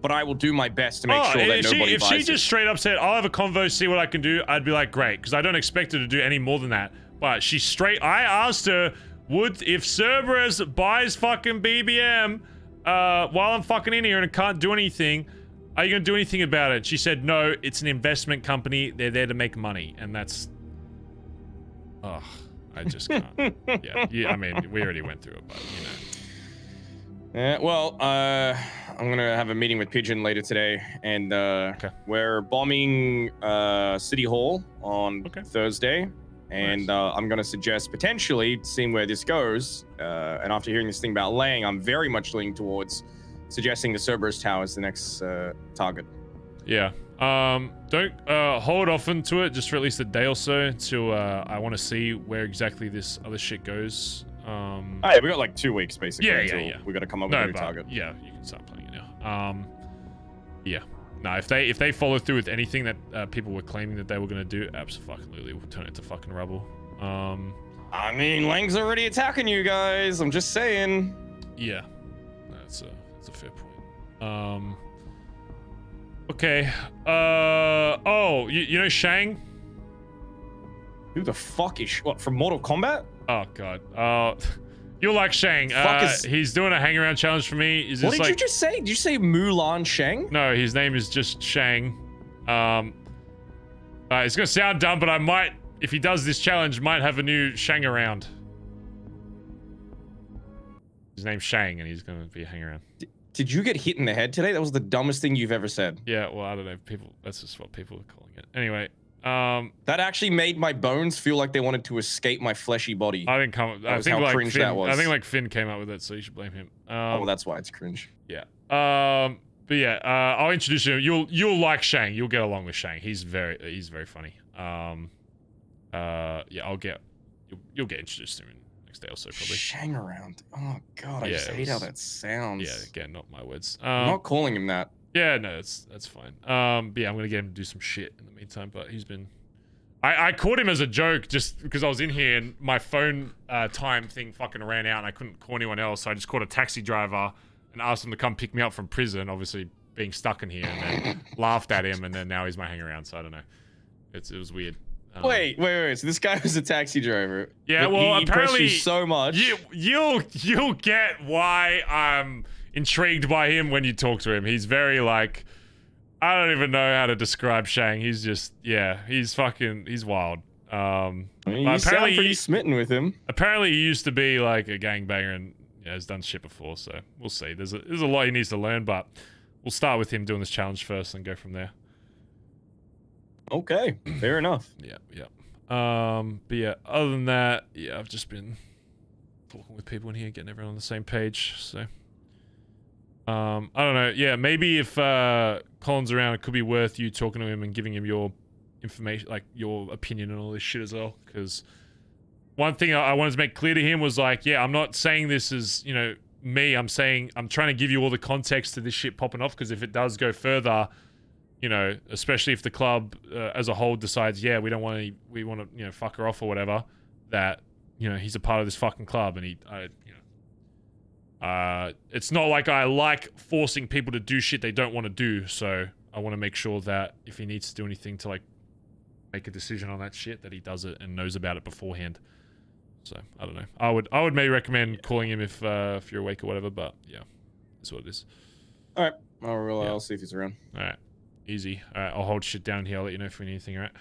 "But I will do my best to make sure that nobody if buys she just straight up said, "I'll have a convo, see what I can do," I'd be like, "Great," because I don't expect her to do any more than that. But she straight, I asked her, if Cerberus buys fucking BBM while I'm fucking in here and can't do anything, are you gonna do anything about it? She said, "No, it's an investment company. They're there to make money," and that's. Ugh, I just can't. yeah, I mean, we already went through it, but, you know. Well, I'm gonna have a meeting with Pigeon later today, and we're bombing City Hall on Thursday, and I'm gonna suggest potentially seeing where this goes. And after hearing this thing about Lang, I'm very much leaning towards suggesting the Cerberus Tower as the next target. Yeah. Don't hold off into it just for at least a day or so until I want to see where exactly this other shit goes. Hey, we got like 2 weeks basically. Yeah. We got to come up with a new target. Yeah, you can start playing it now. Yeah. No, if they follow through with anything that people were claiming that they were gonna do, absolutely, we'll turn it to fucking rubble. I mean, Lang's already attacking you guys. I'm just saying. Yeah, that's a fair point. Okay. Oh, you know Shang? Who the fuck is what from Mortal Kombat? Oh god. You'll like Shang. He's doing a hang around challenge for me. Is what did you just say? Did you say Mulan Shang? No, his name is just Shang. It's gonna sound dumb, but I might, if he does this challenge, might have a new Shang around. His name's Shang, and he's gonna be hanging around. Did you get hit in the head today? That was the dumbest thing you've ever said. Yeah, well, I don't know. That's just what people are calling it. Anyway, that actually made my bones feel like they wanted to escape my fleshy body. I didn't come. I think like Finn, I think like Finn came up with it, so you should blame him. Oh, that's why it's cringe. Yeah. But yeah, I'll introduce you. You'll like Shang. You'll get along with Shang. He's very funny. Yeah, you'll get introduced to him next day or so probably. Shang around. Oh god, I just hate how that sounds. Yeah, again, not my words. I'm not calling him that. Yeah, no, that's fine. But yeah, I'm gonna get him to do some shit in the meantime. But he's been. I caught him as a joke just because I was in here and my phone time thing fucking ran out and I couldn't call anyone else, so I just called a taxi driver and asked him to come pick me up from prison. Obviously, being stuck in here, and then laughed at him, and then now he's my hang around. So I don't know. It was weird. Wait. So this guy was a taxi driver. Yeah, well, he apparently you so much. You'll get why I'm intrigued by him when you talk to him. He's very like, I don't even know how to describe Shang. He's just, yeah, he's wild. I mean, you sound pretty smitten with him. Apparently, he used to be like a gangbanger and has done shit before. So we'll see. There's a lot he needs to learn, but we'll start with him doing this challenge first and go from there. Okay, fair enough. Yeah. But yeah, other than that, yeah, I've just been talking with people in here, getting everyone on the same page. So, I don't know. Yeah, maybe if Colin's around, it could be worth you talking to him and giving him your information, like your opinion and all this shit as well. Because one thing I wanted to make clear to him was like, yeah, I'm not saying this as, you know, me. I'm saying I'm trying to give you all the context to this shit popping off. Because if it does go further, you know, especially if the club as a whole decides, yeah, we want to, you know, fuck her off or whatever, that, you know, he's a part of this fucking club, and it's not like I like forcing people to do shit they don't want to do. So I want to make sure that if he needs to do anything to like make a decision on that shit, that he does it and knows about it beforehand. So I don't know. I would maybe recommend calling him if you're awake or whatever. But yeah, that's what it is. All right, I'll see if he's around. All right. Easy. All right, I'll hold shit down here. I'll let you know if we need anything, all right?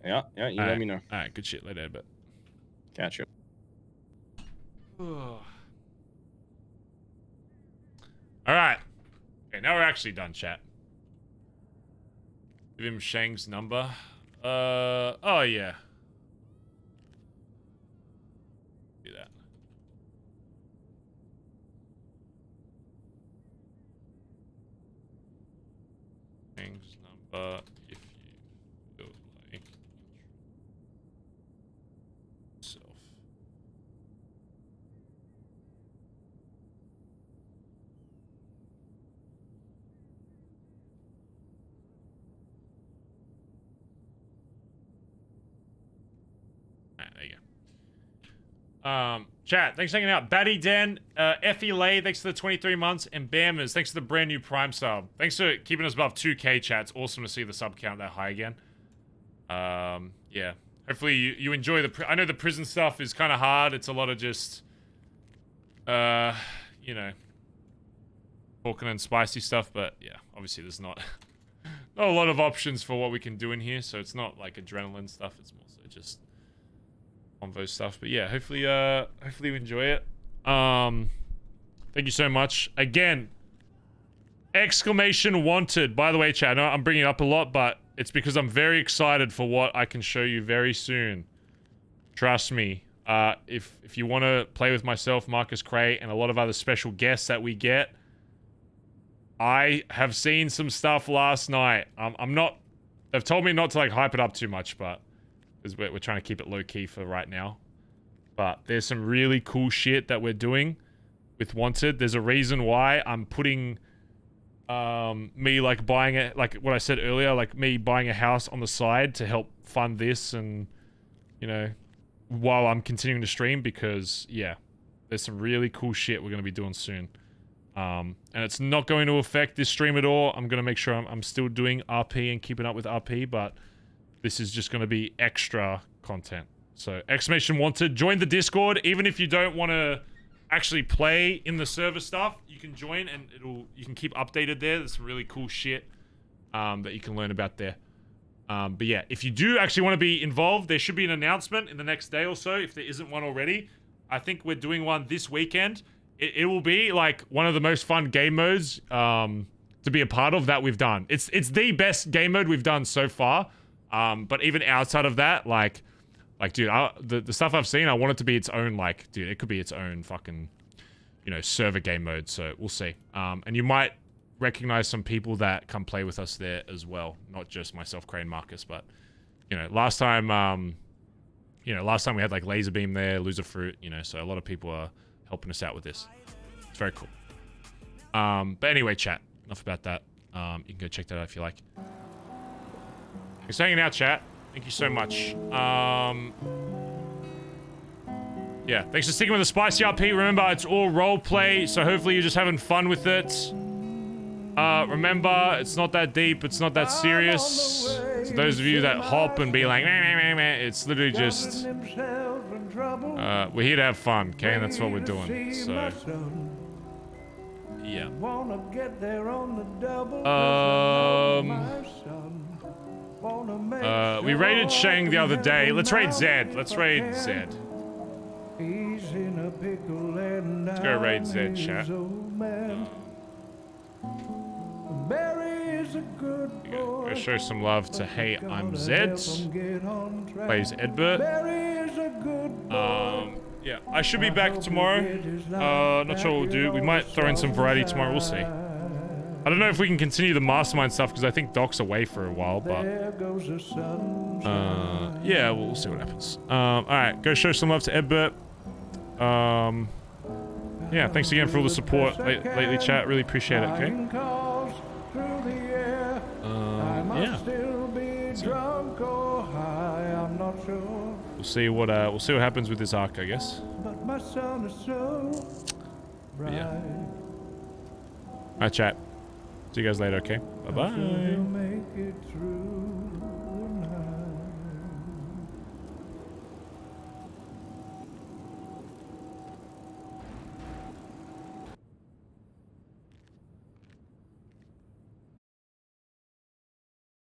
Yeah, you let me know. All right, good shit. Later, but catch you. actually done, chat. Give him Shang's number. Oh yeah. Do that. Shang's number if you feel like yourself. Alright, there you go. Chat, thanks for hanging out. Batty Den, Effie Lay, thanks for the 23 months, and Bammers, thanks for the brand new Prime sub. Thanks for keeping us above 2K, chat. It's awesome to see the sub count that high again. Yeah. Hopefully you enjoy I know the prison stuff is kind of hard. It's a lot of just, you know, talking and spicy stuff, but yeah, obviously there's not a lot of options for what we can do in here, so it's not like adrenaline stuff. It's more so just convo stuff. But yeah, hopefully you enjoy it. Thank you so much again. Exclamation wanted. By the way, chat, I know I'm bringing it up a lot, but it's because I'm very excited for what I can show you very soon. Trust me. If you want to play with myself, Marcus Cray, and a lot of other special guests that we get, I have seen some stuff last night. I'm not. They've told me not to like hype it up too much, but because we're trying to keep it low key for right now. But there's some really cool shit that we're doing with Wanted. There's a reason why I'm putting me like buying it, like what I said earlier, like me buying a house on the side to help fund this, and you know, while I'm continuing to stream, because yeah, there's some really cool shit we're gonna be doing soon. And it's not going to affect this stream at all. I'm gonna make sure I'm still doing RP and keeping up with RP, but this is just gonna be extra content. So exclamation wanted, join the Discord. Even if you don't want to actually play in the server stuff, you can join and you can keep updated there. There's some really cool shit that you can learn about there. But yeah, if you do actually want to be involved, there should be an announcement in the next day or so, if there isn't one already. I think we're doing one this weekend. It will be like one of the most fun game modes to be a part of that we've done. It's the best game mode we've done so far. But even outside of that, like dude, the stuff I've seen, I want it to be its own, like, dude, it could be its own fucking, you know, server game mode. So we'll see. And you might recognize some people that come play with us there as well, not just myself, Cray, and Marcus, but you know, last time we had like Laserbeam there, Loser Fruit, you know, so a lot of people are helping us out with this. It's very cool. But anyway, chat, enough about that. You can go check that out if you like. Thanks for hanging out, chat. Thank you so much. Yeah, thanks for sticking with the spicy RP. Remember, it's all roleplay, so hopefully you're just having fun with it. Remember, it's not that deep, it's not that serious. To those of you that hop and be like, meh, meh, meh, meh, it's literally just... we're here to have fun, okay? And that's what we're doing, so... Yeah. We raided Shang the other day. Let's raid Zed. Let's raid Zed. Let's go raid Zed, chat. Go show some love to Hey, I'm Zed. Plays Edbert. Yeah, I should be back tomorrow. Not sure what we'll do. We might throw in some variety tomorrow. We'll see. I don't know if we can continue the mastermind stuff because I think Doc's away for a while, but yeah, we'll see what happens. All right, go show some love to Edbert. Yeah, thanks again for all the support lately, chat. Really appreciate it. Okay. Yeah. We'll see what happens with this arc, I guess. But yeah. All right, chat. See you guys later. Okay. Bye bye.